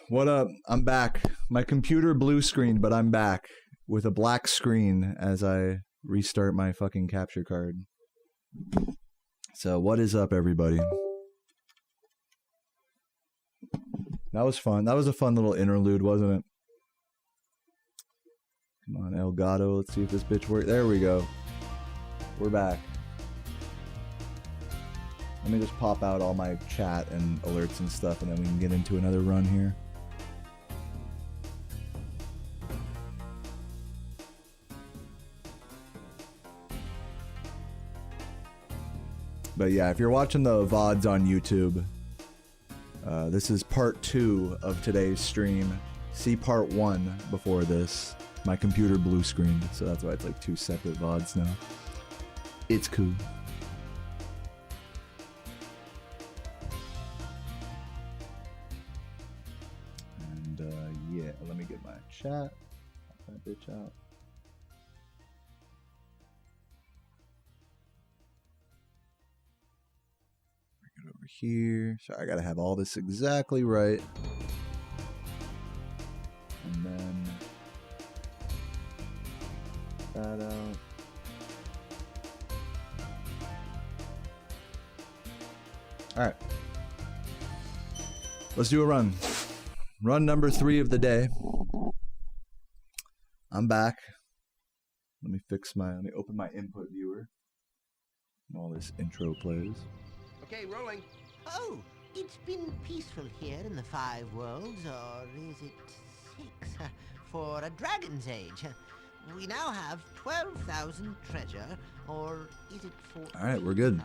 What up? I'm back. My computer blue screened, but I'm back with a black screen as I restart my fucking capture card. So what is up, everybody? That was fun. That was a fun little interlude, wasn't it? Come on, Elgato. Let's see if this bitch works. There we go. We're back. Let me just pop out all my chat and alerts and stuff, and then we can get into another run here. But yeah, if you're watching the VODs on YouTube, this is part 2 of today's stream. See part 1 before this. My computer blue screened, so that's why it's like 2 separate VODs now. It's cool. And yeah, let me get my chat. Pop that bitch out. Over here. Sorry, I gotta have all this exactly right. And then that out. Alright. Let's do a run. Run number 3 of the day. I'm back. Let me open my input viewer. And all this intro plays. Okay, rolling. Oh, it's been peaceful here in the 5 worlds, or is it 6? For a dragon's age. We now have 12,000 treasure, or is it 14,000? Alright, we're good.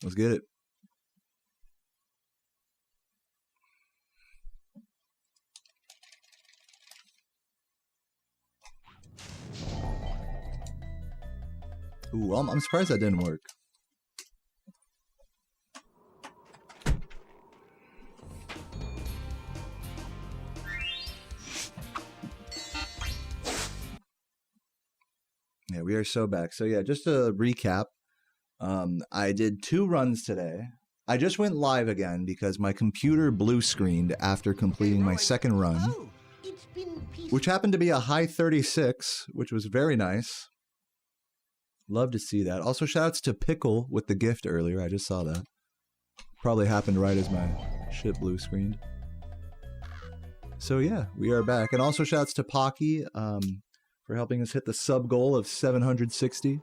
Let's get it. Ooh, I'm surprised that didn't work. Yeah, we are so back. So yeah, just to recap, I did 2 runs today. I just went live again because my computer blue screened after completing my second run, Oh, it's been peaceful. which happened to be a high 36, which was very nice. Love to see that. Also, shoutouts to Pickle with the gift earlier. I just saw that. Probably happened right as my shit blue screened. So yeah, we are back. And also shoutouts to Pocky for helping us hit the sub goal of 760.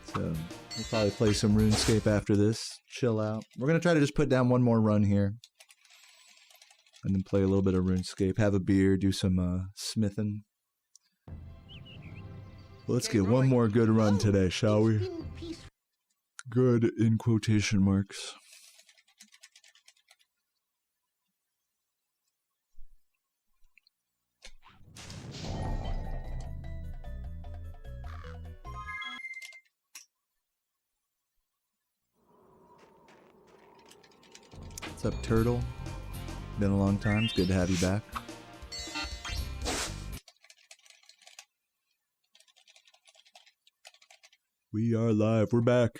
So we'll probably play some RuneScape after this. Chill out. We're going to try to just put down one more run here. And then play a little bit of RuneScape. Have a beer. Do some smithing. Let's get one more good run today, shall we? Good in quotation marks. What's up, Turtle? Been a long time. It's good to have you back. We are live. We're back.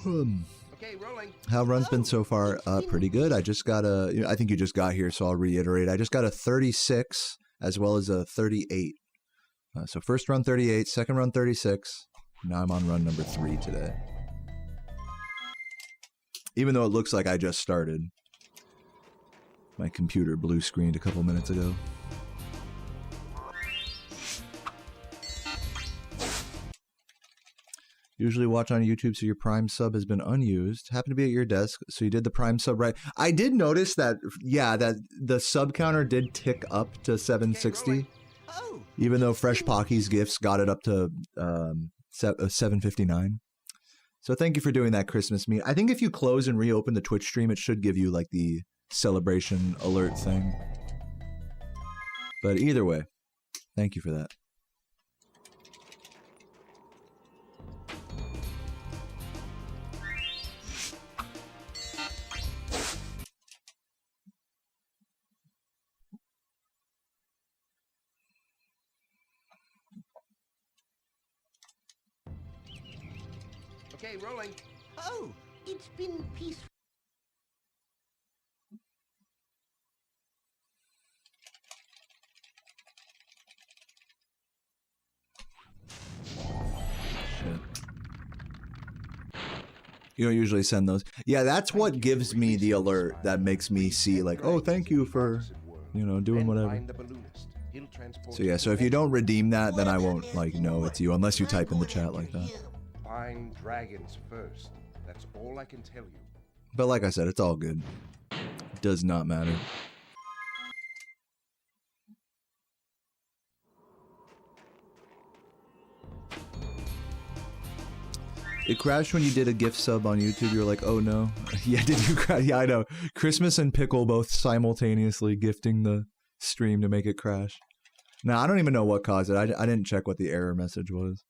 Okay, rolling. How run's been so far? Pretty good. I just got a. I think you just got here, so I'll reiterate. I just got a 36 as well as a 38. So first run 38, second run 36. Now I'm on run number 3 today. Even though it looks like I just started. My computer blue screened a couple minutes ago. Usually watch on YouTube, so your Prime sub has been unused. Happened to be at your desk, so you did the Prime sub right. I did notice that, yeah, that the sub counter did tick up to 760. Oh, Even though Fresh Pocky's gifts got it up to 759. So thank you for doing that, Christmas meet. I think if you close and reopen the Twitch stream, it should give you like the celebration alert thing. But either way, thank you for that. Okay, rolling. Oh, it's been peaceful. Shit. You don't usually send those. Yeah, that's what gives me the alert that makes me see like, oh, thank you for, you know, doing whatever. So yeah, so if you don't redeem that, then I won't like know it's you unless you type in the chat like that. Find dragons first. That's all I can tell you. But like I said, it's all good. It does not matter. It crashed when you did a gift sub on YouTube. You were like, oh no. Yeah, did you crash? Yeah, I know. Christmas and Pickle both simultaneously gifting the stream to make it crash. Now, I don't even know what caused it. I didn't check what the error message was.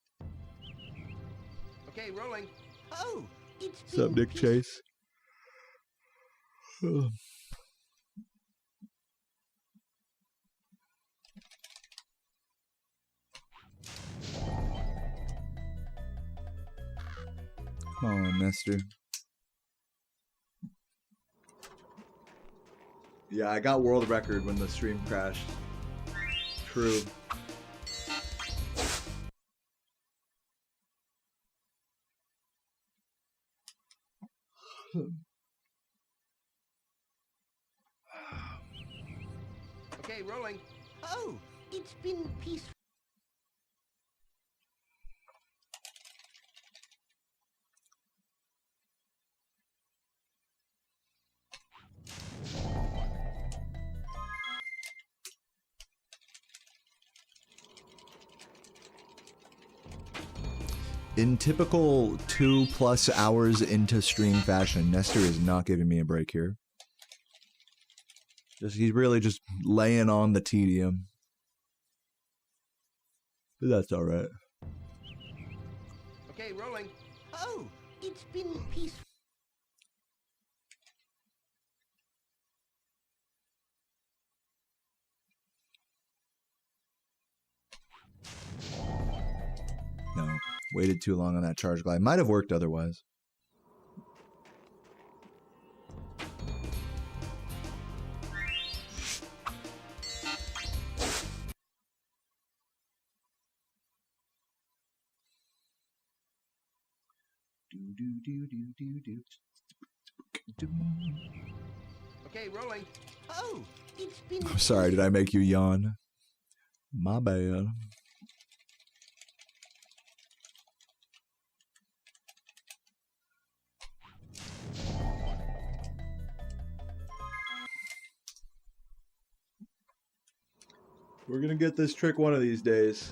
Okay, rolling. Oh, it's What's up, Nick Chase? Come on, Nestor. Yeah, I got world record when the stream crashed. True. Okay, rolling. Oh, it's been peaceful. In typical 2+ hours into stream fashion, Nestor is not giving me a break here. He's really just laying on the tedium. But that's alright. Okay, rolling. Oh, it's been peaceful. No, waited too long on that charge glide. Might have worked otherwise. Okay, rolling. Oh, it's been. I'm sorry, did I make you yawn? My bad. We're gonna get this trick one of these days.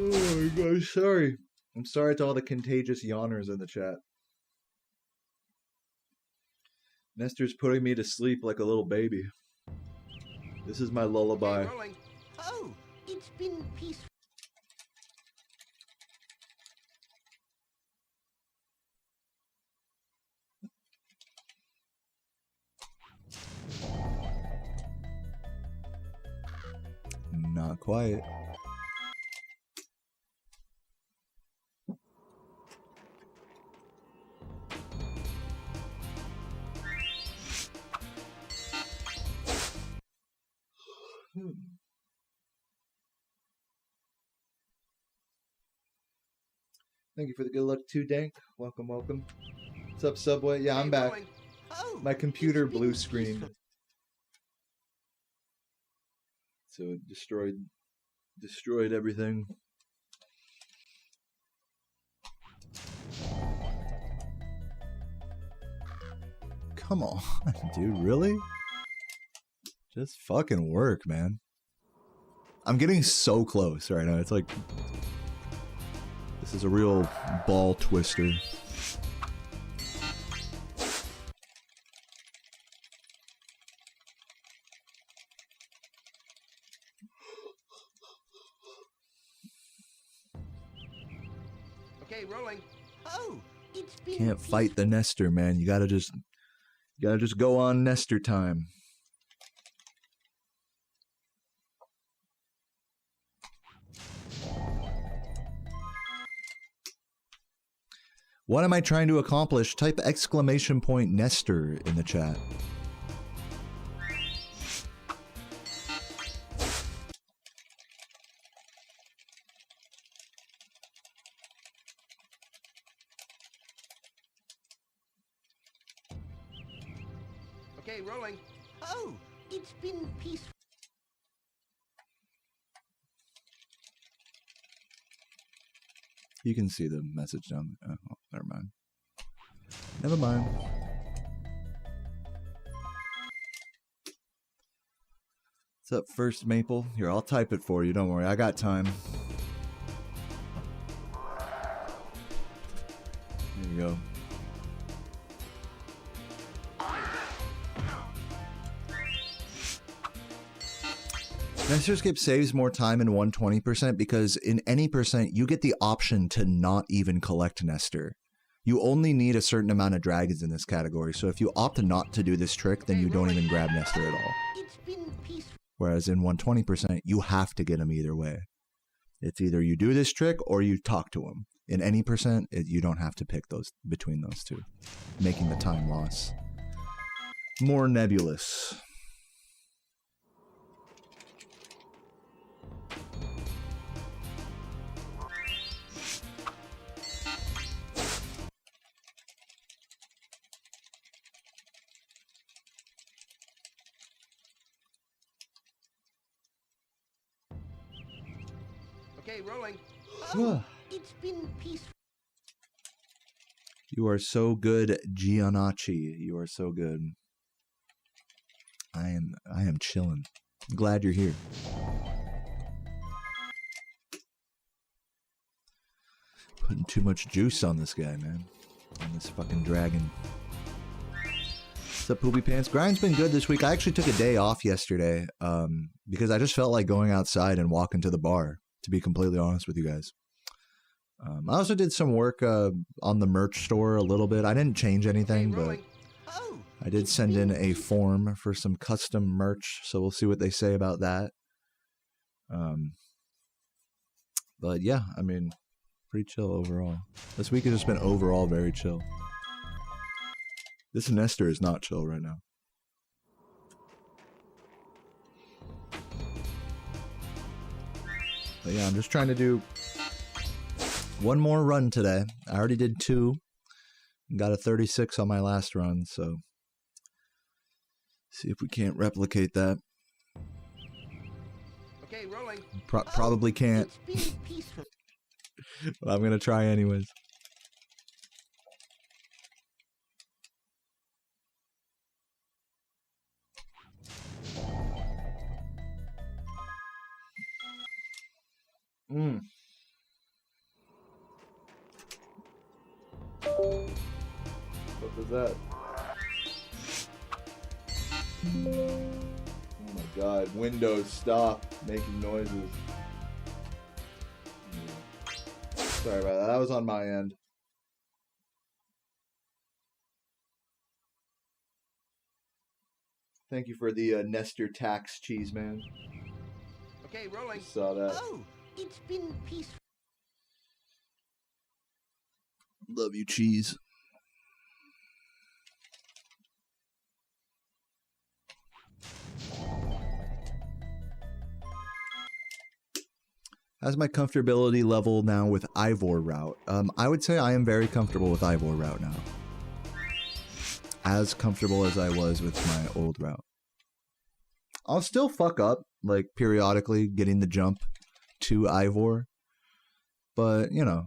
Oh my god, sorry. I'm sorry to all the contagious yawners in the chat. Nestor's putting me to sleep like a little baby. This is my lullaby. Okay, rolling. Oh, it's been peaceful. Not quite. Thank you for the good luck too, Dank. Welcome, welcome. What's up, Subway? Yeah, I'm Okay, back. rolling. Oh, My computer it's been blue screened. peaceful. So it destroyed everything. Come on, dude, really? Just fucking work, man. I'm getting so close right now. It's like this is a real ball twister. Okay, rolling. Oh, it's been. Can't fight the Nestor, man. You gotta just go on Nestor time. What am I trying to accomplish? Type exclamation point Nestor in the chat. Okay, rolling. Oh, it's been peaceful. You can see the message down there. Oh, never mind. Never mind. What's up, First Maple? Here, I'll type it for you. Don't worry, I got time. There you go. Runescape saves more time in 120% because in any percent, you get the option to not even collect Nestor. You only need a certain amount of dragons in this category, so if you opt not to do this trick, then you don't even grab Nestor at all. It's been peaceful. Whereas in 120%, you have to get him either way. It's either you do this trick or you talk to him. In any percent, you don't have to pick those between those two, making the time loss more nebulous. Okay, rolling. Oh, it's been peaceful. You are so good, Giannachi. You are so good. I am chilling. Glad you're here. Putting too much juice on this guy, man. On this fucking dragon. What's up, Poopy Pants? Grind's been good this week. I actually took a day off yesterday because I just felt like going outside and walking to the bar, to be completely honest with you guys. I also did some work on the merch store a little bit. I didn't change anything, but I did send in a form for some custom merch, so we'll see what they say about that. But yeah, I mean, pretty chill overall. This week has just been overall very chill. This Nestor is not chill right now. But yeah, I'm just trying to do one more run today. I already did 2. Got a 36 on my last run, so see if we can't replicate that. Okay, rolling. Probably can't. But I'm gonna try anyways. What was that? Oh my god, Windows, stop making noises. Sorry about that, that was on my end. Thank you for the Nestor tax cheese, man. Okay, rolling. Just saw that. Oh, it's been peaceful. Love you, cheese. How's my comfortability level now with Ivor route? I would say I am very comfortable with Ivor route now. As comfortable as I was with my old route. I'll still fuck up, like, periodically getting the jump to Ivor. But, you know,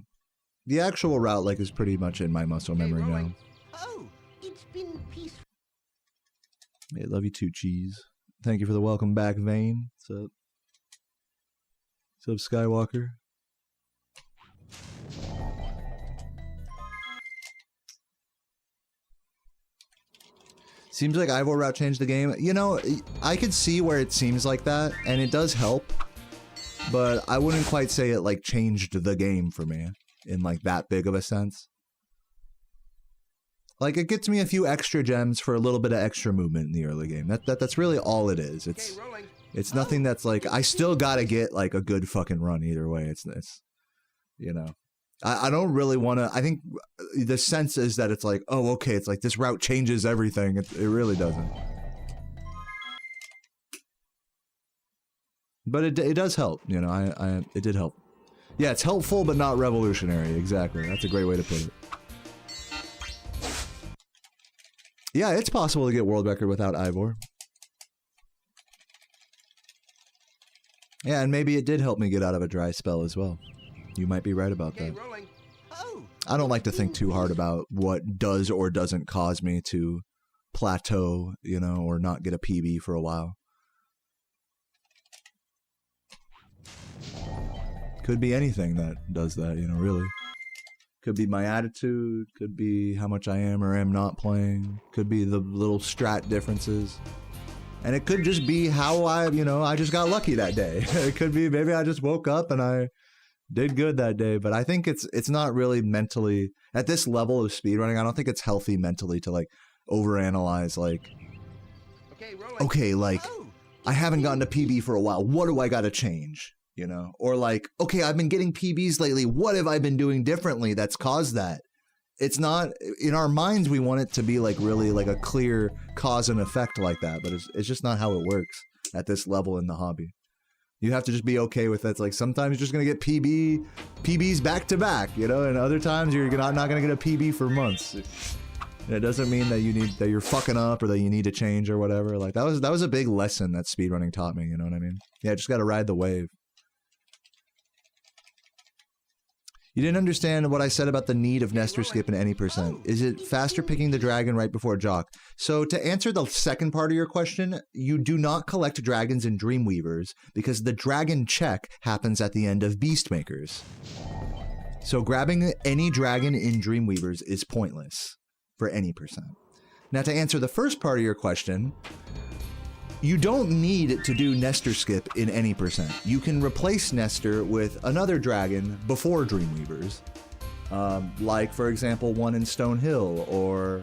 the actual route, like, is pretty much in my muscle memory now. Oh, it's been peaceful. Hey, love you too, cheese. Thank you for the welcome back, Vane. What's up? What's up, Skywalker? Seems like Ivor route changed the game. You know, I could see where it seems like that, and it does help. But I wouldn't quite say it, like, changed the game for me in, like, that big of a sense. Like, it gets me a few extra gems for a little bit of extra movement in the early game. That's really all it is. It's nothing that's like, I still gotta get, like, a good fucking run either way. It's you know. I don't really want to. I think the sense is that it's like, oh, okay, it's like this route changes everything. It really doesn't. But it does help, you know. It did help. Yeah, it's helpful, but not revolutionary. Exactly. That's a great way to put it. Yeah, it's possible to get world record without Ivor. Yeah, and maybe it did help me get out of a dry spell as well. You might be right about that. I don't like to think too hard about what does or doesn't cause me to plateau, you know, or not get a PB for a while. Could be anything that does that, you know, really. Could be my attitude, could be how much I am or am not playing, could be the little strat differences. And it could just be how I just got lucky that day. It could be maybe I just woke up and I did good that day, but I think it's not really mentally, at this level of speedrunning, I don't think it's healthy mentally to like overanalyze like, okay, like I haven't gotten a PB for a while, what do I gotta change? You know, or like, okay, I've been getting PBs lately. What have I been doing differently that's caused that? It's not, in our minds, we want it to be like really like a clear cause and effect like that, but it's just not how it works at this level in the hobby. You have to just be okay with it. It's like sometimes you're just going to get PBs back to back, you know, and other times you're not going to get a PB for months. And it doesn't mean that you're fucking up or that you need to change or whatever. Like that was a big lesson that speedrunning taught me, you know what I mean? Yeah, just got to ride the wave. You didn't understand what I said about the need of Nestor skip in any percent. Is it faster picking the dragon right before Jock? So to answer the second part of your question, you do not collect dragons in Dreamweavers because the dragon check happens at the end of Beastmakers. So grabbing any dragon in Dreamweavers is pointless for any percent. Now to answer the first part of your question, you don't need to do Nestor skip in any percent. You can replace Nestor with another dragon before Dreamweavers. Like, for example, one in Stonehill or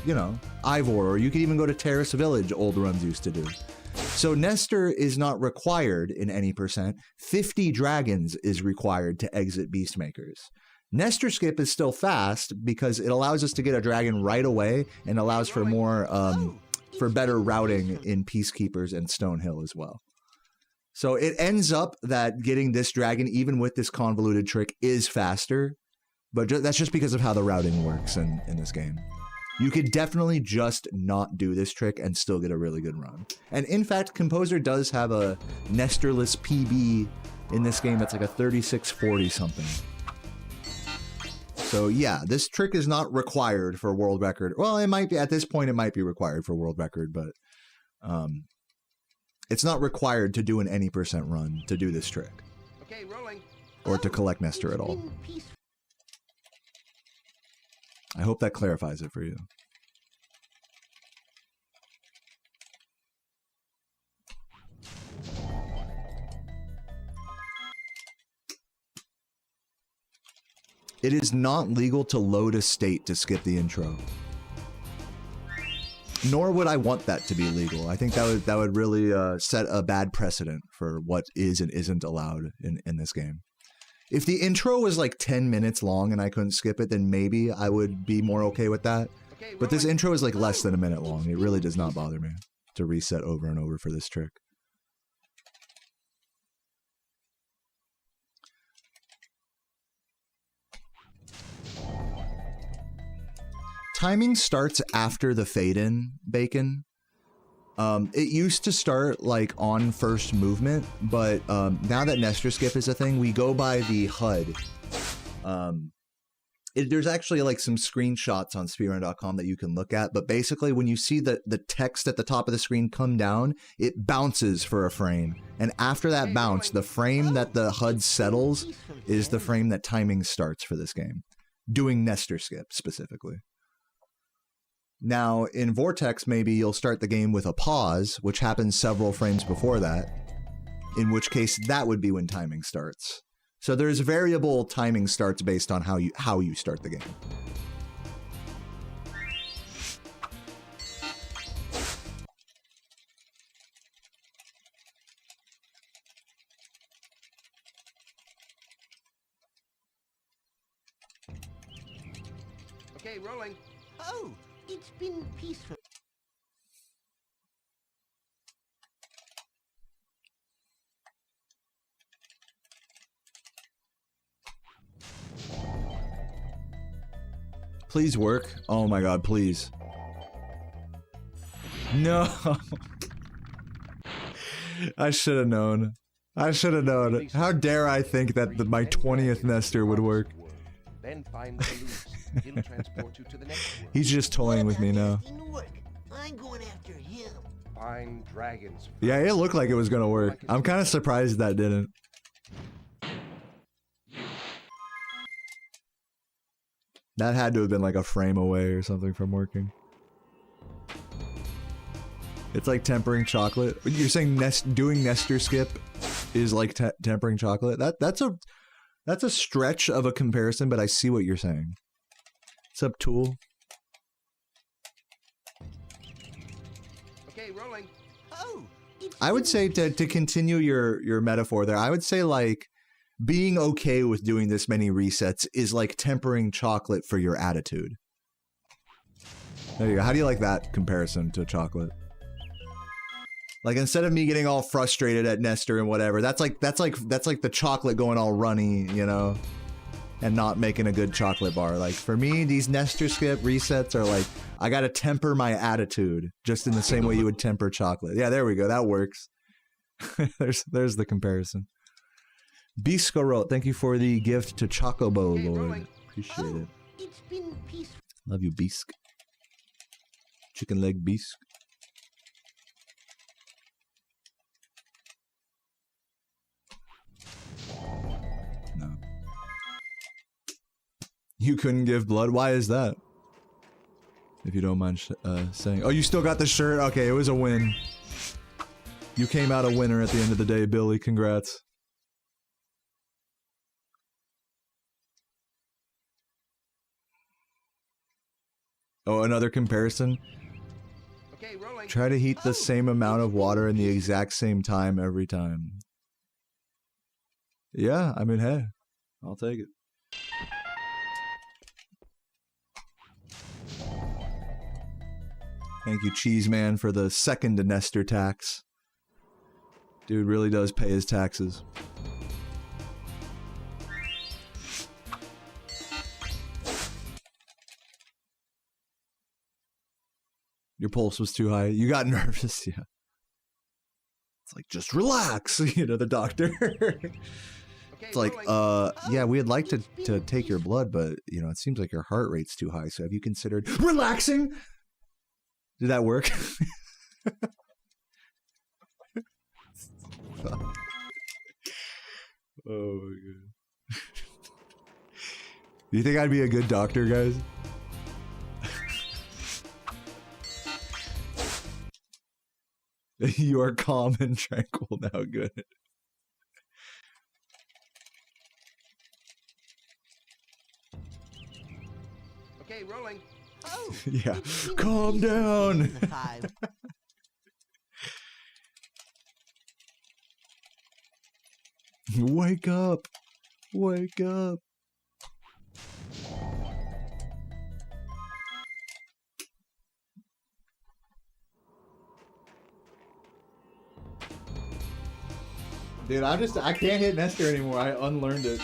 you know, Ivor, or you could even go to Terrace Village, old runs used to do. So Nestor is not required in any percent. 50 dragons is required to exit Beastmakers. Nestor skip is still fast because it allows us to get a dragon right away and allows for more for better routing in Peacekeepers and Stonehill as well. So it ends up that getting this dragon, even with this convoluted trick, is faster, but that's just because of how the routing works in this game. You could definitely just not do this trick and still get a really good run. And in fact, Composer does have a Nestorless PB in this game that's like a 3640 something. So yeah, this trick is not required for world record. Well, it might be, at this point it might be required for world record, but it's not required to do an any percent run to do this trick. Okay, rolling. Or to collect Nestor at all. I hope that clarifies it for you. It is not legal to load a state to skip the intro. Nor would I want that to be legal. I think that would really set a bad precedent for what is and isn't allowed in this game. If the intro was like 10 minutes long and I couldn't skip it, then maybe I would be more okay with that. But this intro is like less than a minute long. It really does not bother me to reset over and over for this trick. Timing starts after the fade-in, Bacon. It used to start like on first movement, but now that Nestor skip is a thing, we go by the HUD. There's actually like some screenshots on speedrun.com that you can look at, but basically when you see the text at the top of the screen come down, it bounces for a frame. And after that bounce, the frame that the HUD settles is the frame that timing starts for this game, doing Nestor skip specifically. Now, in Vortex, maybe you'll start the game with a pause, which happens several frames before that, in which case that would be when timing starts. So there's variable timing starts based on how you start the game. Okay, rolling. Oh, it's been peaceful. Please work. Oh my god, please. No. I should have known. I should have known. How dare I think that my 20th Nestor would work. Then find the loose. He'll transport you to the next world. He's just toying with me now. I'm going after him. Find dragons. Yeah, it looked like it was gonna work. I'm kind of surprised that didn't. That had to have been like a frame away or something from working. It's like tempering chocolate. You're saying doing Nestor skip is like tempering chocolate? That's a stretch of a comparison, but I see what you're saying. What's up, Tool? Okay, rolling. Oh, I would say to continue your metaphor there, I would say like being okay with doing this many resets is like tempering chocolate for your attitude. There you go. How do you like that comparison to chocolate? Like instead of me getting all frustrated at Nestor and whatever, that's like the chocolate going all runny, you know, and not making a good chocolate bar. Like for me, these Nestor skip resets are like I gotta temper my attitude just in the same way you would temper chocolate. Yeah, there we go. That works. there's the comparison. Biscarot, thank you for the gift to Chocobo, Lord. Appreciate it. It's been peaceful. Love you, Bisque. Chicken leg Bisque. No. You couldn't give blood? Why is that? If you don't mind saying. Oh, you still got the shirt? Okay, it was a win. You came out a winner at the end of the day, Billy. Congrats. Oh, another comparison? Okay, rolling. Try to heat the same amount of water in the exact same time every time. Yeah, I mean, hey, I'll take it. Thank you, Cheese Man, for the second Nestor tax. Dude really does pay his taxes. Your pulse was too high. You got nervous, yeah. It's like, just relax, you know, the doctor. It's like, yeah, we'd like to take your blood, but, you know, it seems like your heart rate's too high, so have you considered relaxing? Did that work? Oh my god. Do you think I'd be a good doctor, guys? You are calm and tranquil now, good. Okay, rolling. Oh, Yeah, calm down. Wake up. Wake up. Dude, I can't hit Nestor anymore. I unlearned it.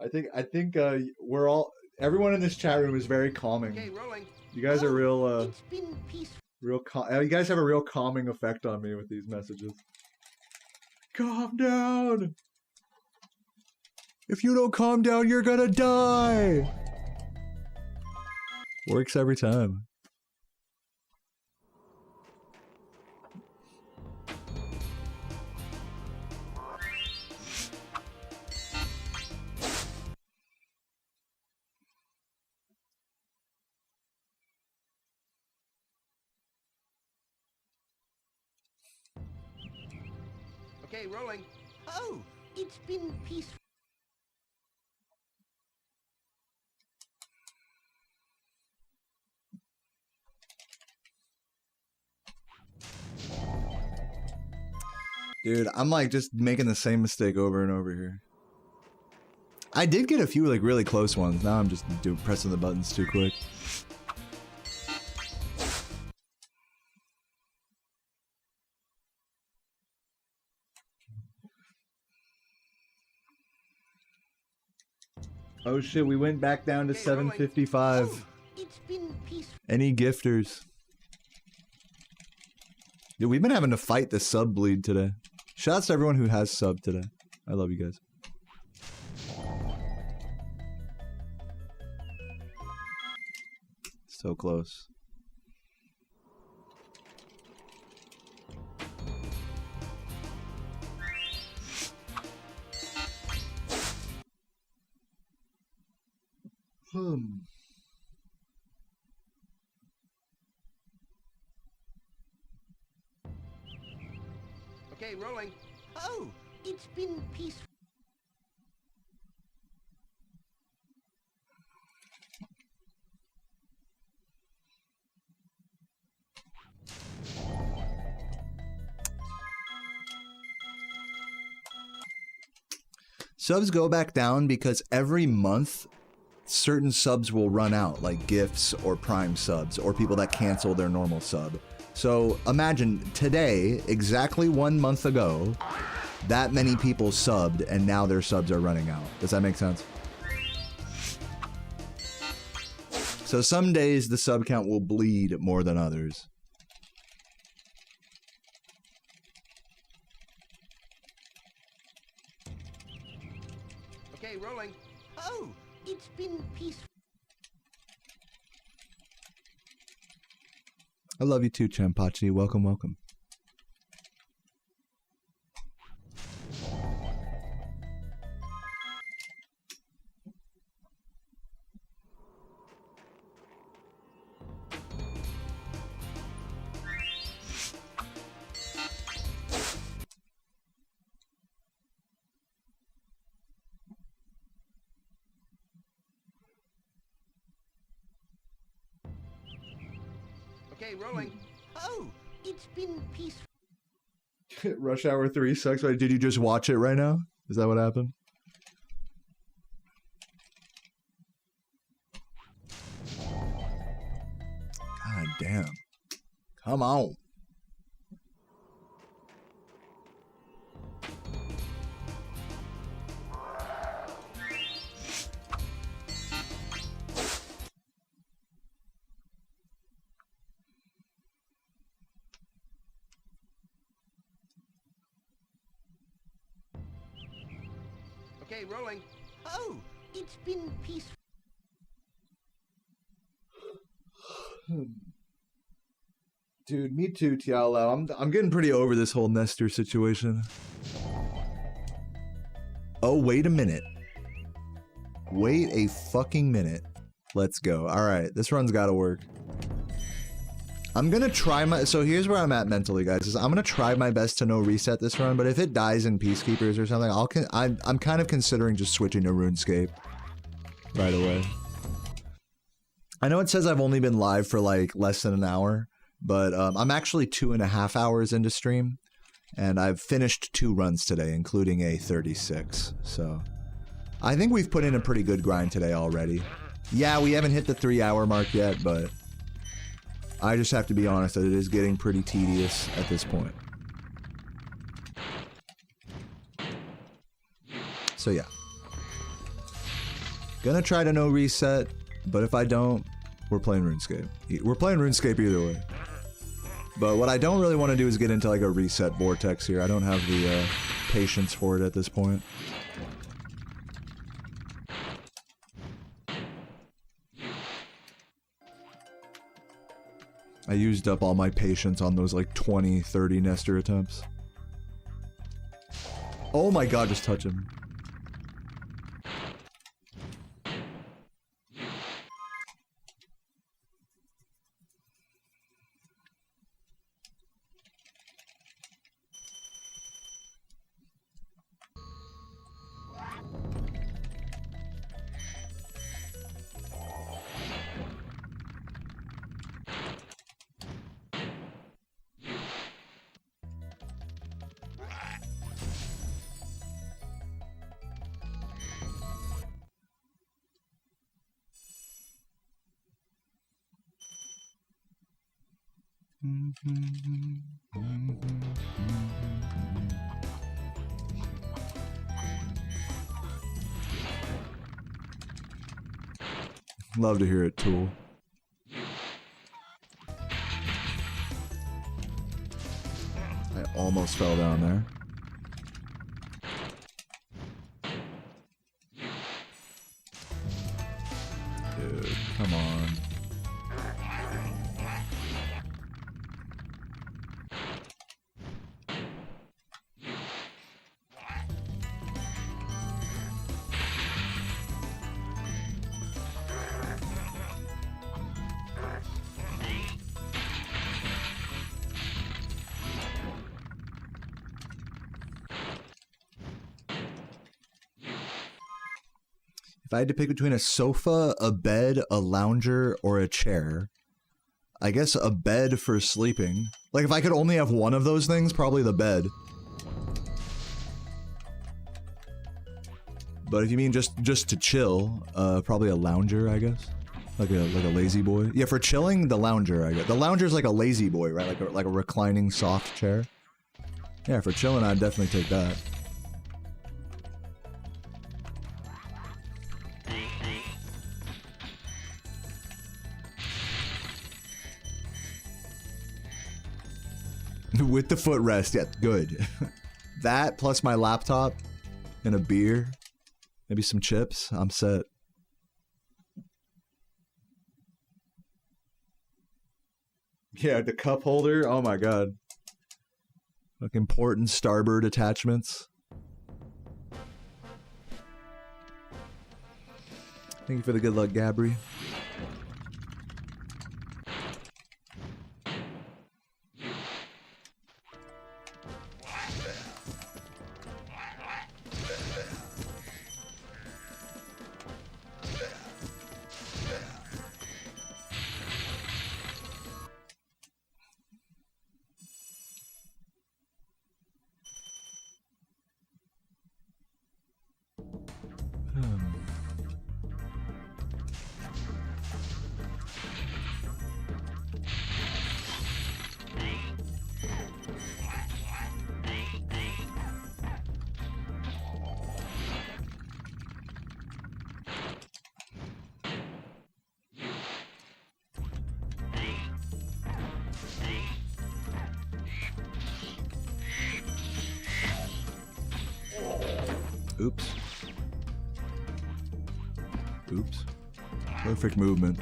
I think we're all, everyone in this chat room is very calming. Okay, rolling. You guys are real It's been peaceful. you guys have a real calming effect on me with these messages. Calm down. If you don't calm down, you're gonna die. Works every time. Okay, rolling. Oh, it's been peaceful. Dude, I'm like just making the same mistake over and over here. I did get a few like really close ones. Now I'm just pressing the buttons too quick. Oh shit, we went back down to 755. Oh, it's been peaceful. Any gifters? Dude, we've been having to fight the sub bleed today. Shouts to everyone who has subbed today. I love you guys. So close. Okay, rolling. Oh, it's been peaceful. Subs go back down because every month certain subs will run out, like gifts or prime subs or people that cancel their normal sub. So imagine today, exactly 1 month ago, that many people subbed and now their subs are running out. Does that make sense? So some days the sub count will bleed more than others. Okay, rolling. Oh, it's been peaceful. I love you too, Champachi. Welcome, welcome. Okay, rolling. Oh, it's been peaceful. Rush Hour 3 sucks. Wait, did you just watch it right now? Is that what happened? God damn. Come on. Okay, rolling. Oh, it's been peaceful. Dude, me too, Tialo. I'm getting pretty over this whole Nestor situation. Oh, wait a minute. Wait a fucking minute. Let's go. Alright, this run's gotta work. I'm gonna try my... So here's where I'm at mentally, guys. Is I'm gonna try my best to no reset this run, but if it dies in Peacekeepers or something, I'm kind of considering just switching to RuneScape right away. I know it says I've only been live for like less than an hour, but I'm actually 2.5 hours into stream, and I've finished 2 runs today, including a 36. So I think we've put in a pretty good grind today already. Yeah, we haven't hit the 3-hour mark yet, but I just have to be honest that it is getting pretty tedious at this point. So yeah. Gonna try to no reset, but if I don't, we're playing RuneScape. We're playing RuneScape either way. But what I don't really want to do is get into like a reset vortex here. I don't have the patience for it at this point. I used up all my patience on those like 20, 30 Nestor attempts. Oh my god, just touch him. Love to hear it, Tool. I almost fell down there. Dude, come on. If I had to pick between a sofa, a bed, a lounger, or a chair, I guess a bed for sleeping. Like, if I could only have one of those things, probably the bed. But if you mean just to chill, probably a lounger, I guess. Like a lazy boy. Yeah, for chilling, the lounger, I guess. The lounger's like a lazy boy, right? Like a reclining soft chair. Yeah, for chilling, I'd definitely take that. With the footrest, yeah, good. That plus my laptop and a beer, maybe some chips, I'm set. Yeah, the cup holder, oh my god. Like important starboard attachments. Thank you for the good luck, Gabri. Oops. Oops. Perfect movement.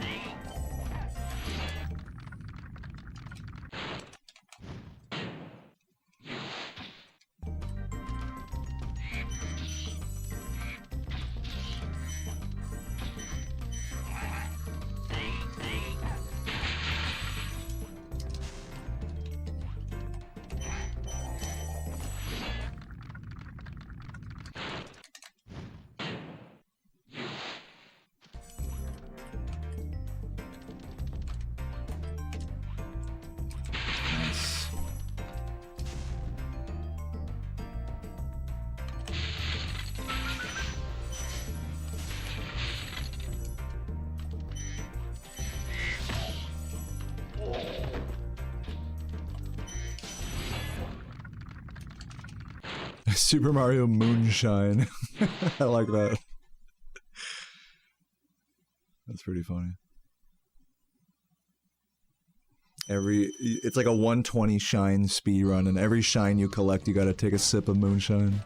Super Mario Moonshine. I like that. That's pretty funny. It's like a 120 shine speed run, and every shine you collect, you gotta take a sip of moonshine.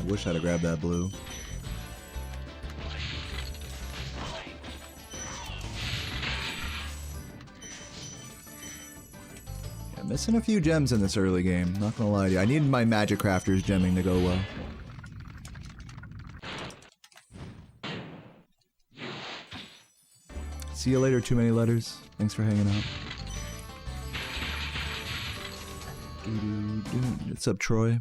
wish I'd have grabbed that blue. Yeah, missing a few gems in this early game, not gonna lie to you. I need my Magic Crafters gemming to go well. See you later, too many letters. Thanks for hanging out. What's up, Troy?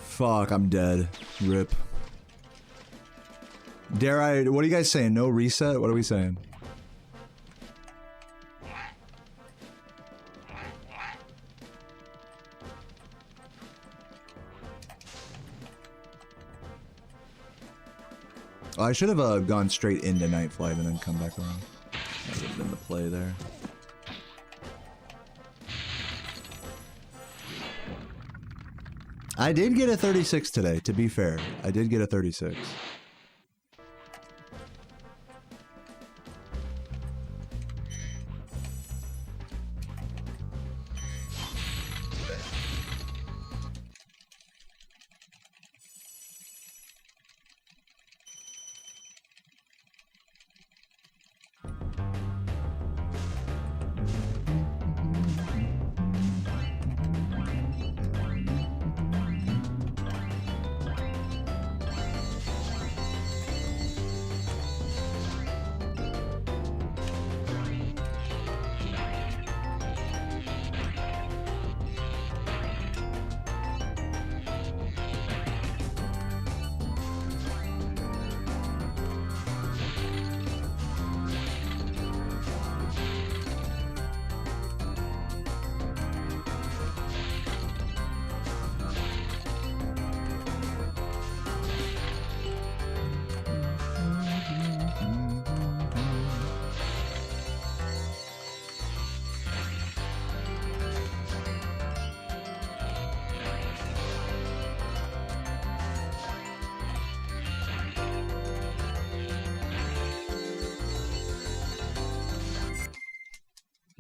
Fuck, I'm dead. Rip. Dare I... What are you guys saying? No reset? What are we saying? Oh, I should have gone straight into Night Flight and then come back around. That would have been the play there. I did get a 36 today, to be fair. I did get a 36.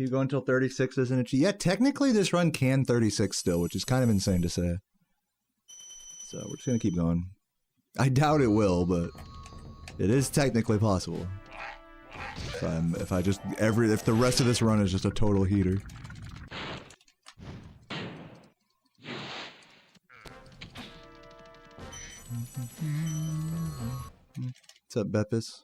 You go until 36, isn't it? Yeah, technically this run can 36 still, which is kind of insane to say. So we're just gonna keep going. I doubt it will, but it is technically possible. If the rest of this run is just a total heater. What's up, Beppis?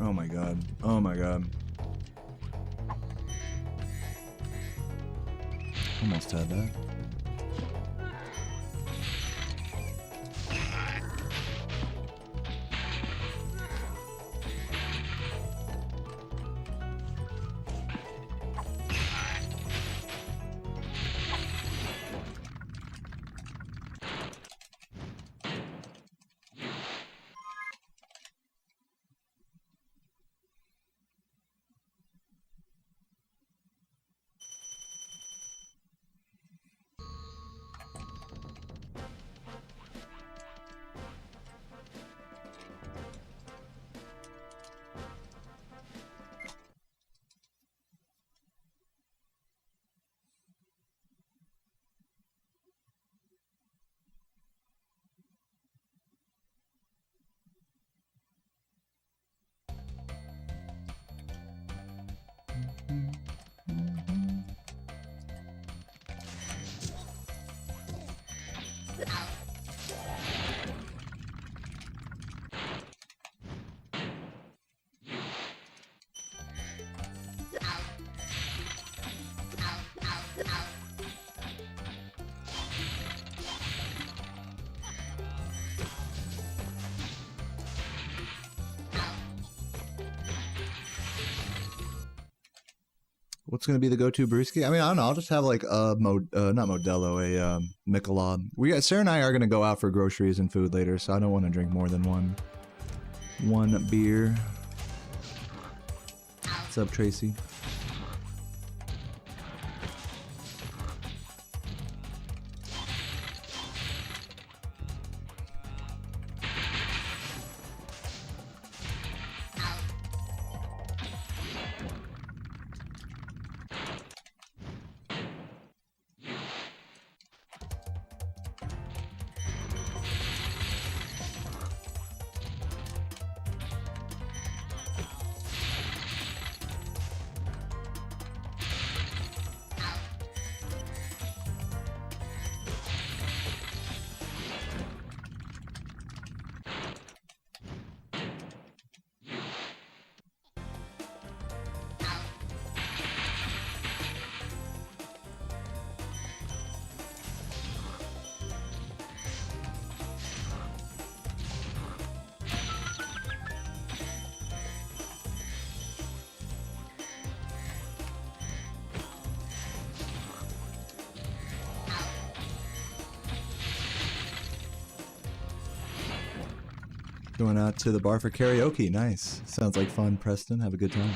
Oh my god. Oh my god. Almost had that. What's gonna be the go-to brewski? I mean, I don't know. I'll just have like a not Modelo, a Michelob. Sarah and I are gonna go out for groceries and food later, so I don't want to drink more than one beer. What's up, Tracy? Going out to the bar for karaoke. Nice. Sounds like fun, Preston. Have a good time.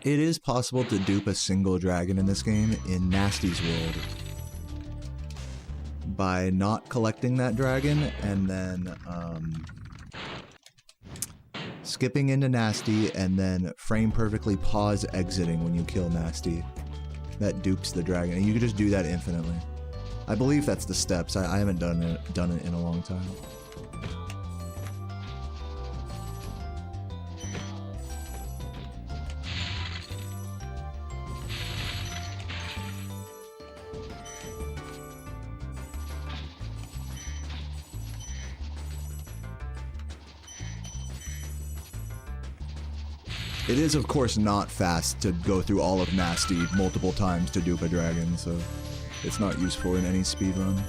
It is possible to dupe a single dragon in this game in Nasty's world by not collecting that dragon and then skipping into Nasty and then frame perfectly pause exiting when you kill Nasty. That dupes the dragon, and you can just do that infinitely. I believe that's the steps. I haven't done it in a long time. It is, of course, not fast to go through all of Nasty multiple times to dupe a dragon, so it's not useful in any speedrun.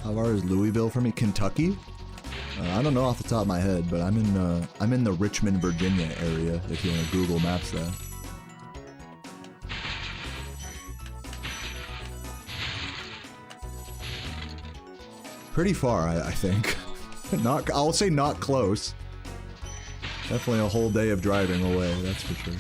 How far is Louisville from me? Kentucky? I don't know off the top of my head, but I'm in the Richmond, Virginia area. If you want to Google Maps that. Pretty far, I think. Not, I'll say not close. Definitely a whole day of driving away, that's for sure.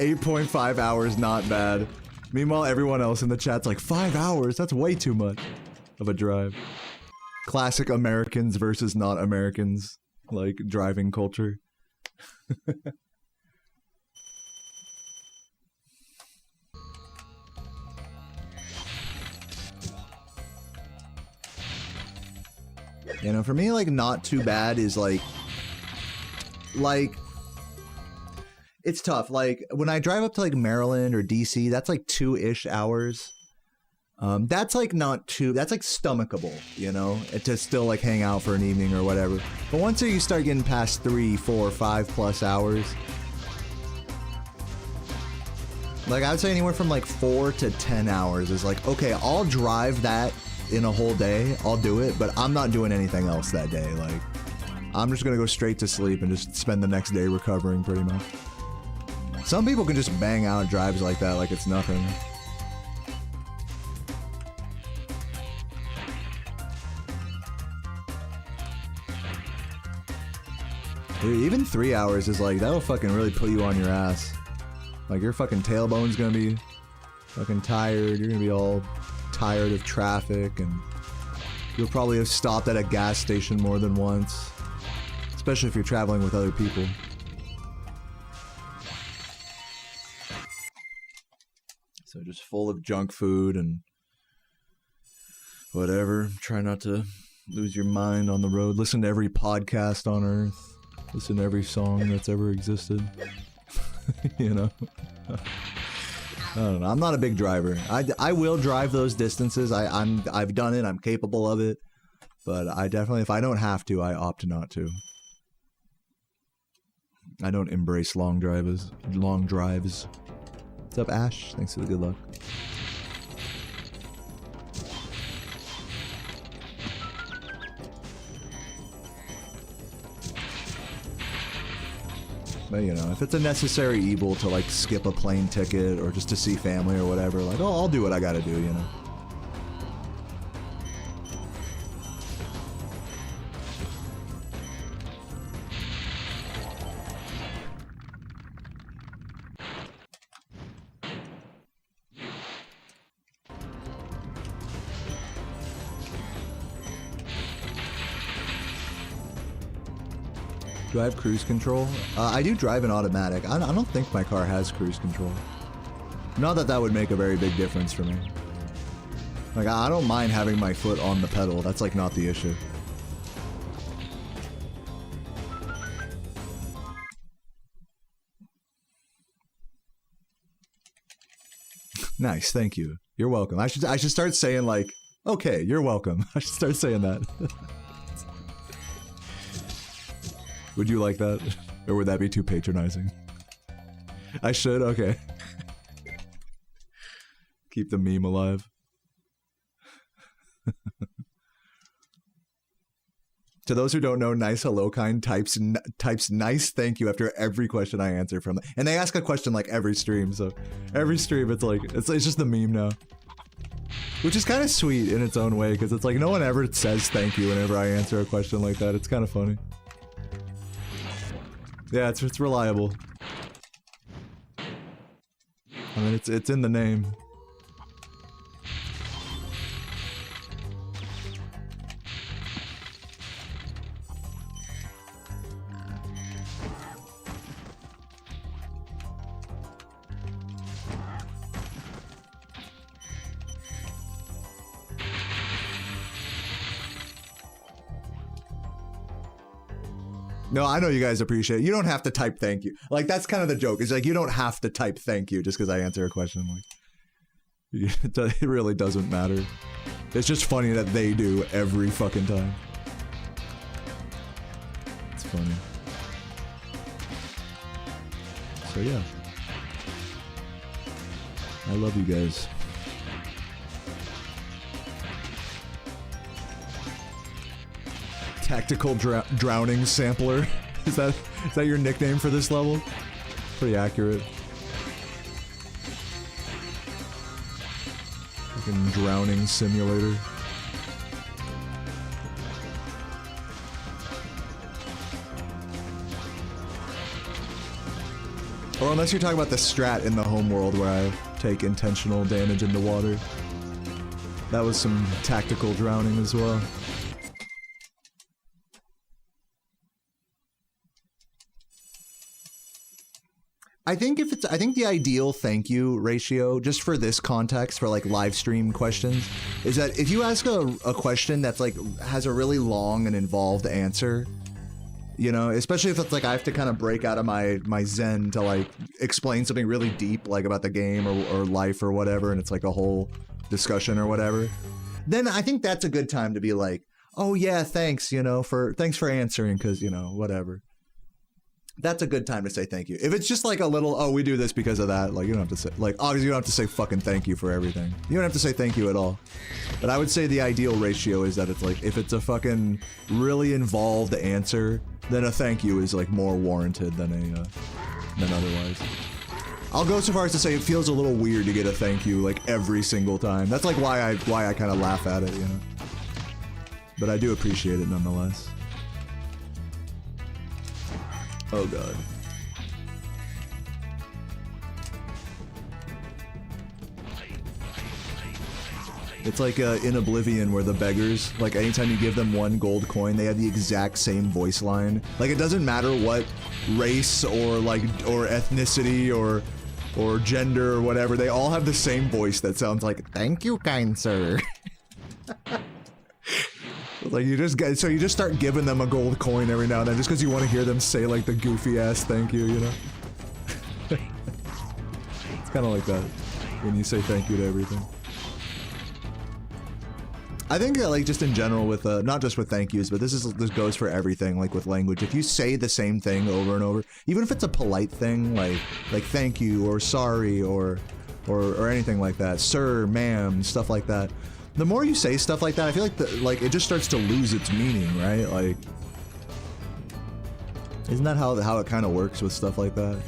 .5 hours, not bad. Meanwhile, everyone else in the chat's like, 5 hours? That's way too much of a drive. Classic Americans versus not Americans, like, driving culture. You know, for me, like, not too bad is like, it's tough. Like, when I drive up to, like, Maryland or DC, that's, like, 2-ish hours. That's, like, not too... That's, like, stomachable, you know? To still, like, hang out for an evening or whatever. But once you start getting past 3, 4, 5+ hours... Like, I would say anywhere from, like, 4 to 10 hours is, like, okay, I'll drive that in a whole day. I'll do it, but I'm not doing anything else that day. Like, I'm just gonna go straight to sleep and just spend the next day recovering, pretty much. Some people can just bang out drives like that like it's nothing. Dude, even 3 hours is like, that'll fucking really put you on your ass. Like, your fucking tailbone's gonna be fucking tired. You're gonna be all tired of traffic, and you'll probably have stopped at a gas station more than once. Especially if you're traveling with other people. So just full of junk food and whatever. Try not to lose your mind on the road. Listen to every podcast on Earth. Listen to every song that's ever existed. You know? I don't know. I'm not a big driver. I will drive those distances. I've done it. I'm capable of it. But I definitely, if I don't have to, I opt not to. I don't embrace long drives. What's up, Ash? Thanks for the good luck. But, you know, if it's a necessary evil to, like, skip a plane ticket or just to see family or whatever, like, oh, I'll do what I gotta do, you know? Do I have cruise control? I do drive an automatic. I don't think my car has cruise control. Not that that would make a very big difference for me. Like, I don't mind having my foot on the pedal. That's, like, not the issue. Nice, thank you. You're welcome. I should start saying, like, okay, you're welcome. I should start saying that. Would you like that? Or would that be too patronizing? I should? Okay. Keep the meme alive. To those who don't know, Nice Hello Kind types nice thank you after every question I answer from them. And they ask a question like every stream, so every stream it's like, it's just the meme now. Which is kind of sweet in its own way, because it's like no one ever says thank you whenever I answer a question like that. It's kind of funny. Yeah, it's reliable. I mean, it's in the name. No, I know you guys appreciate it. You don't have to type thank you. Like, that's kind of the joke. It's like, you don't have to type thank you just because I answer a question. Like, It really doesn't matter. It's just funny that they do every fucking time. It's funny. So yeah. I love you guys. Tactical drowning sampler. Is that your nickname for this level? Pretty accurate. Fucking drowning simulator. Or unless you're talking about the strat in the homeworld where I take intentional damage into water. That was some tactical drowning as well. I think the ideal thank you ratio, just for this context, for like live stream questions, is that if you ask a question that's like, has a really long and involved answer, you know, especially if it's like I have to kind of break out of my zen to like explain something really deep, like about the game or life or whatever, and it's like a whole discussion or whatever, then I think that's a good time to be like, oh yeah, thanks, you know, thanks for answering, because, you know, whatever. That's a good time to say thank you. If it's just like a little, oh, we do this because of that, like, you don't have to say, like, obviously you don't have to say fucking thank you for everything. You don't have to say thank you at all. But I would say the ideal ratio is that it's like, if it's a fucking really involved answer, then a thank you is like more warranted than otherwise. I'll go so far as to say it feels a little weird to get a thank you like every single time. That's like why I kind of laugh at it, you know. But I do appreciate it nonetheless. Oh god. It's like in Oblivion where the beggars, like anytime you give them 1 gold coin, they have the exact same voice line. Like it doesn't matter what race or like or ethnicity or gender or whatever, they all have the same voice that sounds like, "Thank you, kind sir." Like you just start giving them a gold coin every now and then just because you want to hear them say like the goofy ass thank you, you know? It's kind of like that when you say thank you to everything. I think that like just in general with not just with thank yous, but this goes for everything, like with language. If you say the same thing over and over, even if it's a polite thing like thank you or sorry or anything like that, sir, ma'am, stuff like that. The more you say stuff like that, I feel like it just starts to lose its meaning, right? Like, isn't that how it kind of works with stuff like that?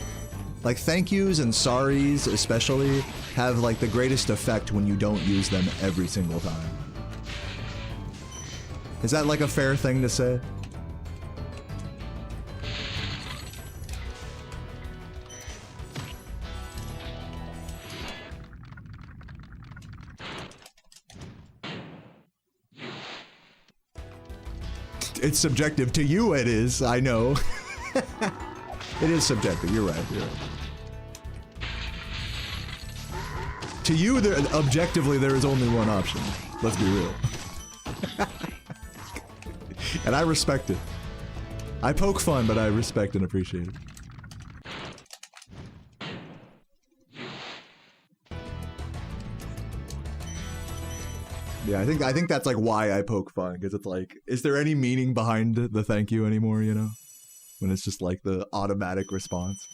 Like thank yous and sorries especially have like the greatest effect when you don't use them every single time. Is that like a fair thing to say? It's subjective. To you it is, I know. It is subjective, you're right. To you, objectively, there is only one option. Let's be real. And I respect it. I poke fun, but I respect and appreciate it. Yeah, I think that's like why I poke fun, because it's like, is there any meaning behind the thank you anymore, you know? When it's just like the automatic response.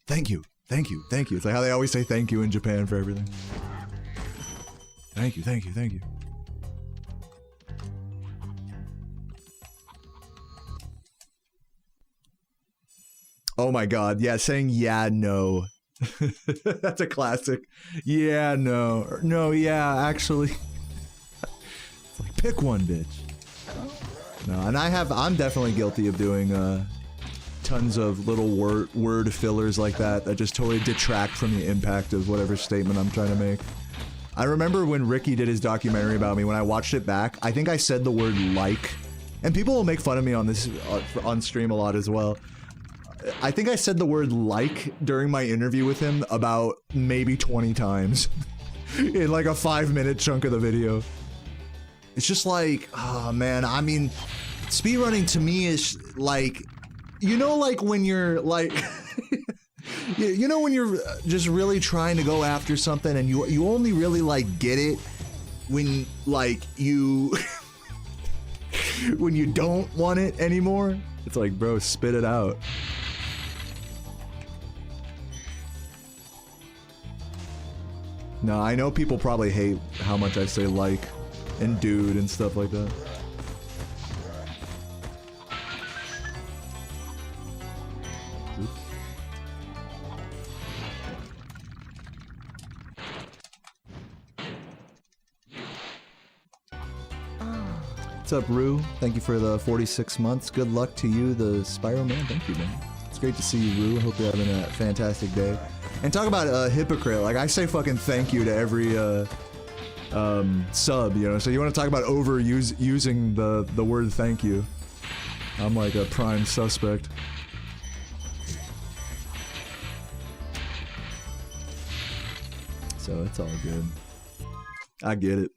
Thank you, thank you, thank you. It's like how they always say thank you in Japan for everything. Thank you, thank you, thank you. Oh my god, yeah, saying yeah, no. That's a classic. Yeah, no. No, yeah, actually. It's like, pick one, bitch. No, and I'm definitely guilty of doing tons of little word fillers like that just totally detract from the impact of whatever statement I'm trying to make. I remember when Ricky did his documentary about me, when I watched it back, I think I said the word like, and people will make fun of me on this on stream a lot as well. I think I said the word like during my interview with him about maybe 20 times in like a 5-minute chunk of the video. It's just like, oh man, I mean, speedrunning to me is like, you know, like when you're like, You know when you're just really trying to go after something and you only really like get it when like you when you don't want it anymore? It's like, bro, spit it out. No, I know people probably hate how much I say like and dude and stuff like that. What's up, Rue? Thank you for the 46 months. Good luck to you, the Spyro man. Thank you, man. It's great to see you, Rue. Hope you're having a fantastic day. And talk about a hypocrite. Like, I say fucking thank you to every sub, you know? So you want to talk about using the word thank you. I'm like a prime suspect. So it's all good. I get it.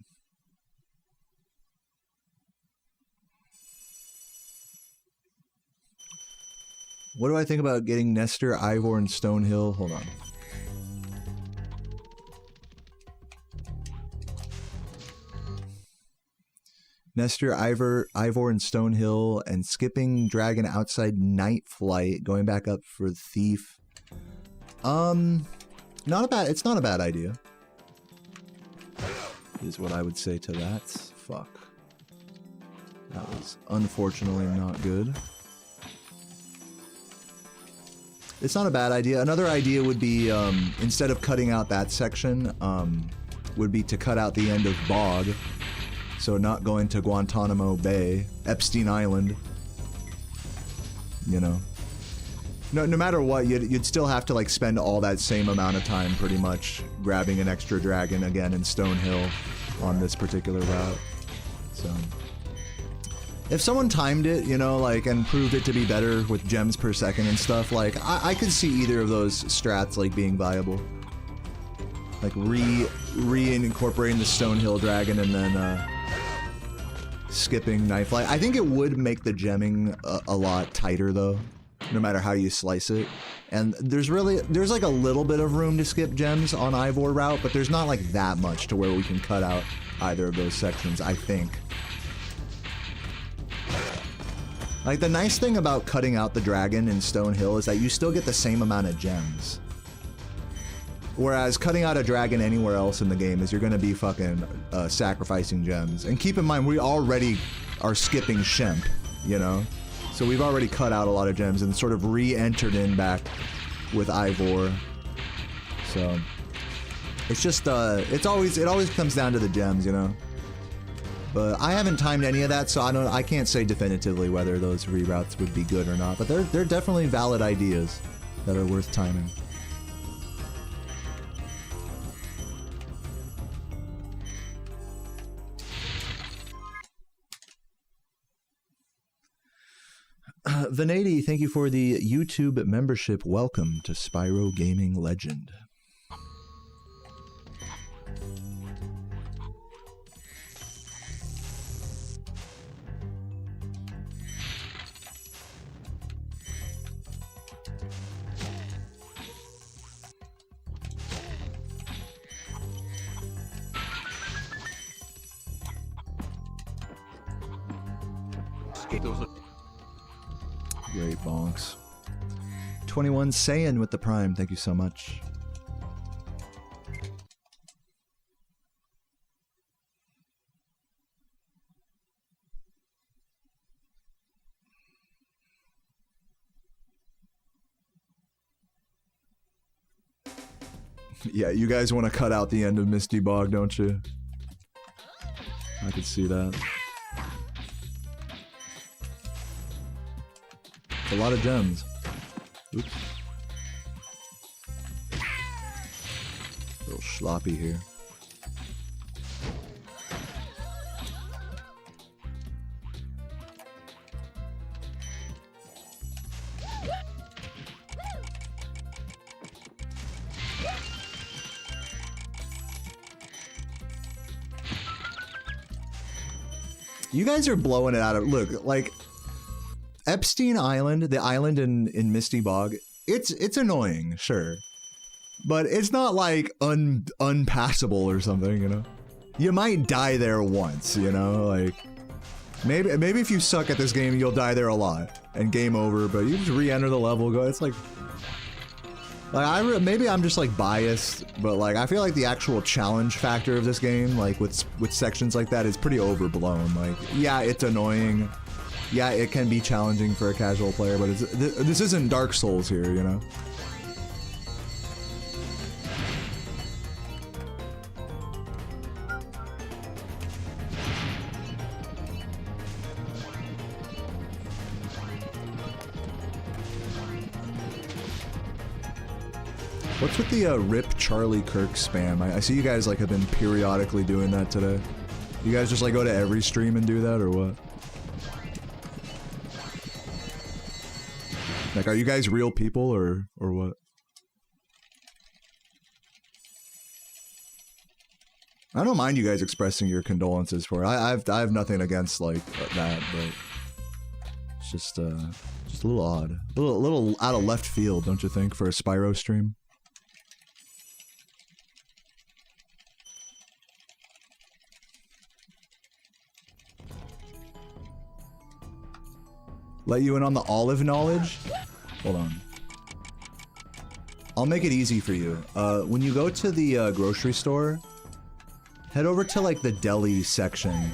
What do I think about getting Nestor, Ivor, and Stonehill? Hold on. Nestor, Ivor, and Stonehill, and skipping Dragon outside Night Flight, going back up for Thief. It's not a bad idea. Is what I would say to that. Fuck. That was unfortunately not good. It's not a bad idea. Another idea would be, instead of cutting out that section, would be to cut out the end of Bog. So not going to Guantanamo Bay, Epstein Island. You know. No matter what, you'd still have to like spend all that same amount of time pretty much grabbing an extra dragon again in Stonehill on this particular route. So if someone timed it, you know, like, and proved it to be better with gems per second and stuff, like, I could see either of those strats, like, being viable. Like, re-incorporating the Stonehill Dragon and then, skipping Night Flight. I think it would make the gemming a lot tighter, though, no matter how you slice it. And there's like a little bit of room to skip gems on Ivor route, but there's not, like, that much to where we can cut out either of those sections, I think. Like, the nice thing about cutting out the dragon in Stonehill is that you still get the same amount of gems. Whereas cutting out a dragon anywhere else in the game is you're gonna be fucking sacrificing gems. And keep in mind, we already are skipping Shemp, you know? So we've already cut out a lot of gems and sort of re-entered in back with Ivor. So it's just, it always comes down to the gems, you know? But I haven't timed any of that, so I can't say definitively whether those reroutes would be good or not. But they're definitely valid ideas that are worth timing. Vanady, thank you for the YouTube membership. Welcome to Spyro Gaming Legend. Great bonks. 21 Saiyan with the Prime, thank you so much. Yeah, you guys want to cut out the end of Misty Bog, don't you? I could see that. A lot of gems. Oops. A little sloppy here. You guys are blowing it out of... Look, like... Epstein Island, the island in Misty Bog, it's annoying, sure. But it's not like unpassable or something, you know? You might die there once, you know? Like, maybe if you suck at this game, you'll die there a lot. And game over, but you just re-enter the level, go, it's like... maybe I'm just like biased, but like, I feel like the actual challenge factor of this game, like with sections like that, is pretty overblown. Like, yeah, it's annoying. Yeah, it can be challenging for a casual player, but this isn't Dark Souls here, you know? What's with the Rip Charlie Kirk spam? I see you guys like have been periodically doing that today. You guys just like go to every stream and do that, or what? Like, are you guys real people, or what? I don't mind you guys expressing your condolences for it. I have nothing against like that, but it's just a little odd, a little out of left field, don't you think, for a Spyro stream? Let you in on the olive knowledge? Hold on. I'll make it easy for you. When you go to the grocery store, head over to like the deli section.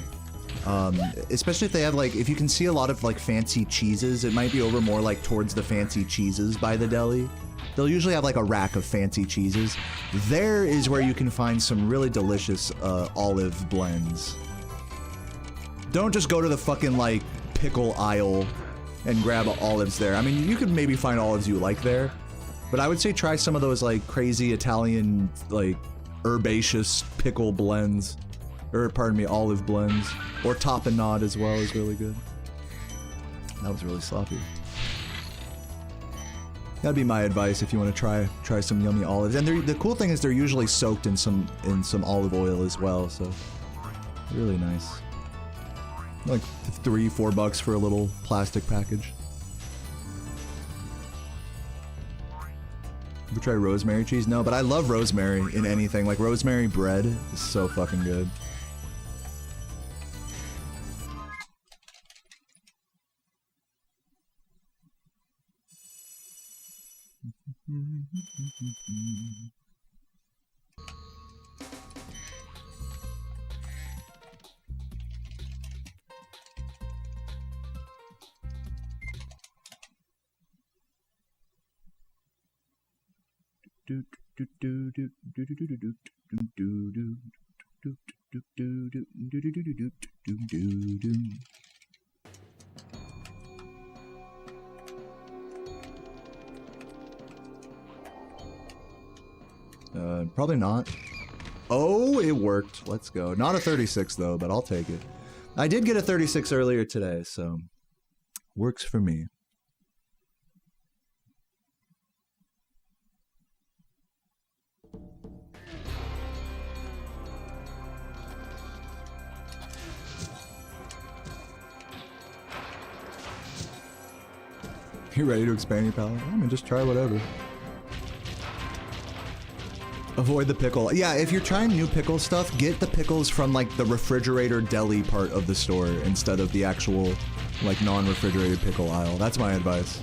Especially if they have like, if you can see a lot of like fancy cheeses, it might be over more like towards the fancy cheeses by the deli. They'll usually have like a rack of fancy cheeses. There is where you can find some really delicious olive blends. Don't just go to the fucking like pickle aisle and grab olives there. I mean, you could maybe find olives you like there, but I would say try some of those like crazy Italian like herbaceous pickle blends, or pardon me, olive blends, or tapenade as well is really good. That was really sloppy. That'd be my advice if you want to try some yummy olives. And the cool thing is they're usually soaked in some olive oil as well, so really nice. Like $3-4 for a little plastic package. Ever try rosemary cheese? No, but I love rosemary in anything. Like rosemary bread is so fucking good. Probably not. Oh, it worked. Let's go. Not a 36 though, but I'll take it. I did get a 36 earlier today, so works for me. You ready to expand your palate? I mean, just try whatever. Avoid the pickle. Yeah, if you're trying new pickle stuff, get the pickles from like the refrigerator deli part of the store instead of the actual like non-refrigerated pickle aisle. That's my advice.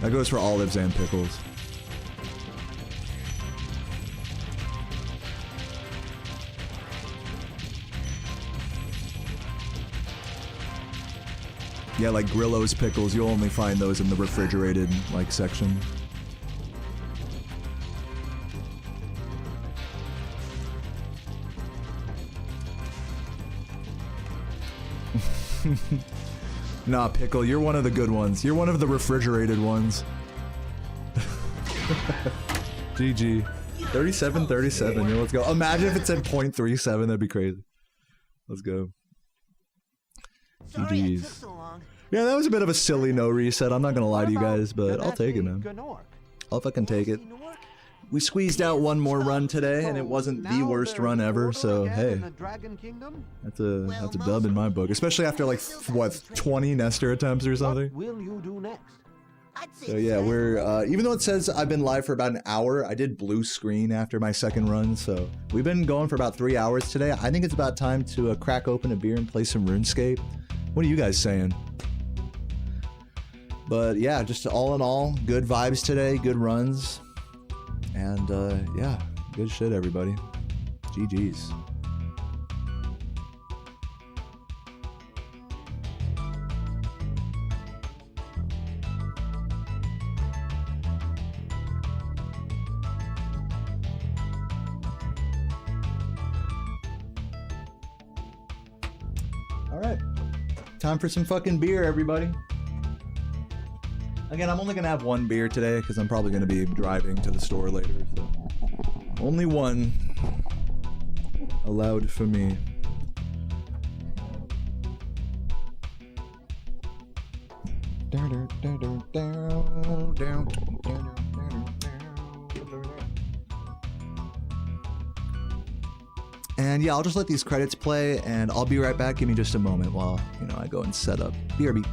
That goes for olives and pickles. Yeah, like Grillo's pickles, you'll only find those in the refrigerated like section. Nah, Pickle, you're one of the good ones. You're one of the refrigerated ones. GG. 37-37, yo, let's go. Imagine if it said .37, that'd be crazy. Let's go. GG's. Yeah, that was a bit of a silly no reset, I'm not gonna lie to you guys, but I'll take it, man. I'll fucking take it. We squeezed out one more run today, and it wasn't the worst run ever, so hey. That's a dub in my book, especially after like, what, 20 Nestor attempts or something? What will you do next? I'd say So the yeah, sky's the we're limit. even though it says I've been live for about an hour, I did blue screen after my second run, so we've been going for about 3 hours today. I think it's about time to crack open a beer and play some RuneScape. What are you guys saying? But yeah, just all in all, good vibes today, good runs, and yeah, good shit, everybody. GG's. All right, time for some fucking beer, everybody. Again, I'm only gonna have one beer today because I'm probably gonna be driving to the store later. So only one allowed for me. And yeah, I'll just let these credits play, and I'll be right back. Give me just a moment while I go and set up. BRB.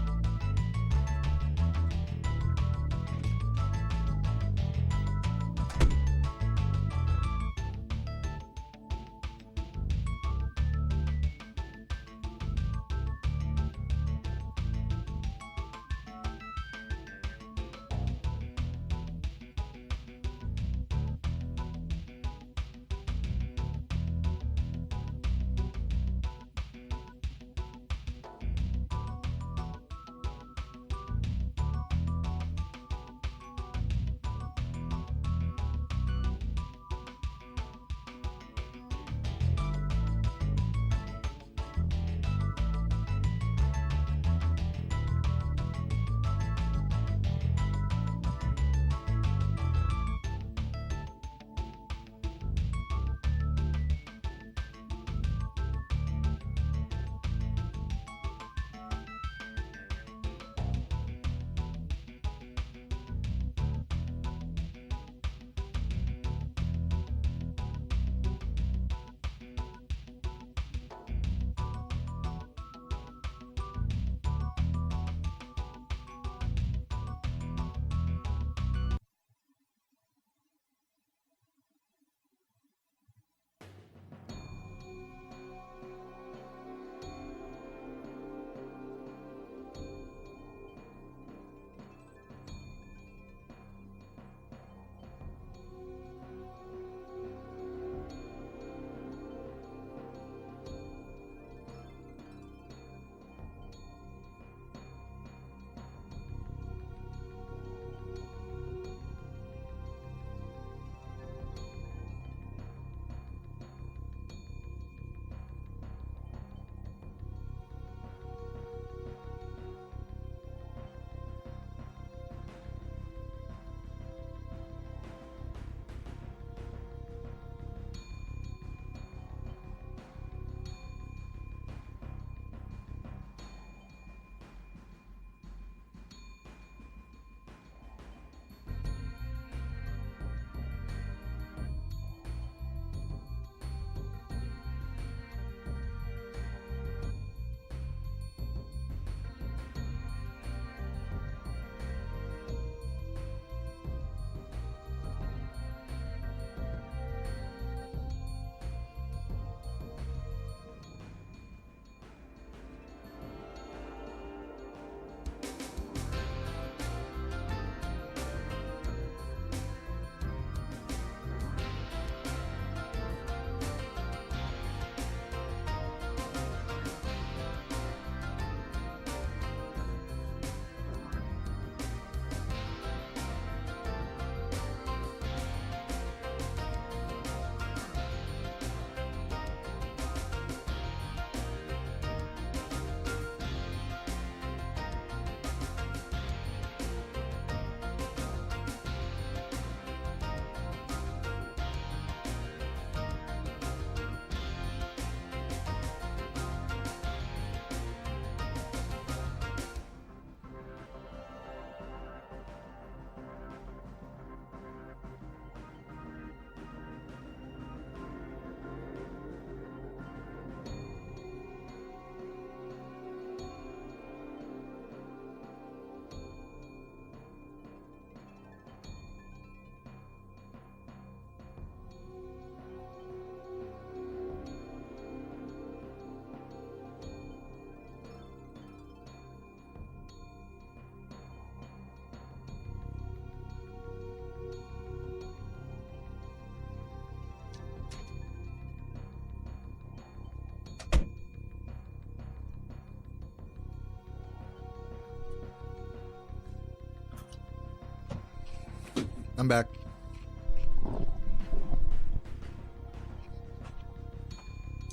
I'm back.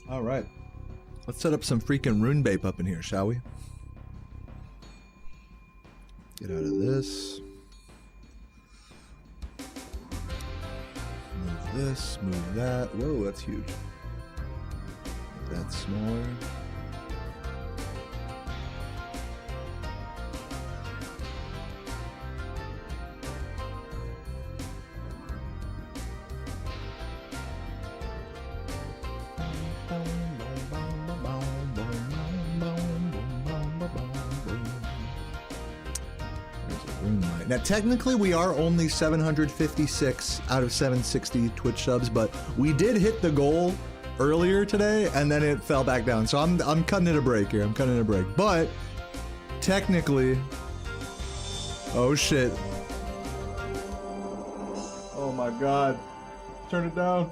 All right. Let's set up some freaking Runescape up in here, shall we? Get out of this. Move this, move that. Whoa, that's huge. Make that smaller. Now, technically, we are only 756 out of 760 Twitch subs, but we did hit the goal earlier today, and then it fell back down. So I'm cutting it a break here. I'm cutting it a break. But technically, oh shit! Oh my god! Turn it down.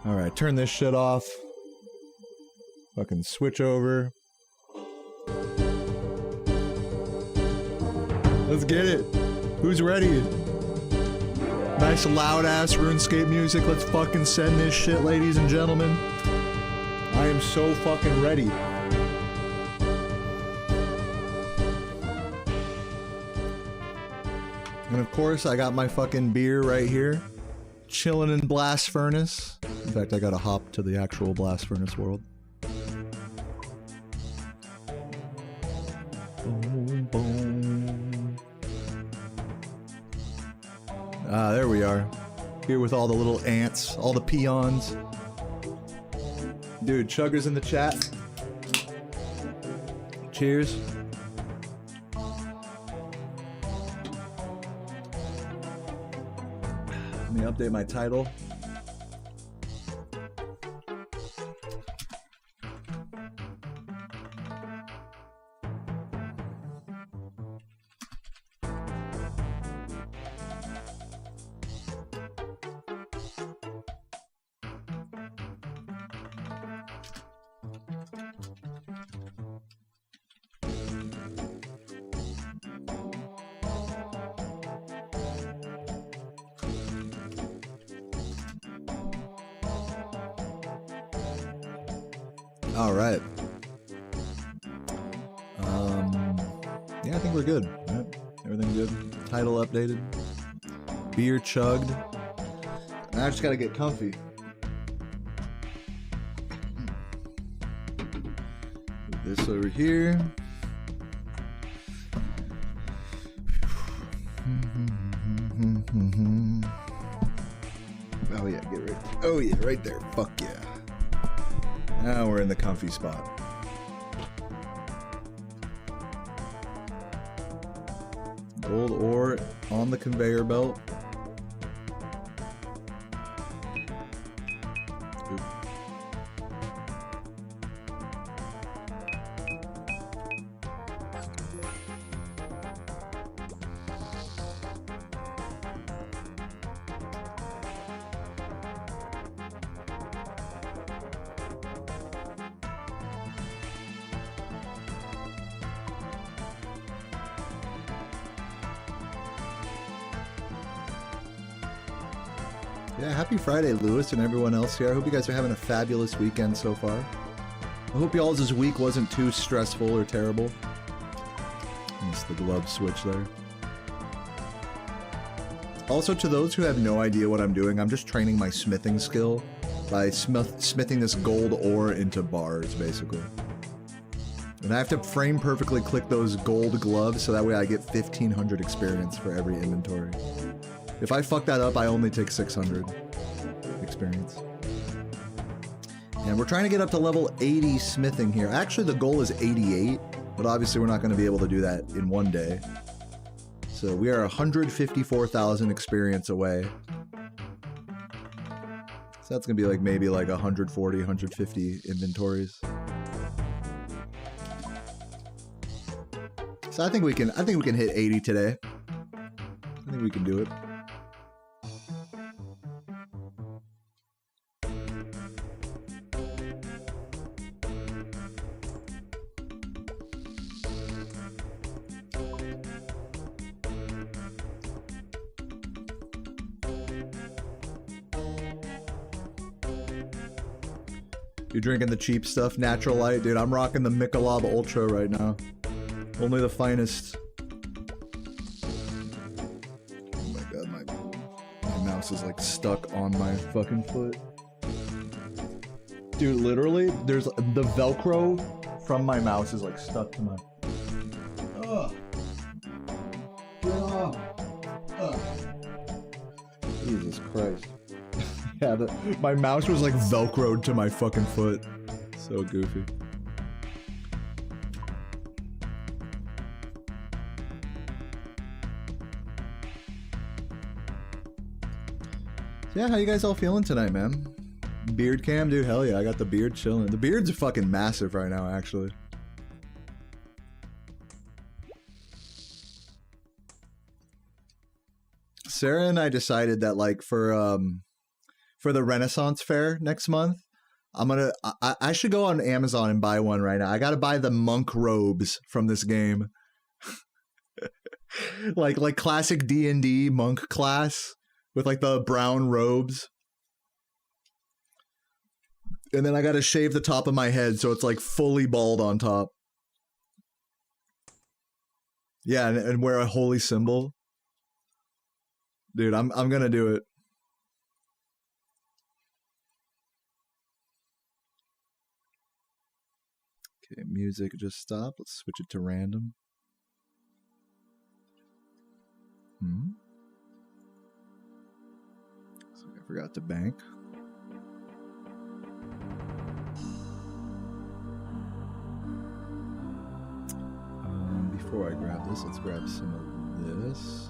All right, turn this shit off. Fucking switch over. Let's get it. Who's ready? Nice loud ass RuneScape music. Let's fucking send this shit, ladies and gentlemen. I am so fucking ready. And of course, I got my fucking beer right here. Chilling in Blast Furnace. In fact, I gotta hop to the actual Blast Furnace world. Boom, boom. Ah, there we are. Here with all the little ants, all the peons. Dude, Chugger's in the chat. Cheers. Let me update my title. All right. Yeah, I think we're good. Right? Everything good. Title updated. Beer chugged. And I just gotta get comfy. Put this over here. Oh yeah, get right. Oh yeah, right there. Fuck yeah. Now we're in the comfy spot. Gold ore on the conveyor belt. Oop. Yeah, happy Friday, Lewis, and everyone else here. I hope you guys are having a fabulous weekend so far. I hope y'all's week wasn't too stressful or terrible. Missed the glove switch there. Also, to those who have no idea what I'm doing, I'm just training my smithing skill by smithing this gold ore into bars, basically. And I have to frame perfectly click those gold gloves so that way I get 1,500 experience for every inventory. If I fuck that up, I only take 600 experience. And we're trying to get up to level 80 smithing here. Actually, the goal is 88, but obviously we're not going to be able to do that in one day. So we are 154,000 experience away. So that's going to be like maybe like 140, 150 inventories. So I think we can hit 80 today. I think we can do it. You're drinking the cheap stuff, Natural Light, dude. I'm rocking the Michelob Ultra right now. Only the finest. Oh my god, my mouse is like stuck on my fucking foot. Dude, literally, there's the Velcro from my mouse is like stuck to my. Ugh. Get off. Ugh. Jesus Christ. Yeah, my mouse was like Velcroed to my fucking foot. So goofy. Yeah, how you guys all feeling tonight, man? Beard cam, dude, hell yeah, I got the beard chilling. The beard's fucking massive right now, actually. Sarah and I decided that, like, for the Renaissance Fair next month, I should go on Amazon and buy one right now. I gotta buy the monk robes from this game. like classic D&D monk class with like the brown robes. And then I gotta shave the top of my head so it's like fully bald on top. Yeah, and wear a holy symbol. Dude, I'm gonna do it. Okay, music just stopped. Let's switch it to random. So I forgot to bank. Before I grab this, let's grab some of this.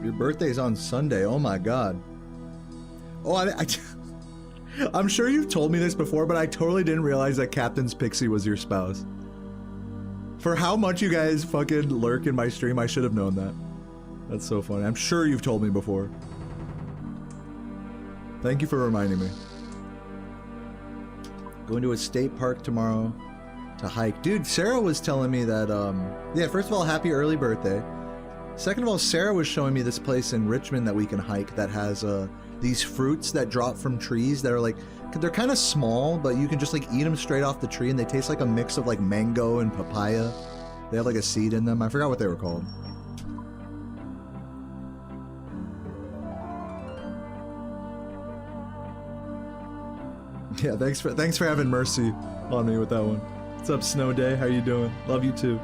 Your birthday's on Sunday. Oh my god. Oh, I'm sure you've told me this before, but I totally didn't realize that Captain's Pixie was your spouse. For how much you guys fucking lurk in my stream, I should have known that. That's so funny. I'm sure you've told me before. Thank you for reminding me. Going to a state park tomorrow to hike. Dude, Sarah was telling me that, yeah, first of all, happy early birthday. Second of all, Sarah was showing me this place in Richmond that we can hike that has, these fruits that drop from trees that are like, they're kind of small, but you can just like eat them straight off the tree and they taste like a mix of like mango and papaya. They have like a seed in them. I forgot what they were called. Yeah, thanks for having mercy on me with that one. What's up, Snow Day? How you doing? Love you too.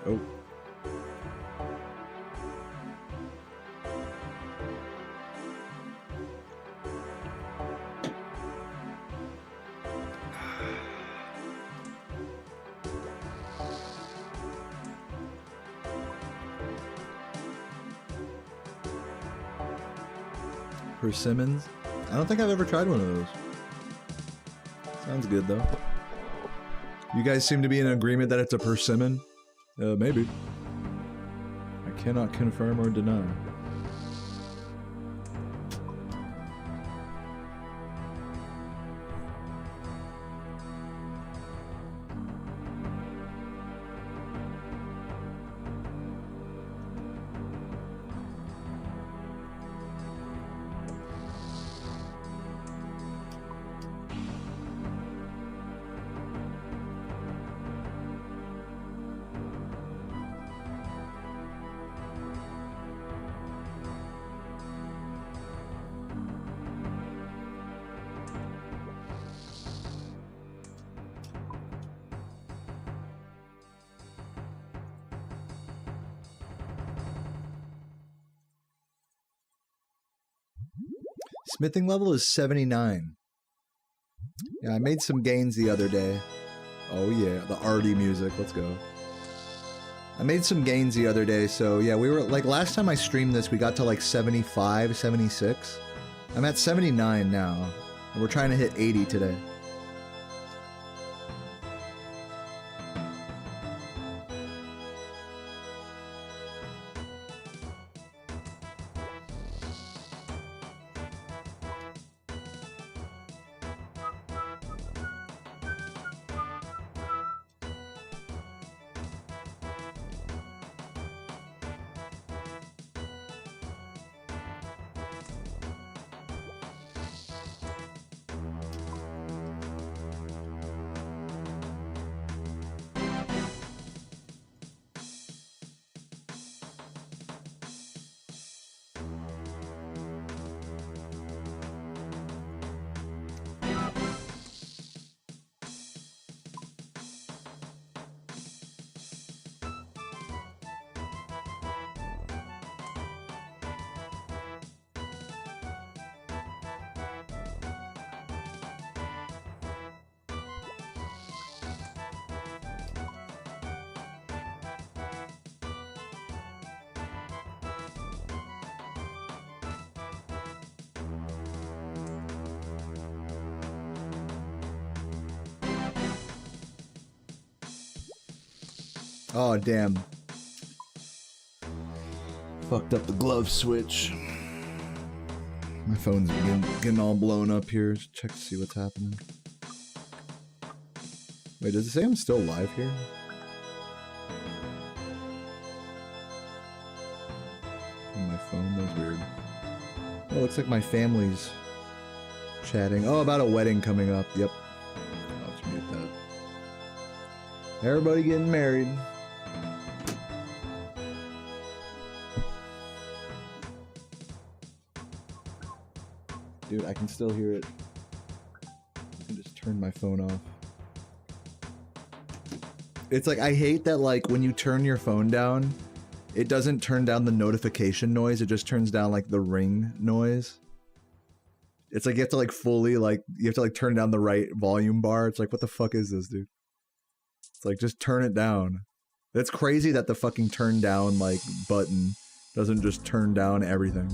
Oh. Persimmons? I don't think I've ever tried one of those. Sounds good though. You guys seem to be in agreement that it's a persimmon? Maybe. I cannot confirm or deny. Smithing level is 79. Yeah, I made some gains the other day. Oh yeah, the arty music, let's go. I made some gains the other day, so yeah, we were, like, last time I streamed this, we got to like 75, 76. I'm at 79 now, and we're trying to hit 80 today. Oh, damn. Fucked up the glove switch. My phone's getting all blown up here. Check to see what's happening. Wait, does it say I'm still live here? On my phone? That was weird. Oh, looks like my family's chatting. Oh, about a wedding coming up. Yep. I'll just mute that. Everybody getting married. Dude, I can still hear it. I can just turn my phone off. It's like, I hate that, like, when you turn your phone down, it doesn't turn down the notification noise, it just turns down, like, the ring noise. It's like, you have to, like, fully, like, you have to, like, turn down the right volume bar. It's like, what the fuck is this, dude? It's like, just turn it down. It's crazy that the fucking turn down, like, button doesn't just turn down everything.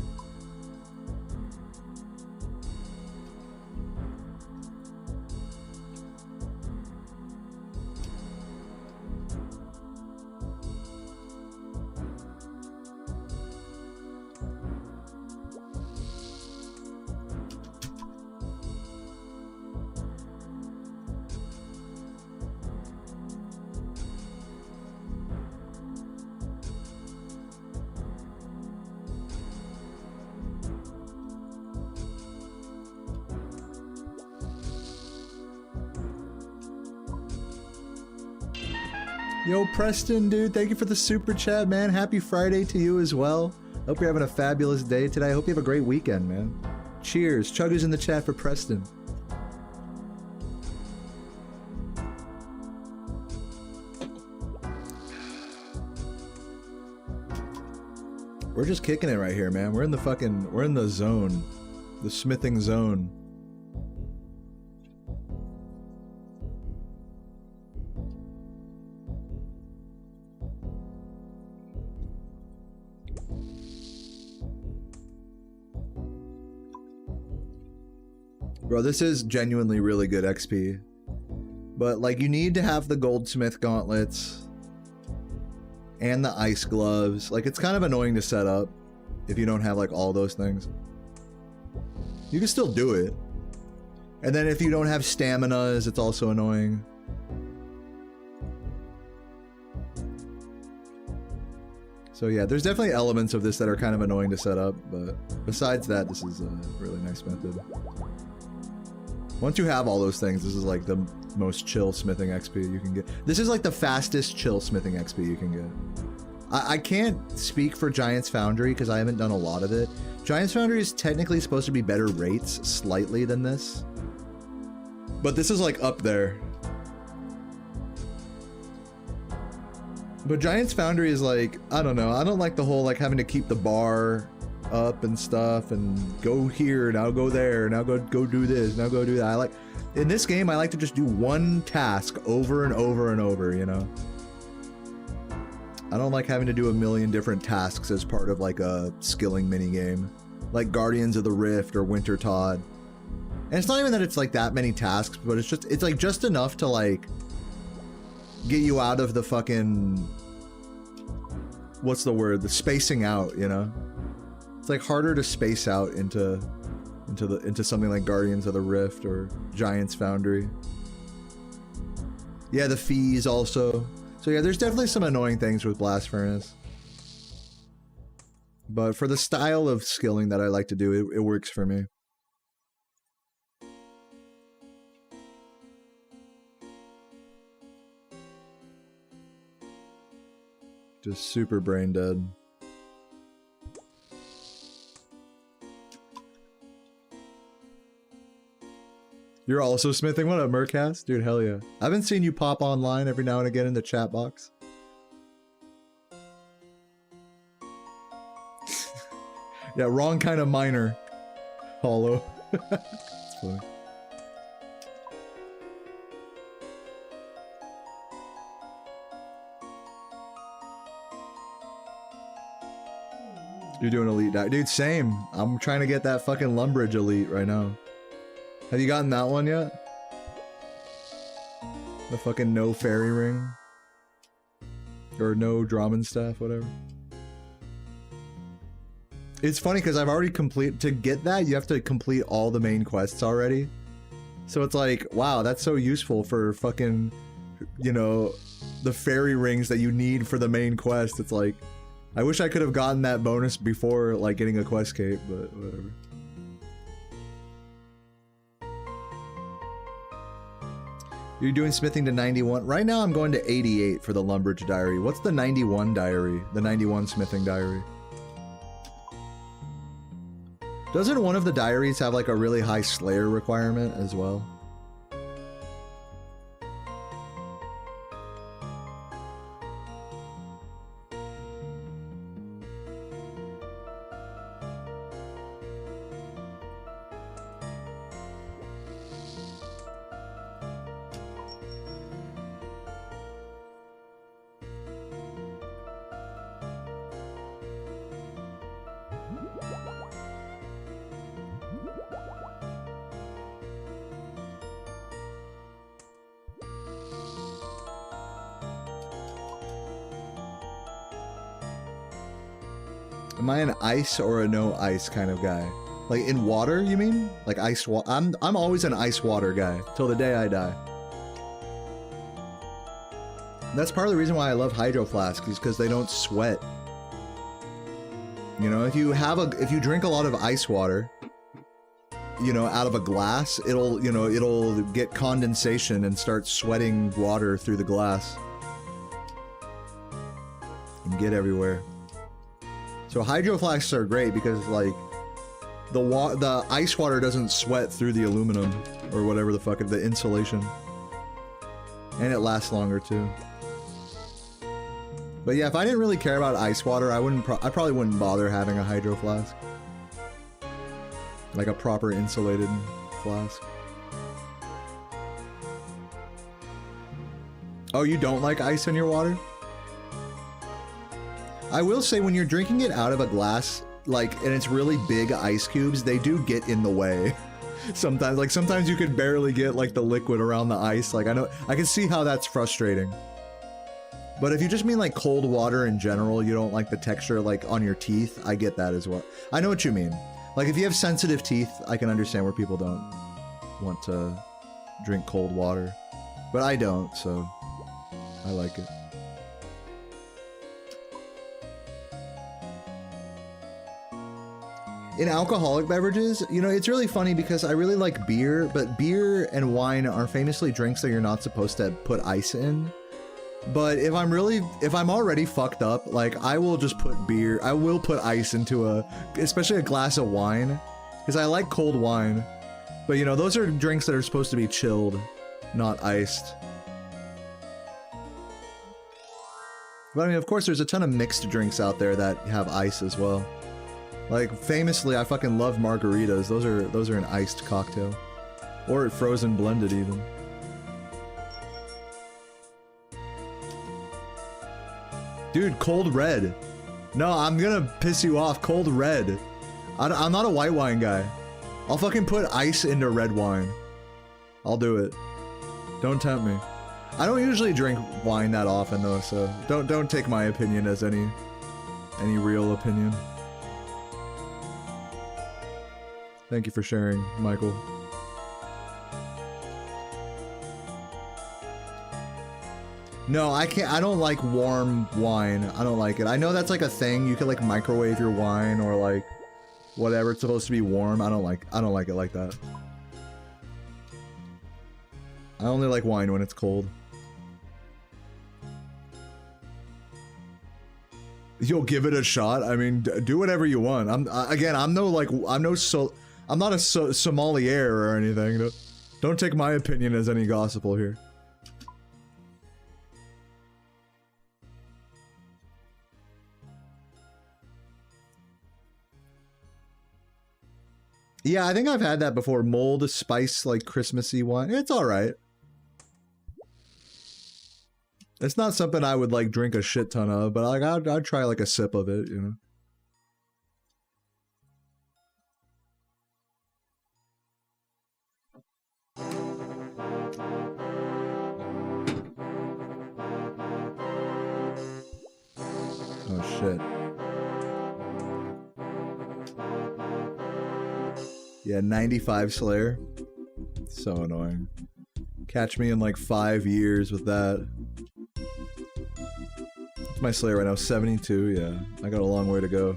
Yo, Preston, dude, thank you for the super chat, man. Happy Friday to you as well. Hope you're having a fabulous day today. I hope you have a great weekend, man. Cheers. Chuggers in the chat for Preston. We're just kicking it right here, man. We're in the zone. The smithing zone. Bro, this is genuinely really good XP. But, like, you need to have the goldsmith gauntlets and the ice gloves. Like, it's kind of annoying to set up if you don't have, like, all those things. You can still do it. And then if you don't have staminas, it's also annoying. So yeah, there's definitely elements of this that are kind of annoying to set up, but besides that, this is a really nice method. Once you have all those things, this is like the most chill smithing XP you can get. This is like the fastest chill smithing XP you can get. I can't speak for Giant's Foundry because I haven't done a lot of it. Giant's Foundry is technically supposed to be better rates slightly than this. But this is like up there. But Giant's Foundry is like, I don't know. I don't like the whole like having to keep the bar up and stuff, and go here, now go there, now go do this, now go do that. I like, in this game, I like to just do one task over and over and over, you know? I don't like having to do a million different tasks as part of like a skilling minigame. Like Guardians of the Rift or Winter Todd. And it's not even that it's like that many tasks, but it's like just enough to like get you out of the fucking, what's the word? The spacing out, you know? It's like harder to space out into something like Guardians of the Rift or Giant's Foundry. Yeah, the fees also. So yeah, there's definitely some annoying things with Blast Furnace. But for the style of skilling that I like to do, it works for me. Just super brain dead. You're also smithing? What up, Mercast? Dude, hell yeah. I've been seeing you pop online every now and again in the chat box. Yeah, wrong kind of miner. Hollow. It's funny. You're doing elite die. Dude, same. I'm trying to get that fucking Lumbridge elite right now. Have you gotten that one yet? The fucking no fairy ring? Or no Drummond staff, whatever. It's funny because I've already to get that, you have to complete all the main quests already. So it's like, wow, that's so useful for fucking, you know, the fairy rings that you need for the main quest. It's like, I wish I could have gotten that bonus before, like, getting a quest cape, but whatever. You're doing smithing to 91. Right now I'm going to 88 for the Lumbridge diary. What's the 91 diary? The 91 smithing diary. Doesn't one of the diaries have like a really high Slayer requirement as well? Am I an ice or a no ice kind of guy? Like in water, you mean? Like ice I'm always an ice water guy till the day I die. That's part of the reason why I love hydro flasks, is because they don't sweat. You know, if you drink a lot of ice water, you know, out of a glass, it'll get condensation and start sweating water through the glass and get everywhere. So hydro flasks are great because like the ice water doesn't sweat through the aluminum or whatever the fuck, the insulation, and it lasts longer too. But yeah, if I didn't really care about ice water, I probably wouldn't bother having a hydro flask, like a proper insulated flask. Oh, you don't like ice in your water? I will say when you're drinking it out of a glass, like, and it's really big ice cubes, they do get in the way. Sometimes you can barely get like the liquid around the ice. Like I can see how that's frustrating. But if you just mean like cold water in general, you don't like the texture like on your teeth, I get that as well. I know what you mean. Like if you have sensitive teeth, I can understand where people don't want to drink cold water. But I don't, so I like it. In alcoholic beverages, you know, it's really funny because I really like beer, but beer and wine are famously drinks that you're not supposed to put ice in. But if I'm already fucked up, like I will just put ice into especially a glass of wine, because I like cold wine. But you know, those are drinks that are supposed to be chilled, not iced. But I mean, of course, there's a ton of mixed drinks out there that have ice as well. Like, famously, I fucking love margaritas. Those are an iced cocktail. Or frozen blended, even. Dude, cold red. No, I'm gonna piss you off. Cold red. I'm not a white wine guy. I'll fucking put ice into red wine. I'll do it. Don't tempt me. I don't usually drink wine that often though, so don't take my opinion as any real opinion. Thank you for sharing, Michael. No, I can't. I don't like warm wine. I don't like it. I know that's like a thing. You can like microwave your wine or like whatever. It's supposed to be warm. I don't like it like that. I only like wine when it's cold. You'll give it a shot. I mean, do whatever you want. I'm not a sommelier or anything. Don't take my opinion as any gospel here. Yeah, I think I've had that before. Mulled spice, like Christmassy wine. It's all right. It's not something I would like drink a shit ton of, but like I'd try like a sip of it, you know. Oh shit. Yeah, 95 Slayer. So annoying. Catch me in like 5 years with that. What's my Slayer right now? 72, yeah. I got a long way to go.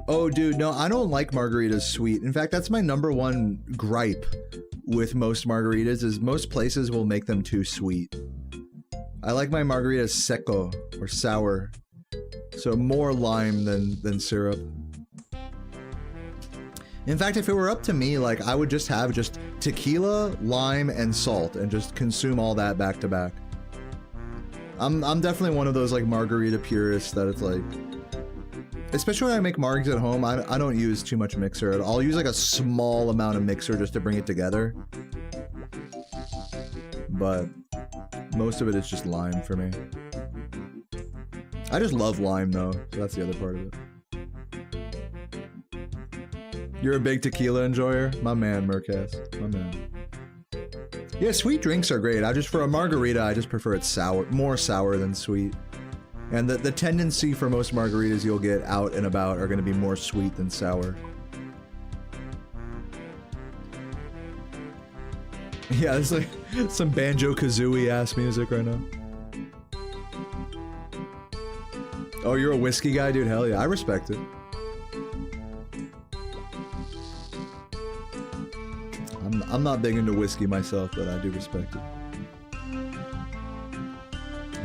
Oh, dude, no, I don't like margaritas sweet. In fact, that's my #1 gripe with most margaritas, is most places will make them too sweet. I like my margaritas seco, or sour. So more lime than syrup. In fact, if it were up to me, like, I would just have just tequila, lime, and salt, and just consume all that back to back. I'm definitely one of those, like, margarita purists that it's like... Especially when I make margs at home, I don't use too much mixer. I'll use, like, a small amount of mixer just to bring it together. But most of it is just lime for me. I just love lime, though, so that's the other part of it. You're a big tequila enjoyer? My man, Murkas. My man. Yeah, sweet drinks are great. For a margarita, I just prefer it sour. More sour than sweet. And the tendency for most margaritas you'll get out and about are going to be more sweet than sour. Yeah, it's like some Banjo-Kazooie ass music right now. Oh, you're a whiskey guy? Dude, hell yeah. I respect it. I'm not big into whiskey myself, but I do respect it.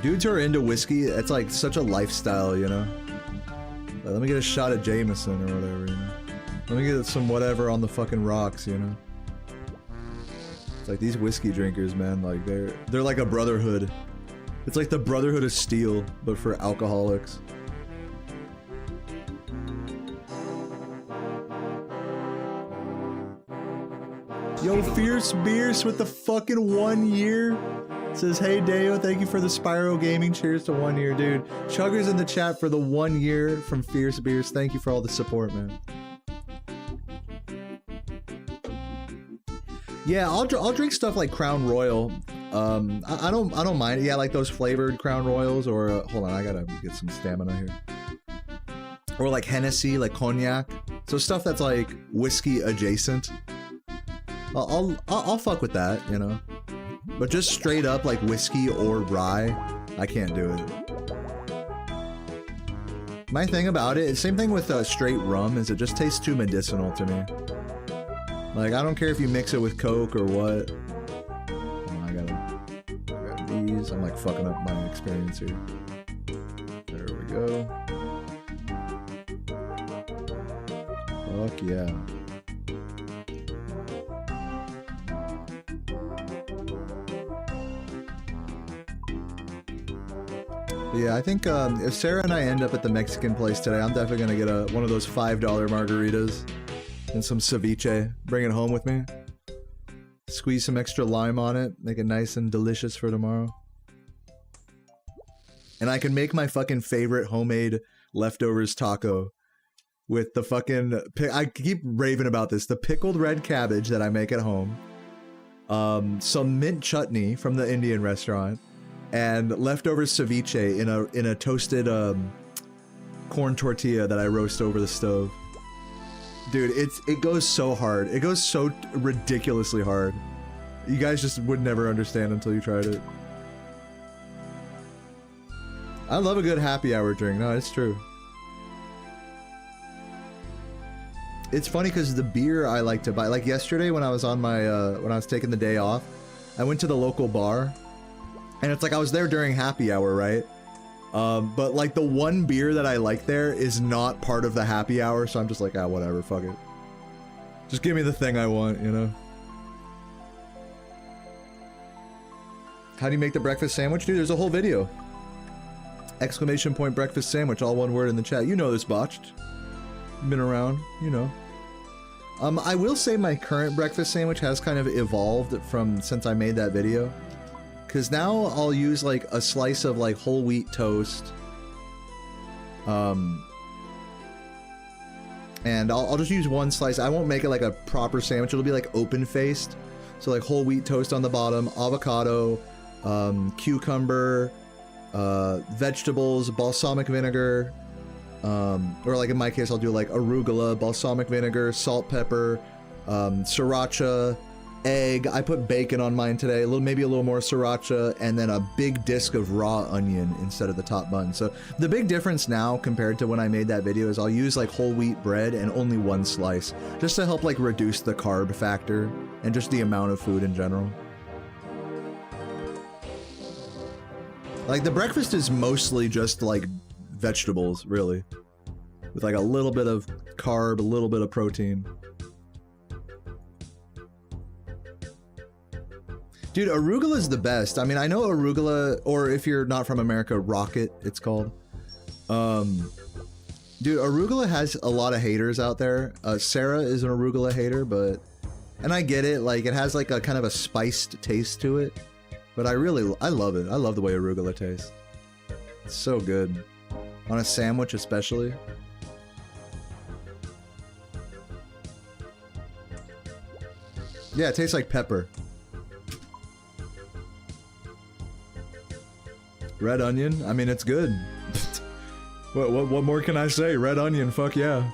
Dudes who are into whiskey, it's like such a lifestyle, you know? Like, let me get a shot of Jameson or whatever, you know? Let me get some whatever on the fucking rocks, you know? It's like these whiskey drinkers, man, like they're like a brotherhood. It's like the Brotherhood of Steel, but for alcoholics. Yo, Fierce Beers with the fucking 1 year. Says, hey Deo, thank you for the Spyro Gaming. Cheers to 1 year, dude. Chugger's in the chat for the 1 year from Fierce Beers. Thank you for all the support, man. Yeah, I'll drink stuff like Crown Royal. I don't mind. Yeah, like those flavored Crown Royals, or hold on, I gotta get some stamina here. Or like Hennessy, like cognac. So stuff that's like whiskey adjacent. I'll fuck with that, you know. But just straight up like whiskey or rye, I can't do it. My thing about it, same thing with straight rum, is it just tastes too medicinal to me. Like, I don't care if you mix it with Coke or what. Oh, I got these. I'm like fucking up my experience here. There we go. Fuck yeah. But yeah, I think if Sarah and I end up at the Mexican place today, I'm definitely gonna get one of those $5 margaritas and some ceviche. Bring it home with me. Squeeze some extra lime on it, make it nice and delicious for tomorrow. And I can make my fucking favorite homemade leftovers taco with the fucking... I keep raving about this. The pickled red cabbage that I make at home. Some mint chutney from the Indian restaurant. And leftover ceviche in a toasted corn tortilla that I roast over the stove. Dude, it goes so hard. It goes so ridiculously hard. You guys just would never understand until you tried it. I love a good happy hour drink. No, it's true. It's funny because the beer I like to buy, like yesterday when I was on my when I was taking the day off, I went to the local bar, and it's like I was there during happy hour, right? But like the one beer that I like there is not part of the happy hour, so I'm just like, ah, whatever, fuck it. Just give me the thing I want, you know? How do you make the breakfast sandwich? Dude, there's a whole video. Exclamation point breakfast sandwich, all one word in the chat. You know this, Botched. Been around, you know. I will say my current breakfast sandwich has kind of evolved from since I made that video. Cause now I'll use like a slice of like whole wheat toast. And I'll just use one slice. I won't make it like a proper sandwich. It'll be like open faced. So like whole wheat toast on the bottom, avocado, cucumber, vegetables, balsamic vinegar, or like in my case, I'll do like arugula, balsamic vinegar, salt, pepper, sriracha, egg. I put bacon on mine today, maybe a little more sriracha, and then a big disc of raw onion instead of the top bun. So the big difference now compared to when I made that video is I'll use like whole wheat bread and only one slice, just to help like reduce the carb factor and just the amount of food in general. Like the breakfast is mostly just like vegetables, really, with like a little bit of carb, a little bit of protein. Dude, arugula is the best. I mean, I know arugula, or if you're not from America, rocket, it's called. Dude, arugula has a lot of haters out there. Sarah is an arugula hater, and I get it, like it has like a kind of a spiced taste to it, but I love it. I love the way arugula tastes. It's so good. On a sandwich especially. Yeah, it tastes like pepper. Red onion? I mean, it's good. What more can I say? Red onion, fuck yeah.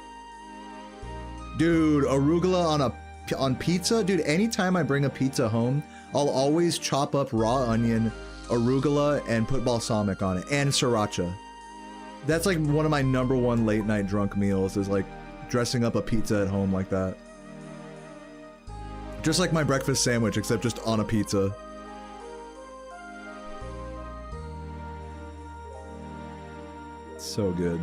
Dude, arugula on pizza? Dude, anytime I bring a pizza home, I'll always chop up raw onion, arugula, and put balsamic on it, and sriracha. That's like one of my #1 late night drunk meals, is like dressing up a pizza at home like that. Just like my breakfast sandwich, except just on a pizza. So good.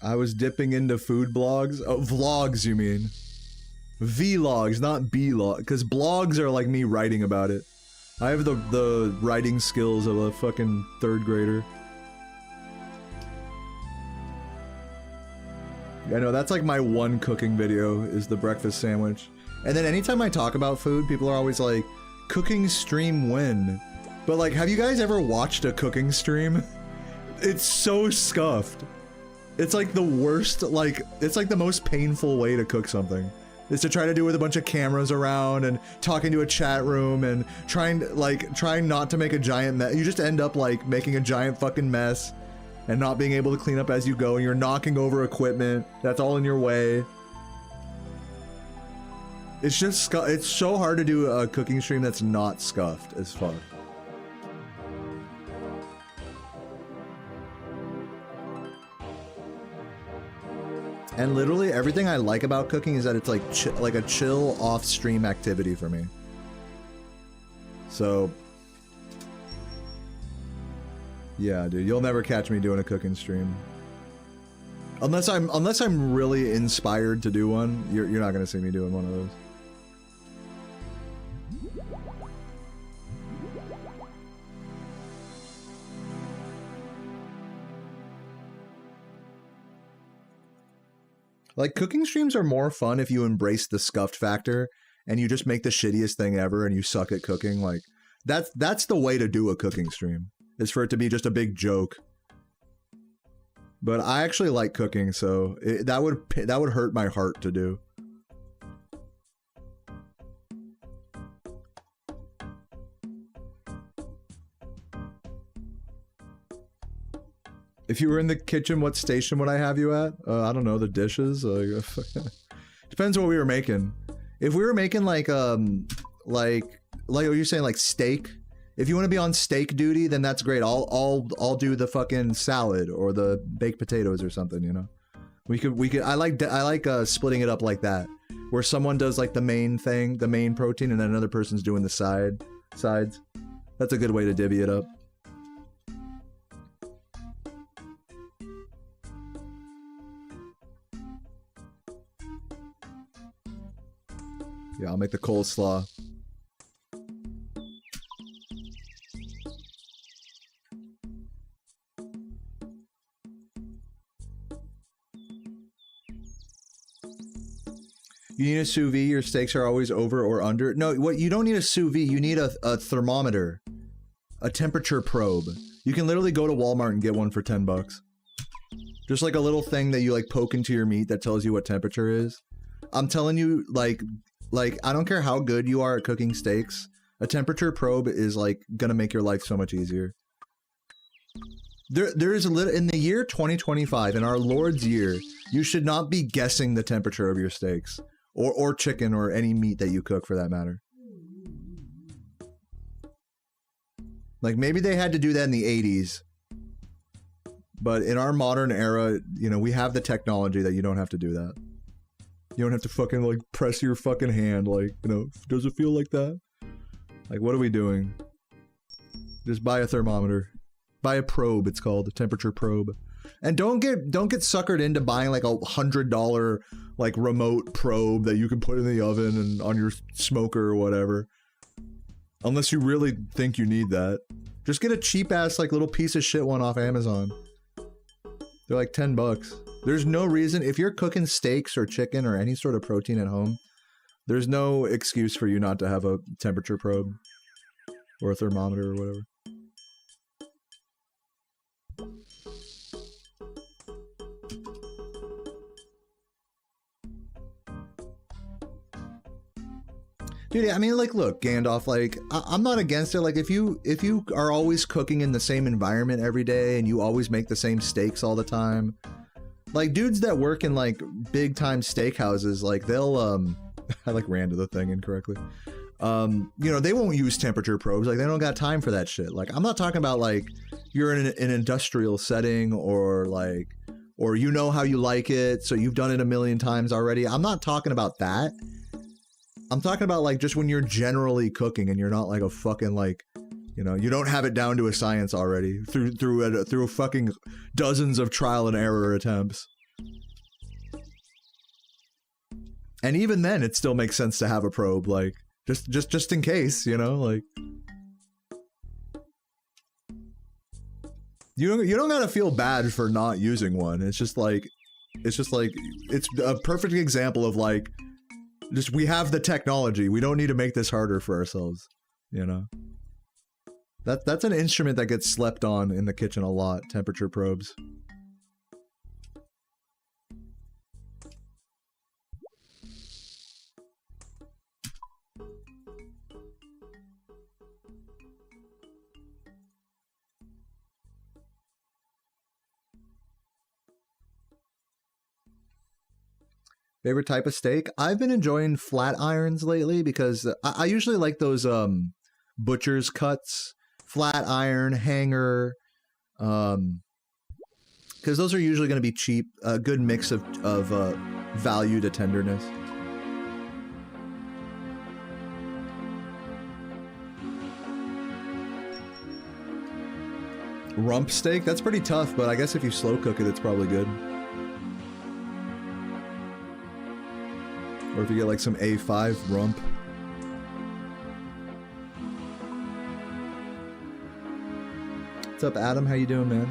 I was dipping into food blogs. Oh, vlogs, you mean? Vlogs, not B-log, because blogs are like me writing about it. I have the writing skills of a fucking 3rd grader. I know, that's like my one cooking video, is the breakfast sandwich. And then anytime I talk about food, people are always like, cooking stream when? But like, have you guys ever watched a cooking stream? It's so scuffed. It's like the worst, like, it's like the most painful way to cook something. Is to try to do it with a bunch of cameras around and talking to a chat room and trying not to make a giant mess. You just end up like making a giant fucking mess and not being able to clean up as you go, and you're knocking over equipment that's all in your way. It's just, it's so hard to do a cooking stream that's not scuffed as fuck. And literally everything I like about cooking is that it's like a chill off-stream activity for me. So Yeah, dude, you'll never catch me doing a cooking stream. Unless I'm really inspired to do one, you're not gonna see me doing one of those. Like, cooking streams are more fun if you embrace the scuffed factor and you just make the shittiest thing ever and you suck at cooking. Like, that's the way to do a cooking stream, is for it to be just a big joke. But I actually like cooking, so that would hurt my heart to do. If you were in the kitchen, what station would I have you at? I don't know, the dishes. Depends what we were making. If we were making like what you're saying, like steak. If you want to be on steak duty, then that's great. I'll do the fucking salad or the baked potatoes or something. You know, we could. I like splitting it up like that, where someone does like the main thing, the main protein, and then another person's doing the sides. That's a good way to divvy it up. Yeah, I'll make the coleslaw. You need a sous vide, your steaks are always over or under. No, what you don't need a sous vide, you need a thermometer. A temperature probe. You can literally go to Walmart and get one for 10 bucks. Just like a little thing that you like poke into your meat that tells you what temperature is. I'm telling you, like I don't care how good you are at cooking steaks, a temperature probe is like gonna make your life so much easier. There is a little in the year 2025, in our Lord's year, you should not be guessing the temperature of your steaks. Or chicken or any meat that you cook for that matter. Like maybe they had to do that in the 80s. But in our modern era, you know, we have the technology that you don't have to do that. You don't have to fucking like press your fucking hand like, you know, does it feel like that? Like what are we doing? Just buy a thermometer. Buy a probe, it's called, a temperature probe. And don't get suckered into buying like $100 like remote probe that you can put in the oven and on your smoker or whatever. Unless you really think you need that. Just get a cheap ass like little piece of shit one off Amazon. They're like 10 bucks. There's no reason, if you're cooking steaks or chicken or any sort of protein at home, there's no excuse for you not to have a temperature probe or a thermometer or whatever. Dude, I mean, like, look, Gandalf, like, I'm not against it. Like, if you are always cooking in the same environment every day and you always make the same steaks all the time, like, dudes that work in, like, big-time steakhouses, like, they'll, I, like, ran to the thing incorrectly. You know, they won't use temperature probes. Like, they don't got time for that shit. Like, I'm not talking about, like, you're in an industrial setting or, like, or you know how you like it, so you've done it a million times already. I'm not talking about that. I'm talking about like just when you're generally cooking and you're not like a fucking like, you know, you don't have it down to a science already through fucking dozens of trial and error attempts. And even then, it still makes sense to have a probe, like just in case, you know, like you don't gotta feel bad for not using one. It's just like it's a perfect example of like. Just, we have the technology. We don't need to make this harder for ourselves, you know? That's an instrument that gets slept on in the kitchen a lot, temperature probes. Favorite type of steak? I've been enjoying flat irons lately because I usually like those butcher's cuts, flat iron, hanger, because those are usually going to be cheap, a good mix of value to tenderness. Rump steak? That's pretty tough, but I guess if you slow cook it, it's probably good. Or if you get like some A5 rump. What's up, Adam? How you doing, man?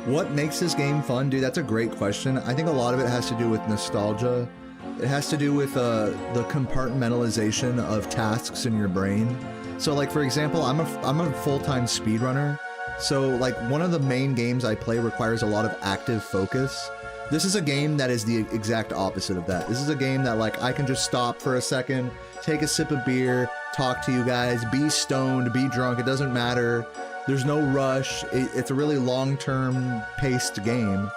What makes this game fun? Dude, that's a great question. I think a lot of it has to do with nostalgia. It has to do with the compartmentalization of tasks in your brain. So like, for example, I'm a full-time speedrunner. So like one of the main games I play requires a lot of active focus. This is a game that is the exact opposite of that. This is a game that like I can just stop for a second, take a sip of beer, talk to you guys, be stoned, be drunk, it doesn't matter. There's no rush. It's a really long-term paced game.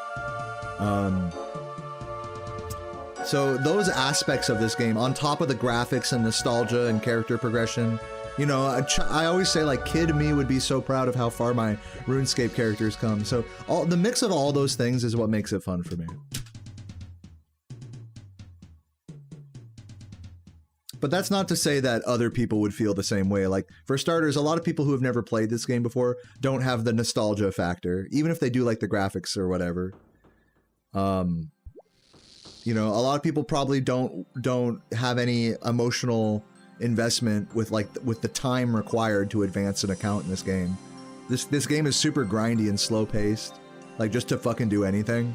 So those aspects of this game, on top of the graphics and nostalgia and character progression, you know, I always say like kid me would be so proud of how far my RuneScape characters come. So the mix of all those things is what makes it fun for me. But that's not to say that other people would feel the same way. Like, for starters, a lot of people who have never played this game before don't have the nostalgia factor, even if they do like the graphics or whatever. You know, a lot of people probably don't have any emotional investment with the time required to advance an account in this game. This game is super grindy and slow paced, like just to fucking do anything.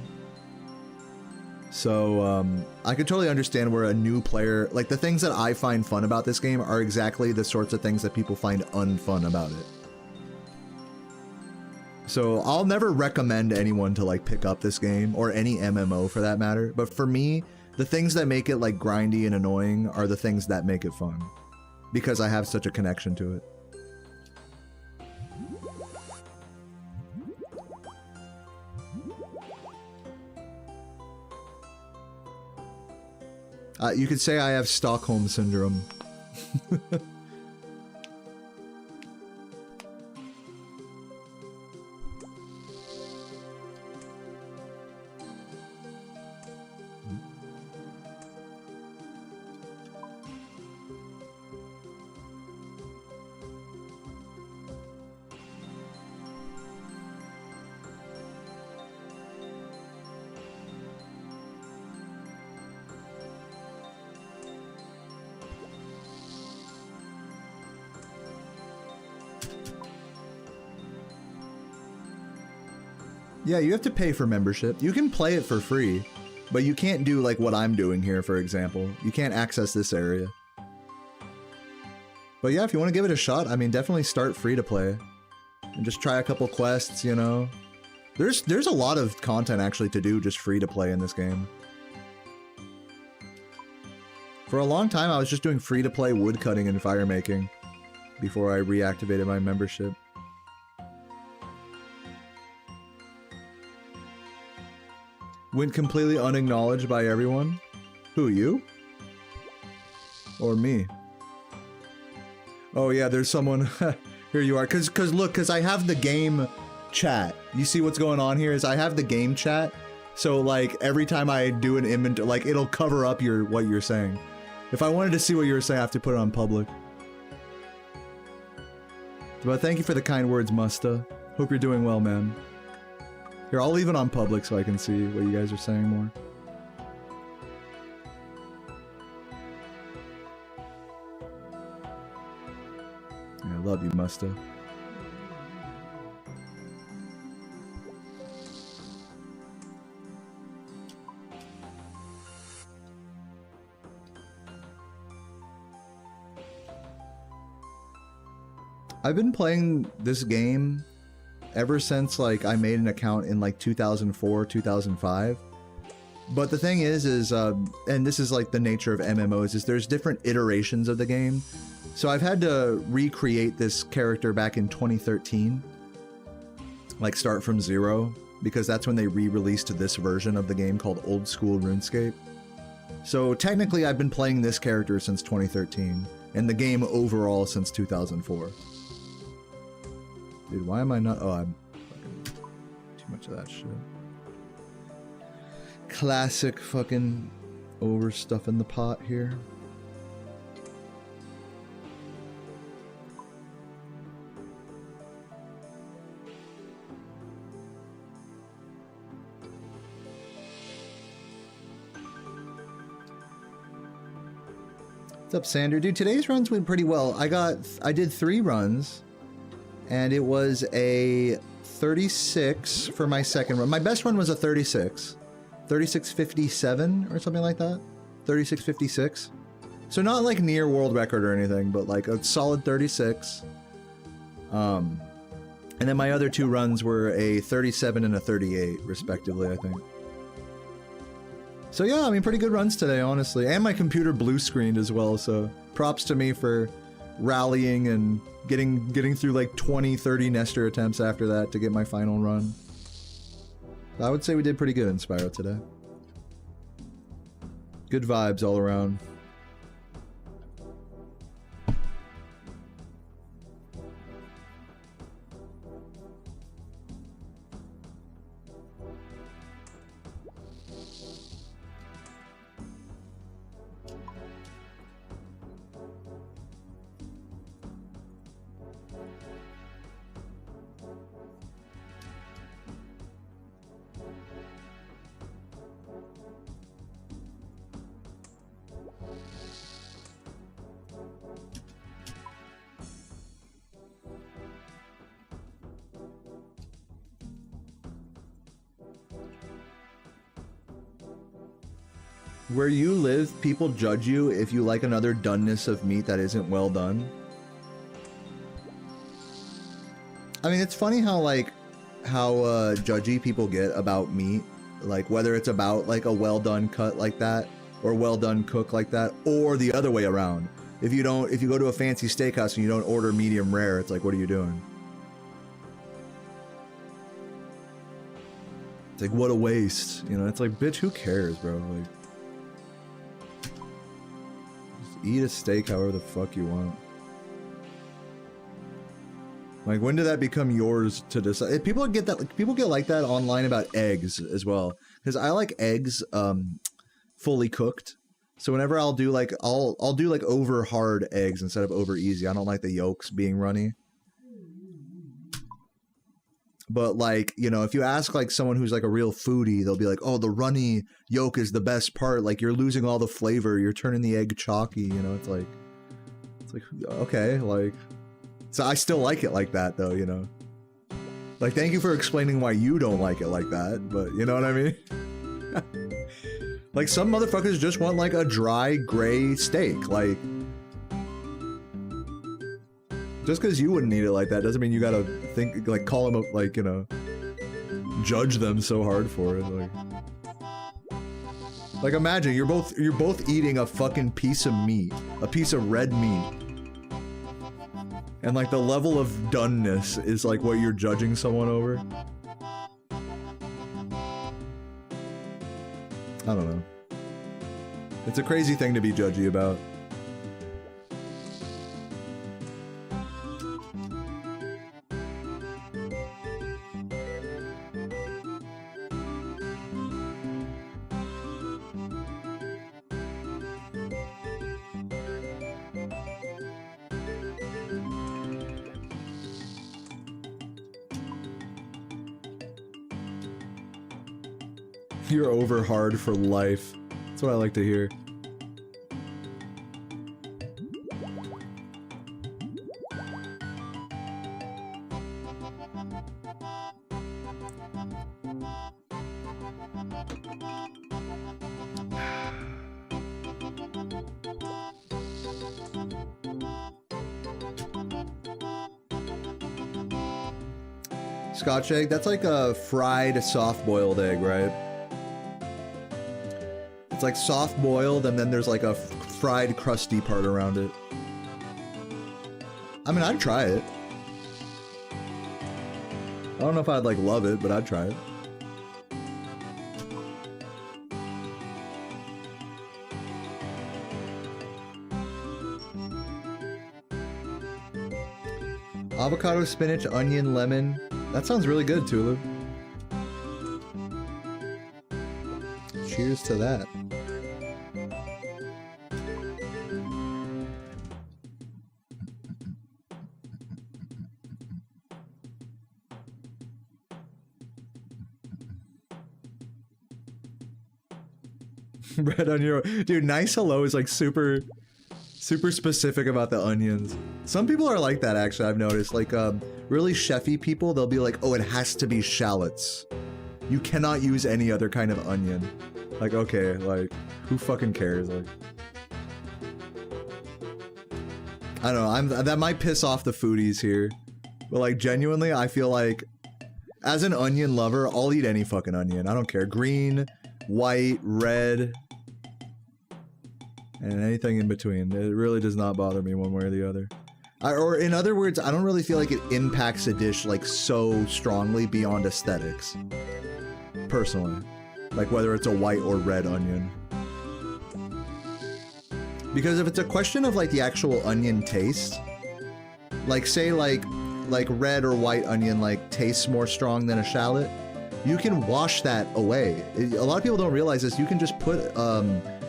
So I could totally understand where a new player, like the things that I find fun about this game are exactly the sorts of things that people find unfun about it. So I'll never recommend anyone to like pick up this game, or any MMO for that matter. But for me, the things that make it like grindy and annoying are the things that make it fun, because I have such a connection to it. You could say I have Stockholm Syndrome. Yeah, you have to pay for membership. You can play it for free, but you can't do like what I'm doing here, for example. You can't access this area. But yeah, if you want to give it a shot, I mean, definitely start free to play. And just try a couple quests, you know. There's a lot of content actually to do just free to play in this game. For a long time, I was just doing free to play woodcutting and fire making before I reactivated my membership. Went completely unacknowledged by everyone? Who, you? Or me? Oh yeah, there's someone... Here you are. Cause I have the game chat. You see what's going on here is I have the game chat. So like every time I do an inventory, like it'll cover up what you're saying. If I wanted to see what you were saying, I have to put it on public. But thank you for the kind words, Musta. Hope you're doing well, man. Here, I'll leave it on public so I can see what you guys are saying more. Yeah, I love you, Musta. I've been playing this game ever since like I made an account in like 2004, 2005. But the thing is and this is like the nature of MMOs, is there's different iterations of the game. So I've had to recreate this character back in 2013, like start from zero, because that's when they re-released this version of the game called Old School RuneScape. So technically I've been playing this character since 2013, and the game overall since 2004. Dude, why am I not? Oh, I'm fucking too much of that shit. Classic fucking overstuffing the pot here. What's up, Sander? Dude, today's runs went pretty well. I did 3 runs, and it was a 36 for my second run. My best run was a 36. 36.57 or something like that. 36.56. So not like near world record or anything, but like a solid 36. And then my other 2 runs were a 37 and a 38, respectively, I think. So yeah, I mean, pretty good runs today, honestly. And my computer blue screened as well, so props to me for rallying and getting through like 20, 30 Nestor attempts after that to get my final run. I would say we did pretty good in Spyro today. Good vibes all around. Where you live, people judge you if you like another doneness of meat that isn't well done. I mean, it's funny how judgy people get about meat, like whether it's about like a well done cut like that or well done cook like that, or the other way around. If you go to a fancy steakhouse and you don't order medium rare, it's like, what are you doing? It's like, what a waste, you know? It's like, bitch, who cares, bro? Like, eat a steak however the fuck you want. Like, when did that become yours to decide? People get like that online about eggs as well, because I like eggs fully cooked. So whenever I'll do like over hard eggs instead of over easy. I don't like the yolks being runny. But like, you know, if you ask like someone who's like a real foodie, they'll be like, oh, the runny yolk is the best part. Like, you're losing all the flavor. You're turning the egg chalky, you know? It's like, okay, like, so I still like it like that though, you know? Like, thank you for explaining why you don't like it like that, but you know what I mean? Like, some motherfuckers just want like a dry, gray steak, like, just because you wouldn't eat it like that doesn't mean you gotta think, like, call them, like, you know, judge them so hard for it. Like imagine you're both eating a fucking piece of meat, a piece of red meat, and like the level of doneness is like what you're judging someone over. I don't know. It's a crazy thing to be judgy about. You're over hard for life. That's what I like to hear. Scotch egg, that's like a fried soft-boiled egg, right? It's like soft-boiled, and then there's like a fried, crusty part around it. I mean, I'd try it. I don't know if I'd like love it, but I'd try it. Avocado, spinach, onion, lemon. That sounds really good, Tulu. Cheers to that. Bread on your dude. Nice hello is like super specific about the onions. Some people are like that actually. I've noticed like really chefy people. They'll be like, oh, it has to be shallots. You cannot use any other kind of onion. Like okay, like who fucking cares? Like I don't know. That might piss off the foodies here, but like genuinely, I feel like as an onion lover, I'll eat any fucking onion. I don't care. Green, white, red. And anything in between. It really does not bother me one way or the other. Or in other words, I don't really feel like it impacts a dish like so strongly beyond aesthetics. Personally. Like whether it's a white or red onion. Because if it's a question of like the actual onion taste, like say like red or white onion like tastes more strong than a shallot, you can wash that away. A lot of people don't realize this. You can just put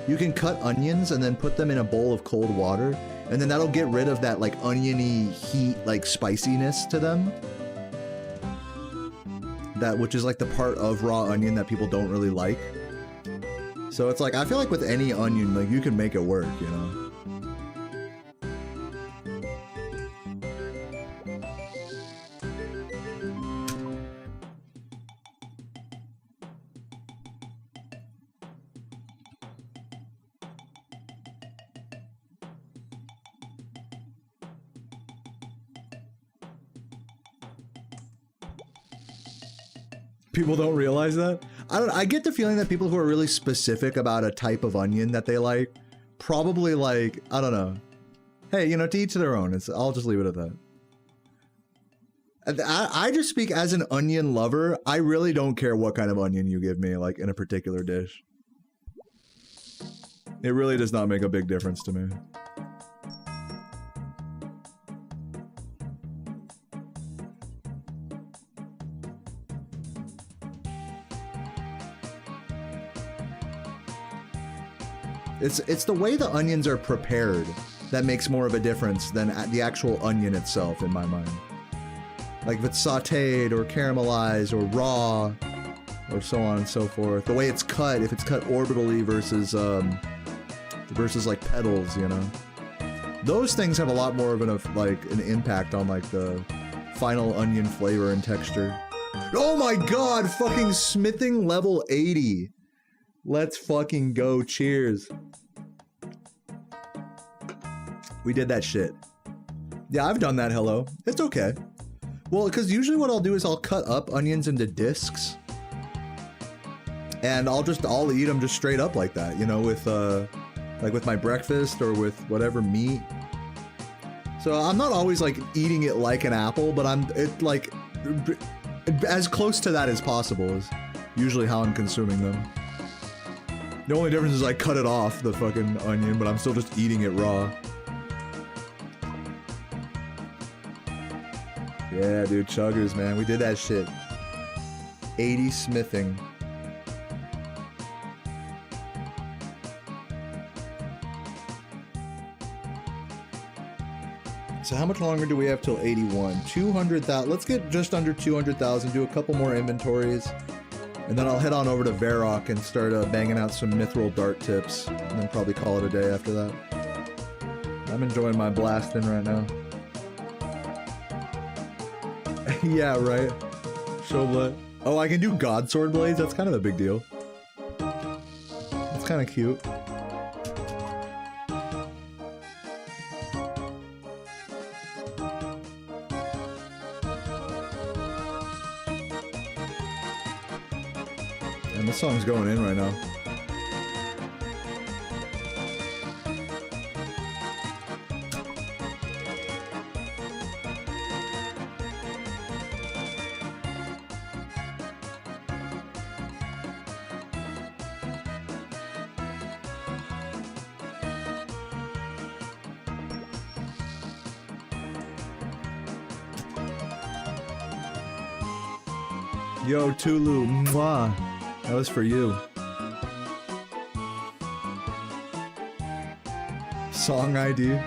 you can cut onions and then put them in a bowl of cold water, and then that'll get rid of that like oniony heat, like spiciness to them. That which is like the part of raw onion that people don't really like. So it's like, I feel like with any onion, like you can make it work, you know? People don't realize that. I get the feeling that people who are really specific about a type of onion that they like, probably like, I don't know. Hey, you know, to each their own. I'll just leave it at that. I just speak as an onion lover. I really don't care what kind of onion you give me, like in a particular dish. It really does not make a big difference to me. It's the way the onions are prepared that makes more of a difference than the actual onion itself, in my mind. Like if it's sauteed or caramelized or raw, or so on and so forth. The way it's cut, if it's cut orbitally versus like petals, you know. Those things have a lot more of an impact on like the final onion flavor and texture. Oh my god, fucking smithing level 80. Let's fucking go. Cheers. We did that shit. Yeah, I've done that, hello. It's okay. Well, because usually what I'll do is I'll cut up onions into discs. And I'll eat them just straight up like that, you know, with like with my breakfast or with whatever meat. So I'm not always like eating it like an apple, but it's like as close to that as possible is usually how I'm consuming them. The only difference is I cut it off, the fucking onion, but I'm still just eating it raw. Yeah, dude, chuggers, man. We did that shit. 80 smithing. So how much longer do we have till 81? 200,000. Let's get just under 200,000, do a couple more inventories. And then I'll head on over to Varrock and start banging out some mithril dart tips. And then probably call it a day after that. I'm enjoying my blasting right now. Yeah, right. Shoblet. Oh, I can do God Sword Blades? That's kind of a big deal. That's kind of cute. And this song's going in right now. Yo, Tulu, mwah. That was for you. Song ID?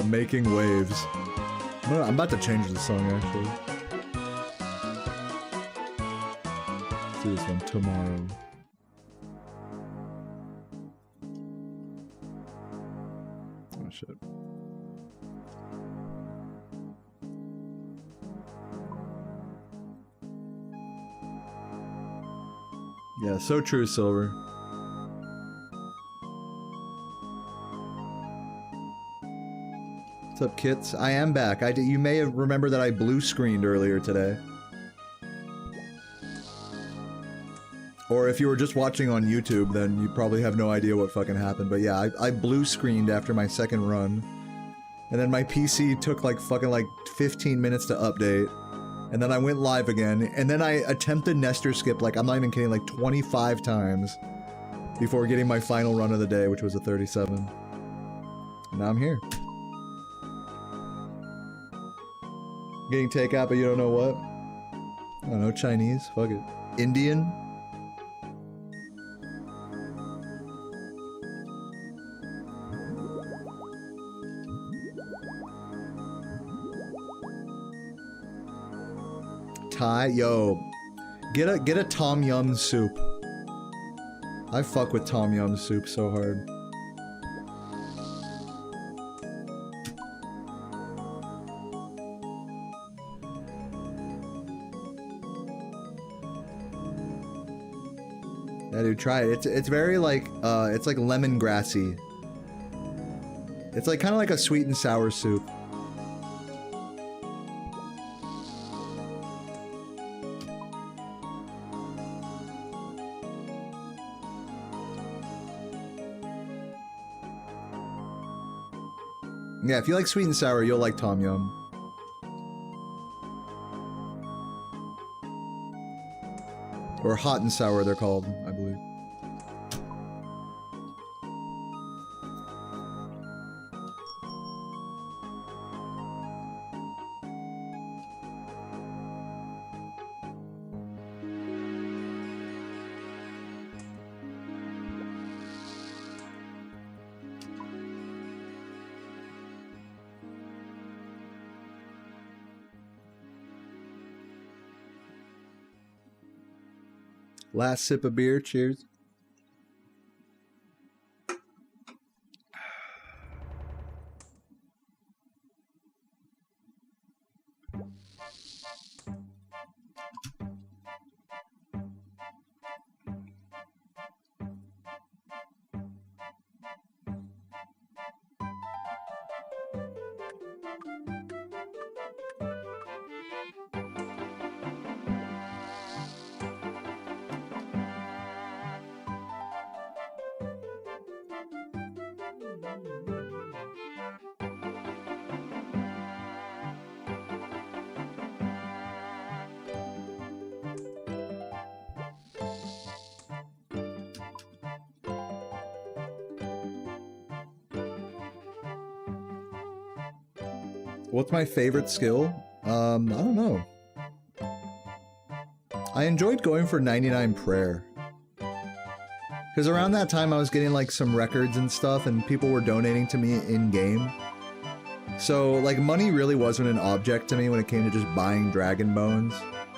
Making Waves. I'm about to change the song, actually. Let's do this one tomorrow. Oh, shit. Yeah, so true, Silver. What's up, Kits? I am back. You may have remembered that I blue screened earlier today. Or if you were just watching on YouTube, then you probably have no idea what fucking happened. But yeah, I blue screened after my second run. And then my PC took like fucking like 15 minutes to update. And then I went live again. And then I attempted Nestor skip, like I'm not even kidding, like 25 times. Before getting my final run of the day, which was a 37. And now I'm here. Getting takeout, but you don't know what? I don't know, Chinese? Fuck it. Indian? Thai? Yo. Get a Tom Yum soup. I fuck with Tom Yum soup so hard. Yeah, dude, try it. It's very like, it's like lemongrassy. It's like kind of like a sweet and sour soup. Yeah, if you like sweet and sour, you'll like Tom Yum. Or hot and sour, they're called, I believe. Last sip of beer, cheers. What's my favorite skill? I don't know. I enjoyed going for 99 prayer. Because around that time I was getting like some records and stuff and people were donating to me in-game. So like money really wasn't an object to me when it came to just buying dragon bones.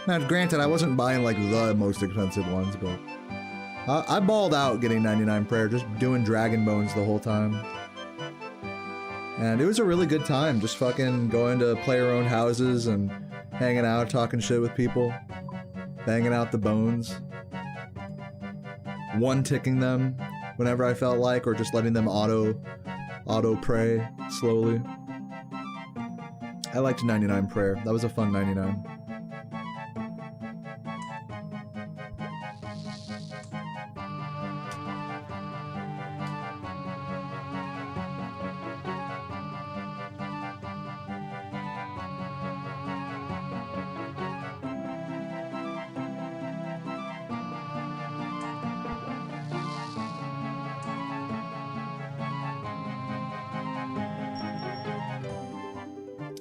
Now granted I wasn't buying like the most expensive ones, but I balled out getting 99 prayer, just doing dragon bones the whole time. And it was a really good time, just fucking going to player-owned houses and hanging out, talking shit with people, banging out the bones, one-ticking them whenever I felt like, or just letting them auto-pray slowly. I liked 99 prayer. That was a fun 99.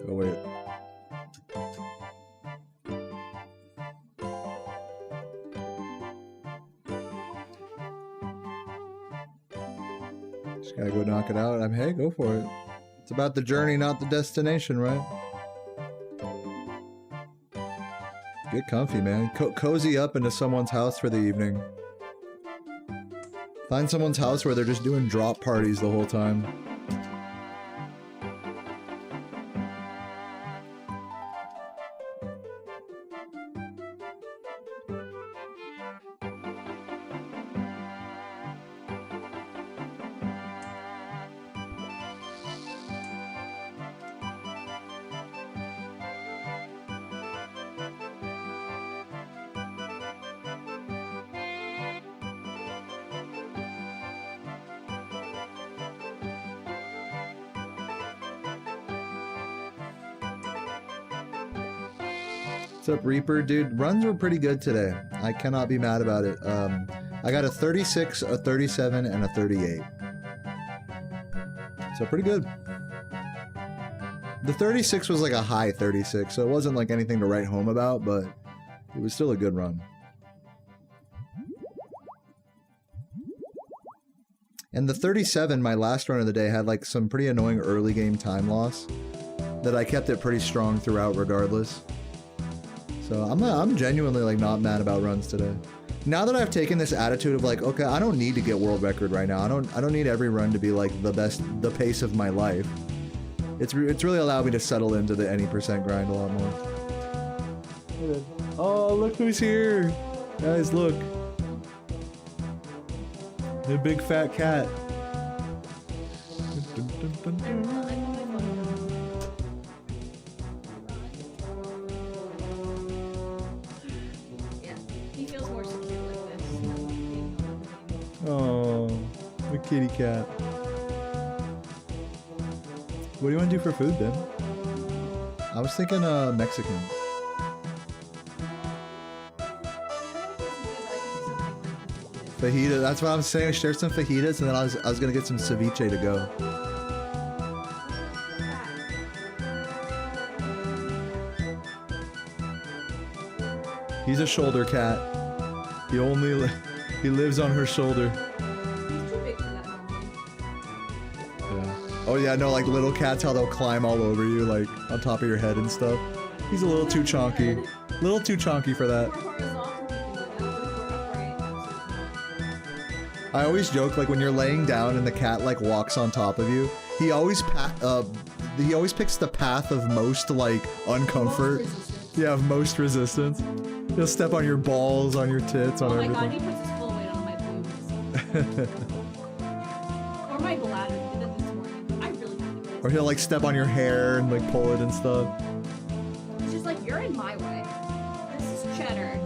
Oh, wait. Just gotta go knock it out. Hey, go for it. It's about the journey, not the destination, right? Get comfy, man. Cozy up into someone's house for the evening. Find someone's house where they're just doing drop parties the whole time. What's up, Reaper? Dude, runs were pretty good today. I cannot be mad about it. I got a 36, a 37, and a 38. So pretty good. The 36 was like a high 36, so it wasn't like anything to write home about, but it was still a good run. And the 37, my last run of the day, had like some pretty annoying early game time loss that I kept it pretty strong throughout regardless. So I'm genuinely like not mad about runs today. Now that I've taken this attitude of like, okay, I don't need to get world record right now. I don't need every run to be like the pace of my life. It's really allowed me to settle into the any percent grind a lot more. Oh, look who's here. Guys, look. The big fat cat. Oh, the kitty cat. What do you want to do for food, Ben? I was thinking Mexican. Fajita, that's what I'm saying. Share some fajitas, and then I was gonna get some ceviche to go. He's a shoulder cat. He lives on her shoulder. He's too big for that normally. Yeah. Oh yeah, no, like little cats, how they'll climb all over you, like on top of your head and stuff. He's a little too chonky. A little too chonky for that. I always joke, like when you're laying down and the cat like walks on top of you, he always picks the path of most like uncomfort. Yeah, of most resistance. He'll step on your balls, on your tits, on everything. Oh my god, he puts his full weight on my boobs. Or my bladder. He did that this morning. I really think it is. Or he'll like step on your hair and like pull it and stuff. It's just like, you're in my way. This is cheddar.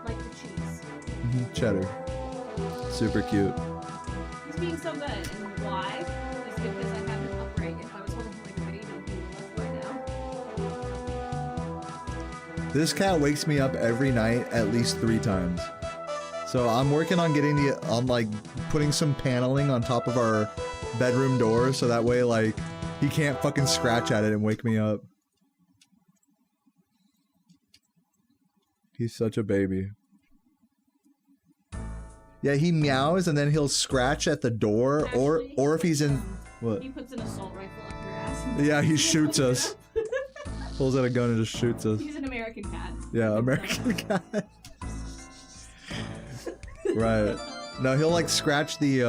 Like the cheese. Cheddar. Super cute. He's being so good. And why? Is because I have him upright. If I was holding him like a baby, he'd be left right now. This cat wakes me up every night at least 3 times. So I'm working on getting like putting some paneling on top of our bedroom door so that way like he can't fucking scratch at it and wake me up. He's such a baby. Yeah, he meows and then he'll scratch at the door. Actually, or if he's in what? He puts an assault rifle up your ass. Yeah, he shoots us. Pulls out a gun and just shoots us. He's an American cat. Yeah, American cat. Right. No, he'll like scratch the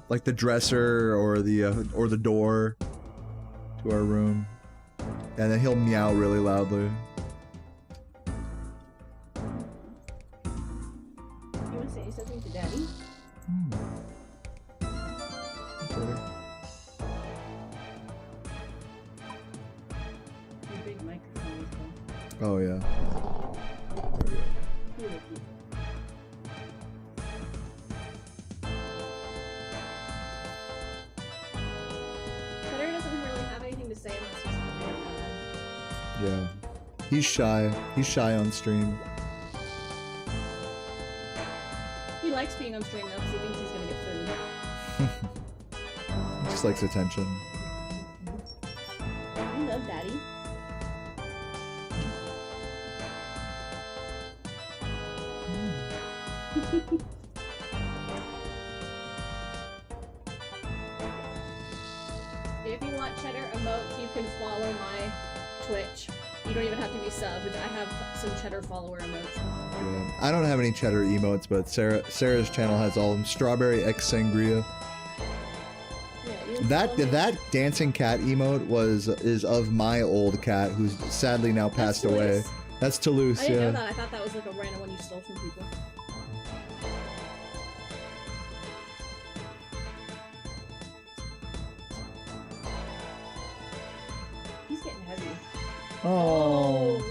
like the dresser or the door to our room. And then he'll meow really loudly. You want to say something to Daddy? Your big microphone is good. Oh yeah. Cheddar doesn't really have anything to say unless he's on the Yeah. He's shy. He's shy on stream. He likes being on stream though because he thinks he's gonna get food. He just likes attention. I love Daddy. you can follow my Twitch. You don't even have to be subbed. I have some cheddar follower emotes. Yeah. I don't have any cheddar emotes, but Sarah's channel has all of them. Strawberry X Sangria. Yeah, That dancing cat emote is of my old cat, who's sadly now passed away. That's Toulouse. I didn't yeah. know that. I thought that was like a random one you stole from people. He's getting heavy. Oh.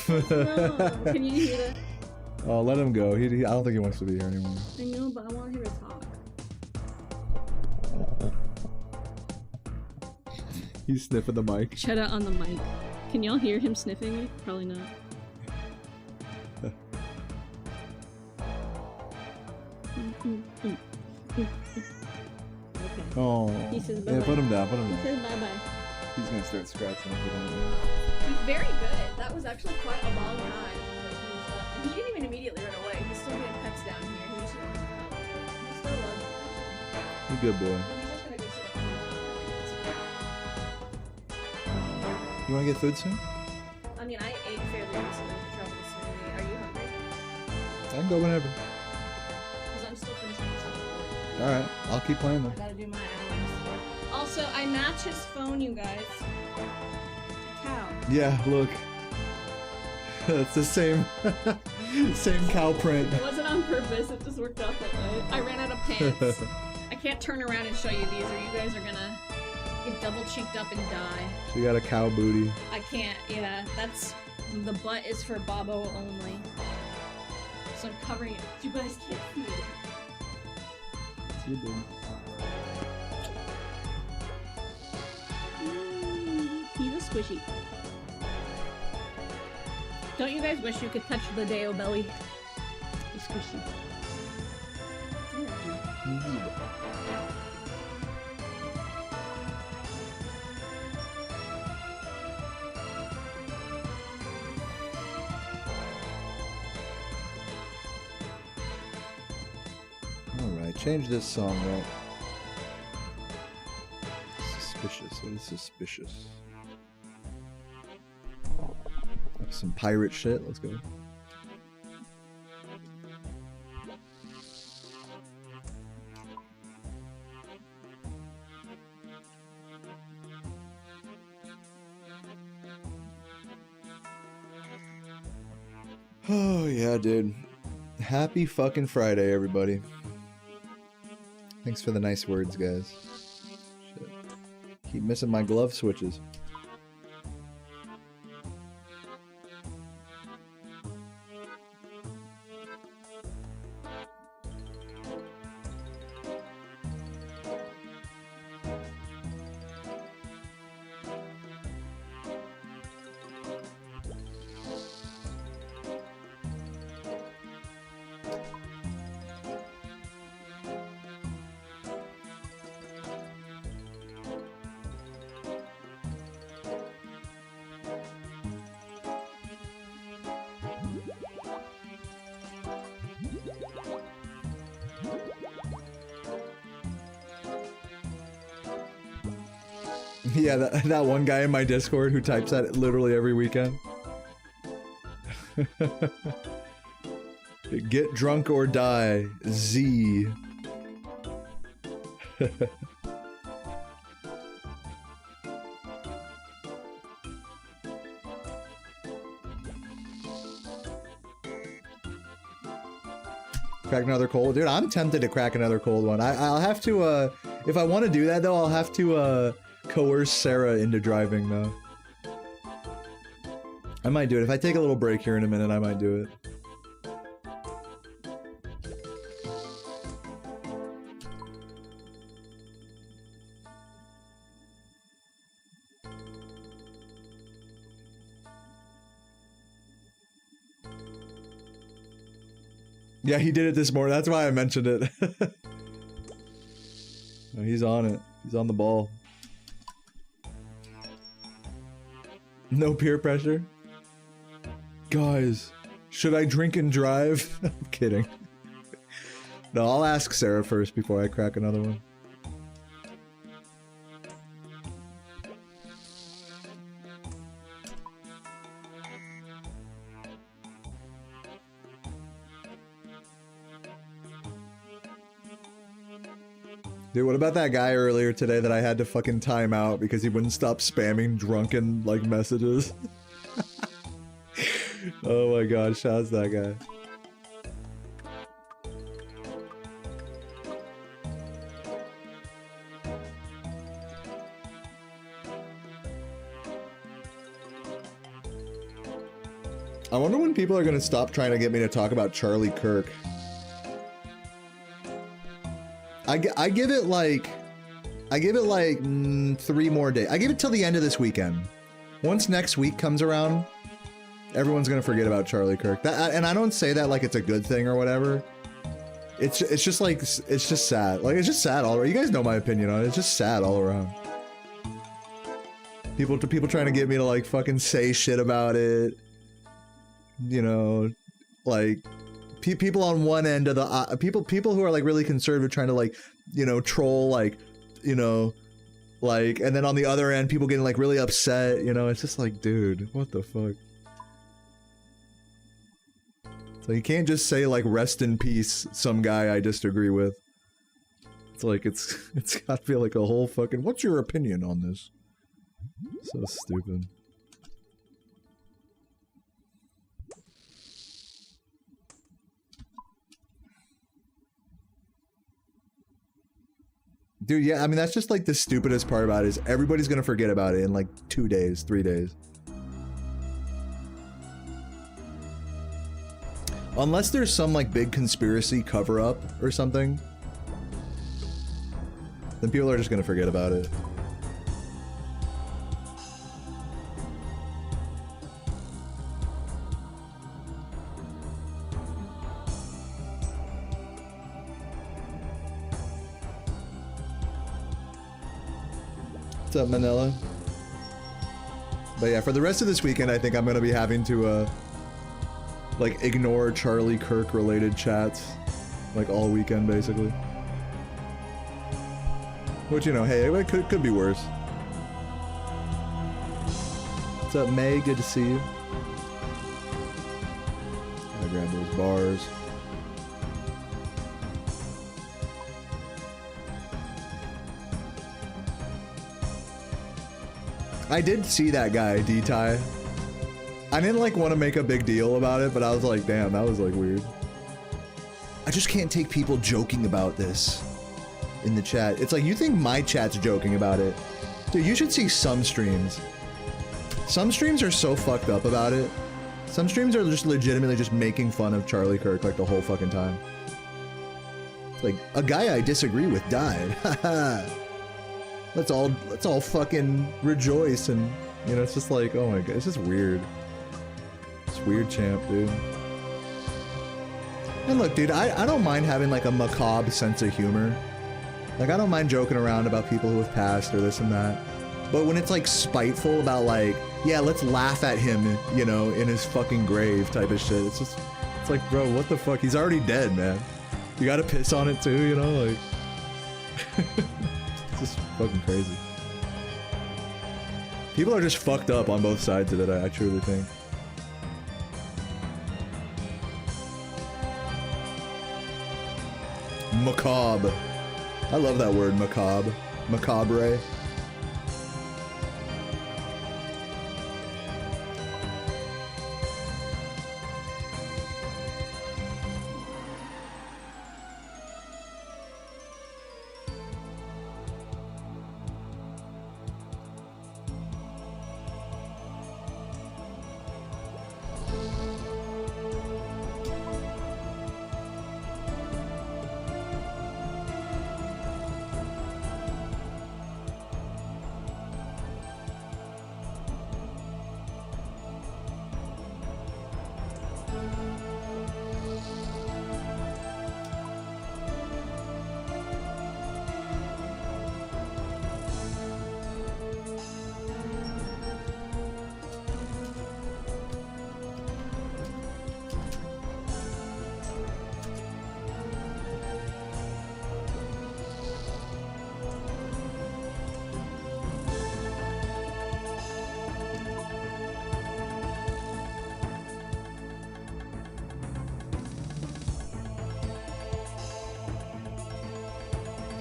No. Can you hear that? Oh, let him go. I don't think he wants to be here anymore. I know, but I want him to talk. He's sniffing the mic. Cheddar on the mic. Can y'all hear him sniffing it? Probably not. Okay. Oh. He says Yeah, bye-bye. put him down. Put him He down. says bye-bye. He's gonna start scratching. If we don't do He's very good. That was actually quite a long time. That he didn't even immediately run away. He's still getting pets down here. He still loves it. it. You good boy. He's just gonna go sit up. You wanna get food soon? I mean, I ate fairly recently with the tropical smoothie. Are you hungry? I can go whenever. Because I'm still finishing something. All right, I'll keep playing I then. gotta do my hours. Also, I match his phone, you guys. Cow. Yeah, look. It's the same, same cow print. It wasn't on purpose, it just worked out that way. I ran out of pants. I can't turn around and show you these, or you guys are gonna get double cheeked up and die. She got a cow booty. I can't, yeah, that's, the butt is for Bobo only. So I'm covering it. You guys can't see it. You do. He's a squishy. Don't you guys wish you could touch the Deo belly? He's squishy. Alright, change this song up. Suspicious. What is suspicious? Some pirate shit. Let's go. Oh yeah, dude. Happy fucking Friday, everybody. Thanks for the nice words, guys. Shit. Keep missing my glove switches. Yeah, that one guy in my Discord who types that literally every weekend. Get drunk or die, Z. Crack another cold? Dude, I'm tempted to crack another cold one. I'll have to, if I want to do that though, I'll have to, coerce Sarah into driving though. I might do it. If I take a little break here in a minute, I might do it. Yeah, he did it this morning. That's why I mentioned it. No, he's on it. He's on the ball. No peer pressure. Guys, should I drink and drive? I'm kidding. No, I'll ask Sarah first before I crack another one. Dude, what about that guy earlier today that I had to fucking time out because he wouldn't stop spamming drunken, like, messages? Oh my god, shouts that guy. I wonder when people are gonna stop trying to get me to talk about Charlie Kirk. I give it like 3 more days. I give it till the end of this weekend. Once next week comes around, everyone's gonna forget about Charlie Kirk. And I don't say that like it's a good thing or whatever. It's just like, it's just sad. Like, it's just sad all around. You guys know my opinion on it. It's just sad all around. People trying to get me to like fucking say shit about it. You know, like people on one end of the people who are like really conservative trying to like, you know, troll, like, you know, like, and then on the other end people getting like really upset, you know. It's just like, dude, what the fuck. So you can't just say like rest in peace some guy I disagree with. It's like it's gotta be like a whole fucking, what's your opinion on this? So stupid. Dude, yeah, I mean, that's just like the stupidest part about it is everybody's gonna forget about it in like 2 days, 3 days. Unless there's some like big conspiracy cover-up or something, then people are just gonna forget about it. What's up, Manila? But yeah, for the rest of this weekend, I think I'm gonna be having to, like, ignore Charlie Kirk related chats, like, all weekend, basically. Which, you know, hey, it could be worse. What's up, May? Good to see you. Gotta grab those bars. I did see that guy, D-Ty. I didn't like want to make a big deal about it, but I was like, damn, that was like weird. I just can't take people joking about this in the chat. It's like, you think my chat's joking about it? Dude, you should see some streams. Some streams are so fucked up about it. Some streams are just legitimately just making fun of Charlie Kirk like the whole fucking time. It's like, a guy I disagree with died. Haha. Let's all fucking rejoice, and you know, it's just like, oh my god, it's just weird. It's weird, champ, dude. And look, dude, I don't mind having like a macabre sense of humor. Like, I don't mind joking around about people who have passed or this and that. But when it's like spiteful about like, yeah, let's laugh at him, you know, in his fucking grave type of shit. It's just, it's like, bro, what the fuck? He's already dead, man. You gotta piss on it too, you know, like. It's just fucking crazy. People are just fucked up on both sides of it, I truly think. Macabre. I love that word, macabre. Macabre.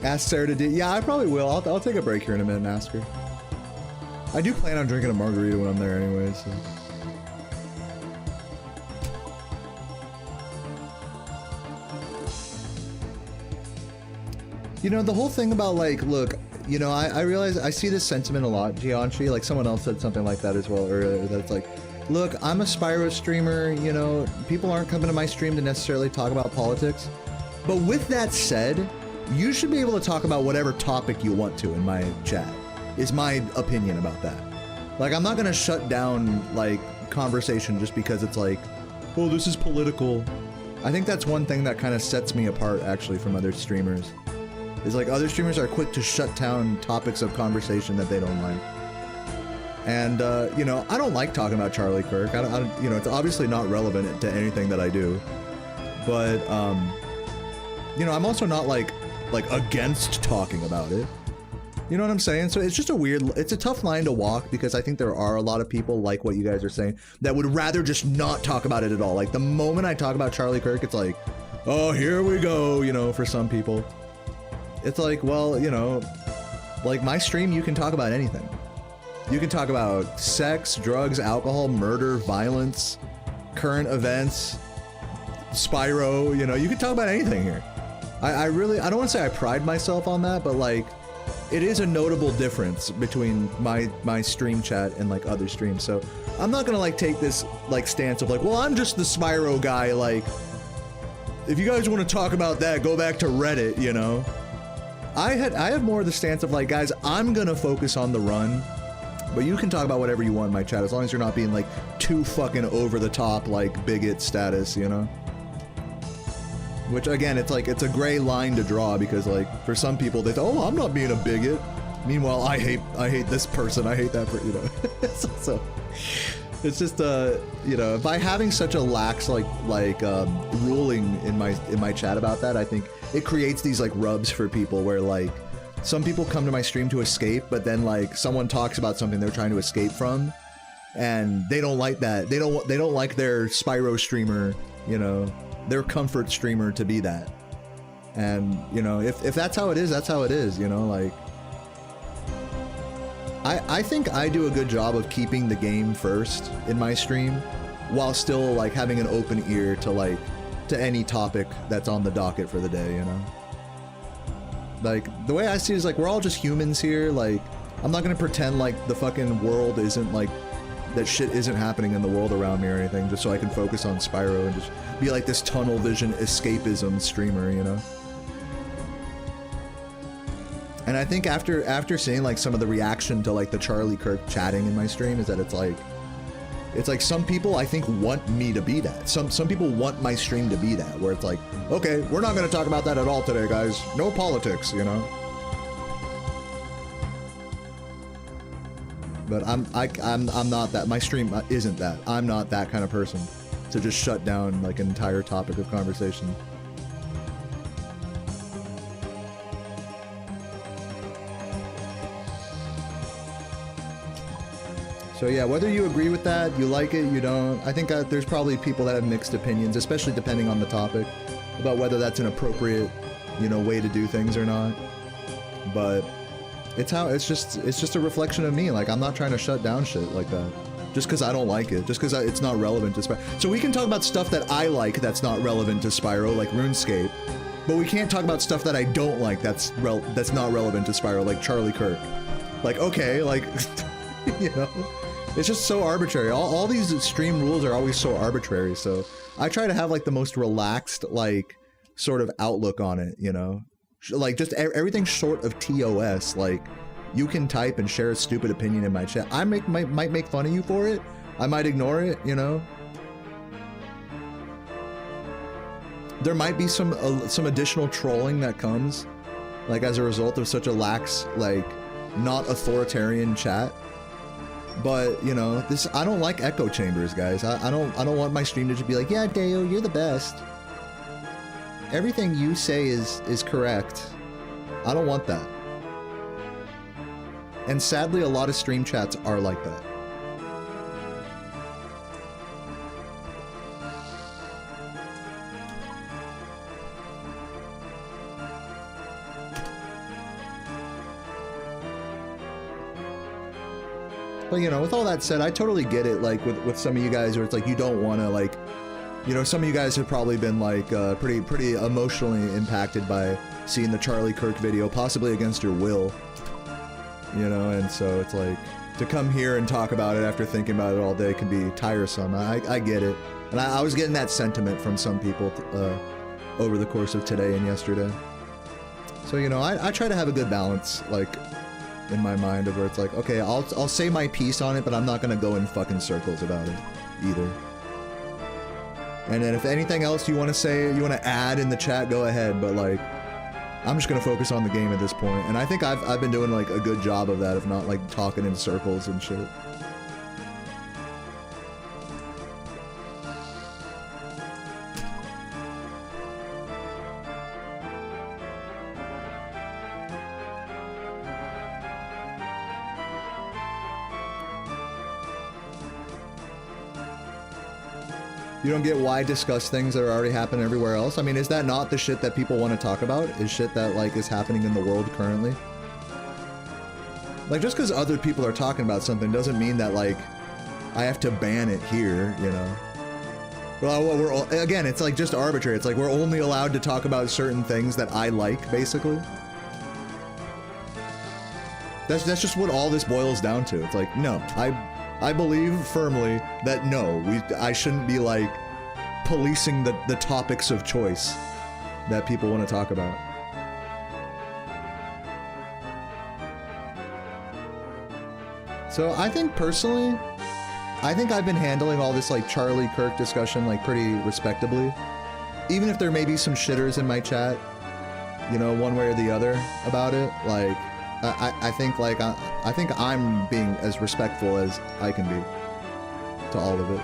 Ask Sarah to do. Yeah, I probably will. I'll take a break here in a minute and ask her. I do plan on drinking a margarita when I'm there anyway, so. You know, the whole thing about, like, look, you know, I realize I see this sentiment a lot, Gianchi, like someone else said something like that as well earlier, that it's like, look, I'm a Spyro streamer, you know, people aren't coming to my stream to necessarily talk about politics. But with that said, you should be able to talk about whatever topic you want to in my chat, is my opinion about that. Like, I'm not gonna shut down, like, conversation just because it's like, oh, this is political. I think that's one thing that kind of sets me apart, actually, from other streamers. Is like, other streamers are quick to shut down topics of conversation that they don't like. And, you know, I don't like talking about Charlie Kirk. You know, it's obviously not relevant to anything that I do. But, you know, I'm also not, like against talking about it. You know what I'm saying? So it's just it's a tough line to walk, because I think there are a lot of people, like what you guys are saying, that would rather just not talk about it at all. Like, the moment I talk about Charlie Kirk, it's like, oh, here we go, you know, for some people. It's like, well, you know, like my stream, you can talk about anything. You can talk about sex, drugs, alcohol, murder, violence, current events, Spyro, you know, you can talk about anything here. I don't want to say I pride myself on that, but like, it is a notable difference between my stream chat and like other streams. So I'm not gonna like take this like stance of like, well, I'm just the Spyro guy. Like, if you guys want to talk about that, go back to Reddit, you know? I have more of the stance of like, guys, I'm gonna focus on the run, but you can talk about whatever you want in my chat, as long as you're not being like too fucking over the top, like bigot status, you know? Which again, it's like, it's a gray line to draw, because like, for some people, they think, oh, I'm not being a bigot. Meanwhile, I hate this person, I hate that person, you know? so, it's just, you know, by having such a lax, ruling in my chat about that, I think it creates these, like, rubs for people where, like, some people come to my stream to escape, but then, like, someone talks about something they're trying to escape from, and they don't like that. They don't like their Spyro streamer, you know, their comfort streamer to be that. And, you know, if that's how it is, that's how it is, you know, like... I think I do a good job of keeping the game first in my stream, while still, like, having an open ear to, like, to any topic that's on the docket for the day, you know? Like, the way I see it is, like, we're all just humans here, like, I'm not gonna pretend like the fucking world isn't, like, that shit isn't happening in the world around me or anything, just so I can focus on Spyro and just be like this tunnel vision escapism streamer, you know? And I think after seeing like some of the reaction to like the Charlie Kirk chatting in my stream, is that it's like some people I think want me to be that. Some people want my stream to be that, where it's like, okay, we're not gonna talk about that at all today, guys. No politics, you know? But I'm not that. My stream isn't that. I'm not that kind of person to just shut down like an entire topic of conversation. So yeah, whether you agree with that, you like it, you don't, I think there's probably people that have mixed opinions, especially depending on the topic, about whether that's an appropriate, you know, way to do things or not. But it's just a reflection of me. Like, I'm not trying to shut down shit like that, just because I don't like it, just because it's not relevant to Spyro. So we can talk about stuff that I like that's not relevant to Spyro, like RuneScape, but we can't talk about stuff that I don't like that's not relevant to Spyro, like Charlie Kirk. Like, okay, like, you know? It's just so arbitrary. All these stream rules are always so arbitrary, so I try to have, like, the most relaxed, like, sort of outlook on it, you know? Like, just everything short of TOS, like, you can type and share a stupid opinion in my chat. I might make fun of you for it. I might ignore it, you know? There might be some additional trolling that comes, like, as a result of such a lax, like, not authoritarian chat. But, you know, I don't like echo chambers, guys. I don't want my stream to just be like, yeah, Deo, you're the best. Everything you say is correct. I don't want that. And sadly, a lot of stream chats are like that. But you know, with all that said, I totally get it. Like with some of you guys, where it's like you don't want to like, you know, some of you guys have probably been like pretty emotionally impacted by seeing the Charlie Kirk video, possibly against your will. You know, and so it's like to come here and talk about it after thinking about it all day can be tiresome. I get it, and I was getting that sentiment from some people over the course of today and yesterday. So you know, I try to have a good balance, like in my mind, of where it's like, okay, I'll say my piece on it, but I'm not gonna go in fucking circles about it either. And then if anything else you want to say, you want to add in the chat, go ahead. But like, I'm just gonna focus on the game at this point, and I think I've been doing like a good job of that, if not like talking in circles and shit. You don't get why discuss things that are already happening everywhere else? I mean, is that not the shit that people want to talk about? Is shit that, like, is happening in the world currently? Like, just because other people are talking about something doesn't mean that, like, I have to ban it here, you know? Well, again, it's, like, just arbitrary. It's like, we're only allowed to talk about certain things that I like, basically. That's just what all this boils down to. It's like, no, I believe firmly that no, I shouldn't be like policing the topics of choice that people want to talk about. So I think personally, I think I've been handling all this like Charlie Kirk discussion like pretty respectably. Even if there may be some shitters in my chat, you know, one way or the other about it, like I think like I think I'm being as respectful as I can be to all of it.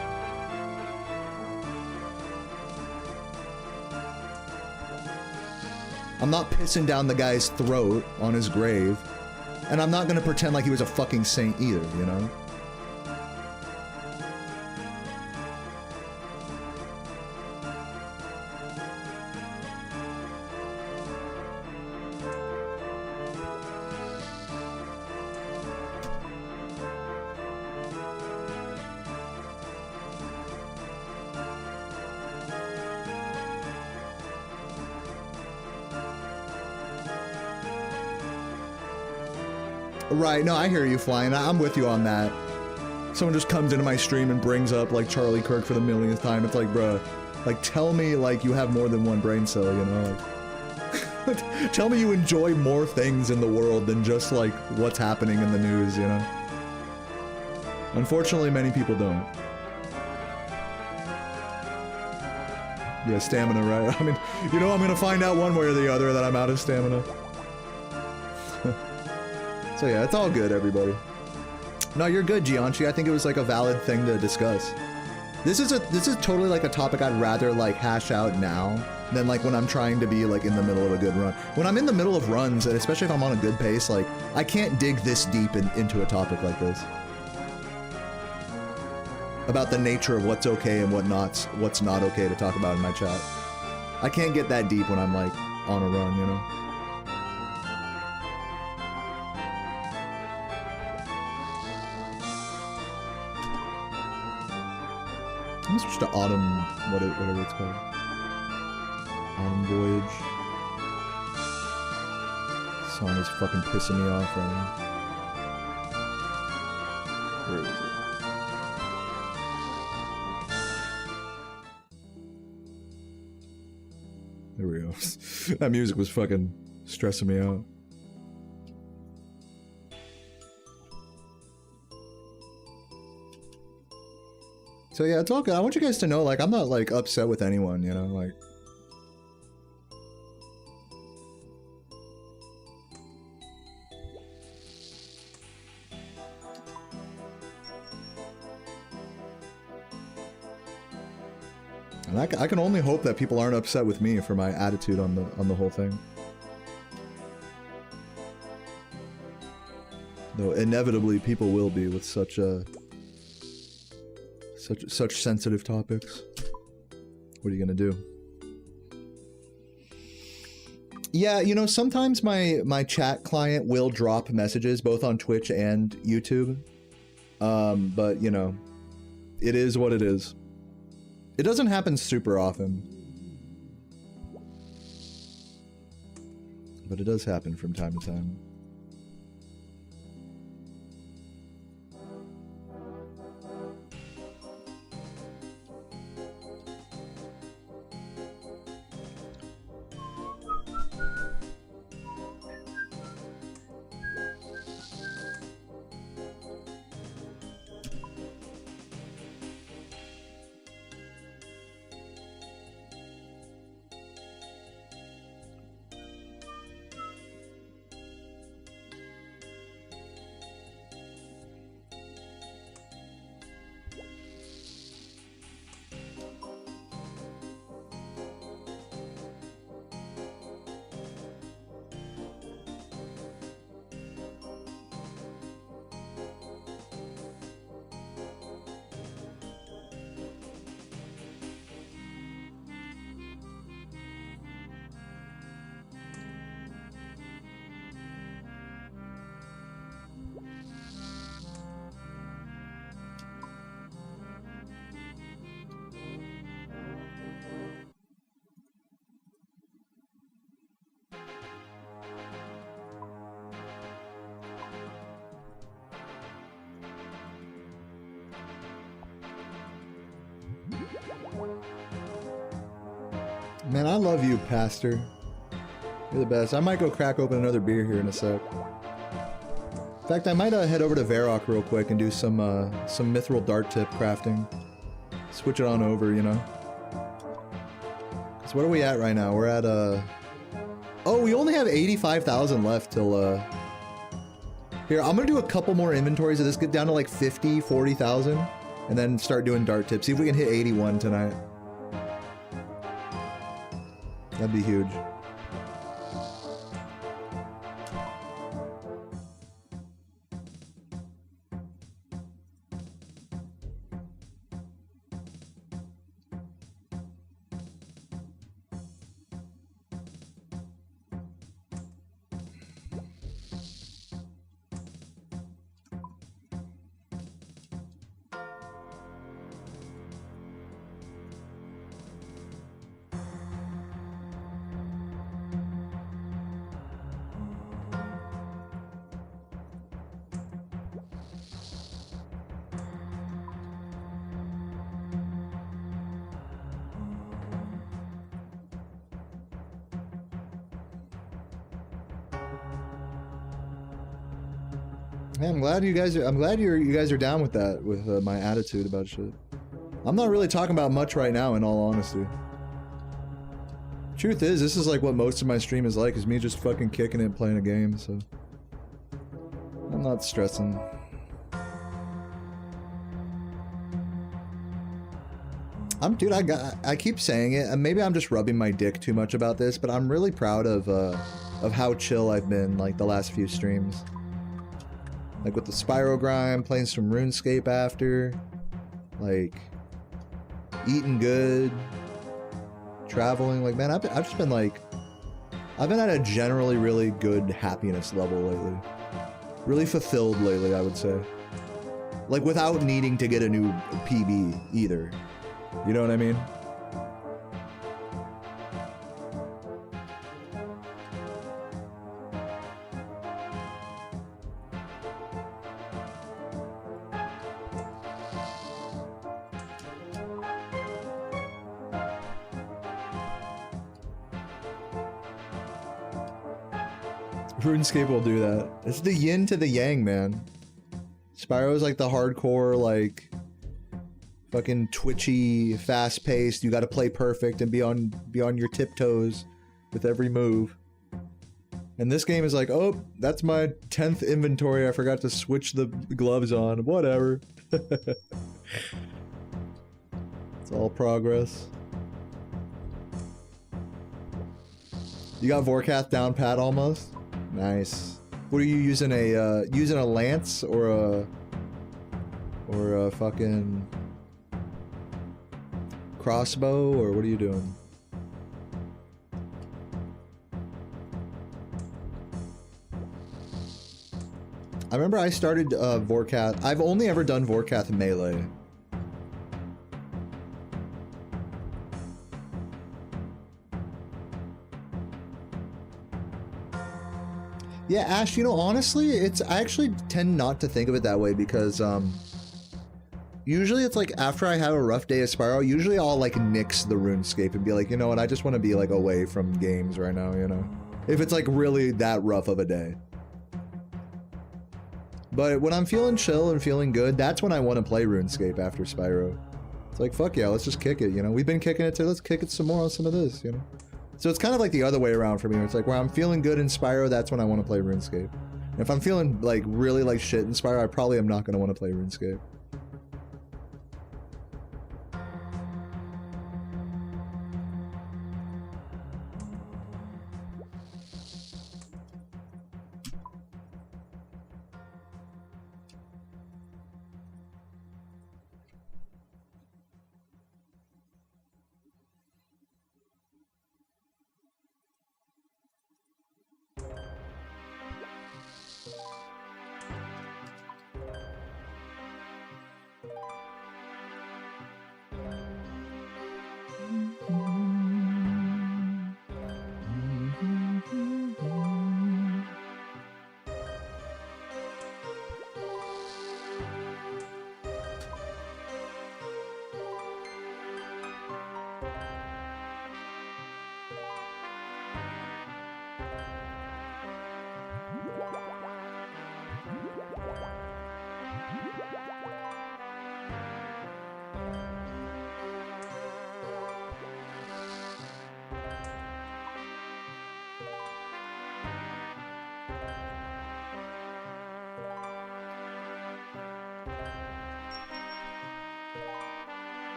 I'm not pissing down the guy's throat on his grave, and I'm not gonna pretend like he was a fucking saint either, you know? Right, no, I hear you, Flying. I'm with you on that. Someone just comes into my stream and brings up, like, Charlie Kirk for the millionth time. It's like, bruh, like, tell me, like, you have more than one brain cell, you know? Like, tell me you enjoy more things in the world than just, like, what's happening in the news, you know? Unfortunately, many people don't. Yeah, stamina, right? I mean, you know, I'm gonna find out one way or the other that I'm out of stamina. So yeah, it's all good, everybody. No, you're good, Gianchi. I think it was like a valid thing to discuss. This is totally like a topic I'd rather like hash out now than like when I'm trying to be like in the middle of a good run. When I'm in the middle of runs, and especially if I'm on a good pace, like I can't dig this deep into a topic like this. About the nature of what's okay and what's not okay to talk about in my chat. I can't get that deep when I'm like on a run, you know? I'm gonna switch to Autumn, whatever it's called. Autumn Voyage. This song is fucking pissing me off right now. Where is it? There we go. That music was fucking stressing me out. So yeah, it's all good. I want you guys to know, like, I'm not, like, upset with anyone, you know, like... And I can only hope that people aren't upset with me for my attitude on the whole thing. Though inevitably people will be with such sensitive topics. What are you gonna do? Yeah, you know, sometimes my chat client will drop messages both on Twitch and YouTube. But, you know, it is what it is. It doesn't happen super often. But it does happen from time to time. Man, I love you, Pastor. You're the best. I might go crack open another beer here in a sec. In fact, I might head over to Varrock real quick and do some mithril dart tip crafting. Switch it on over, you know. So what are we at right now? We're at oh, we only have 85,000 left till here, I'm gonna do a couple more inventories of this, get down to like 50, 40,000, and then start doing dart tips. See if we can hit 81 tonight. That'd be huge. Yeah, I'm glad you guys are down with that, with my attitude about shit. I'm not really talking about much right now, in all honesty. Truth is, this is like what most of my stream is like, is me just fucking kicking it and playing a game, so I'm not stressing. Dude, I keep saying it, and maybe I'm just rubbing my dick too much about this, but I'm really proud of how chill I've been like the last few streams. Like with the Spyro grind, playing some Runescape after, like eating good, traveling. Like, man, I've just been like, I've been at a generally really good happiness level lately. Really fulfilled lately, I would say. Like without needing to get a new PB either. You know what I mean? RuneScape will do that. It's the yin to the yang, man. Spyro's like the hardcore, like fucking twitchy, fast-paced. You got to play perfect and be on your tiptoes with every move. And this game is like, oh, that's my 10th inventory. I forgot to switch the gloves on. Whatever. It's all progress. You got Vorkath down pat almost? Nice. What are you using, using a lance or a fucking crossbow, or what are you doing? I remember I started Vorkath. I've only ever done Vorkath Melee. Yeah, Ash, you know, honestly, I actually tend not to think of it that way because, usually it's like after I have a rough day of Spyro, usually I'll like nix the RuneScape and be like, you know what, I just want to be like away from games right now, you know? If it's like really that rough of a day. But when I'm feeling chill and feeling good, that's when I want to play RuneScape after Spyro. It's like, fuck yeah, let's just kick it, you know? We've been kicking it too, let's kick it some more on some of this, you know? So it's kind of like the other way around for me. It's like where I'm feeling good in Spyro, that's when I want to play RuneScape. And if I'm feeling like really like shit in Spyro, I probably am not going to want to play RuneScape.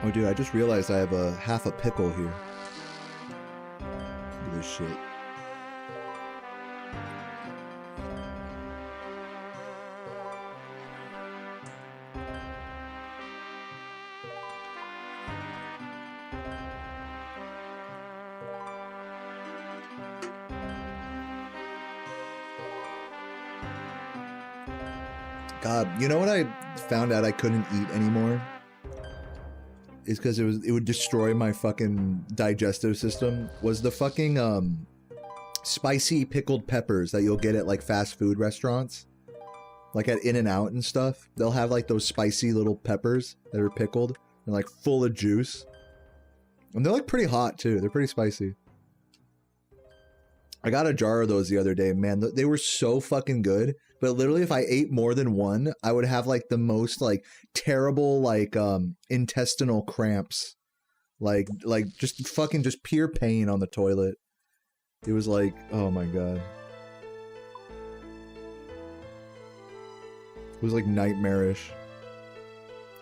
Oh, dude, I just realized I have half a pickle here. Look at this shit. God, you know what I found out I couldn't eat anymore? Is because it would destroy my fucking digestive system. Was the fucking spicy pickled peppers that you'll get at like fast food restaurants, like at In-N-Out and stuff. They'll have like those spicy little peppers that are pickled and like full of juice, and they're like pretty hot too. They're pretty spicy. I got a jar of those the other day, man. They were so fucking good. But literally, if I ate more than one, I would have like the most like terrible like intestinal cramps, like just fucking just pure pain on the toilet. It was like, oh my god, it was like nightmarish.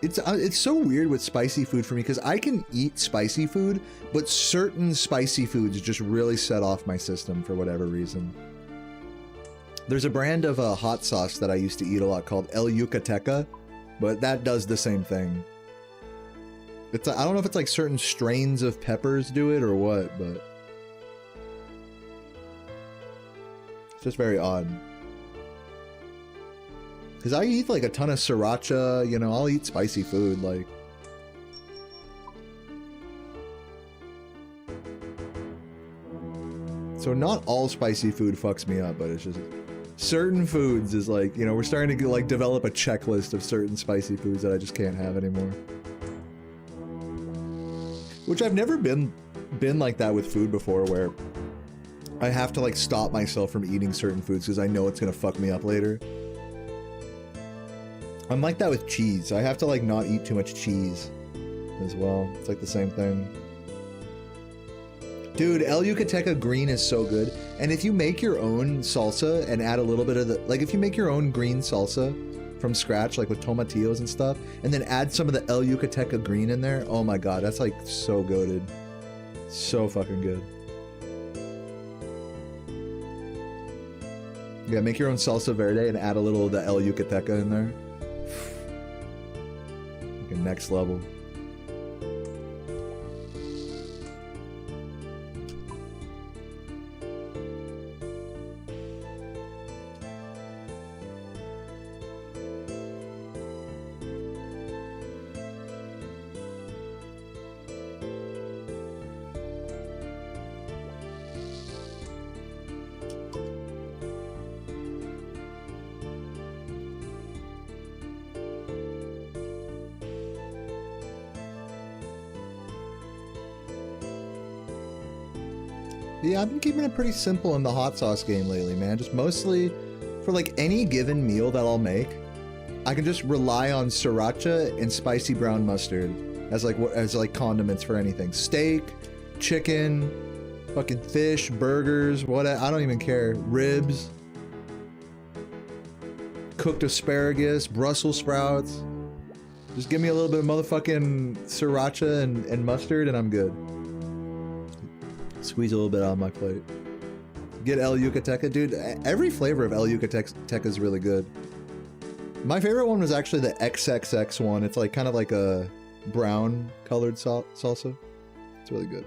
It's so weird with spicy food for me because I can eat spicy food, but certain spicy foods just really set off my system for whatever reason. There's a brand of hot sauce that I used to eat a lot called El Yucateca, but that does the same thing. I don't know if it's like certain strains of peppers do it or what, but it's just very odd. Because I eat like a ton of sriracha, you know, I'll eat spicy food, like. So not all spicy food fucks me up, but it's just certain foods is like, you know, we're starting to like develop a checklist of certain spicy foods that I just can't have anymore. Which I've never been like that with food before, where I have to like stop myself from eating certain foods because I know it's gonna fuck me up later. I'm like that with cheese. I have to like not eat too much cheese as well. It's like the same thing. Dude, El Yucateca green is so good. And if you make your own salsa and add a little bit of the, like if you make your own green salsa from scratch, like with tomatillos and stuff, and then add some of the El Yucateca green in there, oh my god, that's like so goated. So fucking good. Yeah, make your own salsa verde and add a little of the El Yucateca in there. Like next level. Yeah, I've been keeping it pretty simple in the hot sauce game lately, man. Just mostly for like any given meal that I'll make, I can just rely on sriracha and spicy brown mustard as like condiments for anything. Steak, chicken, fucking fish, burgers, what I don't even care. Ribs, cooked asparagus, Brussels sprouts. Just give me a little bit of motherfucking sriracha and mustard and I'm good. Squeeze a little bit out of my plate. Get El Yucateca. Dude, every flavor of El Yucateca is really good. My favorite one was actually the XXX one. It's like kind of like a brown colored salsa. It's really good.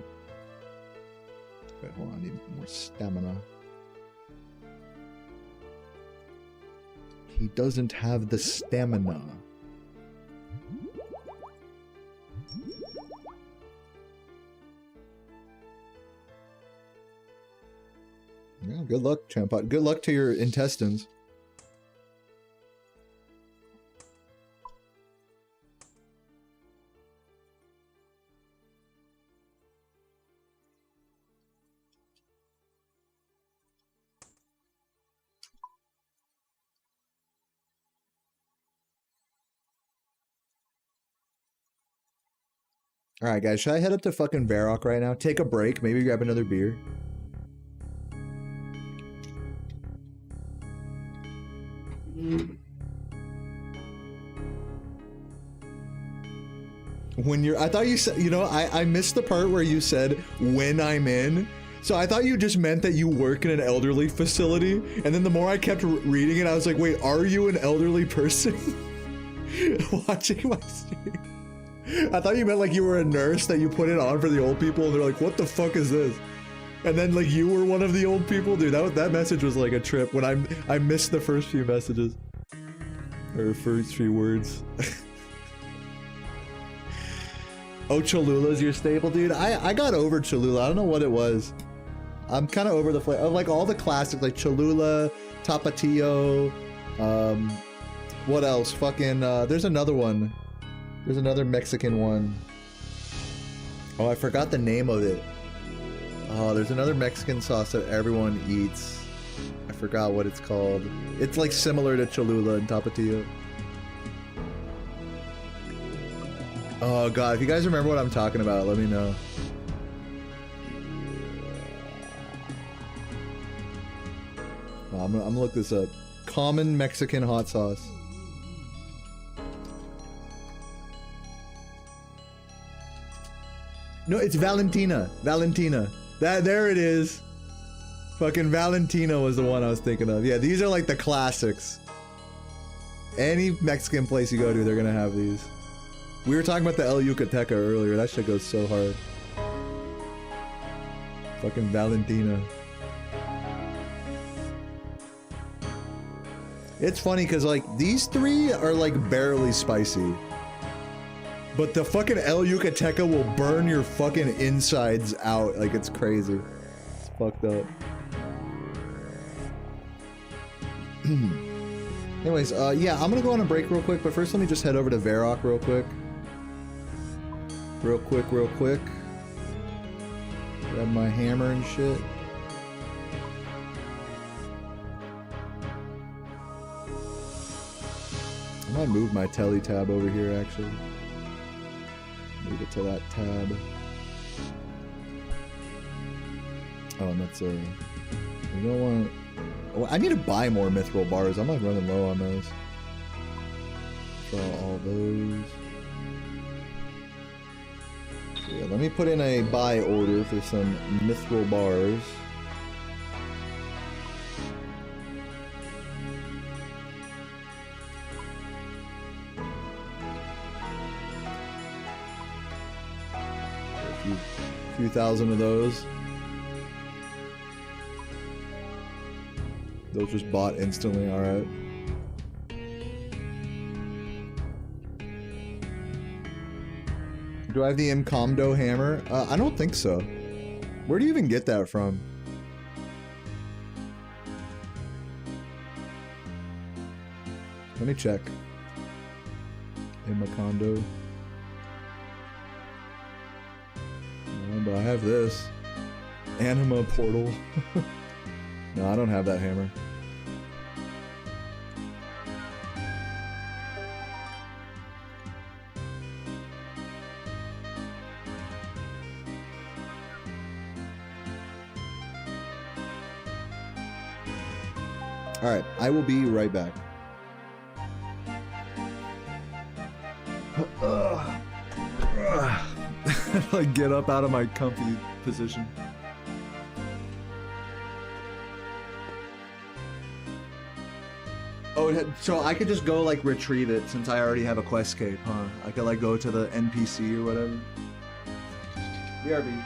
Wait, hold on. I need more stamina. He doesn't have the stamina. Yeah, good luck, Champot. Good luck to your intestines. Alright, guys, should I head up to fucking Varrock right now? Take a break, maybe grab another beer? When you're, I thought you said, you know, I missed the part where you said, when I'm in. So I thought you just meant that you work in an elderly facility. And then the more I kept reading it, I was like, wait, are you an elderly person? Watching my stream. I thought you meant like you were a nurse that you put it on for the old people. And they're like, what the fuck is this? And then like you were one of the old people. Dude, that message was like a trip when I missed the first few messages. Or first few words. Oh, Cholula's your staple, dude. I got over Cholula. I don't know what it was. I'm kind of over the flavor. Like all the classics, like Cholula, Tapatio. What else? Fucking. There's another one. There's another Mexican one. Oh, I forgot the name of it. Oh, there's another Mexican sauce that everyone eats. I forgot what it's called. It's like similar to Cholula and Tapatio. Oh god, if you guys remember what I'm talking about, let me know. Oh, I'm gonna look this up. Common Mexican hot sauce. No, it's Valentina. Valentina. There it is. Fucking Valentina was the one I was thinking of. Yeah, these are like the classics. Any Mexican place you go to, they're gonna have these. We were talking about the El Yucateca earlier. That shit goes so hard. Fucking Valentina. It's funny because like these three are like barely spicy. But the fucking El Yucateca will burn your fucking insides out. Like it's crazy. It's fucked up. Anyways, yeah, I'm gonna go on a break real quick, but first let me just head over to Varrock real quick. Real quick. Grab my hammer and shit. I'm might move my telly tab over here actually. Move it to that tab. Oh, and that's we don't want. Oh, I need to buy more mithril bars. I'm like running low on those. Draw all those. So yeah, let me put in a buy order for some mithril bars. A few thousand of those. Those just bought instantly, alright. Do I have the Incomdo hammer? I don't think so. Where do you even get that from? Let me check. Incomdo. But I have this. Anima portal. No, I don't have that hammer. Alright, I will be right back. Like get up out of my comfy position. Oh, so I could just go like retrieve it since I already have a quest cape, huh? I could like go to the NPC or whatever. BRB.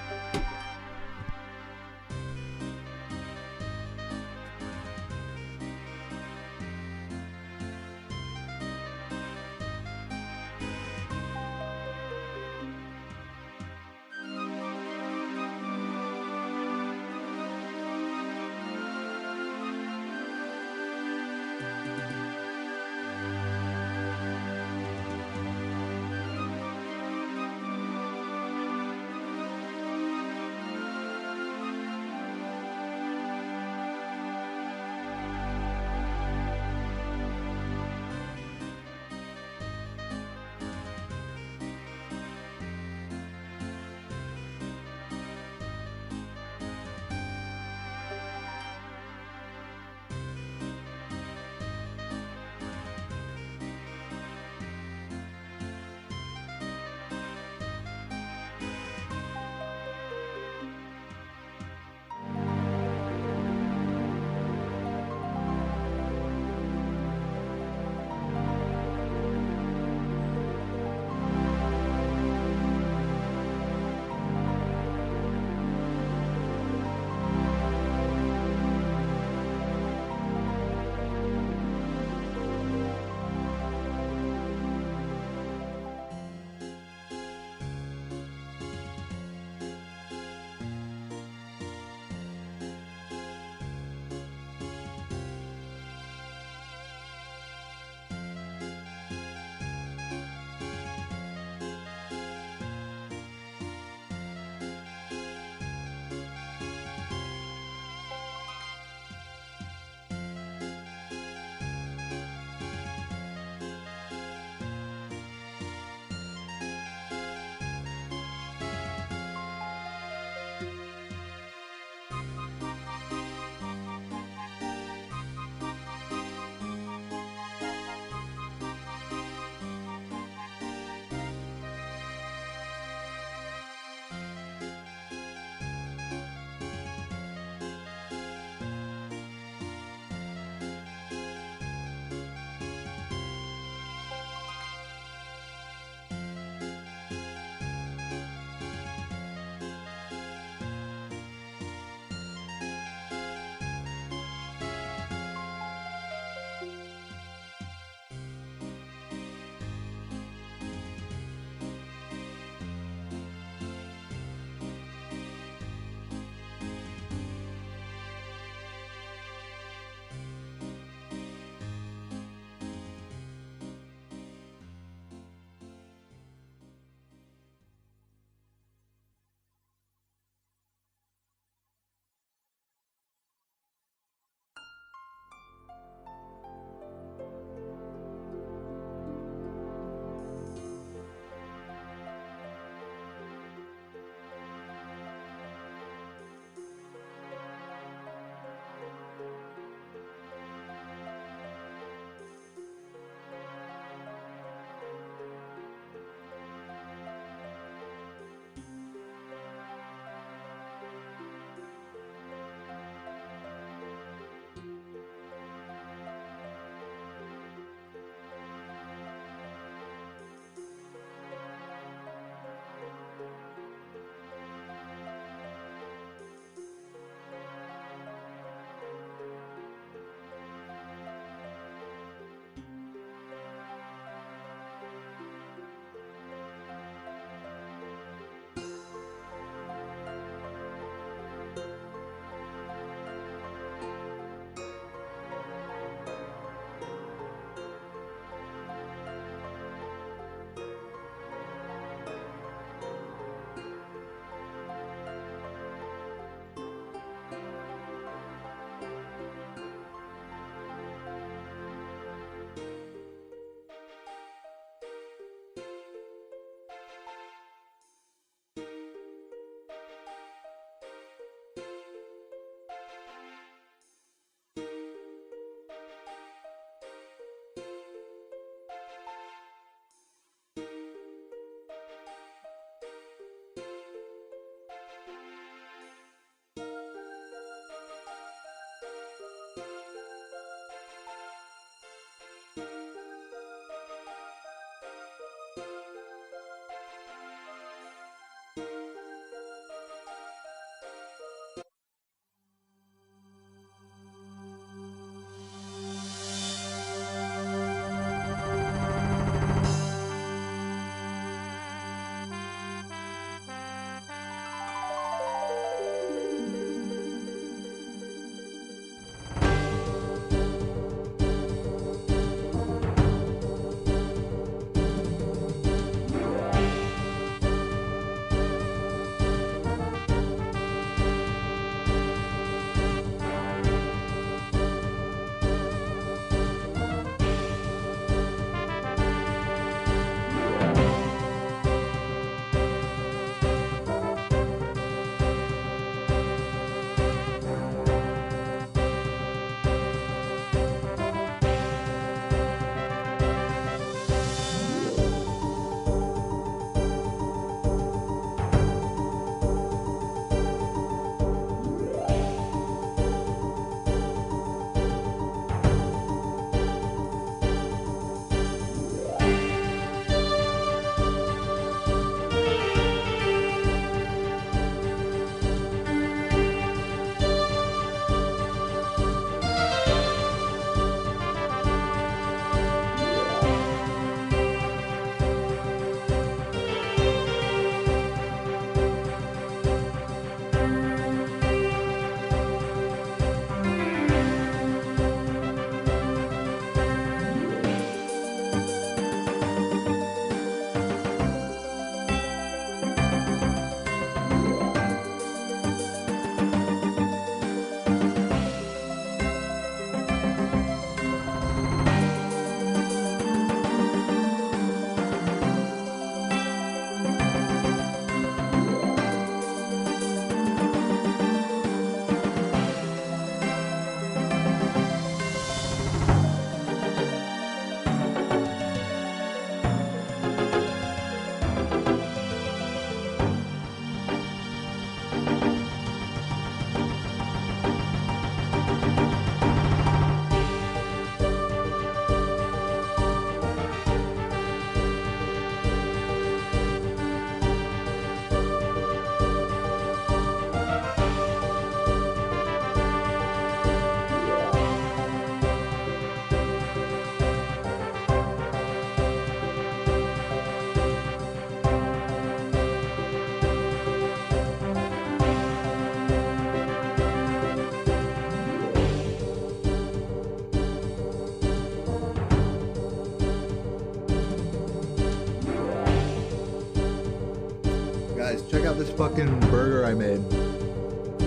check out this fucking burger I made.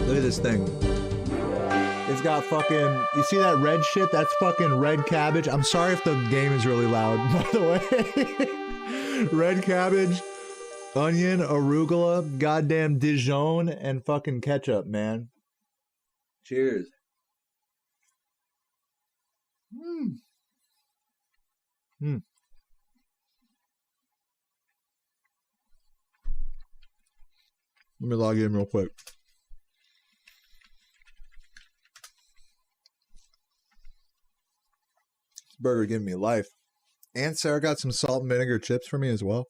Look at this thing. It's got fucking, you see that red shit? That's fucking red cabbage. I'm sorry if the game is really loud, by the way. Red cabbage, onion, arugula, goddamn Dijon, and fucking ketchup, man. Cheers. Let me log in real quick. This burger giving me life. And Sarah got some salt and vinegar chips for me as well.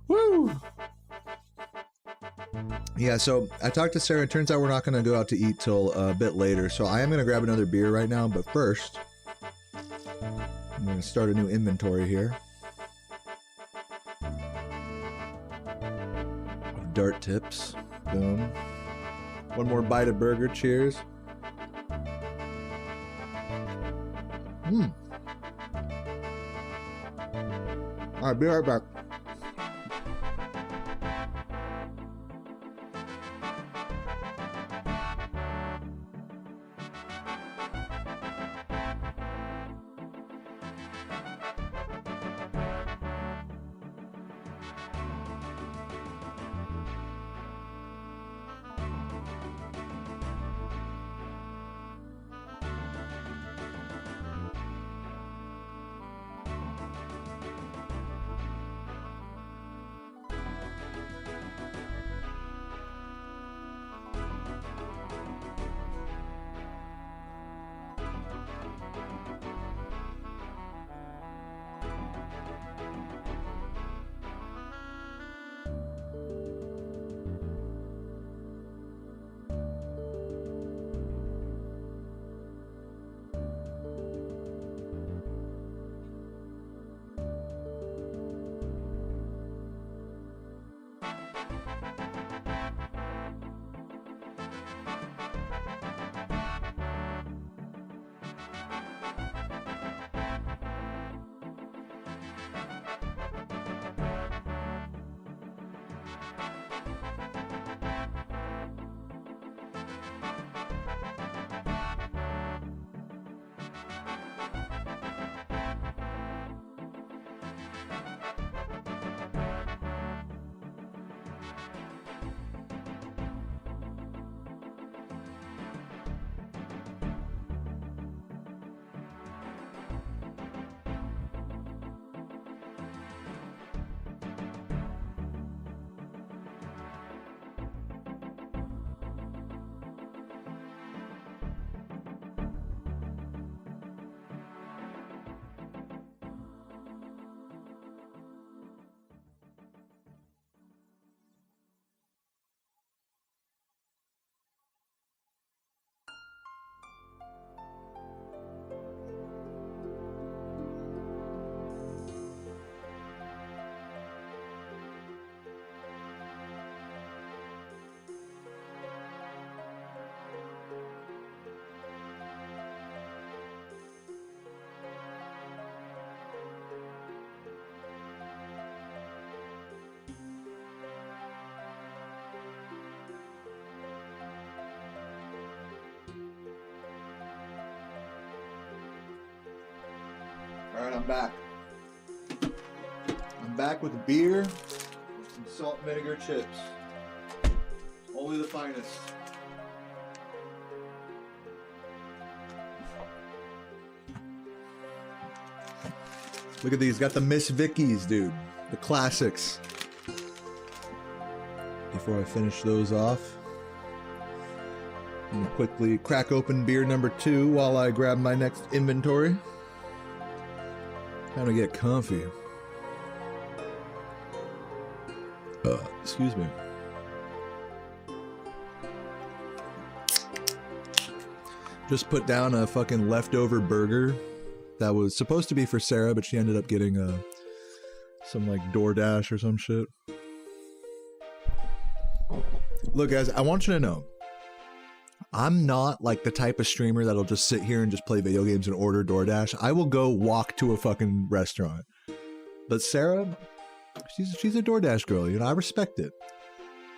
Woo! Yeah, so I talked to Sarah. It turns out we're not going to go out to eat till a bit later. So I am going to grab another beer right now. But first, I'm going to start a new inventory here. Dart tips. Boom. One more bite of burger. Cheers. Alright, be right back. Alright, I'm back. I'm back with a beer, with some salt and vinegar chips. Only the finest. Look at these, got the Miss Vickies, dude. The classics. Before I finish those off, I'm gonna quickly crack open beer number 2 while I grab my next inventory. Time to get comfy. Excuse me. Just put down a fucking leftover burger that was supposed to be for Sarah, but she ended up getting some like DoorDash or some shit. Look, guys, I want you to know, I'm not like the type of streamer that'll just sit here and just play video games and order DoorDash. I will go walk to a fucking restaurant. But Sarah, She's a DoorDash girl, you know, I respect it.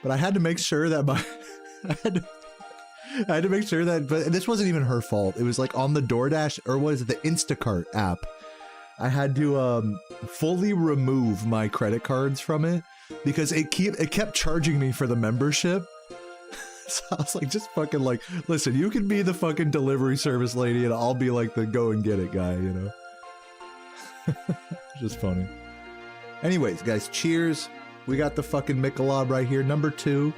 But I had to make sure that my I had to make sure that, but this wasn't even her fault. It was like on the DoorDash, or what is it, the Instacart app. I had to fully remove my credit cards from it because it kept charging me for the membership. So I was like, just fucking like, listen, you can be the fucking delivery service lady and I'll be like the go and get it guy, you know? Just funny. Anyways, guys, cheers. We got the fucking Michelob right here, number 2.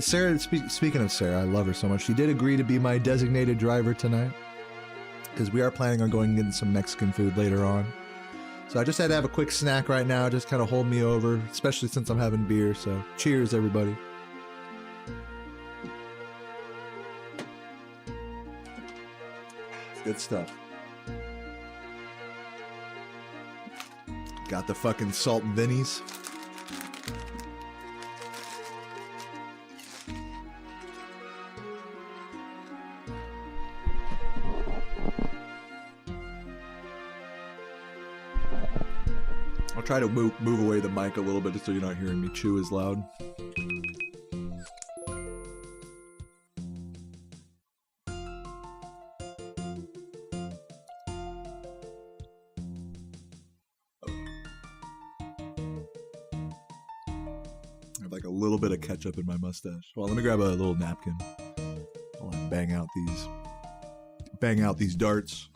Sarah, speaking of Sarah, I love her so much. She did agree to be my designated driver tonight because we are planning on going and getting some Mexican food later on. So I just had to have a quick snack right now, just kind of hold me over, especially since I'm having beer. So cheers, everybody. Good stuff. Got the fucking salt and Vinnies. I'll try to move away the mic a little bit so you're not hearing me chew as loud. I have like a little bit of ketchup in my mustache. Well, let me grab a little napkin while I bang out these darts.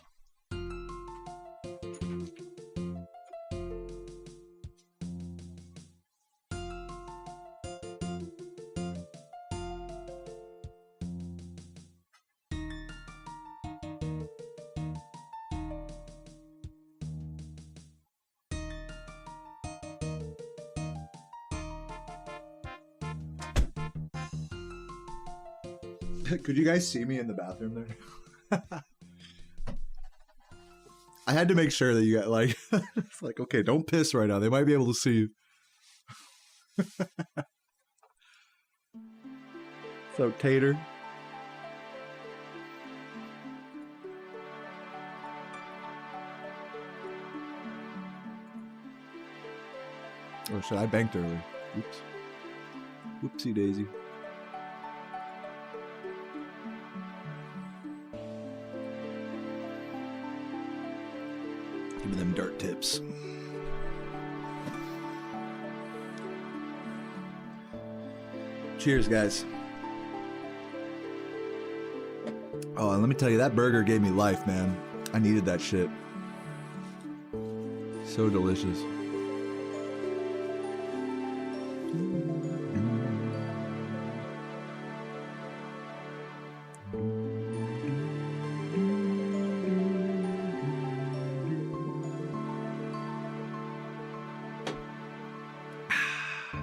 Could you guys see me in the bathroom there? I had to make sure that you got like, it's like, okay, don't piss right now. They might be able to see you. So, Tater. Or should I banked early? Oops. Whoopsie daisy. Give me them dart tips. Cheers, guys. Oh, and let me tell you, that burger gave me life, man. I needed that shit. So delicious.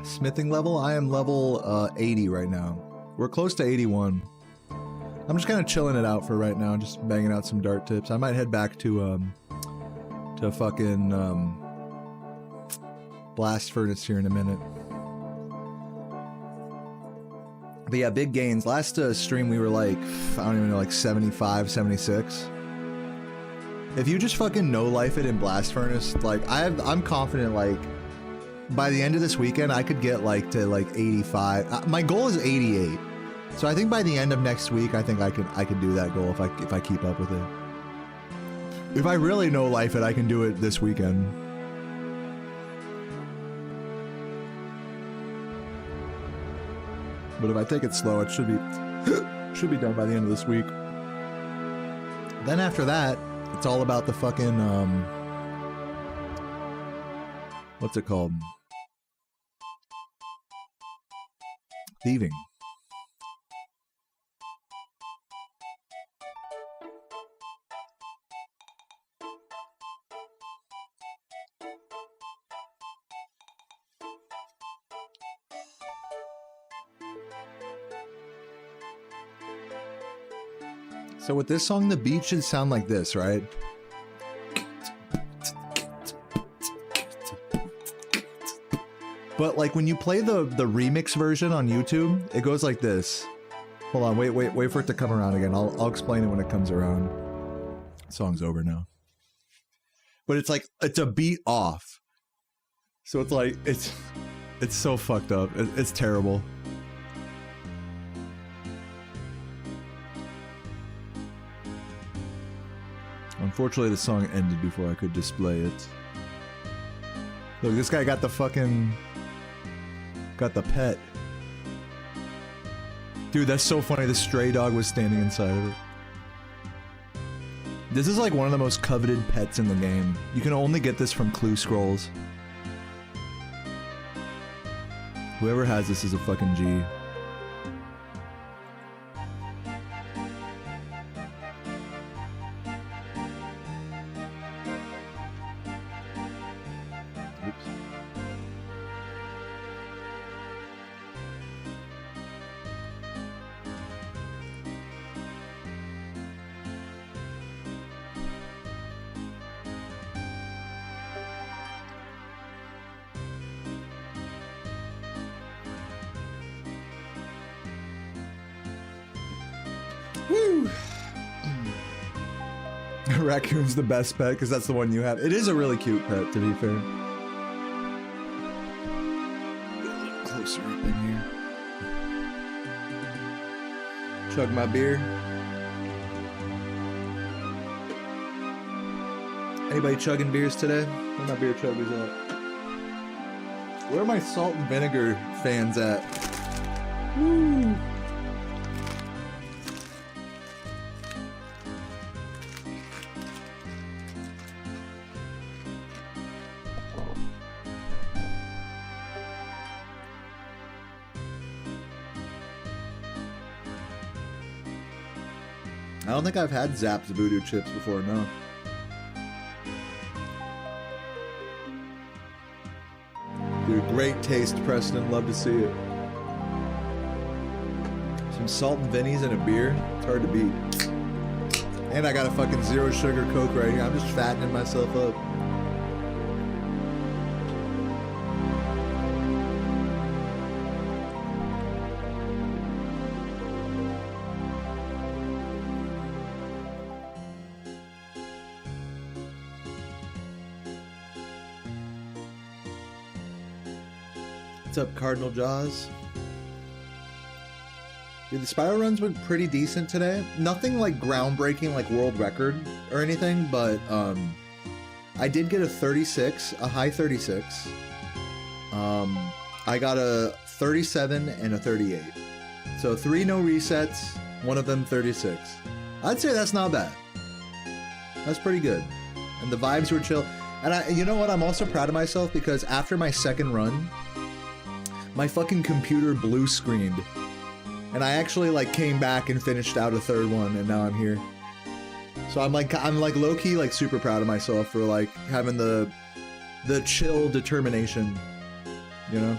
Smithing level? I am level 80 right now. We're close to 81. I'm just kind of chilling it out for right now, just banging out some dart tips. I might head back to fucking blast furnace here in a minute. But yeah, big gains. Last stream we were like, I don't even know, like 75, 76. If you just fucking no life it in blast furnace, like I'm confident like by the end of this weekend I could get like to like 85. My goal is 88. So I think by the end of next week I think I can do that goal if I keep up with it. If I really no life it, I can do it this weekend. But if I take it slow, it should be done by the end of this week. Then after that, it's all about the fucking what's it called? Thieving. So with this song, the beat should sound like this, right? But like when you play the remix version on YouTube, it goes like this. Hold on, wait for it to come around again. I'll explain it when it comes around. Song's over now. But it's like, it's a beat off. So it's like, it's so fucked up. It's terrible. Unfortunately, the song ended before I could display it. Look, this guy got the fucking... got the pet. Dude, that's so funny. The stray dog was standing inside of it. This is like one of the most coveted pets in the game. You can only get this from Clue Scrolls. Whoever has this is a fucking G. Woo! Raccoon's the best pet because that's the one you have. It is a really cute pet, to be fair. Get a little closer up in here. Chug my beer. Anybody chugging beers today? Where my beer chuggers at? Where are my salt and vinegar fans at? Woo! I don't think I've had Zapp's Voodoo Chips before, no. Dude, great taste, Preston. Love to see it. Some salt and vinnies and a beer. It's hard to beat. And I got a fucking zero sugar Coke right here. I'm just fattening myself up. What's up, Cardinal Jaws? Dude, the Spyro runs went pretty decent today. Nothing like groundbreaking like world record or anything, but I did get a 36, a high 36. I got a 37 and a 38. So 3 no resets, one of them 36. I'd say that's not bad. That's pretty good. And the vibes were chill. And you know what? I'm also proud of myself because after my second run, my fucking computer blue screened. And I actually like came back and finished out a third one, and now I'm here. So I'm like low-key like super proud of myself for like having the chill determination, you know?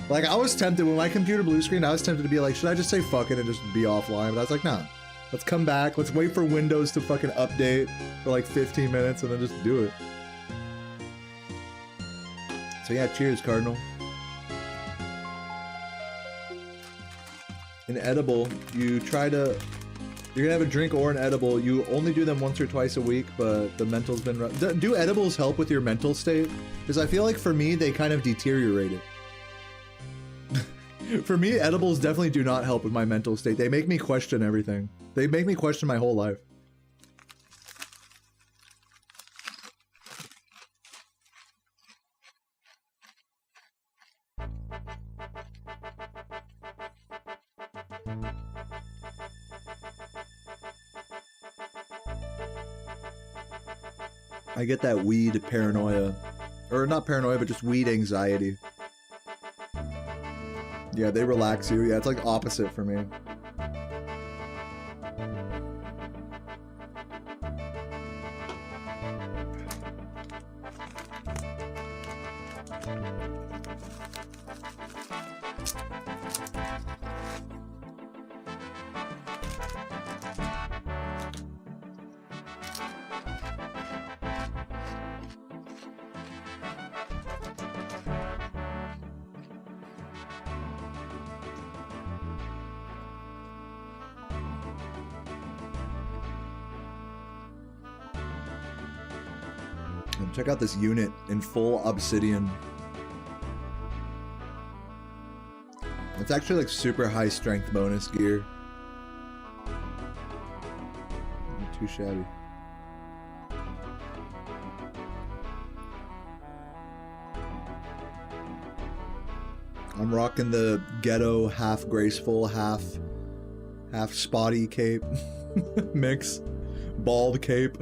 Like I was tempted when my computer blue screened, I was tempted to be like, should I just say fuck it and just be offline? But I was like, nah. Let's come back, let's wait for Windows to fucking update for like 15 minutes and then just do it. So yeah, cheers, Cardinal. An edible, you're gonna have a drink or an edible. You only do them once or twice a week, but the mental's been rough. Do edibles help with your mental state? Because I feel like for me, they kind of deteriorate it. For me, edibles definitely do not help with my mental state. They make me question everything. They make me question my whole life. I get that weed paranoia. Or not paranoia, but just weed anxiety. Yeah, they relax you. Yeah, it's like opposite for me. Check out this unit in full obsidian. It's actually like super high strength bonus gear. Not too shabby. I'm rocking the ghetto half graceful, half spotty cape mix. Bald cape.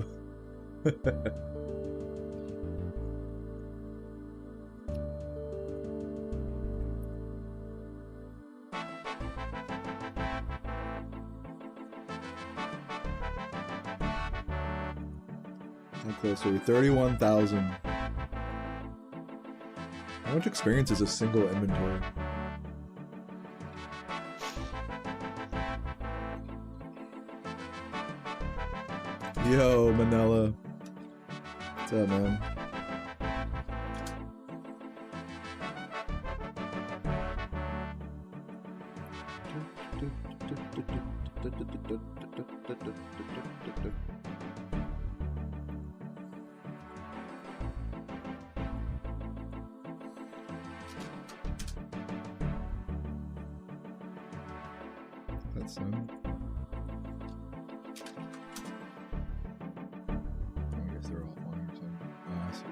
How close are we? 31,000. How much experience is a single inventory? Yo, Manila. What's up, man? That's him. I guess they're all one or something. Oh, I see.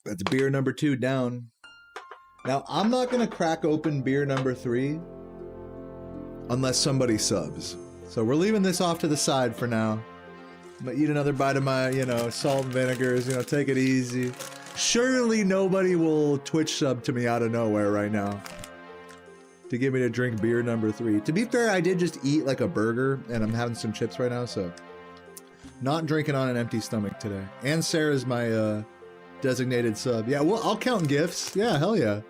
That's beer number 2 down. Now, I'm not going to crack open beer number 3 unless somebody subs. So we're leaving this off to the side for now. I'm going to eat another bite of my, you know, salt and vinegars, you know, take it easy. Surely nobody will Twitch sub to me out of nowhere right now to get me to drink beer number 3. To be fair, I did just eat like a burger and I'm having some chips right now, so not drinking on an empty stomach today. And Sarah's my designated sub. Yeah, well, I'll count gifts. Yeah, hell yeah.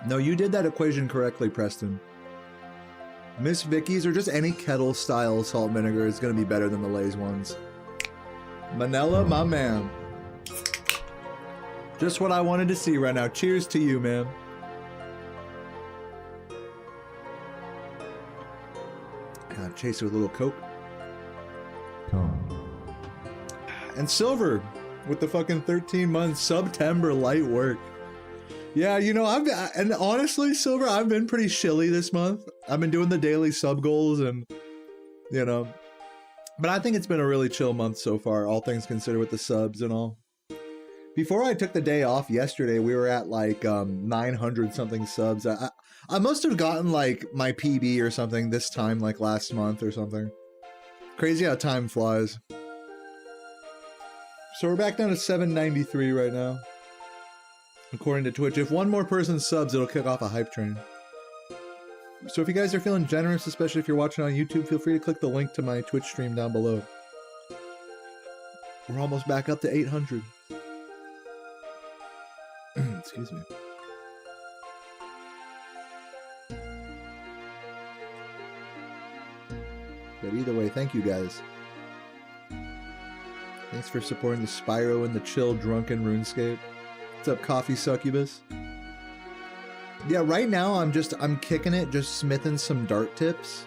No, you did that equation correctly, Preston. Miss Vicky's or just any kettle style salt and vinegar is going to be better than the Lay's ones. Manila, my man. Just what I wanted to see right now. Cheers to you, man. Chase it with a little Coke. And Silver with the fucking 13 months September light work. Yeah, you know, and honestly, Silver, I've been pretty shilly this month. I've been doing the daily sub goals and, you know, but I think it's been a really chill month so far, all things considered with the subs and all. Before I took the day off yesterday, we were at like 900 something subs. I must have gotten like my PB or something this time, like last month or something. Crazy how time flies. So we're back down to 793 right now. According to Twitch, if one more person subs, it'll kick off a hype train. So if you guys are feeling generous, especially if you're watching on YouTube, feel free to click the link to my Twitch stream down below. We're almost back up to 800. Excuse me. But either way, thank you guys. Thanks for supporting the Spyro and the chill drunken RuneScape. What's up, Coffee Succubus? Yeah, right now I'm kicking it, just smithing some dart tips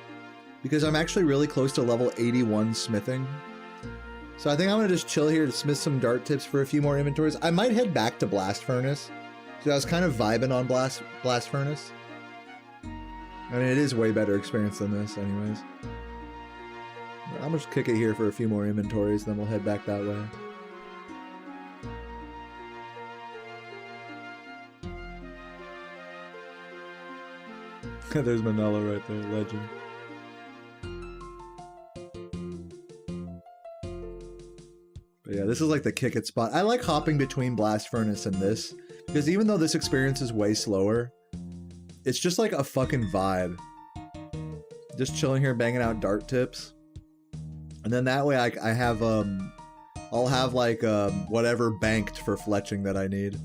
because I'm actually really close to level 81 smithing. So I think I'm gonna just chill here to smith some dart tips for a few more inventories. I might head back to Blast Furnace. So I was kind of vibing on Blast Furnace. I mean, it is way better experience than this anyways. I'm gonna just kick it here for a few more inventories, then we'll head back that way. There's Manila right there, legend. But yeah, this is like the kick it spot. I like hopping between Blast Furnace and this, because even though this experience is way slower, it's just like a fucking vibe. Just chilling here, banging out dart tips. And then that way I have, I'll have like, whatever banked for fletching that I need.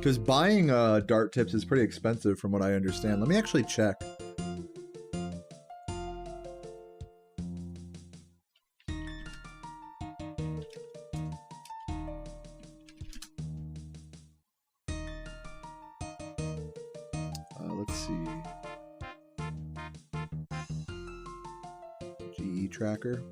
Because buying dart tips is pretty expensive from what I understand. Let me actually check. Let's see. GE tracker.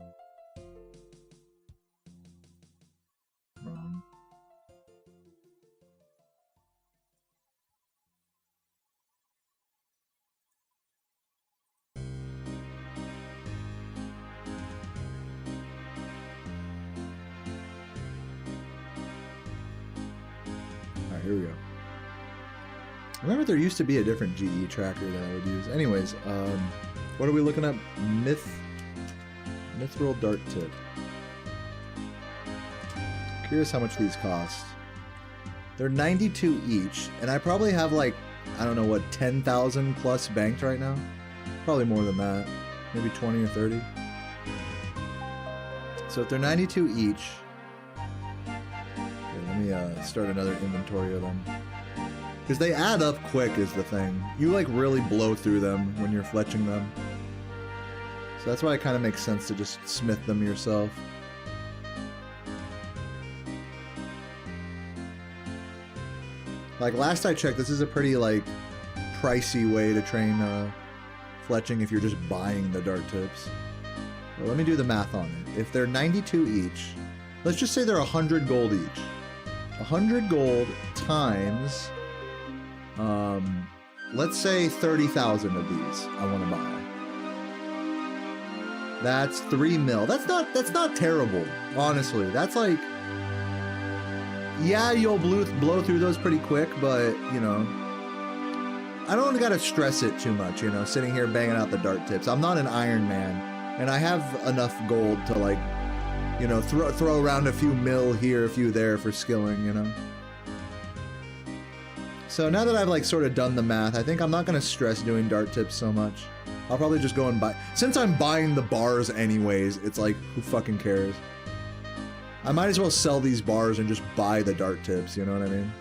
Here we go. I remember there used to be a different GE tracker that I would use. Anyways, what are we looking at? Mithril dart tip. Curious how much these cost. They're 92 each, and I probably have like, I don't know what, 10,000 plus banked right now? Probably more than that. Maybe 20 or 30. So if they're 92 each, let me start another inventory of them. Because they add up quick is the thing. You like really blow through them when you're fletching them. So that's why it kind of makes sense to just smith them yourself. Like last I checked, this is a pretty like pricey way to train fletching if you're just buying the dart tips. Well, let me do the math on it. If they're 92 each, let's just say they're 100 gold each. 100 gold times, let's say 30,000 of these I want to buy. That's 3 mil. That's not terrible, honestly. That's like, yeah, you'll blow through those pretty quick, but you know, I don't gotta stress it too much. You know, sitting here banging out the dart tips. I'm not an Iron Man, and I have enough gold to like, you know, throw around a few mil here, a few there for skilling, you know. So now that I've like sort of done the math, I think I'm not gonna stress doing dart tips so much. I'll probably just go and buy, since I'm buying the bars anyways, it's like, who fucking cares? I might as well sell these bars and just buy the dart tips, you know what I mean?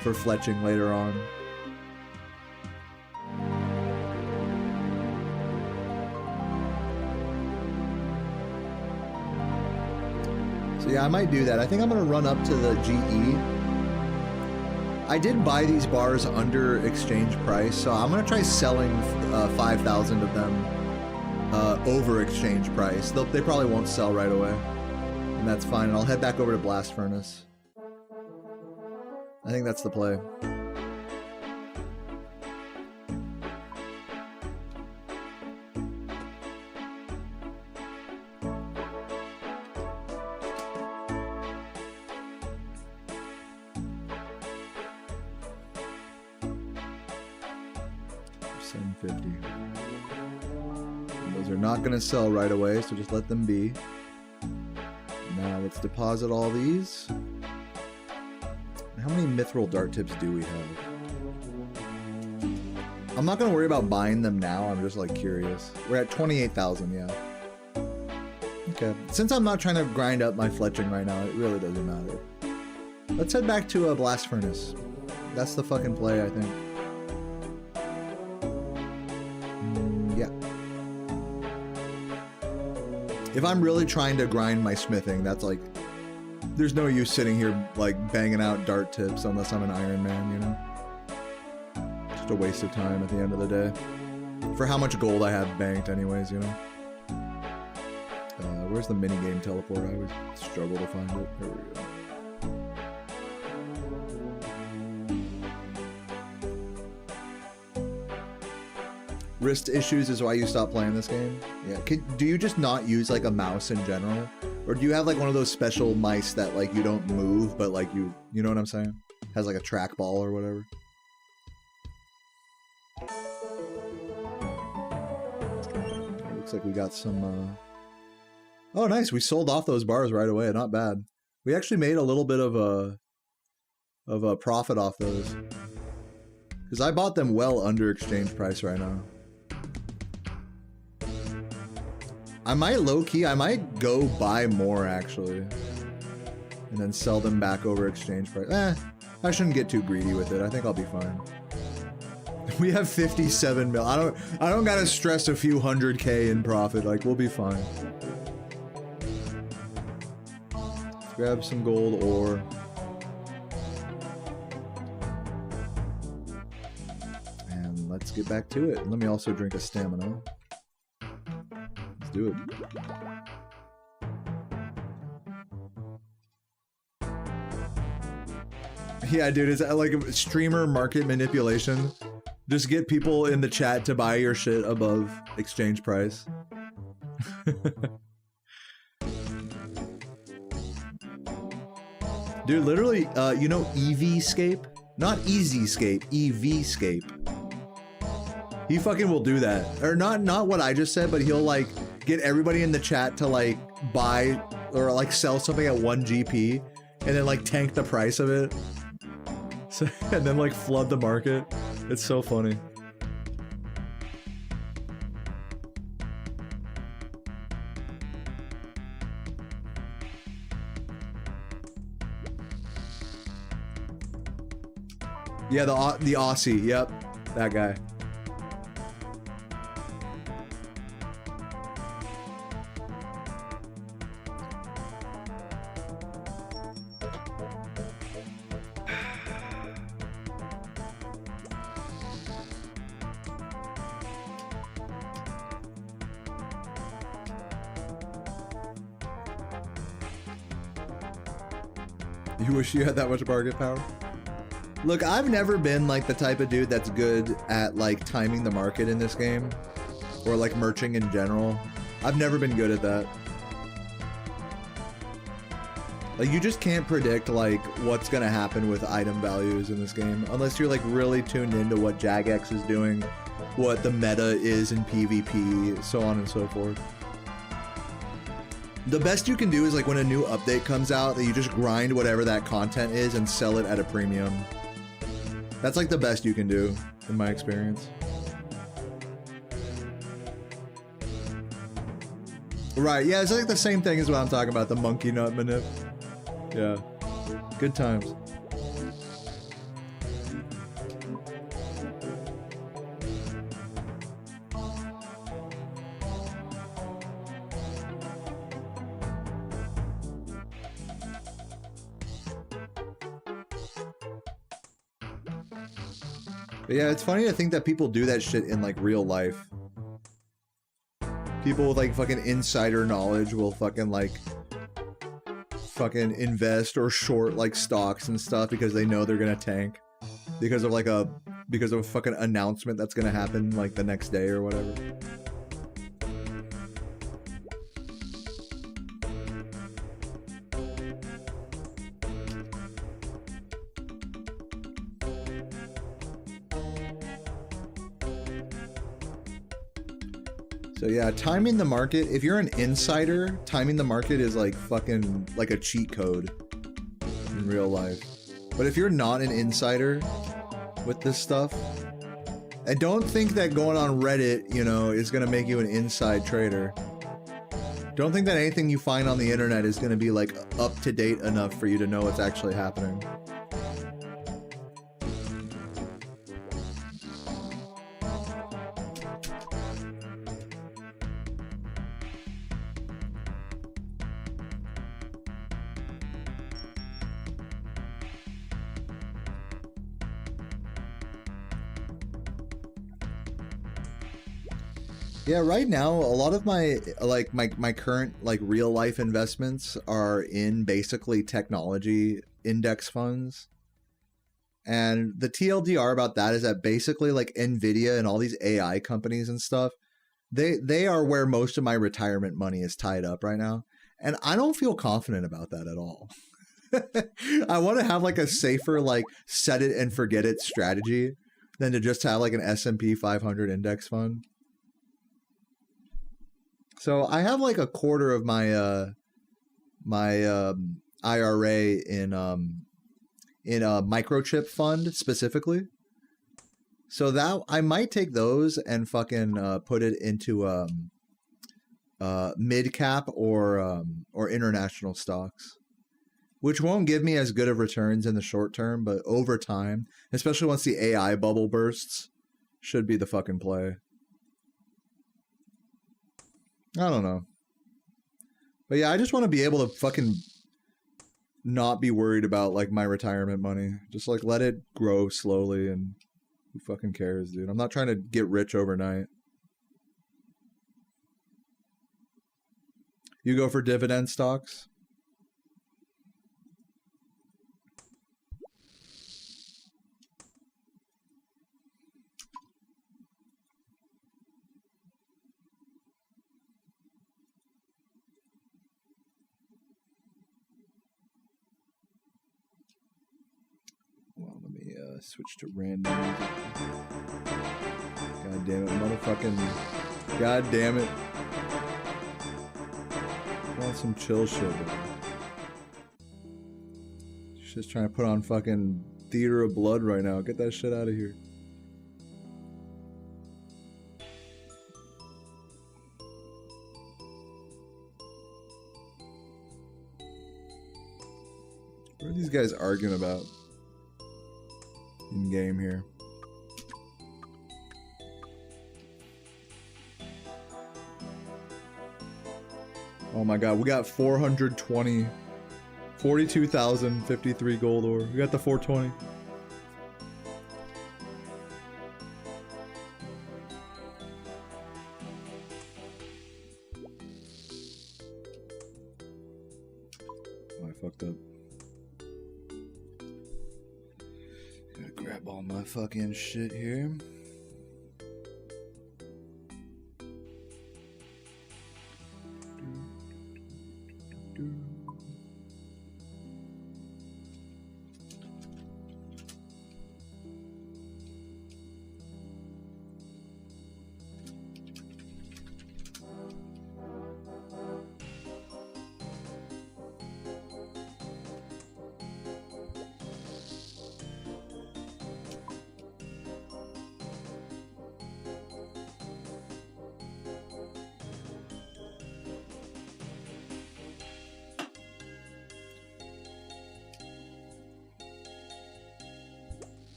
For fletching later on. So yeah, I might do that. I think I'm gonna run up to the GE. I did buy these bars under exchange price, so I'm gonna try selling 5,000 of them over exchange price. They probably won't sell right away, and that's fine. And I'll head back over to Blast Furnace. I think that's the play. Not gonna sell right away, so just let them be. Now let's deposit all these. How many mithril dart tips do we have? I'm not gonna worry about buying them now, I'm just like curious. We're at 28,000, yeah. Okay, since I'm not trying to grind up my fletching right now, it really doesn't matter. Let's head back to a Blast Furnace. That's the fucking play, I think. Yeah. If I'm really trying to grind my smithing, that's like, there's no use sitting here like banging out dart tips unless I'm an Iron Man, you know? Just a waste of time at the end of the day. For how much gold I have banked anyways, you know? Where's the minigame teleport? I always struggle to find it. There we go. Wrist issues is why you stopped playing this game? Yeah. Do you just not use like a mouse in general? Or do you have like one of those special mice that like you don't move, but like you know what I'm saying? Has like a trackball or whatever. Looks like we got some, oh nice, we sold off those bars right away, not bad. We actually made a little bit of a profit off those. Because I bought them well under exchange price right now. I might low-key, I might go buy more actually. and then sell them back over exchange price. I shouldn't get too greedy with it. I think I'll be fine. We have 57 mil. I don't gotta stress a few 100K in profit. Like, we'll be fine. Let's grab some gold ore. And let's get back to it. Let me also drink a stamina. Let's do it. Yeah, dude, it's like streamer market manipulation. Just get people in the chat to buy your shit above exchange price. Dude, literally, you know EVscape? Not EasyScape, EVscape. He fucking will do that. Or not what I just said, but he'll like get everybody in the chat to like buy or like sell something at 1 GP and then like tank the price of it. So, and then like flood the market. It's so funny. Yeah, the Aussie. Yep, that guy. You wish you had that much bargain power? Look, I've never been like the type of dude that's good at like timing the market in this game or like merching in general. I've never been good at that. Like, you just can't predict like what's gonna happen with item values in this game unless you're like really tuned into what Jagex is doing, what the meta is in PvP, so on and so forth. The best you can do is like when a new update comes out that you just grind whatever that content is and sell it at a premium. That's like the best you can do in my experience. Right, yeah, it's like the same thing as what I'm talking about, the monkey nut manip. Yeah, good times. But yeah, it's funny to think that people do that shit in like real life. People with like fucking insider knowledge will fucking invest or short like stocks and stuff because they know they're gonna tank because of a fucking announcement that's gonna happen like the next day or whatever. So yeah, timing the market, if you're an insider, timing the market is like fucking like a cheat code in real life. But if you're not an insider with this stuff, and don't think that going on Reddit, you know, is gonna make you an inside trader. Don't think that anything you find on the internet is gonna be like up to date enough for you to know what's actually happening. Yeah, right now, a lot of my current like real life investments are in basically technology index funds. And the TLDR about that is that basically like Nvidia and all these AI companies and stuff, they are where most of my retirement money is tied up right now. And I don't feel confident about that at all. I want to have like a safer like set it and forget it strategy than to just have like an S&P 500 index fund. So I have like a quarter of my IRA in a microchip fund specifically. So that I might take those and fucking put it into mid cap or international stocks. which won't give me as good of returns in the short term, but over time, especially once the AI bubble bursts, should be the fucking play. I don't know. But yeah, I just want to be able to fucking not be worried about like my retirement money. Just like let it grow slowly, and who fucking cares, dude? I'm not trying to get rich overnight. You go for dividend stocks? Well, let me switch to random music. God damn it, motherfucking... God damn it. I want some chill shit, bro. She's just trying to put on fucking Theater of Blood right now. Get that shit out of here. What are these guys arguing about in game here? Oh my god, we got 42,053 gold ore. We got the 420. Oh, I fucked up. Gotta grab all my fucking shit here.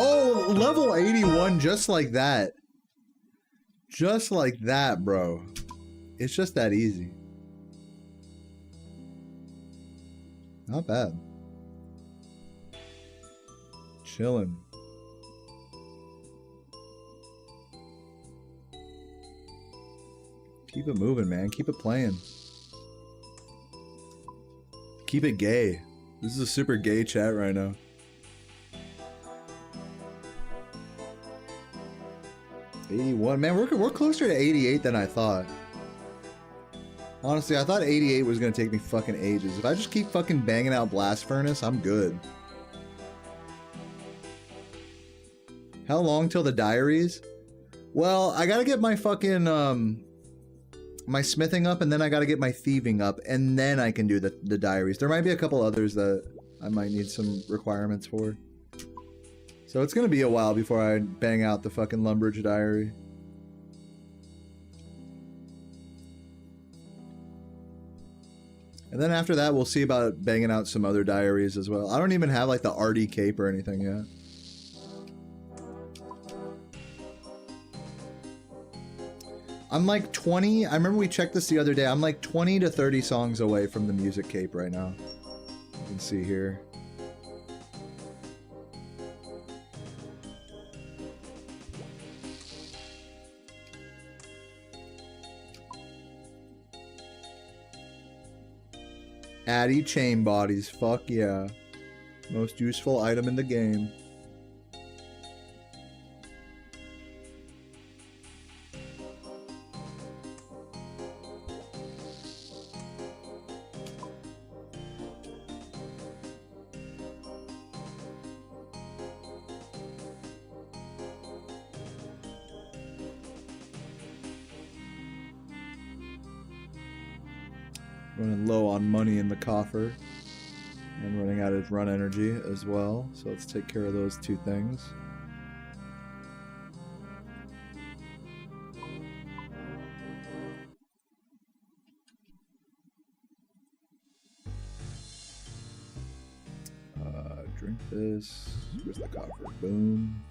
Oh, level 81 just like that. Just like that, bro. It's just that easy. Not bad. Chilling. Keep it moving, man. Keep it playing. Keep it gay. This is a super gay chat right now. $81. Man, we're closer to 88 than I thought. Honestly, I thought 88 was gonna take me fucking ages. If I just keep fucking banging out Blast Furnace, I'm good. How long till the diaries? Well, I gotta get my fucking, my smithing up, and then I gotta get my thieving up, and then I can do the diaries. There might be a couple others that I might need some requirements for. So it's gonna be a while before I bang out the fucking Lumbridge diary. And then after that, we'll see about banging out some other diaries as well. I don't even have like the Artie cape or anything yet. I'm like 20, I remember we checked this the other day, I'm like 20 to 30 songs away from the music cape right now. You can see here. Addy chain bodies, fuck yeah. Most useful item in the game. Running low on money in the coffer and running out of run energy as well, so let's take care of those two things. this. Where's the coffer? Boom.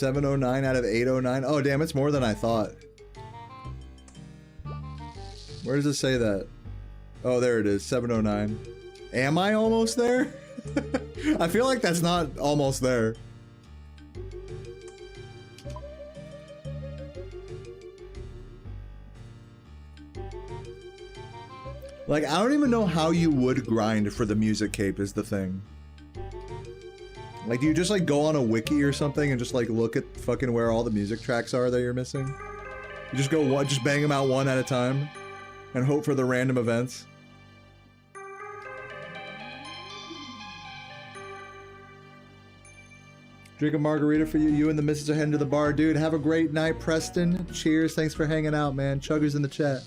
$709 out of $809. Oh damn, it's more than I thought. Where does it say that? Oh, there it is. 709. Am I almost there? I feel like that's not almost there. Like, I don't even know how you would grind for the music cape is the thing. Like, do you just like go on a wiki or something and just like look at fucking where all the music tracks are that you're missing? You just go one, just bang them out one at a time and hope for the random events. Drink a margarita for you. You and the missus are heading to the bar. Dude, have a great night, Preston. Cheers. Thanks for hanging out, man. Chuggers in the chat.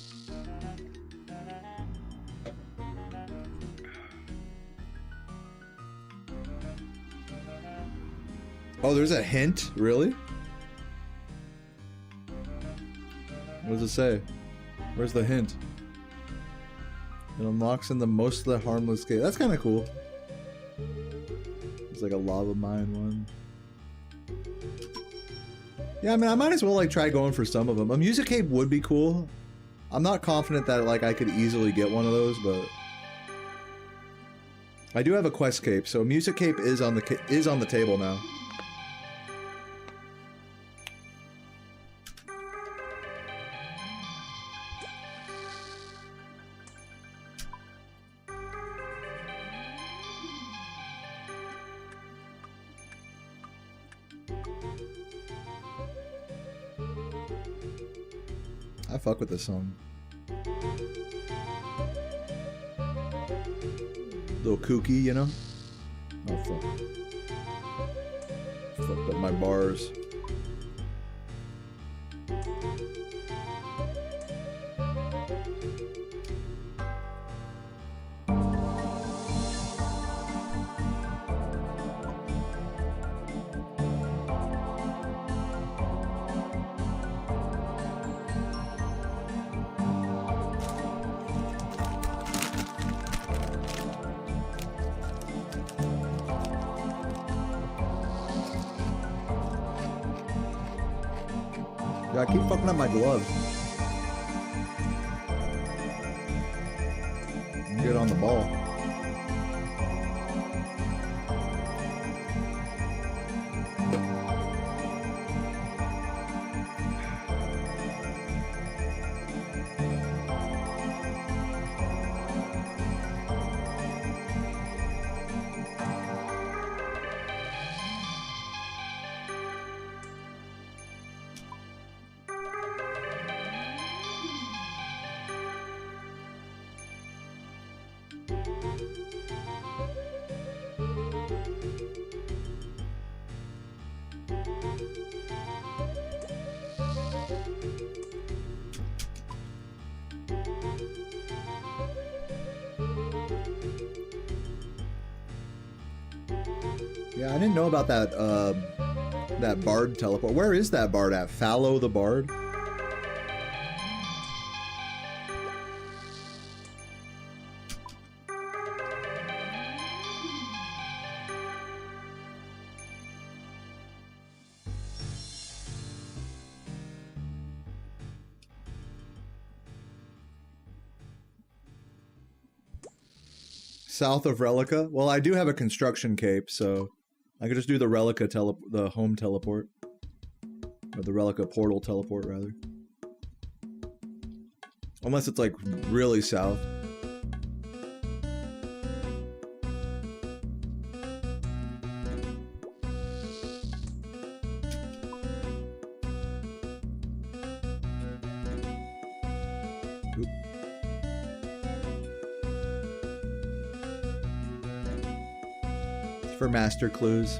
Oh, there's a hint? Really? What does it say? Where's the hint? It unlocks in the most of the harmless cave. That's kind of cool. It's like a lava mine one. Yeah, I mean, I might as well like try going for some of them. A music cape would be cool. I'm not confident that like I could easily get one of those, but I do have a quest cape, so music cape is on the table now. I fuck with this song. Little kooky, you know? Oh fuck. Fucked up my bars. I keep fucking up my gloves. I'm good on the ball. Yeah, I didn't know about that, that bard teleport. Where is that bard at? Fallow the bard? South of Relica? Well, I do have a construction cape, so I could just do the Relica the home teleport. Or the Relica portal teleport, rather. Unless it's, like, really south. Oop. For master clues.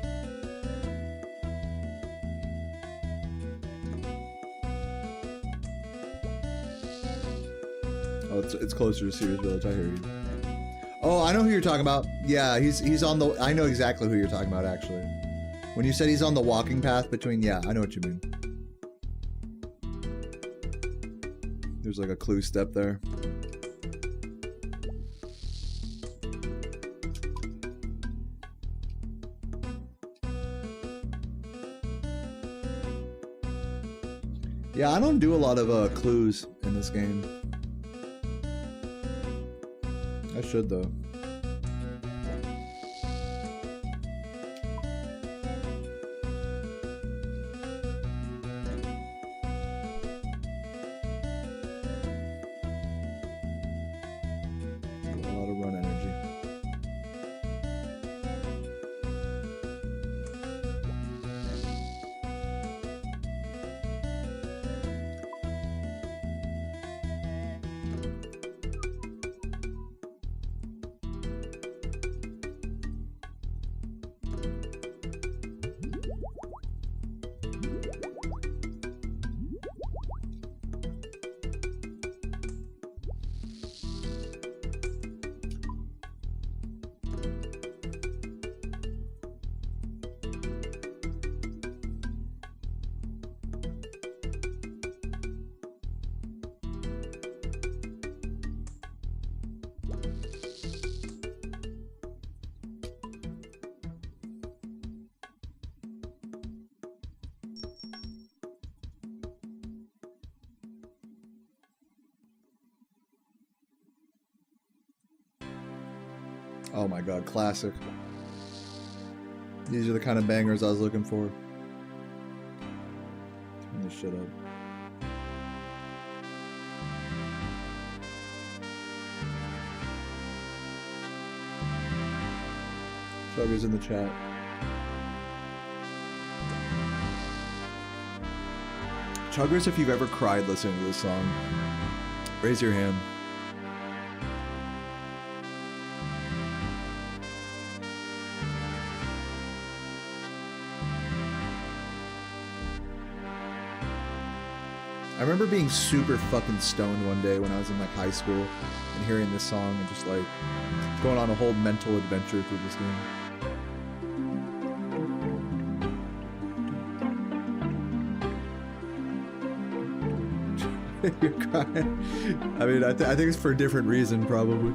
Oh, it's closer to Sears Village. I hear you. Oh, I know who you're talking about. Yeah, he's on the. I know exactly who you're talking about. Actually, when you said he's on the walking path between. Yeah, I know what you mean. There's like a clue step there. Yeah, I don't do a lot of clues in this game. I should though. A lot of run energy. Oh my god, classic. These are the kind of bangers I was looking for. Turn this shit up. Chugger's in the chat. Chuggers, if you've ever cried listening to this song, raise your hand. I remember being super fucking stoned one day when I was in like high school and hearing this song and just like going on a whole mental adventure through this game. You're crying. I mean, I think it's for a different reason probably,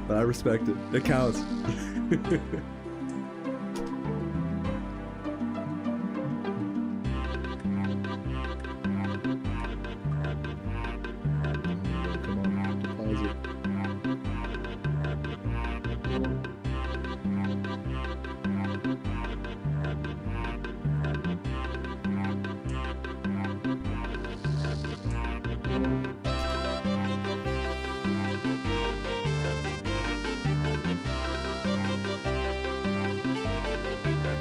but I respect it. It counts.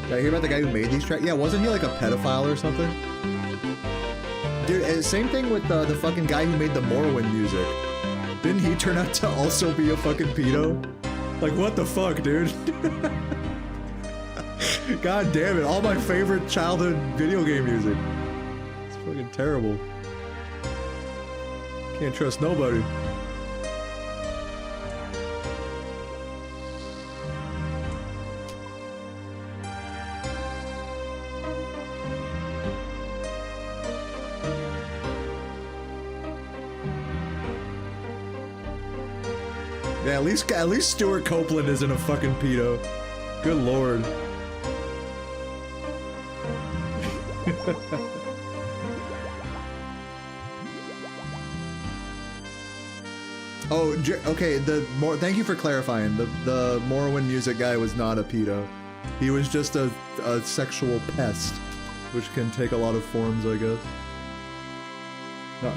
Did I hear about the guy who made these tracks? Yeah, wasn't he like a pedophile or something? Dude, same thing with the fucking guy who made the Morrowind music. Didn't he turn out to also be a fucking pedo? Like, what the fuck, dude? God damn it, all my favorite childhood video game music. It's fucking terrible. Can't trust nobody. Yeah, at least Stuart Copeland isn't a fucking pedo. Good lord. Oh, okay. Thank you for clarifying. The Morrowind music guy was not a pedo. He was just a sexual pest, which can take a lot of forms, I guess.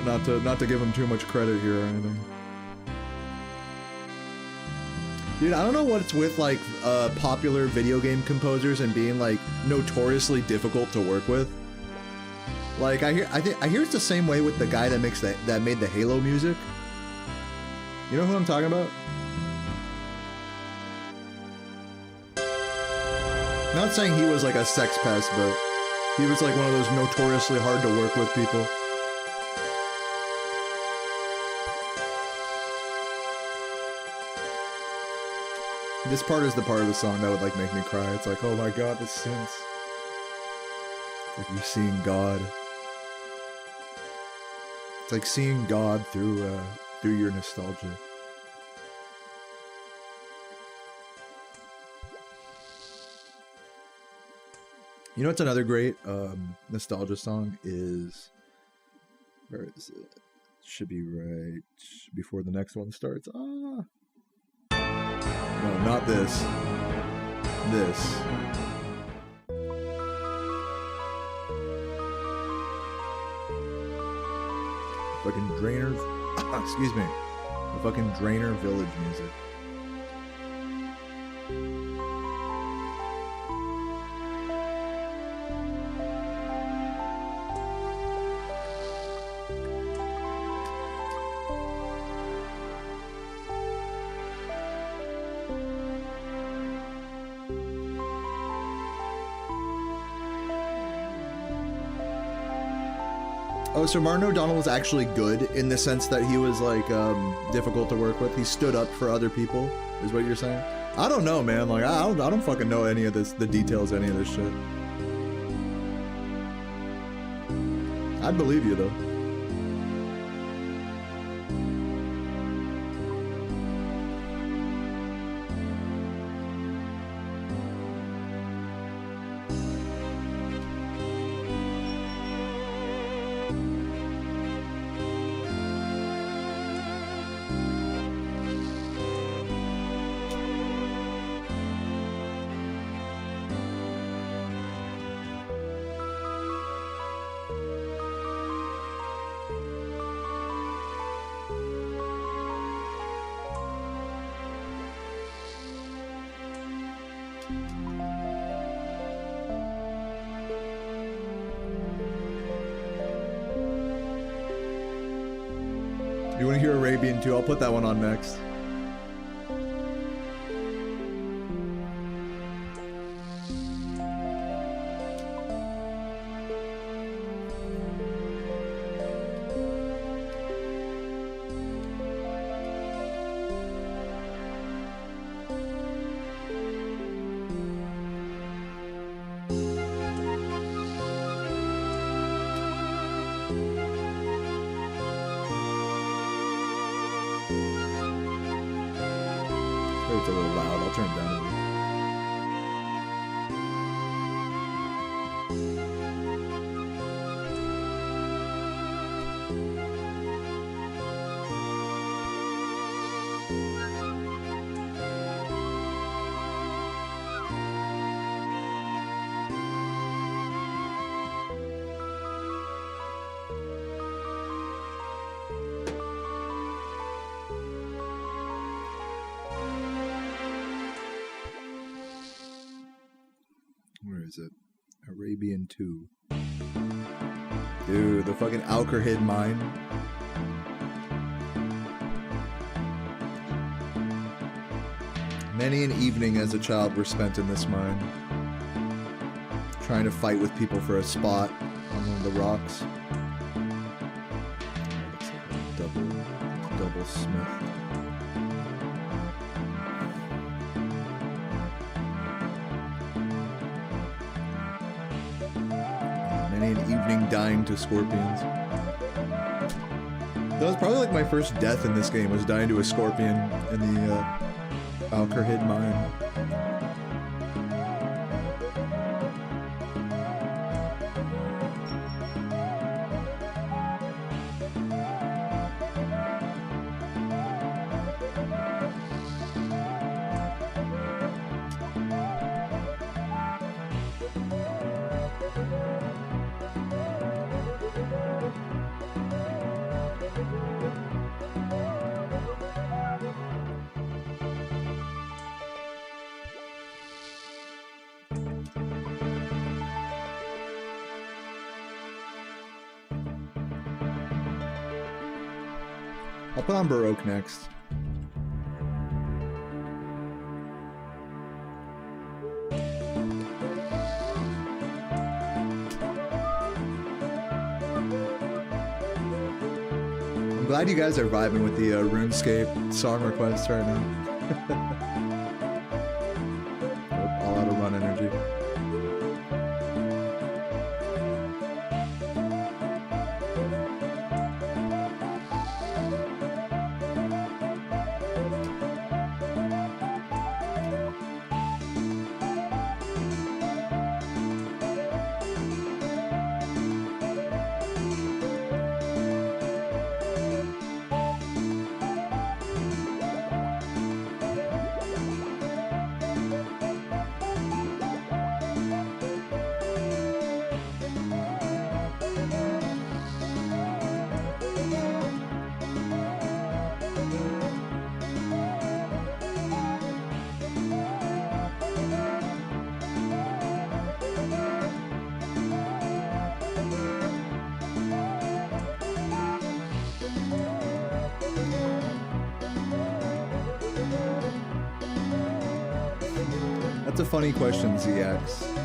Not to give him too much credit here or anything. Dude, I don't know what's with like popular video game composers and being like notoriously difficult to work with. Like I hear it's the same way with the guy that made the Halo music. You know who I'm talking about? Not saying he was like a sex pest, but he was like one of those notoriously hard to work with people. This part is the part of the song that would like make me cry. It's like, oh my god, the synths. It's like you're seeing God. It's like seeing God through your nostalgia. You know what's another great nostalgia song is, where is it? Should be right before the next one starts. Ah. No, not this. This. Fucking Drainer. Excuse me. The fucking Drainer Village music. Oh, so Martin O'Donnell was actually good in the sense that he was like difficult to work with. He stood up for other people, is what you're saying? I don't know, man. Like I don't fucking know any of this, the details, any of this shit. I'd believe you though. You want to hear Arabian too? I'll put that one on next. It's a little loud. I'll turn it down a bit. Where is it? Arabian 2. Dude, the fucking Alkerhid mine. Many an evening as a child were spent in this mine, trying to fight with people for a spot on one of the rocks. Looks like a double smith. Many an evening dying to scorpions. That was probably like my first death in this game, was dying to a scorpion in the Alkerhid mine. I'll put on Baroque next. I'm glad you guys are vibing with the RuneScape song requests right now. All out of run energy. That's a funny question, ZX.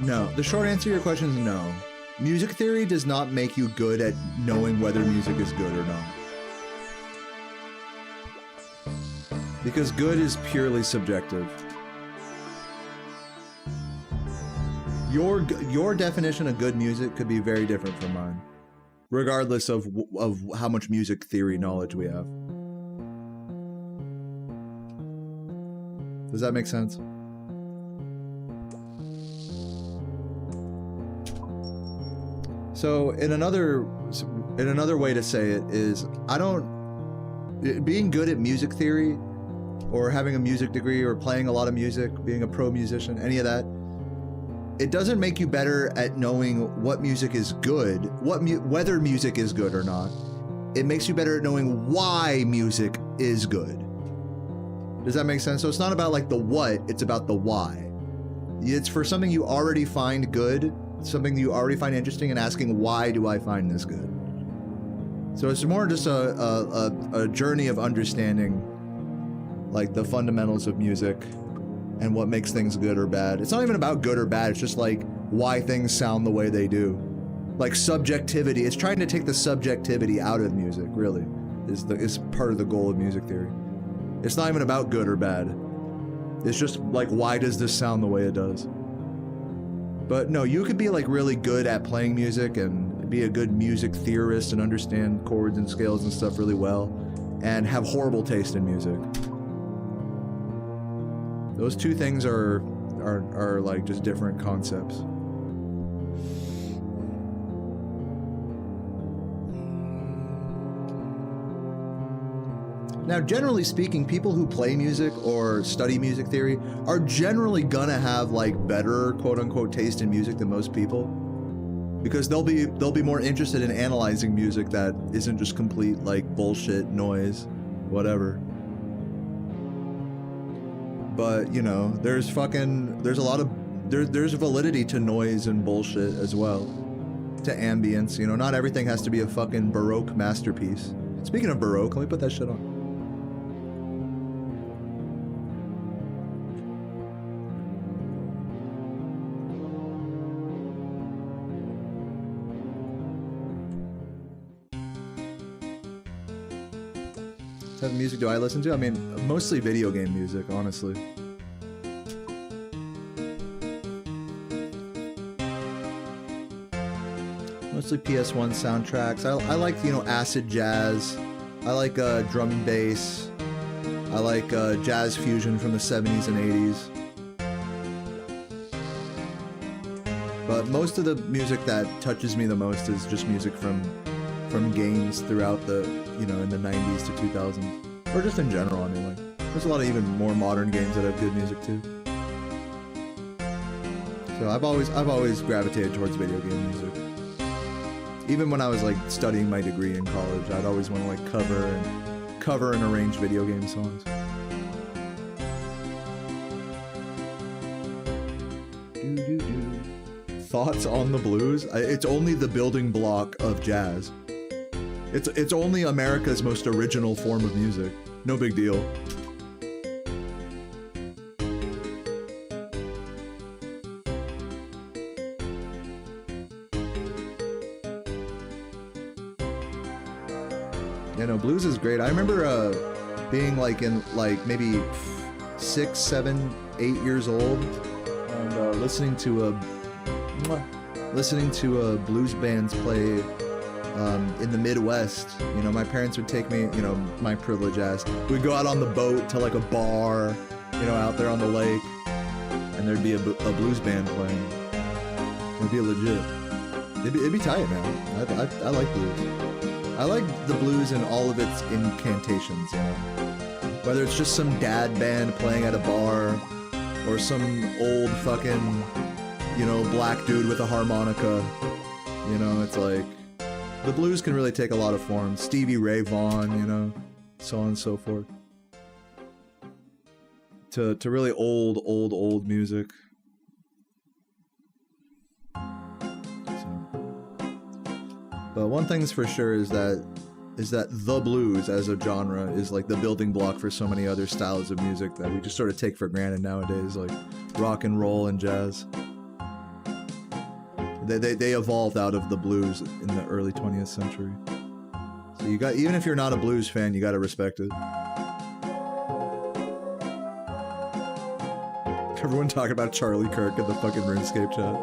No. The short answer to your question is no. Music theory does not make you good at knowing whether music is good or not. Because good is purely subjective. Your definition of good music could be very different from mine, regardless of how much music theory knowledge we have. Does that make sense? So in another way to say it is, being good at music theory or having a music degree or playing a lot of music, being a pro musician, any of that, it doesn't make you better at knowing what music is good, whether music is good or not. It makes you better at knowing why music is good. Does that make sense? So it's not about like the what, it's about the why. It's for something you already find good, something you already find interesting, and asking, why do I find this good? So it's more just a journey of understanding like the fundamentals of music and what makes things good or bad. It's not even about good or bad, it's just like why things sound the way they do. Like subjectivity, it's trying to take the subjectivity out of music, really, is part of the goal of music theory. It's not even about good or bad. It's just like, why does this sound the way it does? But no, you could be like really good at playing music and be a good music theorist and understand chords and scales and stuff really well, and have horrible taste in music. Those two things are like just different concepts. Now, generally speaking, people who play music or study music theory are generally gonna have like better quote-unquote taste in music than most people, because they'll be more interested in analyzing music that isn't just complete like bullshit noise, whatever. But you know, there's validity to noise and bullshit as well, to ambience. You know, not everything has to be a fucking Baroque masterpiece. Speaking of Baroque, let me put that shit on. What type of music do I listen to? I mean, mostly video game music, honestly. Mostly PS1 soundtracks. I like, you know, acid jazz. I like drum and bass. I like jazz fusion from the 70s and 80s. But most of the music that touches me the most is just music from games throughout the, you know, in the 90s to 2000s. Or just in general, I mean, like, there's a lot of even more modern games that have good music too. So I've always gravitated towards video game music. Even when I was like studying my degree in college, I'd always want to like cover and arrange video game songs. Thoughts on the blues? It's only the building block of jazz. It's only America's most original form of music. No big deal. Yeah, no, blues is great. I remember being like in like maybe 6, 7, 8 years old and listening to blues bands play in the Midwest. You know, my parents would take me, you know, my privilege ass. We'd go out on the boat to like a bar, you know, out there on the lake, and there'd be a blues band playing. It'd be legit. It'd be tight, man. I like blues. I like the blues in all of its incantations, you know. Whether it's just some dad band playing at a bar, or some old fucking, you know, black dude with a harmonica. You know, it's like, the blues can really take a lot of forms. Stevie Ray Vaughan, you know, so on and so forth. To really old music. So. But one thing's for sure is that is that the blues as a genre is like the building block for so many other styles of music that we just sort of take for granted nowadays, like rock and roll and jazz. They evolved out of the blues in the early 20th century. So you got, even if you're not a blues fan, you got to respect it. Everyone talking about Charlie Kirk in the fucking RuneScape chat.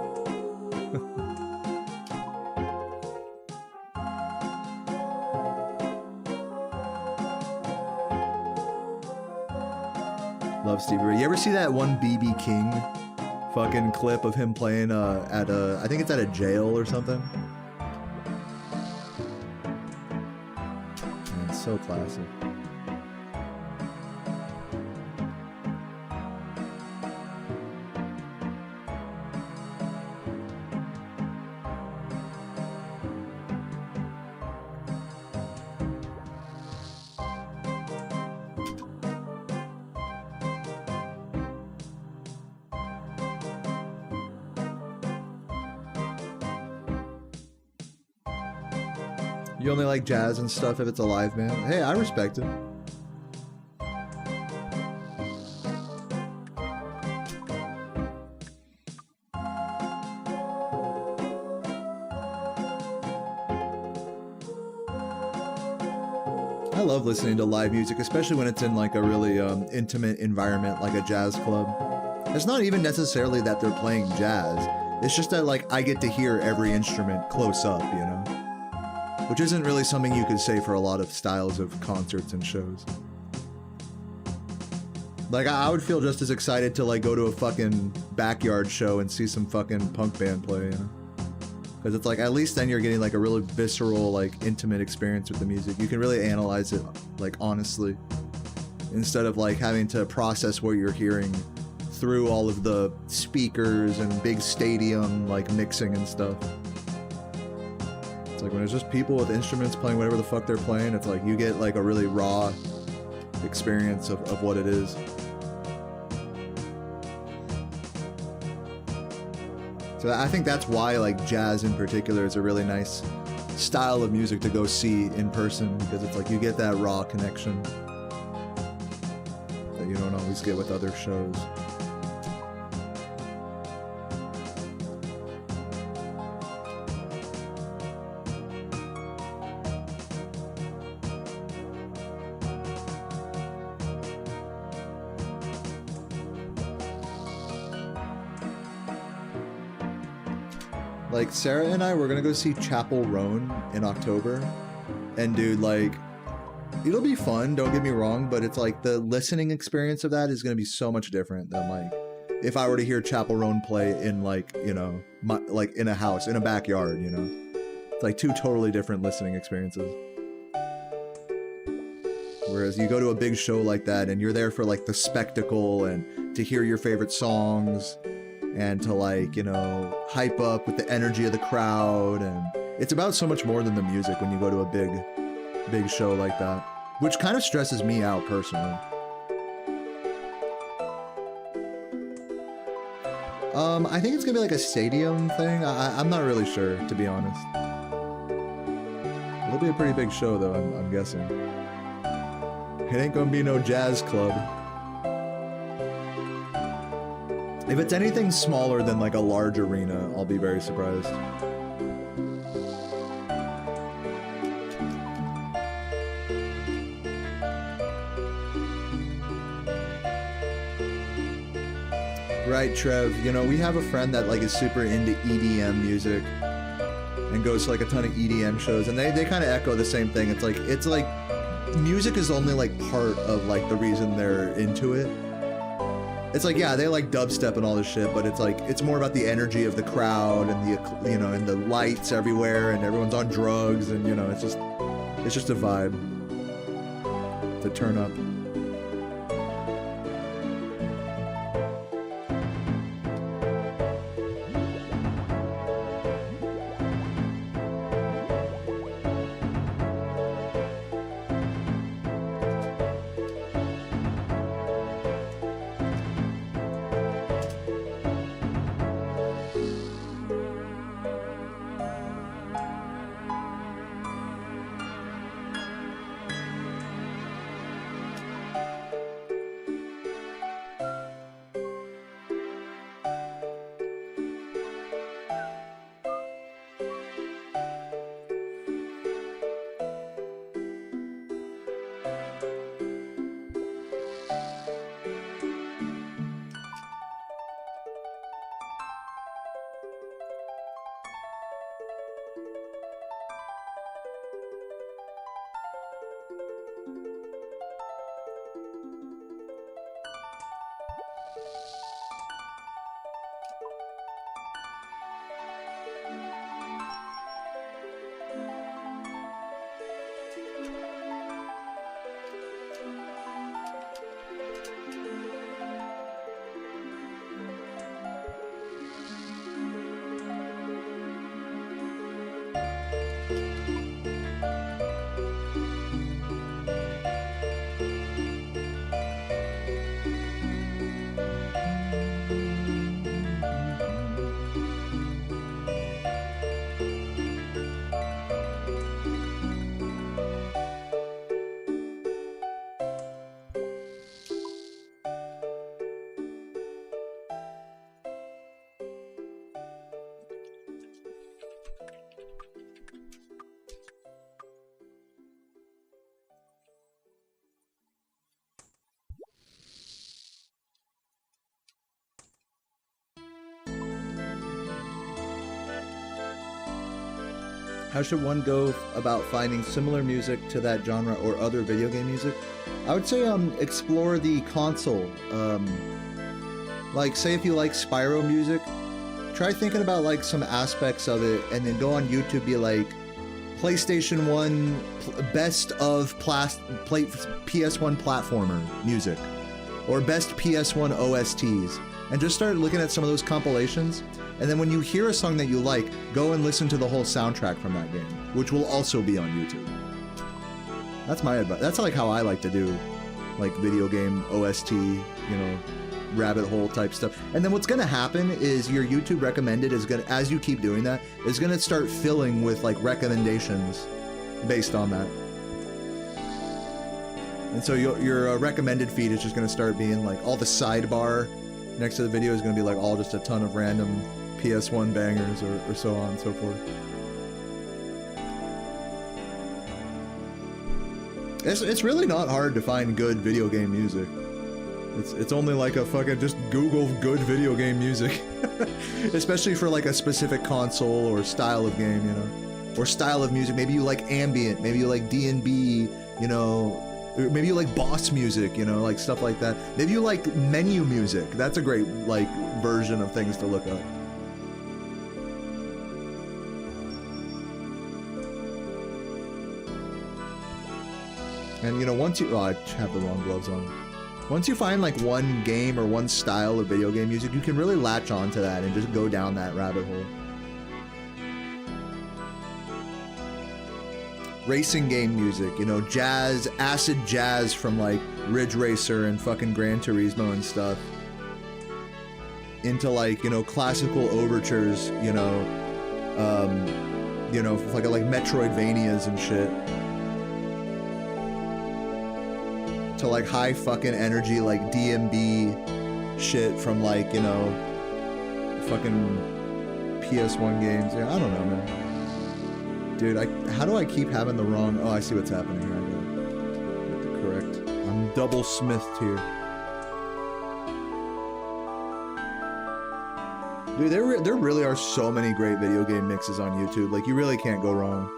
Love Stevie Ray. You ever see that one BB King fucking clip of him playing at a, I think it's at a jail or something? Man, it's so classic. You only like jazz and stuff if it's a live band? Hey, I respect it. I love listening to live music, especially when it's in like a really intimate environment like a jazz club. It's not even necessarily that they're playing jazz. It's just that like I get to hear every instrument close up, you know? Which isn't really something you could say for a lot of styles of concerts and shows. Like, I would feel just as excited to, like, go to a fucking backyard show and see some fucking punk band play, you know? Because it's like, at least then you're getting, like, a really visceral, like, intimate experience with the music. You can really analyze it, like, honestly. Instead of, like, having to process what you're hearing through all of the speakers and big stadium, like, mixing and stuff. It's like when it's just people with instruments playing whatever the fuck they're playing, it's like you get like a really raw experience of what it is. So I think that's why like jazz in particular is a really nice style of music to go see in person, because it's like you get that raw connection that you don't always get with other shows. Like, Sarah and I, we're gonna go see Chapel Roan in October. And dude, like, it'll be fun, don't get me wrong, but it's like the listening experience of that is gonna be so much different than like if I were to hear Chapel Roan play in like, you know, like in a house, in a backyard, you know? It's like two totally different listening experiences. Whereas you go to a big show like that and you're there for like the spectacle and to hear your favorite songs and to like, you know, hype up with the energy of the crowd, and it's about so much more than the music when you go to a big show like that, which kind of stresses me out personally. I think it's gonna be like a stadium thing. I'm not really sure, to be honest. It'll be a pretty big show though, I'm guessing. It ain't gonna be no jazz club. If it's anything smaller than like a large arena, I'll be very surprised. Right, Trev. You know, we have a friend that like is super into EDM music and goes to like a ton of EDM shows, and they kind of echo the same thing. It's like music is only like part of like the reason they're into it. It's like, yeah, they like dubstep and all this shit, but it's like, it's more about the energy of the crowd and the, you know, and the lights everywhere and everyone's on drugs and, you know, it's just a vibe to turn up. How should one go about finding similar music to that genre or other video game music? I would say explore the console. Like say if you like Spyro music, try thinking about like some aspects of it and then go on YouTube, be like PlayStation 1 best of PS1 platformer music or best PS1 OSTs, and just start looking at some of those compilations. And then when you hear a song that you like, go and listen to the whole soundtrack from that game, which will also be on YouTube. That's my advice. That's like how I like to do like video game OST, you know, rabbit hole type stuff. And then what's gonna happen is your YouTube recommended is gonna, as you keep doing that, is gonna start filling with like recommendations based on that. And so your recommended feed is just gonna start being like all the sidebar next to the video is gonna be like all just a ton of random PS1 bangers or so on and so forth. It's really not hard to find good video game music. It's only like a fucking just Google good video game music. Especially for like a specific console or style of game, you know. Or style of music. Maybe you like ambient, maybe you like D&B, you know. Maybe you like boss music, you know, like stuff like that. Maybe you like menu music. That's a great like version of things to look up. And you know, once you, oh, I have the wrong gloves on. Once you find like one game or one style of video game music, you can really latch onto that and just go down that rabbit hole. Racing game music, you know, jazz, acid jazz from like Ridge Racer and fucking Gran Turismo and stuff. Into like, you know, classical overtures, you know, like Metroidvanias and shit. To like high fucking energy, like DMB shit from like, you know, fucking PS1 games. Yeah, I don't know, man. Dude, how do I keep having the wrong... Oh, I see what's happening here. I got to correct. I'm double smithed here. Dude, there really are so many great video game mixes on YouTube. Like, you really can't go wrong.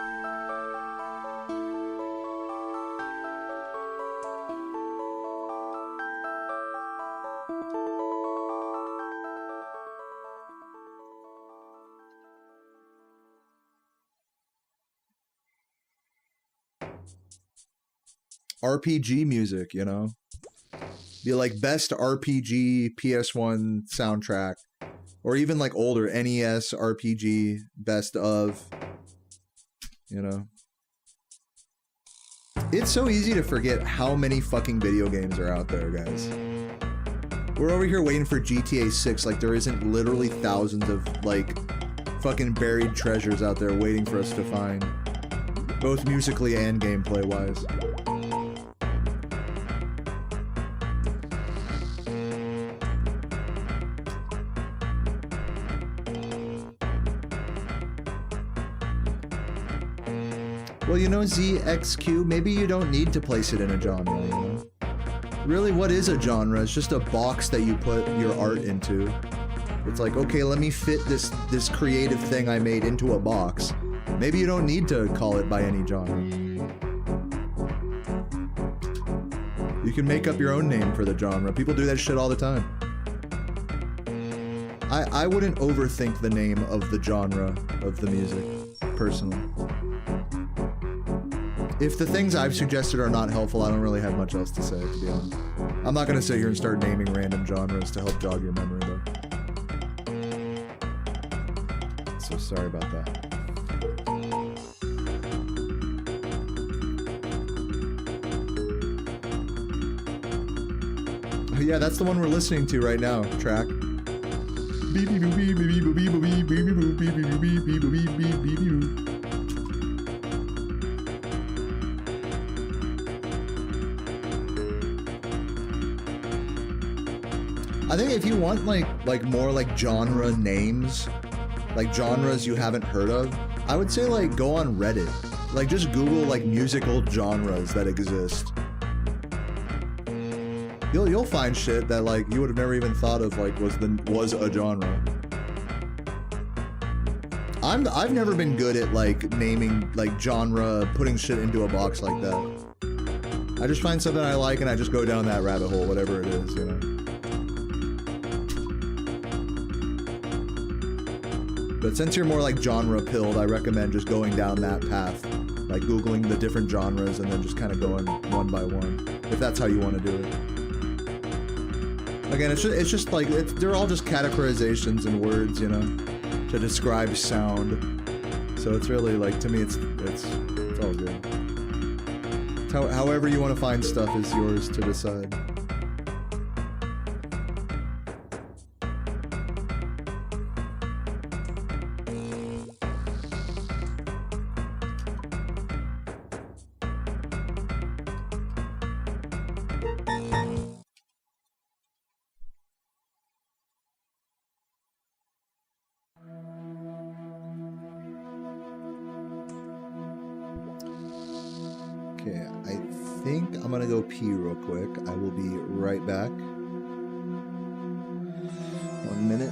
RPG music, you know? Be like best RPG PS1 soundtrack. Or even like older NES RPG best of, you know? It's so easy to forget how many fucking video games are out there, guys. We're over here waiting for GTA 6 like there isn't literally thousands of like fucking buried treasures out there waiting for us to find. Both musically and gameplay wise. Well, you know, ZXQ, maybe you don't need to place it in a genre, you know? Really, what is a genre? It's just a box that you put your art into. It's like, okay, let me fit this creative thing I made into a box. Maybe you don't need to call it by any genre. You can make up your own name for the genre. People do that shit all the time. I wouldn't overthink the name of the genre of the music, personally. If the things I've suggested are not helpful, I don't really have much else to say, to be honest. I'm not gonna sit here and start naming random genres to help jog your memory, though. So sorry about that. Oh, yeah, that's the one we're listening to right now, track. I think if you want like more like genre names, like genres you haven't heard of, I would say like go on Reddit. Like just Google like musical genres that exist. You'll find shit that like you would have never even thought of like was a genre. I've never been good at like naming like genre, putting shit into a box like that. I just find something I like and I just go down that rabbit hole, whatever it is, you know. But since you're more like genre pilled, I recommend just going down that path, like Googling the different genres and then just kind of going one by one, if that's how you want to do it. Again, it's just like, they're all just categorizations and words, you know, to describe sound. So it's really like, to me, it's all good. However you want to find stuff is yours to decide. Okay, I think I'm gonna go pee real quick. I will be right back. 1 minute.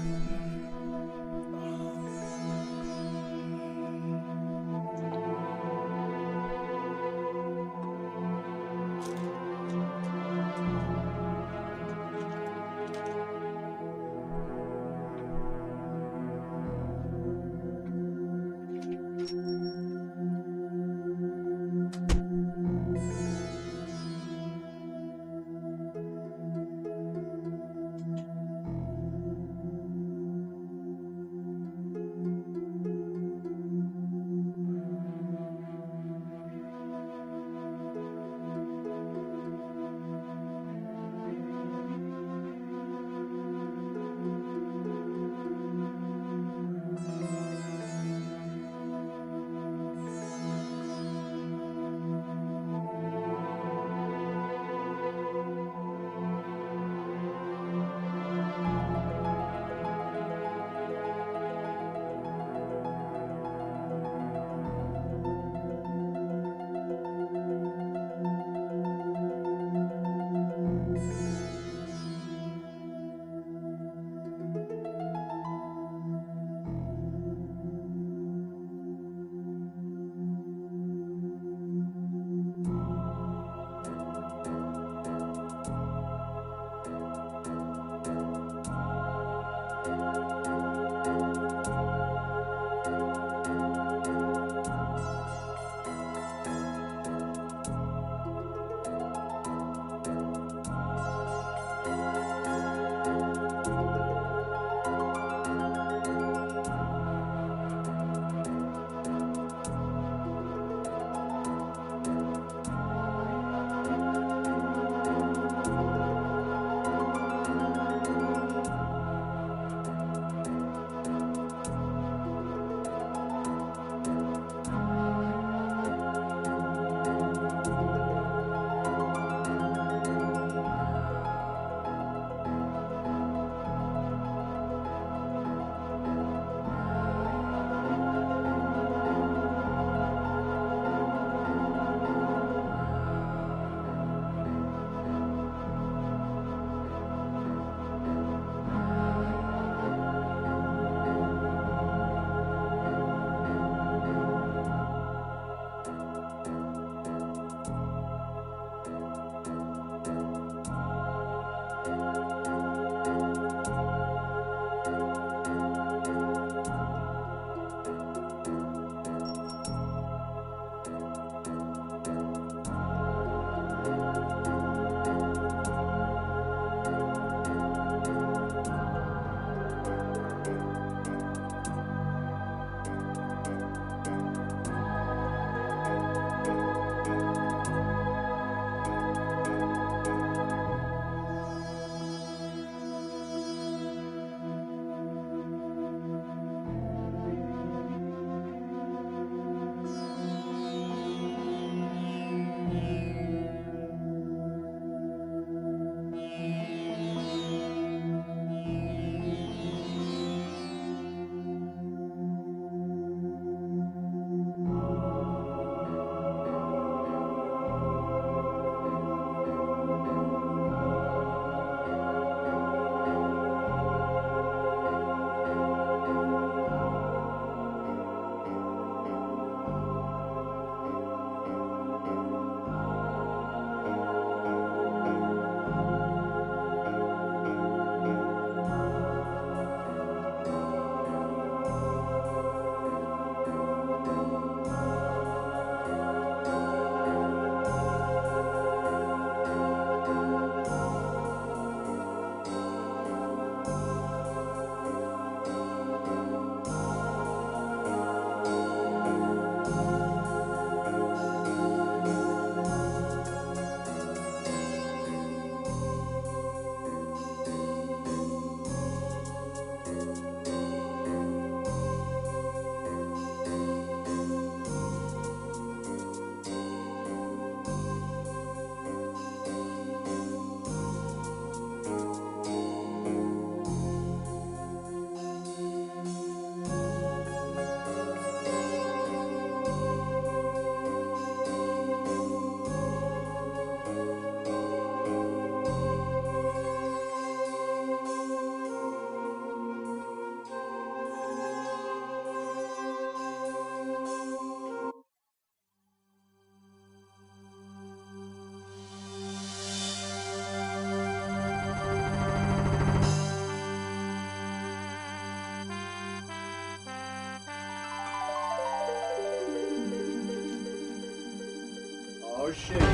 Oh shit. I'm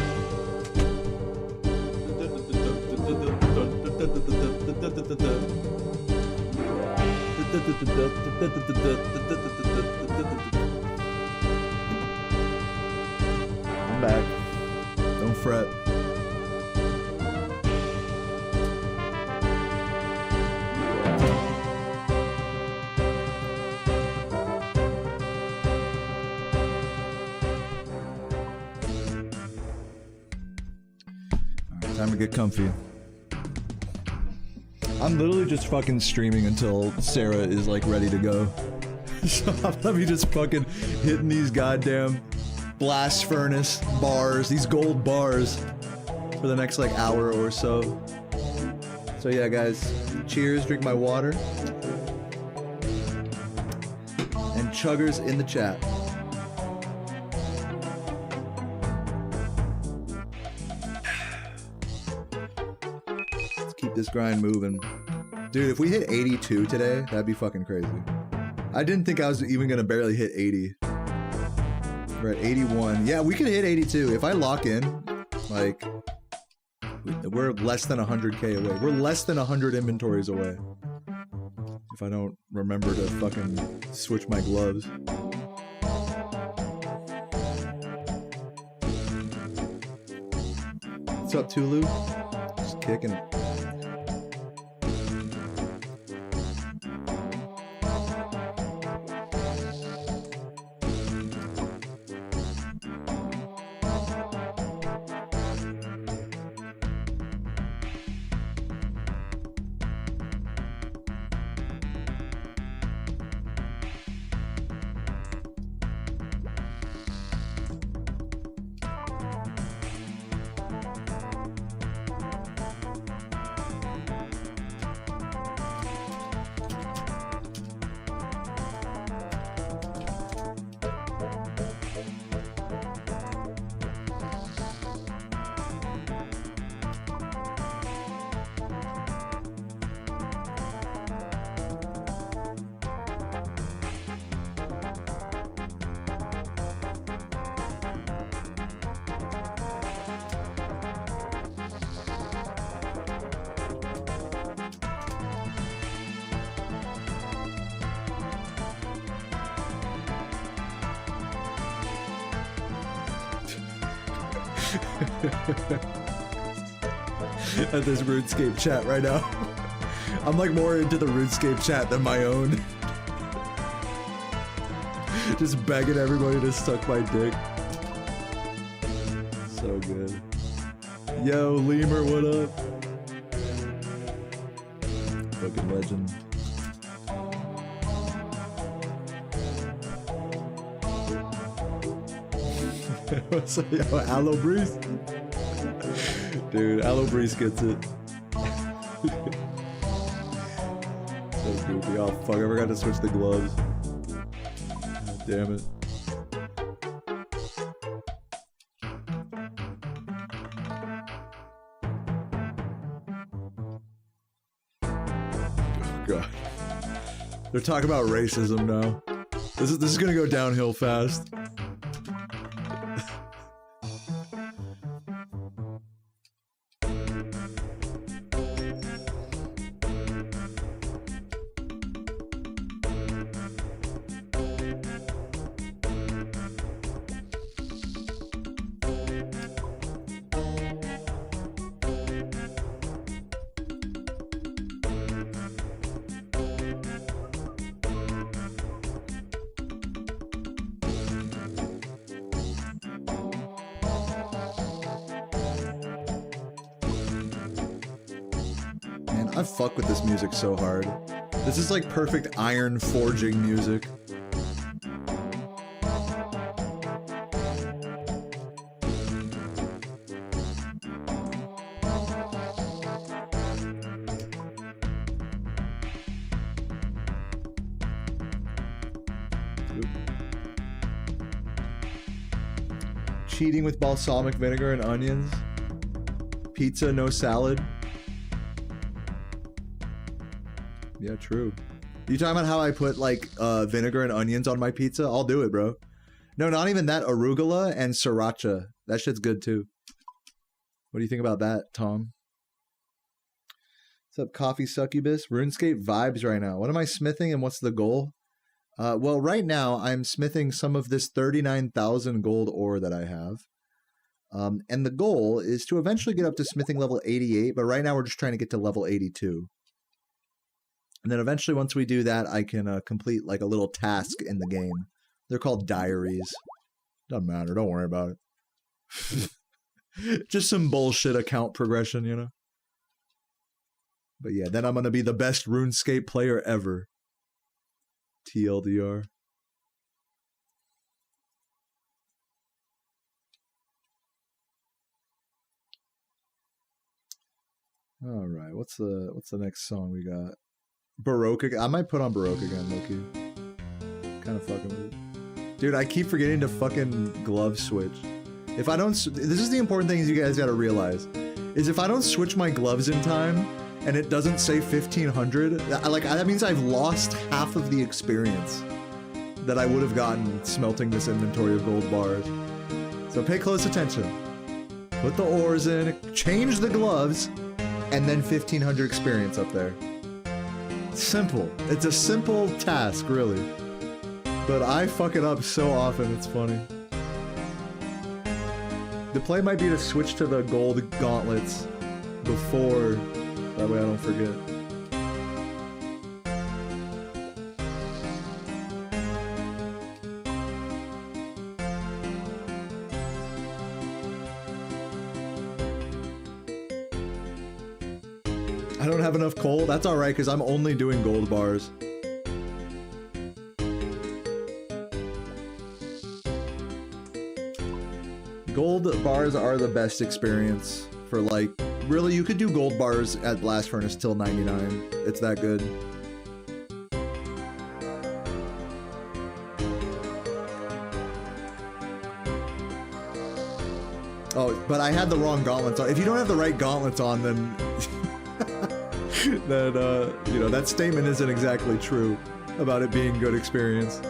back. Don't fret. Alright, time to get comfy. I'm literally just fucking streaming until Sarah is like ready to go. So I'm gonna be just fucking hitting these goddamn blast furnace bars, these gold bars, for the next like hour or so. So yeah, guys, cheers, drink my water. And chuggers in the chat. Let's keep this grind moving. Dude, if we hit 82 today, that'd be fucking crazy. I didn't think I was even gonna barely hit 80. We're at 81. Yeah, we can hit 82. If I lock in, like, we're less than 100k away. We're less than 100 inventories away. If I don't remember to fucking switch my gloves. What's up, Tulu? Just kicking it. At this RuneScape chat right now. I'm like more into the RuneScape chat than my own. Just begging everybody to suck my dick. So good. Yo, Lemur, what up? Fucking legend. What's up, yo, Aloe Breeze? Dude, Aloe Breeze gets it. So goofy. Oh fuck, I forgot to switch the gloves. God damn it. Oh god. They're talking about racism now. This is gonna go downhill fast. I fuck with this music so hard. This is like perfect iron forging music. Cheating with balsamic vinegar and onions. Pizza, no salad. Yeah, true. You talking about how I put like vinegar and onions on my pizza? I'll do it, bro. No, not even that. Arugula and sriracha That shit's good too. What do you think about that, Tom? What's up, Coffee Succubus? RuneScape vibes right now. What am I smithing and what's the goal? Well, right now I'm smithing some of this 39,000 gold ore that I have. And the goal is to eventually get up to smithing level 88, but right now we're just trying to get to level 82. And then eventually once we do that, I can complete like a little task in the game. They're called diaries. Doesn't matter, don't worry about it. Just some bullshit account progression, you know? But yeah, then I'm gonna be the best RuneScape player ever. TLDR. All right, what's the next song we got? Baroque. I might put on Baroque again, Loki. Kind of fucking with it. Dude, I keep forgetting to fucking glove switch. If I don't, this is the important thing you guys gotta realize, is if I don't switch my gloves in time and it doesn't say 1500, that means I've lost half of the experience that I would have gotten smelting this inventory of gold bars. So pay close attention. Put the ores in, change the gloves, and then 1500 experience up there. Simple. It's a simple task, really. But I fuck it up so often, it's funny. The play might be to switch to the gold gauntlets before, that way I don't forget. I don't have enough coal? That's alright, because I'm only doing gold bars. Gold bars are the best experience for, like, really, you could do gold bars at Blast Furnace till 99. It's that good. Oh, but I had the wrong gauntlets on. If you don't have the right gauntlets on, then... then, you know, that statement isn't exactly true about it being good experience.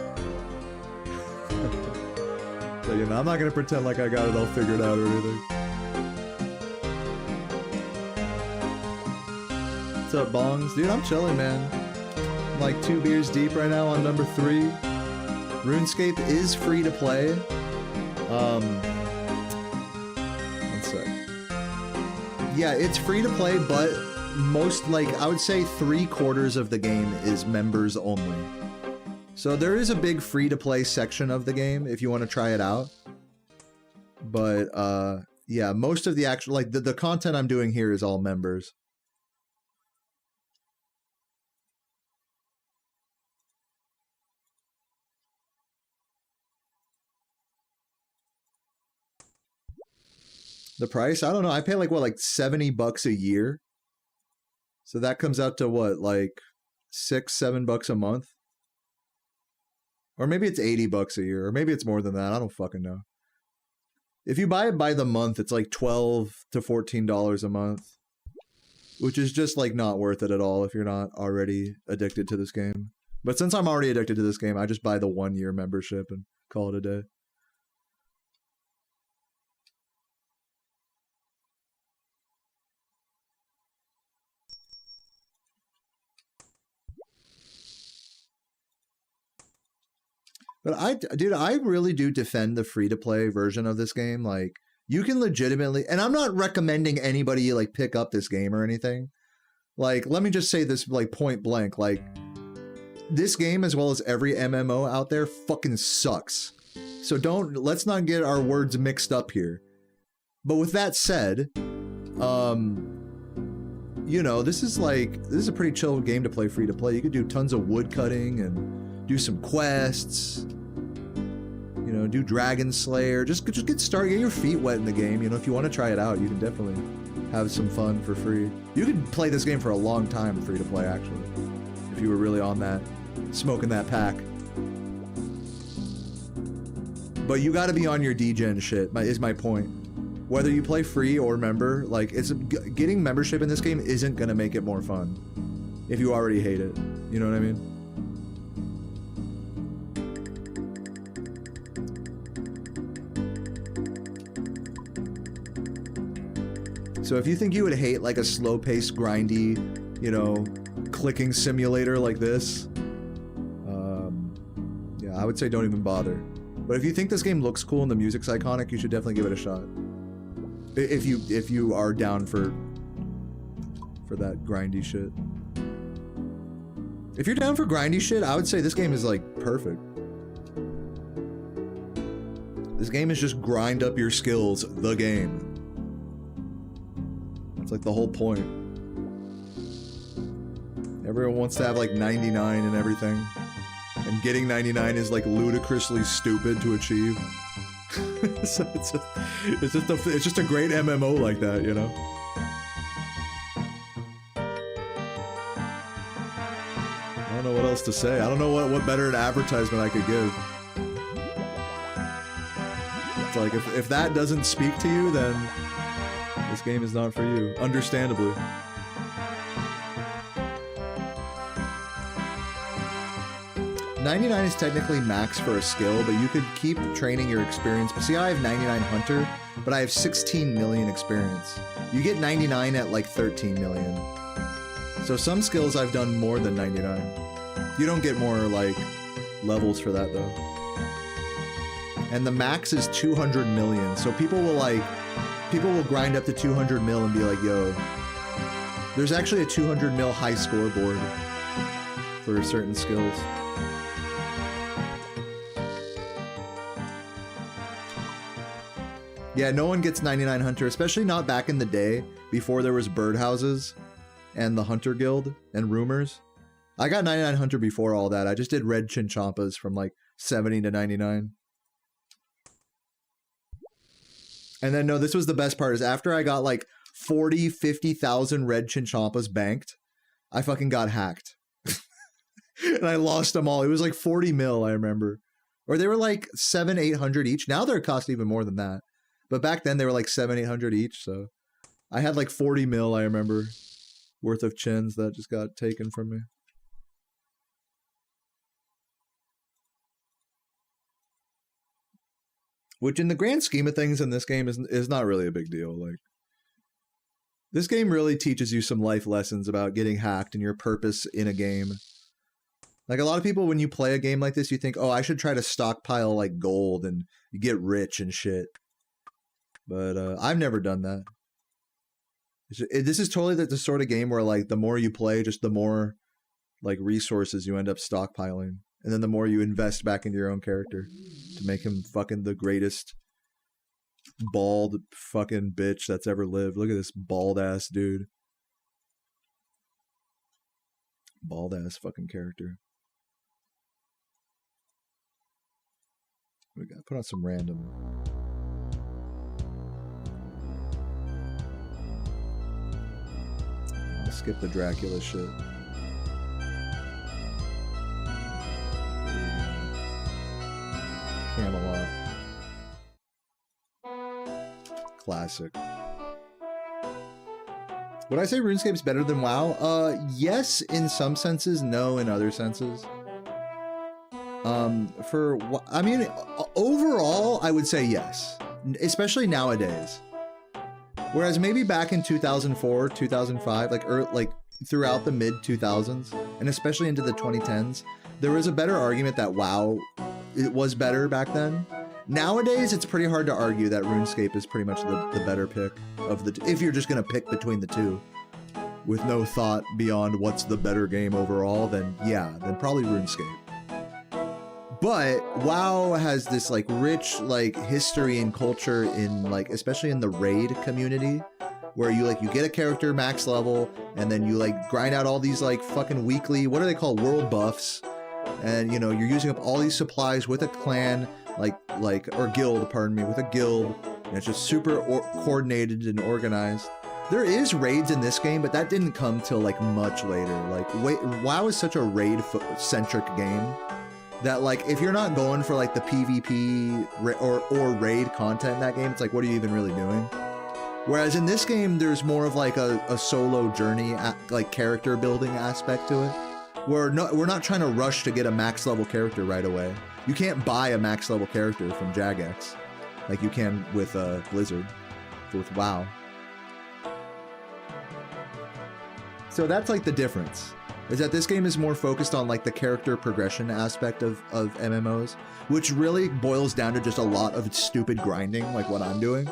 So, you know, I'm not gonna pretend like I got it all figured out or anything. What's up, Bongs? Dude, I'm chilling, man. I'm like 2 beers deep right now on number 3. RuneScape is free to play. One sec. Yeah, it's free to play, but most, like, I would say 3/4 of the game is members only. So there is a big free-to-play section of the game if you want to try it out. But, yeah, most of the actual, like, the content I'm doing here is all members. The price? I don't know. I pay, like, what, like $70 a year? So that comes out to, what, like $6-7 a month? Or maybe it's $80 a year, or maybe it's more than that. I don't fucking know. If you buy it by the month, it's like $12 to $14 a month, which is just like not worth it at all if you're not already addicted to this game. But since I'm already addicted to this game, I just buy the 1-year membership and call it a day. But dude, I really do defend the free-to-play version of this game. Like, you can legitimately, and I'm not recommending anybody, like, pick up this game or anything. Like, let me just say this, like, point blank. Like, this game, as well as every MMO out there, fucking sucks. So let's not get our words mixed up here. But with that said, you know, this is a pretty chill game to play free-to-play. You could do tons of wood cutting and do some quests, you know, do Dragon Slayer, just get started, get your feet wet in the game. You know, if you want to try it out, you can definitely have some fun for free. You could play this game for a long time free to play, actually, if you were really on that, smoking that pack. But you got to be on your degen shit, is my point. Whether you play free or member, like, getting membership in this game isn't gonna make it more fun if you already hate it. You know what I mean? So if you think you would hate like a slow-paced, grindy, you know, clicking simulator like this, yeah, I would say don't even bother. But if you think this game looks cool and the music's iconic, you should definitely give it a shot. If you are down for that grindy shit. If you're down for grindy shit, I would say this game is like perfect. This game is just grind up your skills, the game. That's like the whole point. Everyone wants to have like 99 and everything. And getting 99 is like ludicrously stupid to achieve. So it's just a great MMO like that, you know? I don't know what else to say. I don't know what better an advertisement I could give. It's like, if that doesn't speak to you, then this game is not for you. Understandably. $99 is technically max for a skill, but you could keep training your experience. But see, I have 99 Hunter, but I have 16 million experience. You get 99 at like 13 million. So some skills I've done more than 99. You don't get more like levels for that though. And the max is 200 million. So people will grind up to 200 mil and be like, yo, there's actually a 200 mil high scoreboard for certain skills. Yeah, no one gets 99 Hunter, especially not back in the day before there was birdhouses and the Hunter Guild and rumors. I got 99 Hunter before all that. I just did red Chinchompas from like 70 to 99. And then, no, this was the best part, is after I got like 40, 50,000 red Chinchompas banked, I fucking got hacked. And I lost them all. It was like 40 mil, I remember. Or they were like 700, 800 each. Now they're costing even more than that. But back then they were like 700, 800 each, so I had like 40 mil, I remember, worth of chins that just got taken from me. Which in the grand scheme of things in this game is not really a big deal. Like, this game really teaches you some life lessons about getting hacked and your purpose in a game. Like, a lot of people, when you play a game like this, you think, oh, I should try to stockpile like gold and get rich and shit. But I've never done that. This is totally the sort of game where like the more you play, just the more like resources you end up stockpiling. And then the more you invest back into your own character to make him fucking the greatest bald fucking bitch that's ever lived. Look at this bald ass dude. Bald ass fucking character. We gotta put on some random. I'll skip the Dracula shit. Camelot. Classic. Would I say RuneScape's better than WoW? Yes, in some senses. No, in other senses. I mean, overall, I would say yes. Especially nowadays. Whereas maybe back in 2004, 2005, like throughout the mid-2000s, and especially into the 2010s, there was a better argument that WoW it was better back then. Nowadays, it's pretty hard to argue that RuneScape is pretty much the better pick of the if you're just going to pick between the two with no thought beyond what's the better game overall, then yeah, then probably RuneScape. But WoW has this like rich like history and culture in like especially in the raid community where you get a character max level and then you like grind out all these like fucking weekly, what are they called, world buffs, and you know you're using up all these supplies with a clan or guild, pardon me, with a guild, and it's just super coordinated and organized. There is raids in this game, but that didn't come till like much later. Like WoW is such a raid centric game that like if you're not going for like the PvP or raid content in that game, it's like, what are you even really doing? Whereas in this game, there's more of like a solo journey, like character building aspect to it. We're not trying to rush to get a max level character right away. You can't buy a max level character from Jagex like you can with Blizzard, with WoW. So that's like the difference. Is that this game is more focused on like the character progression aspect of MMOs, which really boils down to just a lot of stupid grinding, like what I'm doing.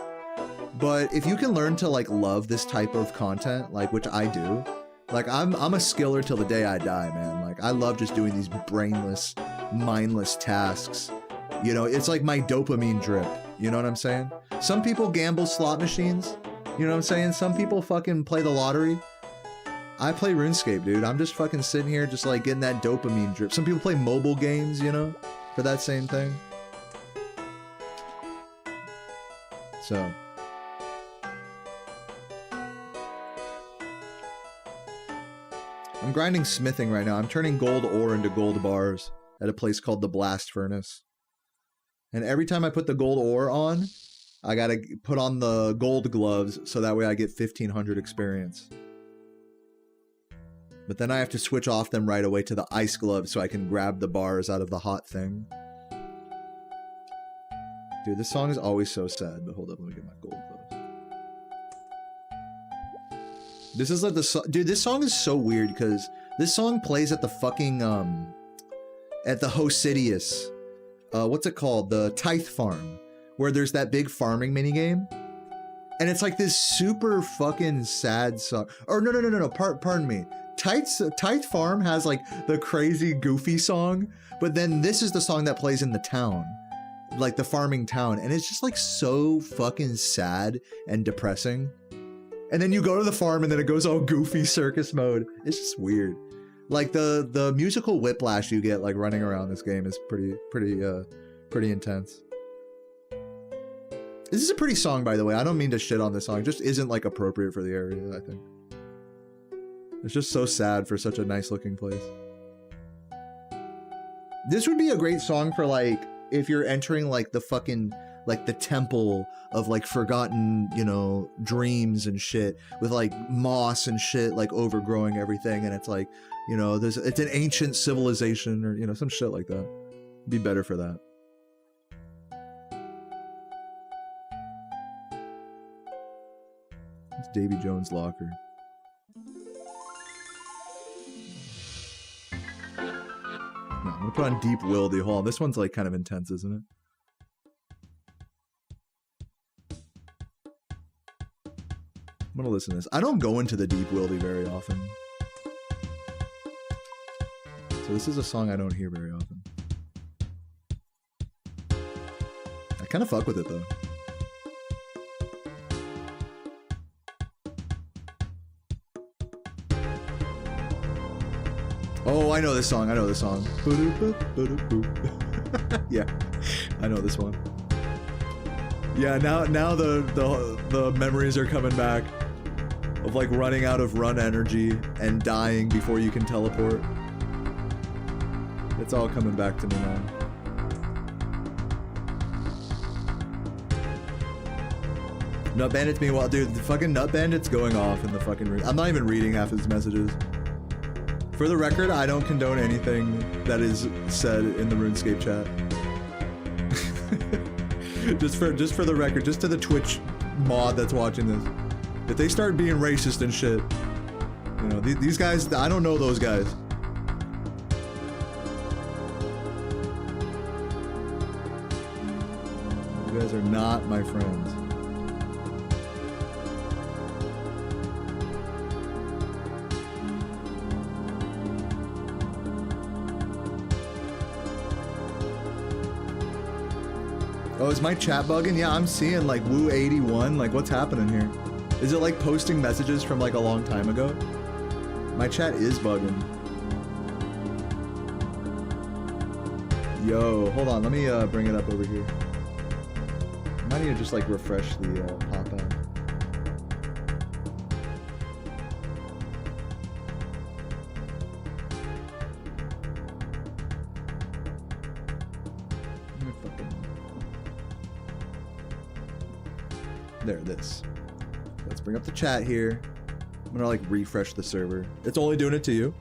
But if you can learn to like love this type of content, like which I do, like I'm a skiller till the day I die, man. Like I love just doing these brainless, mindless tasks. You know, it's like my dopamine drip. You know what I'm saying? Some people gamble slot machines. You know what I'm saying? Some people fucking play the lottery. I play RuneScape, dude. I'm just fucking sitting here just like getting that dopamine drip. Some people play mobile games, you know, for that same thing. So. I'm grinding smithing right now. I'm turning gold ore into gold bars at a place called the Blast Furnace. And every time I put the gold ore on, I gotta put on the gold gloves so that way I get 1500 experience. But then I have to switch off them right away to the ice gloves so I can grab the bars out of the hot thing. Dude, this song is always so sad, but hold up, let me get my gold gloves. This is like the dude, this song is so weird because this song plays at the fucking, at the Hosidius, what's it called? The Tithe Farm, where there's that big farming minigame. And it's like this super fucking sad song. Or no, pardon me. Tithe Farm has like the crazy goofy song, but then this is the song that plays in the town, like the farming town, and it's just like so fucking sad and depressing. And then you go to the farm and then it goes all goofy circus mode. It's just weird. Like the musical whiplash you get like running around this game is pretty intense. This is a pretty song, by the way. I don't mean to shit on this song. It just isn't like appropriate for the area, I think. It's just so sad for such a nice looking place. This would be a great song for like, if you're entering like the fucking, like the temple of like forgotten, you know, dreams and shit with like moss and shit, like overgrowing everything. And it's like, you know, it's an ancient civilization or, you know, some shit like that. It'd be better for that. It's Davy Jones' locker. No, I'm gonna put on Deep Wildy. Hold on, this one's like kind of intense, isn't it? I'm gonna listen to this. I don't go into the Deep Wildy very often. So this is a song I don't hear very often. I kind of fuck with it though. Oh, I know this song. I know this song. Yeah, I know this one. Yeah, now the memories are coming back of like running out of run energy and dying before you can teleport. It's all coming back to me now. Nut Bandit's meanwhile, dude, the fucking Nut Bandit's going off in the fucking. I'm not even reading half his messages. For the record, I don't condone anything that is said in the RuneScape chat. just for the record, just to the Twitch mod that's watching this. If they start being racist and shit, you know, these guys, I don't know those guys. You guys are not my friends. Oh, is my chat bugging? Yeah, I'm seeing like Woo81. Like, what's happening here? Is it like posting messages from like a long time ago? My chat is bugging. Yo, hold on. Let me bring it up over here. I might need to just like refresh the pop-out. There, this. Let's bring up the chat here. I'm gonna like refresh the server. It's only doing it to you.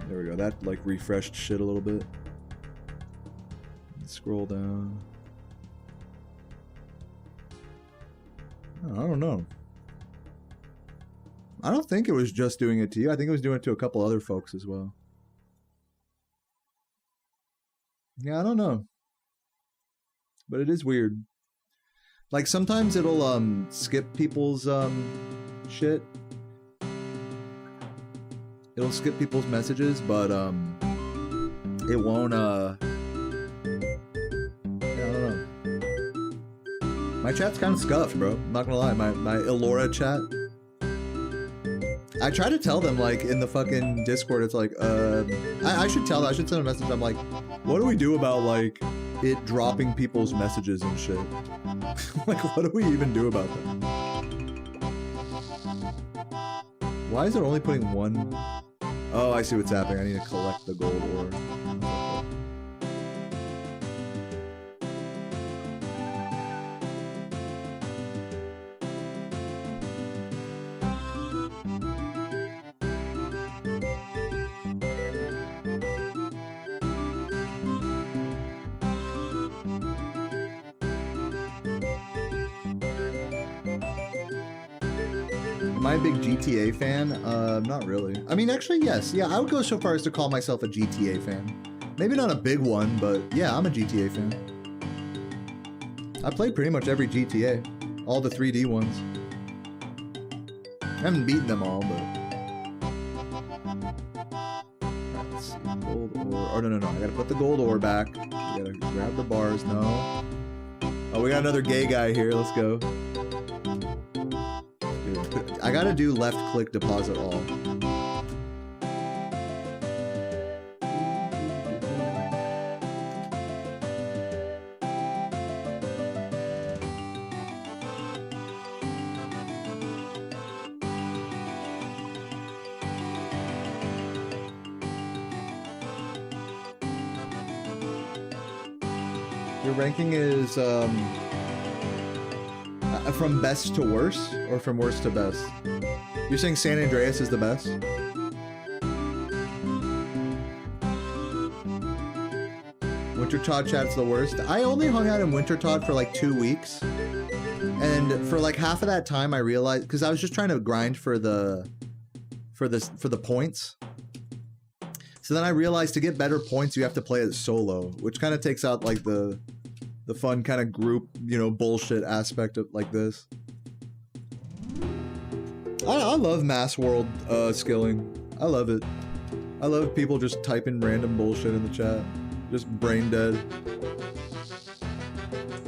There we go. That like refreshed shit a little bit. Let's scroll down. Oh, I don't know. I don't think it was just doing it to you. I think it was doing it to a couple other folks as well. Yeah, I don't know. But it is weird. Like sometimes it'll skip people's shit. It'll skip people's messages, but it won't yeah, I don't know. My chat's kind of scuffed, bro. I'm not gonna lie. My Elora chat. I try to tell them, like, in the fucking Discord, it's like, I should tell them, I should send a message. I'm like, what do we do about, like, it dropping people's messages and shit? Like, what do we even do about that? Why is it only putting one? Oh, I see what's happening. I need to collect the gold ore. Am I a big GTA fan? Not really. I mean, actually, yes. Yeah, I would go so far as to call myself a GTA fan. Maybe not a big one, but yeah, I'm a GTA fan. I played pretty much every GTA. All the 3D ones. I haven't beaten them all, but... Alright, let's see. Gold ore. Oh, no. I gotta put the gold ore back. We gotta grab the bars. No. Oh, we got another gay guy here. Let's go. I gotta do left click deposit all. Your ranking is from best to worst, or from worst to best? You're saying San Andreas is the best? Wintertodt chat's the worst. I only hung out in Wintertodt for like 2 weeks. And for like half of that time I realized, because I was just trying to grind for the points. So then I realized to get better points you have to play it solo, which kind of takes out like the fun kind of group, you know, bullshit aspect of like this. I love mass world skilling. I love it. I love people just typing random bullshit in the chat. Just brain dead.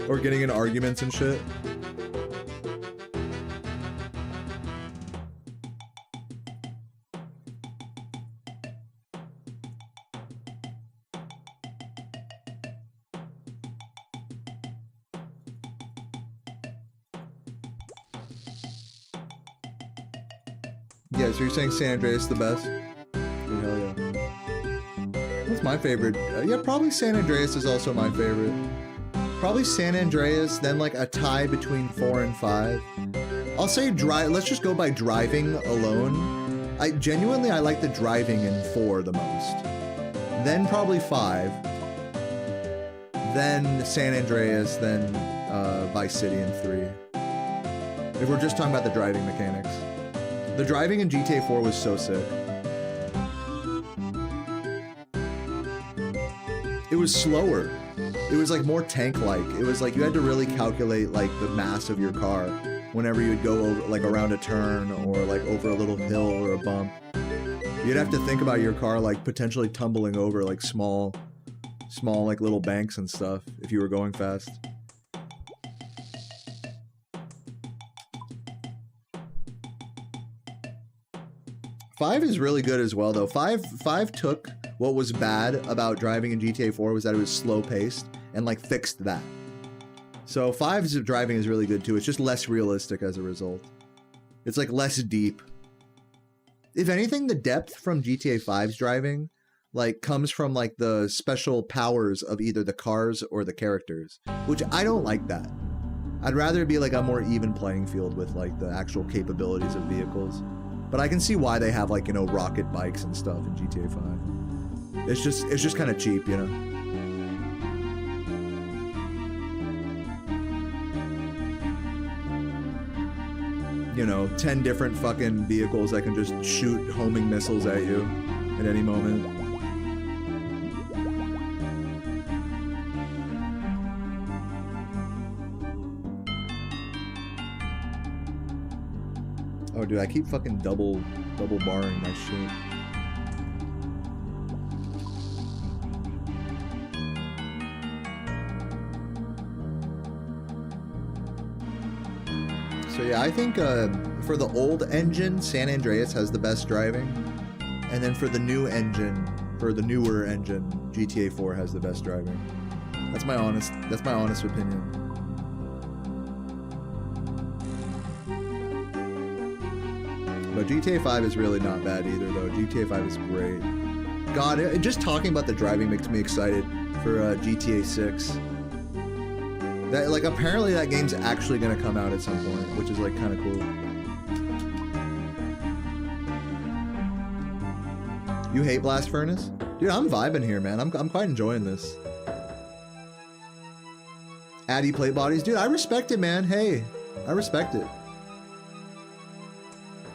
Or getting in arguments and shit. Yeah, so you're saying San Andreas is the best? Oh, hell yeah. What's my favorite? Yeah, probably San Andreas is also my favorite. Probably San Andreas, then like a tie between 4 and 5. I'll say let's just go by driving alone. I like the driving in 4 the most. Then probably 5. Then San Andreas, then Vice City in 3. If we're just talking about the driving mechanics. The driving in GTA 4 was so sick. It was slower. It was like more tank-like. It was like you had to really calculate like the mass of your car whenever you'd go over, like around a turn or like over a little hill or a bump. You'd have to think about your car like potentially tumbling over like small like little banks and stuff if you were going fast. Five is really good as well, though. Five took what was bad about driving in GTA 4 was that it was slow-paced and, like, fixed that. So 5's driving is really good, too. It's just less realistic as a result. It's, like, less deep. If anything, the depth from GTA 5's driving, like, comes from, like, the special powers of either the cars or the characters, which I don't like that. I'd rather it be, like, a more even playing field with, like, the actual capabilities of vehicles. But I can see why they have, like, you know, rocket bikes and stuff in GTA 5. It's just kind of cheap, you know? you know, 10 different fucking vehicles that can just shoot homing missiles at you at any moment. Oh, dude, I keep fucking double barring my shit. So yeah, I think for the old engine, San Andreas has the best driving, and then for the new engine, for the newer engine, GTA 4 has the best driving. That's my honest opinion. But GTA 5 is really not bad either, though. GTA 5 is great. God, just talking about the driving makes me excited for GTA 6. That, like, apparently that game's actually gonna come out at some point, which is, like, kind of cool. You hate Blast Furnace? Dude, I'm vibing here, man. I'm quite enjoying this. Addy plate bodies. Dude, I respect it, man. Hey, I respect it.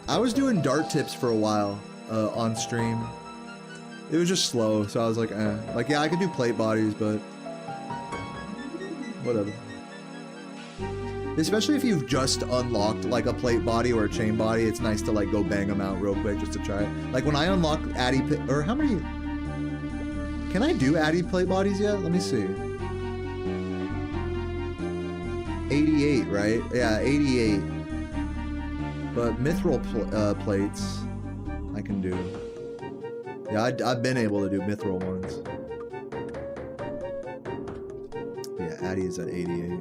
I was doing dart tips for a while on stream. It was just slow, so I was like, eh. Like, yeah, I could do plate bodies, but whatever. Especially if you've just unlocked like a plate body or a chain body, it's nice to like go bang them out real quick just to try it. Like when I unlock Addy, or how many? Can I do Addy plate bodies yet? Let me see. 88, right? Yeah, 88. But mithril plates, I can do. Yeah, I've been able to do mithril ones. Yeah, Addy is at 88.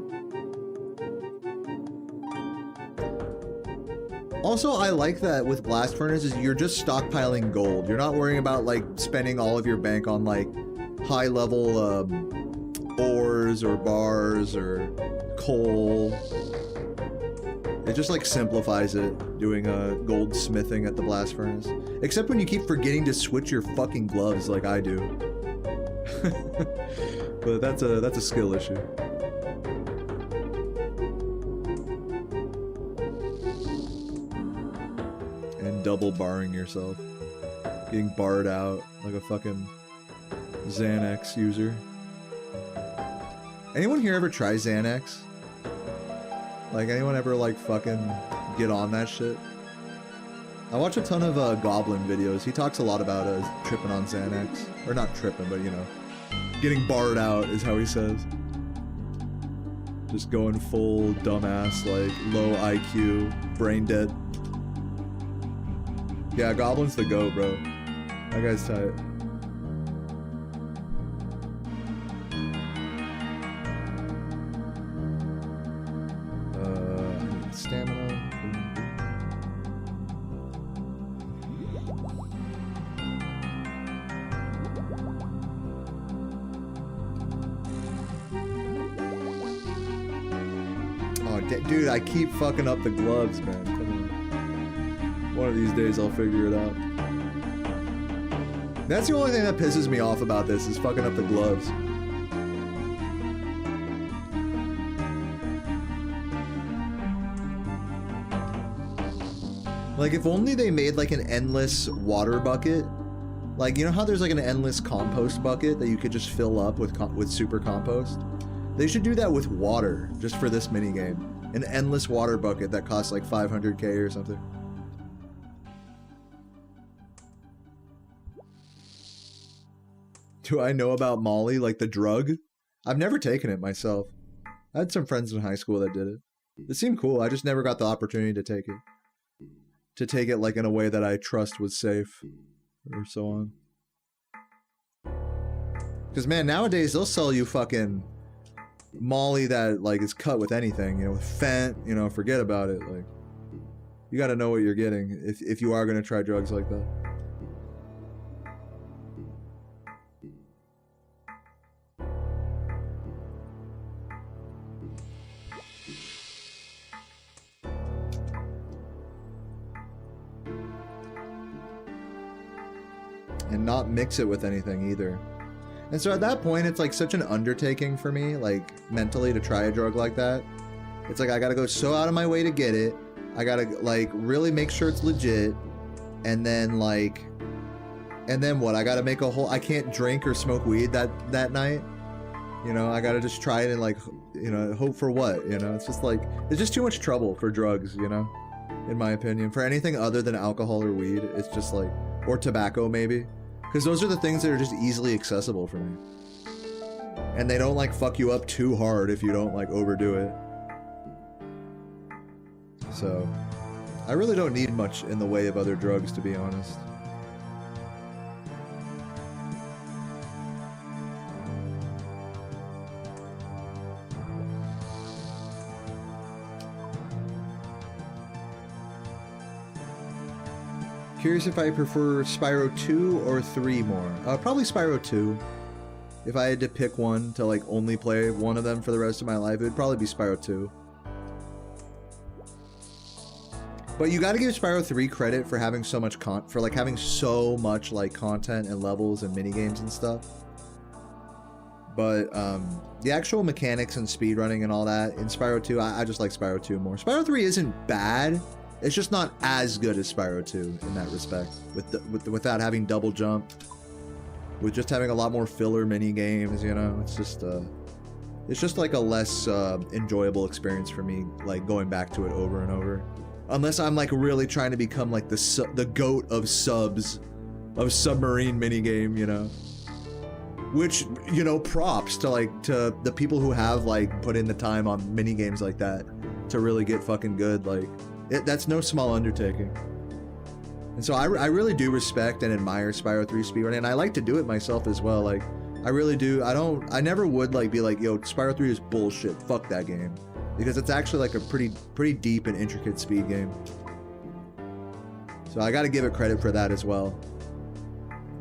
Also, I like that with blast furnaces, you're just stockpiling gold. You're not worrying about like spending all of your bank on like high level ores or bars or coal. It just like simplifies it, doing gold smithing at the blast furnace. Except when you keep forgetting to switch your fucking gloves like I do. But that's a skill issue. And double barring yourself. Getting barred out like a fucking Xanax user. Anyone here ever try Xanax? Like, anyone ever, like, fucking get on that shit? I watch a ton of Goblin videos. He talks a lot about tripping on Xanax. Or not tripping, but, you know, getting barred out is how he says. Just going full dumbass, like, low IQ, brain dead. Yeah, Goblin's the GOAT, bro. That guy's tight. Stamina. Oh, dude, I keep fucking up the gloves, man. Come on. One of these days I'll figure it out. That's the only thing that pisses me off about this, is fucking up the gloves. Like, if only they made, like, an endless water bucket. Like, you know how there's, like, an endless compost bucket that you could just fill up with super compost? They should do that with water, just for this minigame. An endless water bucket that costs, like, 500k or something. Do I know about Molly, like the drug? I've never taken it myself. I had some friends in high school that did it. It seemed cool, I just never got the opportunity to take it. To take it like in a way that I trust was safe, or so on. Because man, nowadays they'll sell you fucking Molly that like is cut with anything, you know, with Fent, you know, forget about it. Like, you got to know what you're getting if you are going to try drugs like that. And not mix it with anything either. And so at that point, it's like such an undertaking for me, like mentally, to try a drug like that. It's like I gotta go so out of my way to get it. I gotta like really make sure it's legit, and then like, and then what? I gotta make a whole. I can't drink or smoke weed that night. You know, I gotta just try it and like, you know, hope for what? You know, it's just like it's just too much trouble for drugs. You know, in my opinion, for anything other than alcohol or weed, it's just like, or tobacco maybe, because those are the things that are just easily accessible for me, and they don't like fuck you up too hard if you don't like overdo it. So, I really don't need much in the way of other drugs, to be honest. Curious if I prefer Spyro 2 or 3 more. Probably Spyro 2. If I had to pick one to like only play one of them for the rest of my life, it would probably be Spyro 2. But you got to give Spyro 3 credit for having so much having so much like content and levels and mini games and stuff. But the actual mechanics and speedrunning and all that in Spyro 2, I just like Spyro 2 more. Spyro 3 isn't bad. It's just not as good as Spyro 2 in that respect. Without having double jump, with just having a lot more filler mini games, you know, it's just like a less enjoyable experience for me, like going back to it over and over. Unless I'm like really trying to become like the goat of subs, of submarine minigame, you know. Which, you know, props to the people who have like put in the time on minigames like that to really get fucking good. Like, that's no small undertaking. And so I really do respect and admire Spyro 3 speedrunning, and I like to do it myself as well. Like, I really do. I never would like be like, yo, Spyro 3 is bullshit, fuck that game. Because it's actually like a pretty deep and intricate speed game. So I gotta give it credit for that as well.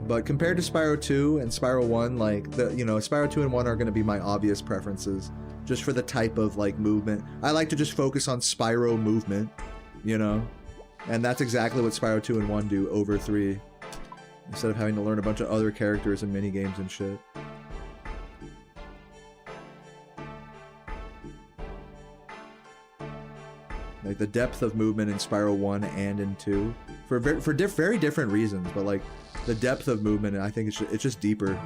But compared to Spyro 2 and Spyro 1, like, Spyro 2 and 1 are gonna be my obvious preferences. Just for the type of like movement. I like to just focus on Spyro movement, you know? And that's exactly what Spyro 2 and 1 do over 3. Instead of having to learn a bunch of other characters and minigames and shit. Like the depth of movement in Spyro 1 and in 2 for very different reasons, but like the depth of movement, I think it's just deeper.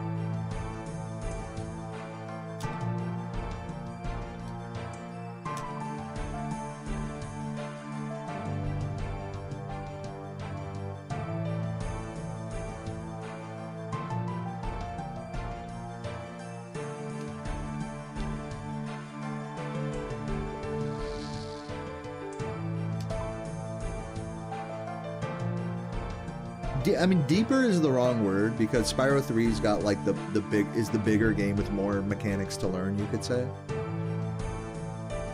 I mean, deeper is the wrong word, because Spyro 3's got like the bigger game with more mechanics to learn, you could say.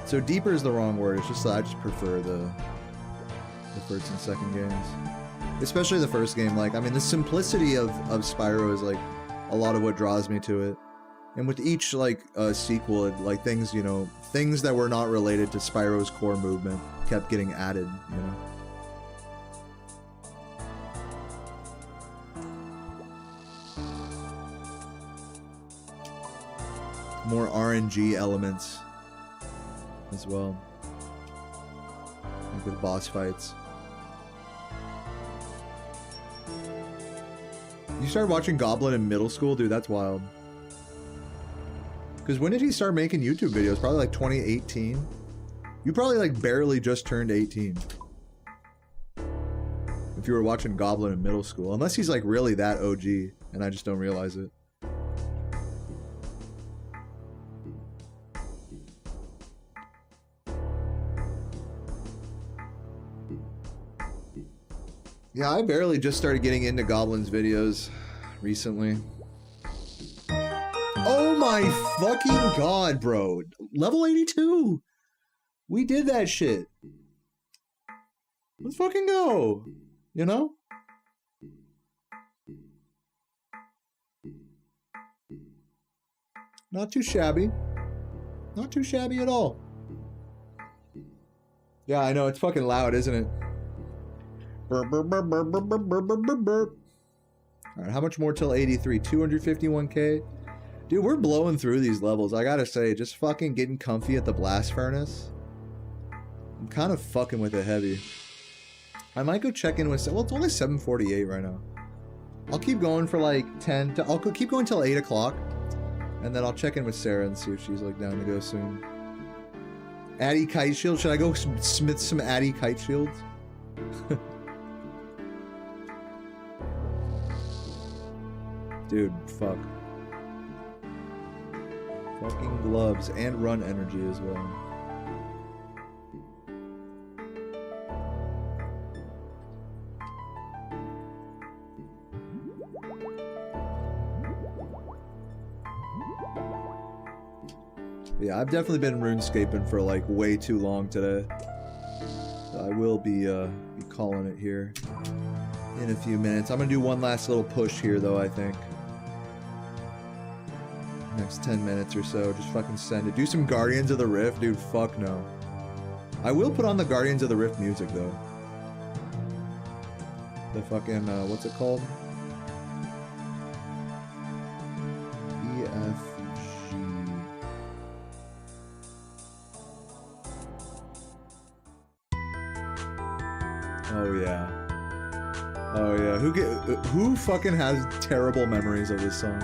So deeper is the wrong word. It's just I just prefer the first and second games, especially the first game. Like, I mean, the simplicity of Spyro is like a lot of what draws me to it. And with each like sequel, it, like things that were not related to Spyro's core movement kept getting added, you know. More RNG elements as well, like with boss fights. You started watching Goblin in middle school? Dude, that's wild. Because when did he start making YouTube videos? Probably like 2018? You probably like barely just turned 18. If you were watching Goblin in middle school. Unless he's like really that OG and I just don't realize it. Yeah, I barely just started getting into Goblin's videos recently. Oh my fucking god, bro. Level 82! We did that shit. Let's fucking go. You know? Not too shabby. Not too shabby at all. Yeah, I know, it's fucking loud, isn't it? Alright, how much more till 83? 251k? Dude, we're blowing through these levels. I gotta say, just fucking getting comfy at the blast furnace. I'm kind of fucking with it heavy. I might go check in with... Well, it's only 7:48 right now. I'll keep going for like 10... I'll keep going till 8 o'clock. And then I'll check in with Sarah and see if she's like down to go soon. Addy Kite Shield? Should I go smith some Addy Kite Shields? Dude, fuck. Fucking gloves and run energy as well. Yeah, I've definitely been RuneScaping for like way too long today. So I will be calling it here in a few minutes. I'm gonna do one last little push here though, I think. Next 10 minutes or so, just fucking send it. Do some Guardians of the Rift, dude, fuck no. I will put on the Guardians of the Rift music though. The fucking, what's it called? Oh yeah. Oh yeah. Who fucking has terrible memories of this song?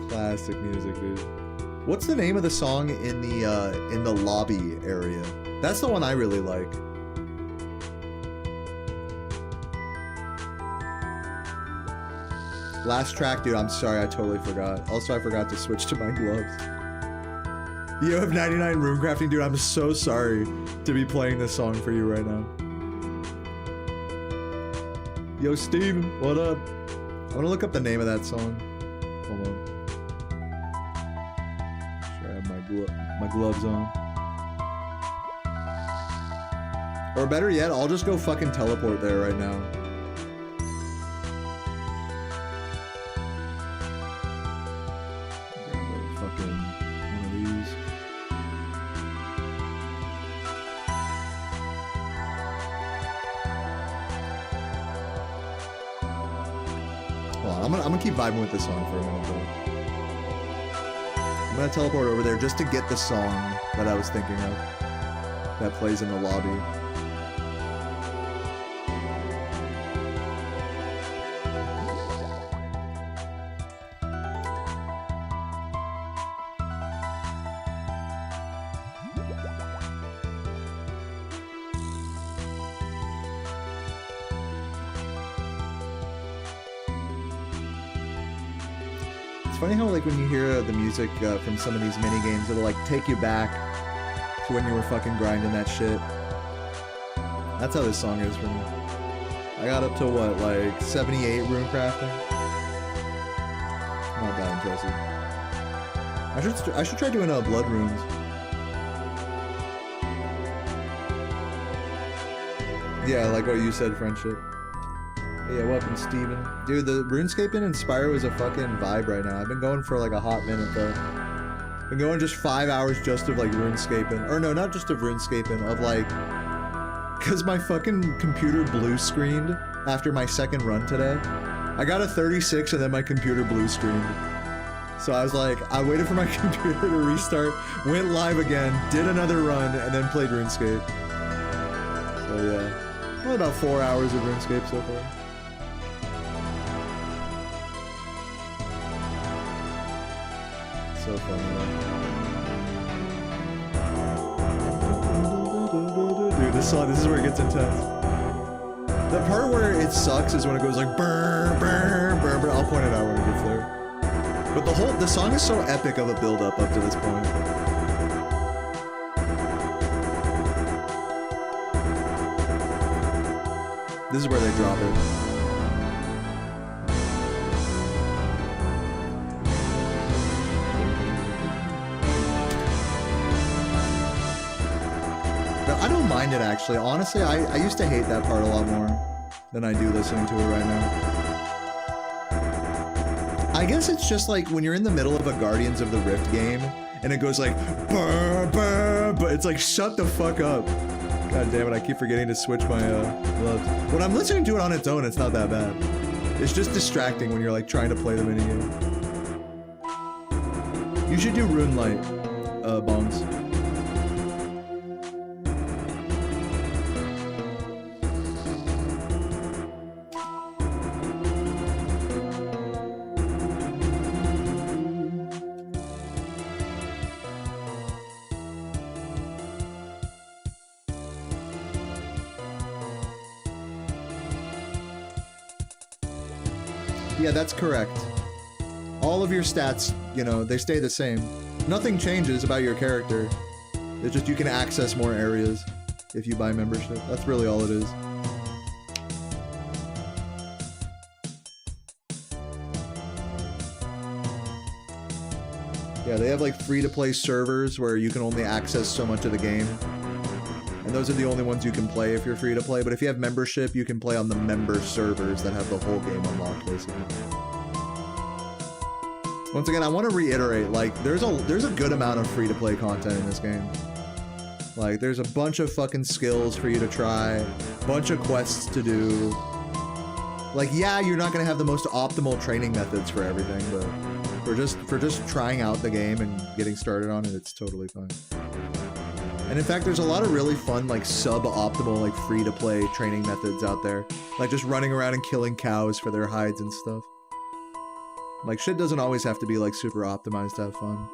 Classic music, dude. What's the name of the song in the lobby area? That's the one I really like. Last track, dude, I'm sorry, I totally forgot. Also, I forgot to switch to my gloves. You have 99 room crafting, dude. I'm so sorry to be playing this song for you right now. Yo, Steven, what up? I want to look up the name of that song. Hold on. Make sure I have my gloves on. Or better yet, I'll just go fucking teleport there right now. I'm gonna keep vibing with this song for a minute though. I'm gonna teleport over there just to get the song that I was thinking of that plays in the lobby. Funny how like when you hear the music from some of these mini games, it'll like take you back to when you were fucking grinding that shit. That's how this song is for me. I got up to what, like 78 rune crafting? Not that impressive. I should try doing blood runes. Yeah, like what you said, friendship. Yeah, welcome, Steven. Dude, the RuneScape and Spyro is a fucking vibe right now. I've been going for like a hot minute though. Been going just 5 hours just of like RuneScaping. Or no, not just of RuneScaping, of like... Cause my fucking computer blue screened after my second run today. I got a 36 and then my computer blue screened. So I was like, I waited for my computer to restart, went live again, did another run, and then played RuneScape. So yeah. Probably about 4 hours of RuneScape so far. So funny, man. Dude, this song, this is where it gets intense. The part where it sucks is when it goes like burr, burr, burr, burr. I'll point it out when it gets there. But the song is so epic of a build-up up to this point. This is where they drop it. I don't mind it actually. Honestly, I used to hate that part a lot more than I do listening to it right now. I guess it's just like when you're in the middle of a Guardians of the Rift game and it goes like burr, burr, but it's like shut the fuck up. God damn it, I keep forgetting to switch my gloves. When I'm listening to it on its own, it's not that bad. It's just distracting when you're like trying to play the minigame. You should do Rune Light, Bongs. Yeah, that's correct. All of your stats, you know, they stay the same. Nothing changes about your character. It's just you can access more areas if you buy membership. That's really all it is. Yeah, they have like free-to-play servers where you can only access so much of the game. And those are the only ones you can play if you're free-to-play. But if you have membership, you can play on the member servers that have the whole game unlocked, basically. Once again, I want to reiterate, like, there's a good amount of free-to-play content in this game. Like, there's a bunch of fucking skills for you to try, bunch of quests to do. Like, yeah, you're not gonna have the most optimal training methods for everything, but for just trying out the game and getting started on it, it's totally fine. And in fact, there's a lot of really fun, like, sub-optimal, like, free-to-play training methods out there. Like, just running around and killing cows for their hides and stuff. Like, shit doesn't always have to be, like, super optimized to have fun.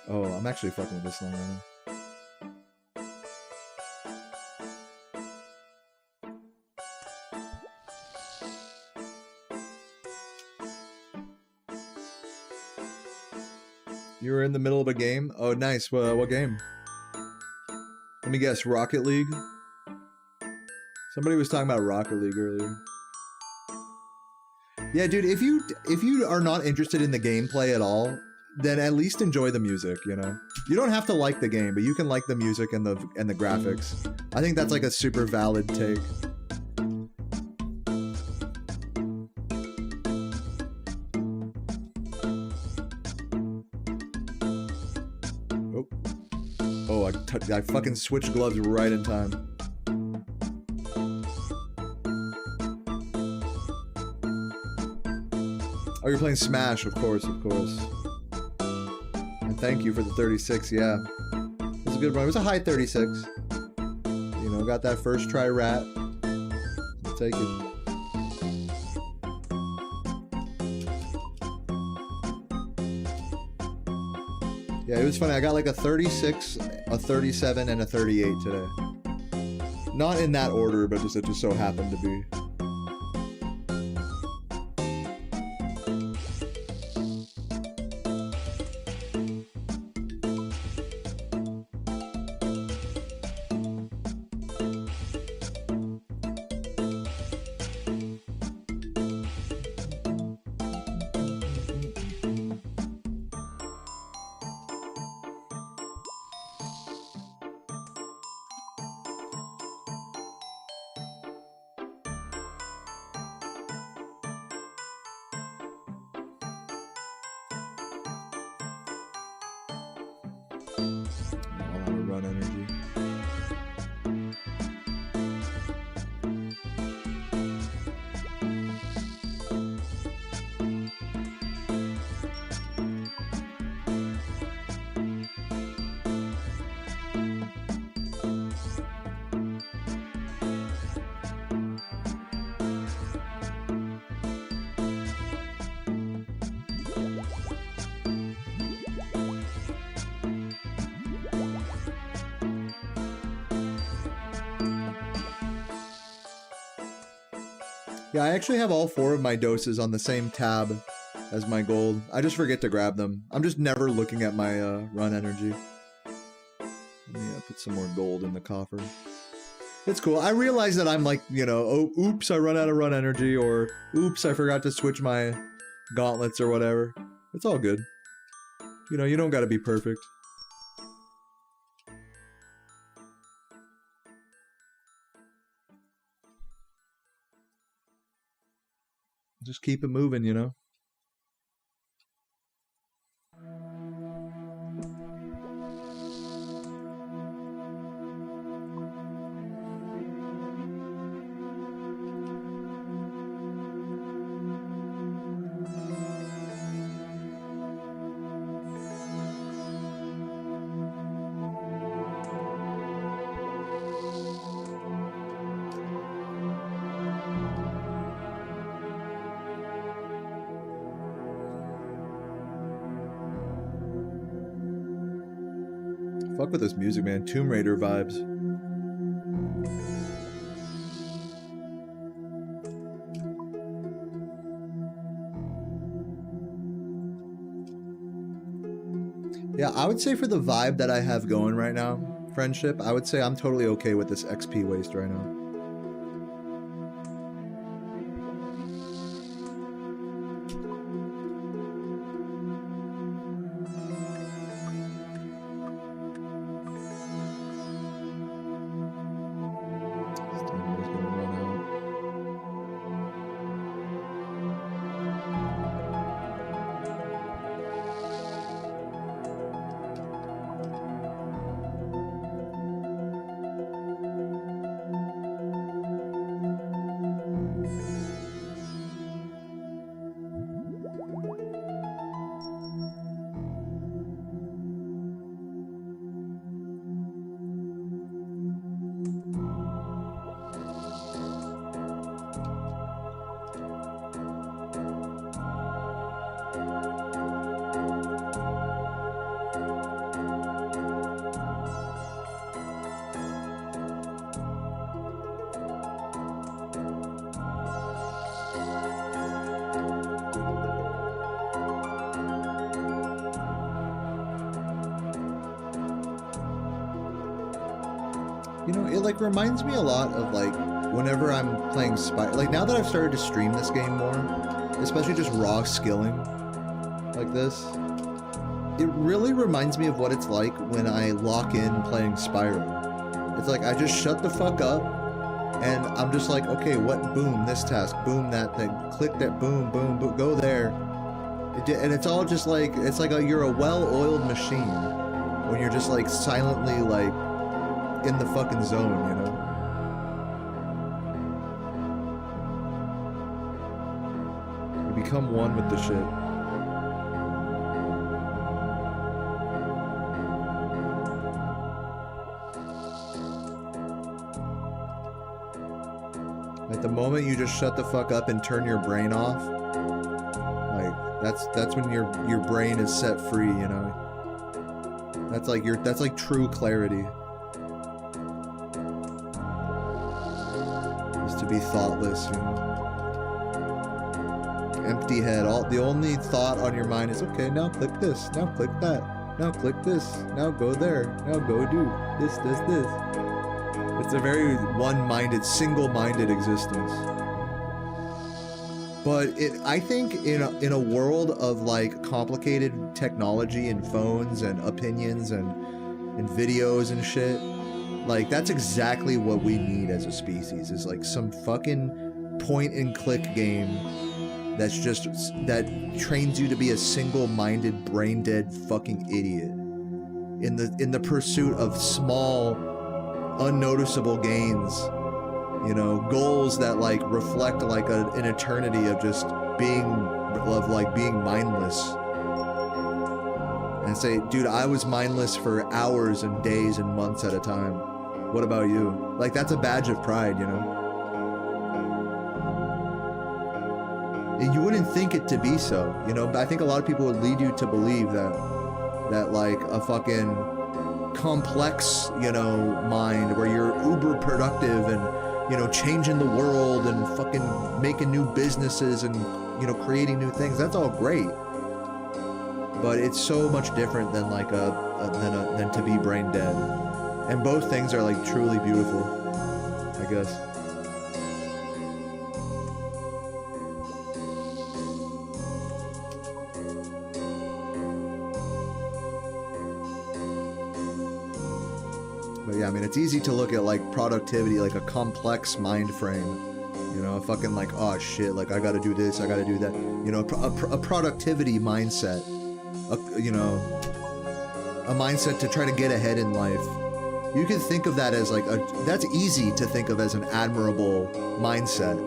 Oh, I'm actually fucking with this thing right now. You were in the middle of a game? Oh, nice. What game? Let me guess. Rocket League? Somebody was talking about Rocket League earlier. Yeah, dude, if you are not interested in the gameplay at all, then at least enjoy the music, you know? You don't have to like the game, but you can like the music and the graphics. I think that's like a super valid take. Oh, I fucking switched gloves right in time. Oh, you're playing Smash, of course, of course. And thank you for the 36, yeah. It was a good run. It was a high 36. You know, got that first try rat. I'll take it. Yeah, it was funny. I got like a 36, a 37, and a 38 today. Not in that order, but just it just so happened to be. Yeah, I actually have all 4 of my doses on the same tab as my gold. I just forget to grab them. I'm just never looking at my run energy. Let me put some more gold in the coffer. It's cool. I realize that I'm like, you know, oh, oops, I run out of run energy, or oops, I forgot to switch my gauntlets or whatever. It's all good. You know, you don't gotta be perfect. Just keep it moving, you know? fuck with this music, man. Tomb Raider vibes. Yeah, I would say for the vibe that I have going right now, friendship, I would say I'm totally okay with this XP waste right now. You know, it like reminds me a lot of like whenever I'm playing Spyro. Like now that I've started to stream this game more, especially just raw skilling like this, it really reminds me of what it's like when I lock in playing Spyro. It's like I just shut the fuck up and I'm just like, okay, what, boom, this task, boom, that thing, click that, boom, boom, boom, go there. And it's all just like, it's like you're a well-oiled machine when you're just like silently like in the fucking zone, you know? You become one with the shit. At the moment you just shut the fuck up and turn your brain off, like that's when your brain is set free, you know? That's like true clarity. To be thoughtless, you know. Empty head. The only thought on your mind is, okay, now click this, now click that, now click this, now go there, now go do this. It's a very one-minded, single-minded existence. But I think in a world of like complicated technology and phones and opinions and videos and shit, like, that's exactly what we need as a species, is like some fucking point-and-click game that's just, that trains you to be a single-minded, brain-dead fucking idiot in the pursuit of small, unnoticeable gains, you know, goals that like reflect like an eternity of just being mindless. And say, dude, I was mindless for hours and days and months at a time. What about you? Like, that's a badge of pride, you know? And you wouldn't think it to be so, you know? But I think a lot of people would lead you to believe that like a fucking complex, you know, mind where you're uber productive and, you know, changing the world and fucking making new businesses and, you know, creating new things. That's all great. But it's so much different than like than to be brain dead. And both things are like truly beautiful, I guess. But yeah, I mean, it's easy to look at like productivity like a complex mind frame. You know, fucking like, oh shit, like I gotta do this, I gotta do that. You know, a productivity mindset. You know, a mindset to try to get ahead in life. You can think of that as like that's easy to think of as an admirable mindset,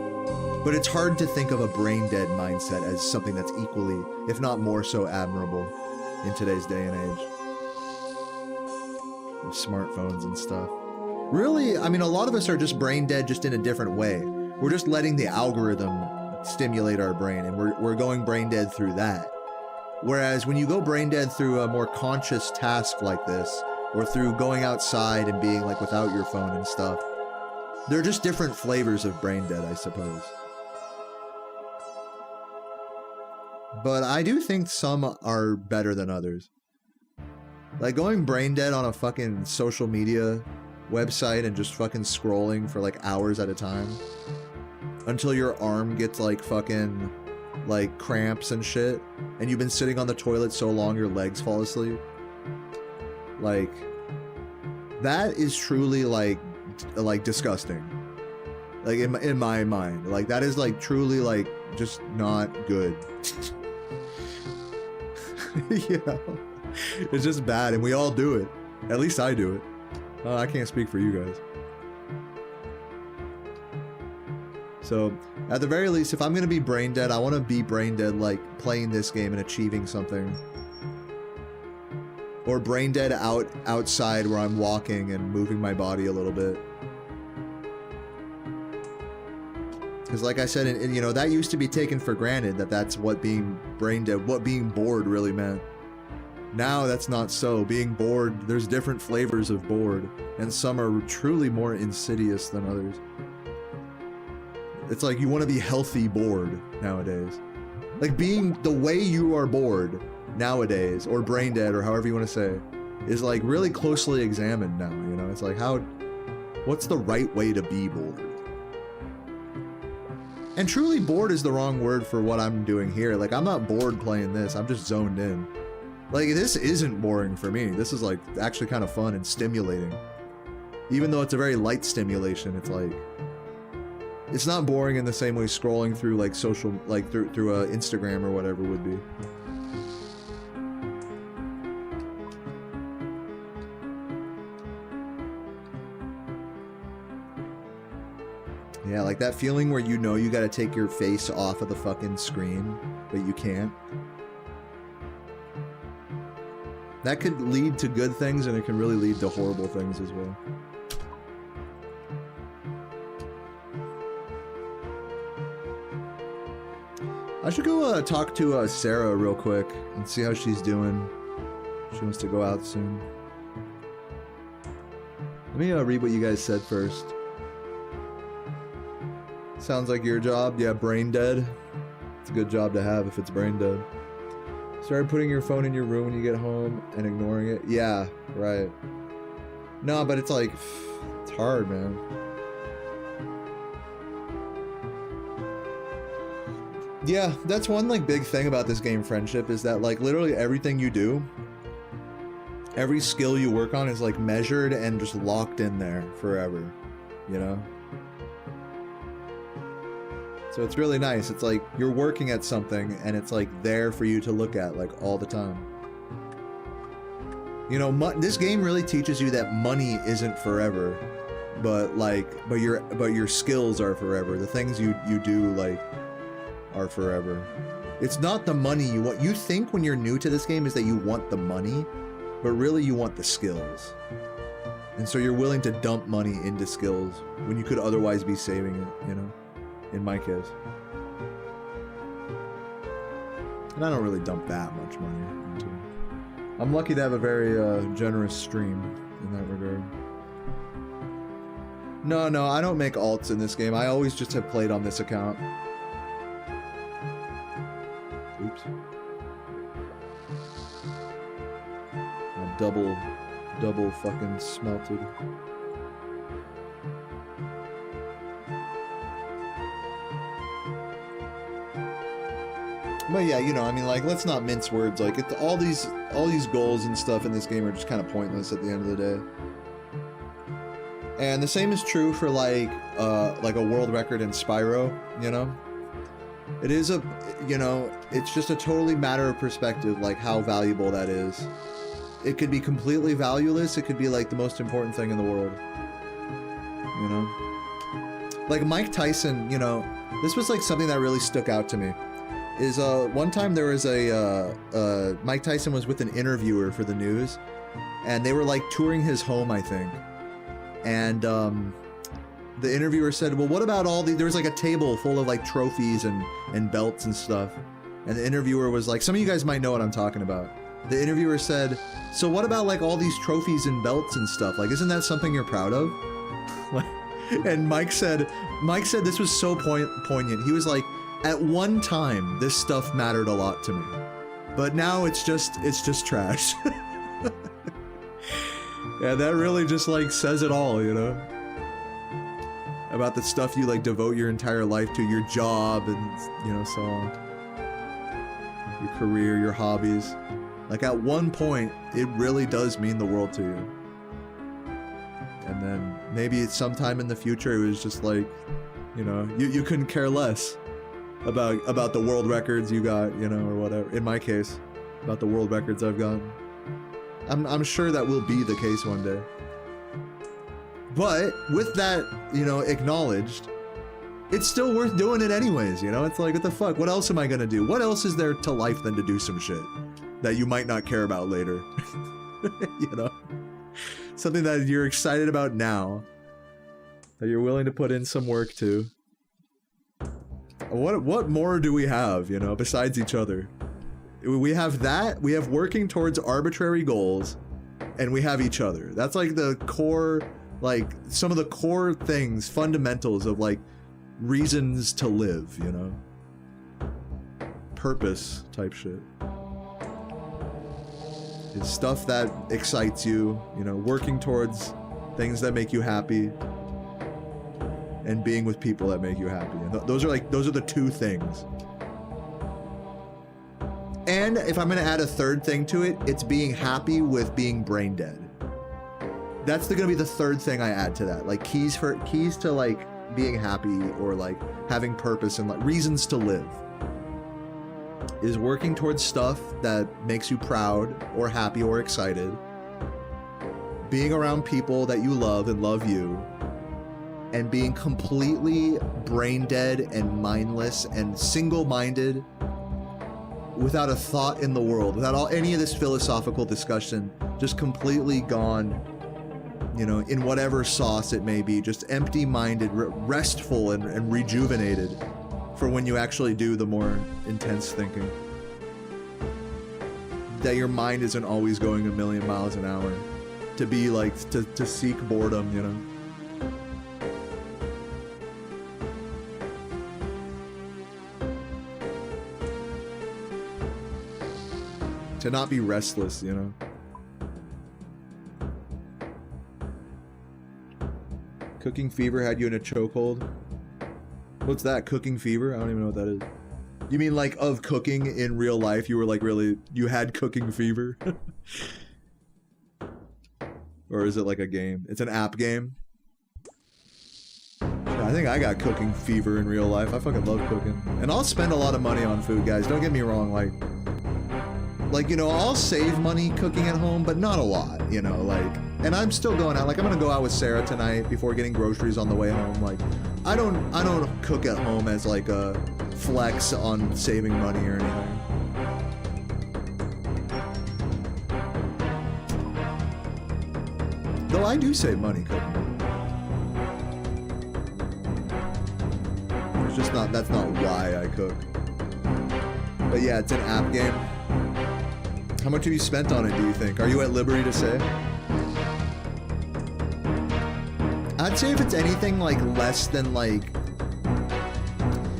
but it's hard to think of a brain dead mindset as something that's equally, if not more so, admirable in today's day and age. With smartphones and stuff. Really, I mean, a lot of us are just brain dead, just in a different way. We're just letting the algorithm stimulate our brain, and we're going brain dead through that. Whereas when you go brain dead through a more conscious task like this, or through going outside and being like without your phone and stuff. They're just different flavors of brain dead, I suppose. But I do think some are better than others. Like going brain dead on a fucking social media website and just fucking scrolling for like hours at a time until your arm gets like fucking like cramps and shit, and you've been sitting on the toilet so long your legs fall asleep. Like that is truly like disgusting. Like in my mind, like that is like truly like just not good. You know, it's just bad, and we all do it. At least I do it. I can't speak for you guys. So, at the very least, if I'm gonna be brain dead, I want to be brain dead like playing this game and achieving something. Or brain dead outside where I'm walking and moving my body a little bit. Because like I said, and you know, that used to be taken for granted that that's what being brain dead, what being bored really meant. Now that's not so. Being bored, there's different flavors of bored, and some are truly more insidious than others. It's like you want to be healthy bored nowadays. Like being the way you are bored nowadays, or brain dead, or however you want to say, is like really closely examined now, you know? It's like what's the right way to be bored? And truly bored is the wrong word for what I'm doing here. Like I'm not bored playing this, I'm just zoned in. Like this isn't boring for me. This is like actually kind of fun and stimulating. Even though it's a very light stimulation, it's like, it's not boring in the same way scrolling through like social, like through Instagram or whatever would be. Yeah, like that feeling where you know you gotta take your face off of the fucking screen, but you can't. That could lead to good things, and it can really lead to horrible things as well. I should go talk to Sarah real quick and see how she's doing. She wants to go out soon. Let me read what you guys said first. Sounds like your job. Yeah, brain dead. It's a good job to have if it's brain dead. Start putting your phone in your room when you get home and ignoring it. Yeah, right. No, but it's like, it's hard, man. Yeah, that's one like big thing about this game, Friendship, is that like literally everything you do, every skill you work on is like measured and just locked in there forever, you know? So it's really nice. It's like you're working at something and it's like there for you to look at like all the time. You know, this game really teaches you that money isn't forever, but your skills are forever. The things you do like are forever. It's not the money you want. You think when you're new to this game is that you want the money, but really you want the skills. And so you're willing to dump money into skills when you could otherwise be saving it, you know? In my case. And I don't really dump that much money into it. I'm lucky to have a very generous stream in that regard. No, I don't make alts in this game. I always just have played on this account. Oops. Double fucking smelted. But yeah, you know, I mean, like, let's not mince words. Like, all these goals and stuff in this game are just kind of pointless at the end of the day. And the same is true for like a world record in Spyro. You know, it is it's just a totally matter of perspective, like how valuable that is. It could be completely valueless. It could be like the most important thing in the world. You know, like Mike Tyson. You know, this was like something that really stuck out to me. Is one time there was Mike Tyson was with an interviewer for the news, and they were like touring his home, I think. And the interviewer said, well, what about all there was like a table full of like trophies and belts and stuff. And the interviewer was like, some of you guys might know what I'm talking about. the interviewer said, so what about like all these trophies and belts and stuff? Like, isn't that something you're proud of? And Mike said this was so poignant. He was like, at one time, this stuff mattered a lot to me, but now it's just trash. Yeah, that really just like says it all, you know? About the stuff you like devote your entire life to, your job and, you know, so on. Your career, your hobbies. Like at one point, it really does mean the world to you. And then maybe sometime in the future, it was just like, you know, you couldn't care less about the world records you got, you know, or whatever. In my case, about the world records I've gotten. I'm sure that will be the case one day. But with that, you know, acknowledged, it's still worth doing it anyways, you know? It's like, what the fuck? What else am I gonna do? What else is there to life than to do some shit that you might not care about later? You know? Something that you're excited about now, that you're willing to put in some work to. What more do we have, you know, besides each other? We have that, we have working towards arbitrary goals, and we have each other. That's like the core, like some of the core things, fundamentals of like reasons to live, you know? Purpose type shit. It's stuff that excites you, you know, working towards things that make you happy, and being with people that make you happy. And those are the two things. And if I'm gonna add a third thing to it, it's being happy with being brain dead. That's gonna be the third thing I add to that. Like keys to like being happy or like having purpose and like reasons to live. Is working towards stuff that makes you proud or happy or excited. Being around people that you love and love you. And being completely brain dead and mindless and single-minded, without a thought in the world, without any of this philosophical discussion, just completely gone, you know, in whatever sauce it may be, just empty-minded, restful and rejuvenated for when you actually do the more intense thinking. That your mind isn't always going a million miles an hour. To be like, to seek boredom, you know? To not be restless, you know? Cooking fever had you in a chokehold? What's that? Cooking fever? I don't even know what that is. You mean like of cooking in real life? You were like really, you had cooking fever? Or is it like a game? It's an app game? I think I got cooking fever in real life. I fucking love cooking. And I'll spend a lot of money on food, guys. Don't get me wrong, like, you know, I'll save money cooking at home, but not a lot, you know, like, and I'm still going out, like, I'm gonna go out with Sarah tonight before getting groceries on the way home. Like, I don't cook at home as like a flex on saving money or anything. Though I do save money cooking. It's just not, that's not why I cook. But yeah, it's an app game. How much have you spent on it, do you think? Are you at liberty to say? I'd say if it's anything like less than like...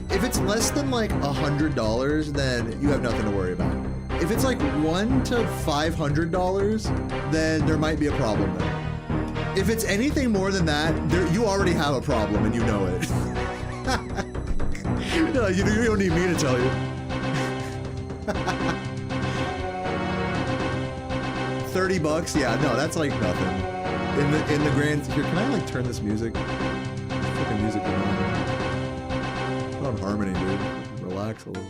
If it's less than like $100, then you have nothing to worry about. If it's like $100 to $500, then there might be a problem there. If it's anything more than that, you already have a problem and you know it. No, you don't need me to tell you. 30 bucks? Yeah, no, that's like nothing. In the grand... Here, can I like turn this music? Fucking music around. Put on harmony, dude. Relax a little.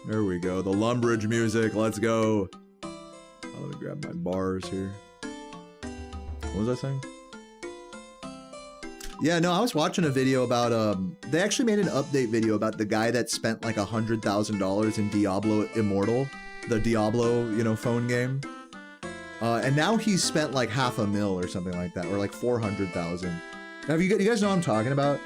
There we go. The Lumbridge music. Let's go. Oh, let me grab my bars here. What was I saying? Yeah, no, I was watching a video about, they actually made an update video about the guy that spent like $100,000 in Diablo Immortal, the Diablo, you know, phone game. And now he's spent like $500,000 or something like that, or like 400,000. Now, you guys know what I'm talking about?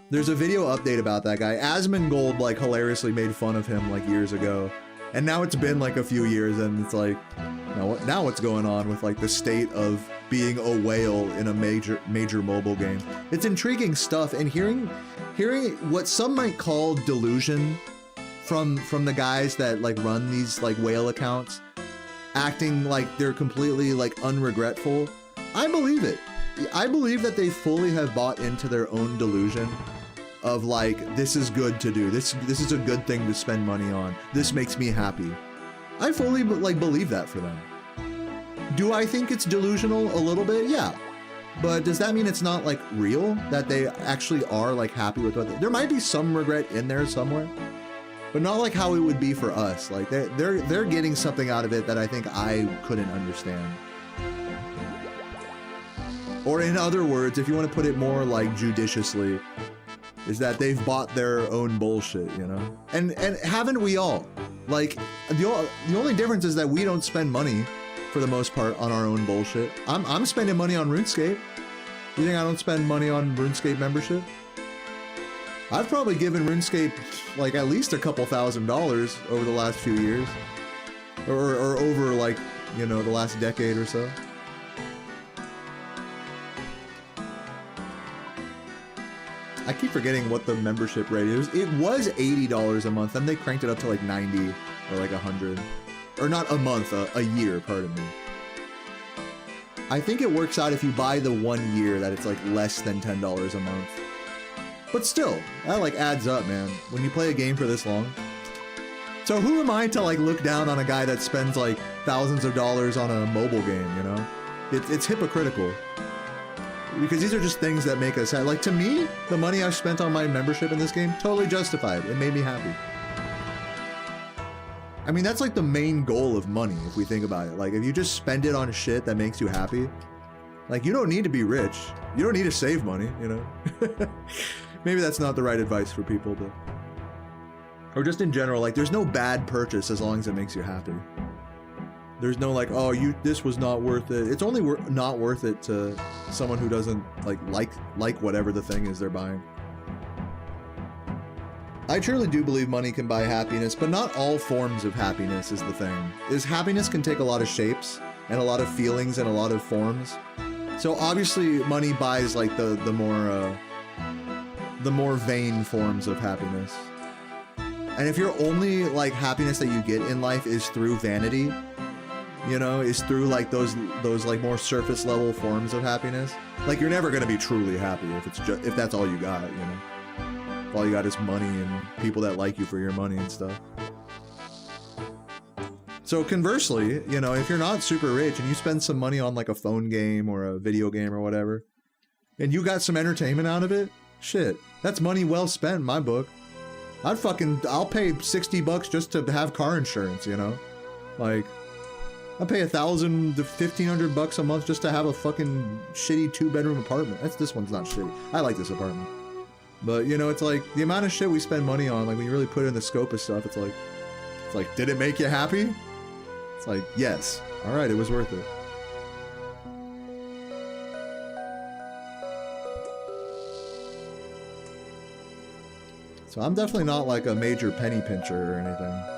There's a video update about that guy. Asmongold like hilariously made fun of him like years ago. And now it's been like a few years, and it's like, now what's going on with like the state of being a whale in a major mobile game? It's intriguing stuff, and hearing what some might call delusion from the guys that like run these like whale accounts, acting like they're completely like unregretful. I believe it. I believe that they fully have bought into their own delusion of like, this is good to do. This is a good thing to spend money on. This makes me happy. I fully like believe that for them. Do I think it's delusional a little bit? Yeah. But does that mean it's not like real? That they actually are like happy with what there might be some regret in there somewhere, but not like how it would be for us. Like they're getting something out of it that I think I couldn't understand. Or in other words, if you want to put it more like judiciously, is that they've bought their own bullshit, you know? And haven't we all? Like, the only difference is that we don't spend money, for the most part, on our own bullshit. I'm spending money on RuneScape. You think I don't spend money on RuneScape membership? I've probably given RuneScape, like, at least a couple $1,000s over the last few years. Or over, like, you know, the last decade or so. I keep forgetting what the membership rate is. It was $80 a month, and they cranked it up to like 90 or like 100. Or not a month, a year, pardon me. I think it works out if you buy the 1 year that it's like less than $10 a month. But still, that like adds up, man, when you play a game for this long. So who am I to like look down on a guy that spends like thousands of dollars on a mobile game, you know? It's hypocritical. Because these are just things that make us happy. Like, to me, the money I've spent on my membership in this game, totally justified. It made me happy. I mean, that's like the main goal of money, if we think about it. Like, if you just spend it on shit that makes you happy, like, you don't need to be rich. You don't need to save money, you know? Maybe that's not the right advice for people to... Or just in general, like, there's no bad purchase as long as it makes you happy. There's no like, oh, this was not worth it. It's only not worth it to someone who doesn't like whatever the thing is they're buying. I truly do believe money can buy happiness, but not all forms of happiness is the thing. Happiness can take a lot of shapes and a lot of feelings and a lot of forms. So obviously money buys like the more vain forms of happiness. And if your only like happiness that you get in life is through vanity, you know, is through like those like more surface level forms of happiness, like you're never gonna be truly happy if that's all you got, you know. If all you got is money and people that like you for your money and stuff. So conversely, you know, if you're not super rich and you spend some money on like a phone game or a video game or whatever, and you got some entertainment out of it, shit, that's money well spent in my book. I'll pay $60 just to have car insurance, you know, like. I pay $1,000 to $1,500 a month just to have a fucking shitty 2-bedroom apartment. This one's not shitty. I like this apartment. But, you know, it's like, the amount of shit we spend money on, like, when you really put it in the scope of stuff, it's like, did it make you happy? It's like, yes. Alright, it was worth it. So I'm definitely not like a major penny pincher or anything.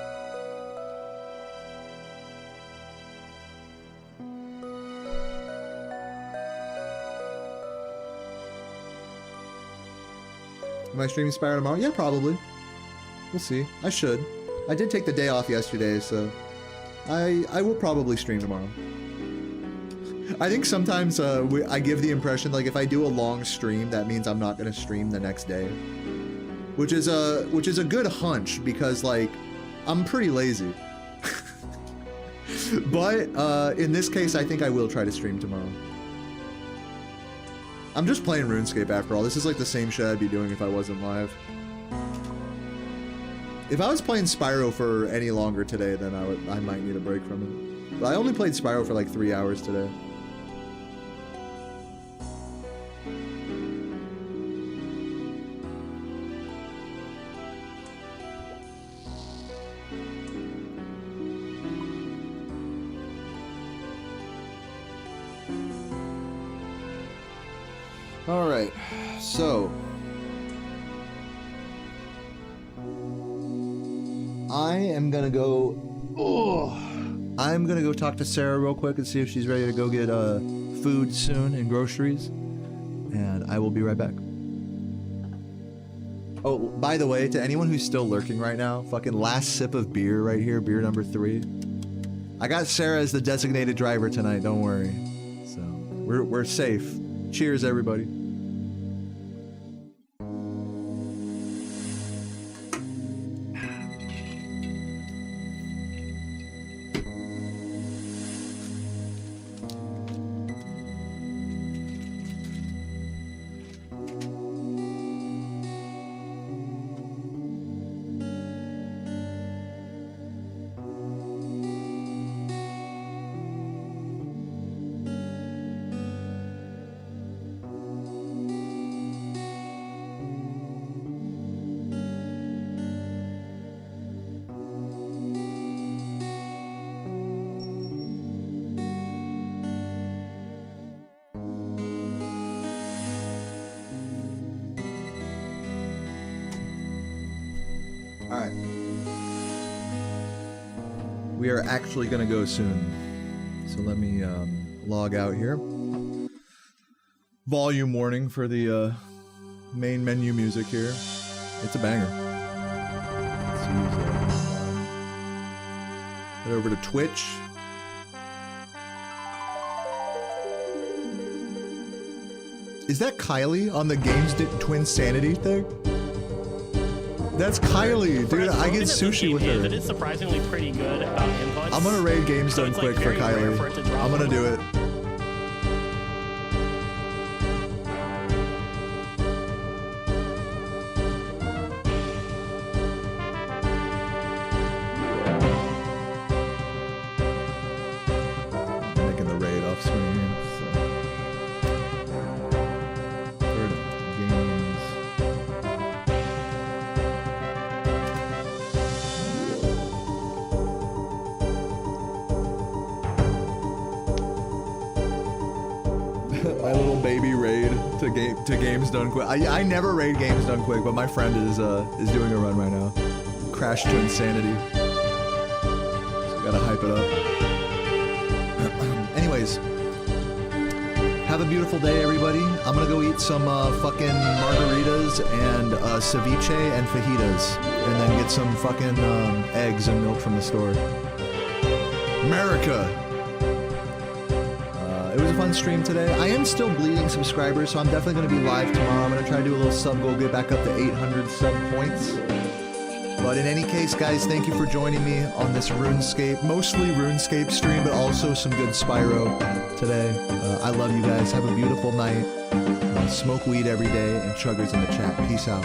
Am I streaming Spyro tomorrow? Yeah, probably. We'll see. I should. I did take the day off yesterday, so I will probably stream tomorrow. I think sometimes I give the impression like if I do a long stream, that means I'm not gonna stream the next day, which is a good hunch because like I'm pretty lazy. But in this case, I think I will try to stream tomorrow. I'm just playing RuneScape after all. This is like the same shit I'd be doing if I wasn't live. If I was playing Spyro for any longer today, then I might need a break from it. But I only played Spyro for like 3 hours today. Alright, so I am gonna go. I'm gonna go talk to Sarah real quick and see if she's ready to go get food soon and groceries, and I will be right back. Oh, by the way, to anyone who's still lurking right now, fucking last sip of beer right here, beer number 3. I got Sarah as the designated driver tonight. Don't worry. So we're safe. Cheers, everybody. Alright. We are actually gonna go soon. So let me log out here. Volume warning for the main menu music here. It's a banger. Let's use head over to Twitch. Is that Kylie on the Games Twin Sanity thing? That's Kylie, dude. I get sushi with her. It is surprisingly pretty good about inputs. I'm gonna raid Games Done Quick for Kylie. I'm gonna do it. Making the raid off screen. My little baby raid to Games Done Quick. I never raid Games Done Quick, but my friend is doing a run right now. Crash to Insanity. So gotta hype it up. Anyways, have a beautiful day, everybody. I'm gonna go eat some fucking margaritas and ceviche and fajitas, and then get some fucking eggs and milk from the store. America. It was a fun stream today. I am still bleeding subscribers, so I'm definitely going to be live tomorrow. I'm going to try to do a little sub goal, get back up to 800 sub points. But in any case, guys, thank you for joining me on this RuneScape, mostly RuneScape stream, but also some good Spyro today. I love you guys. Have a beautiful night. Smoke weed every day, and chuggers in the chat. Peace out.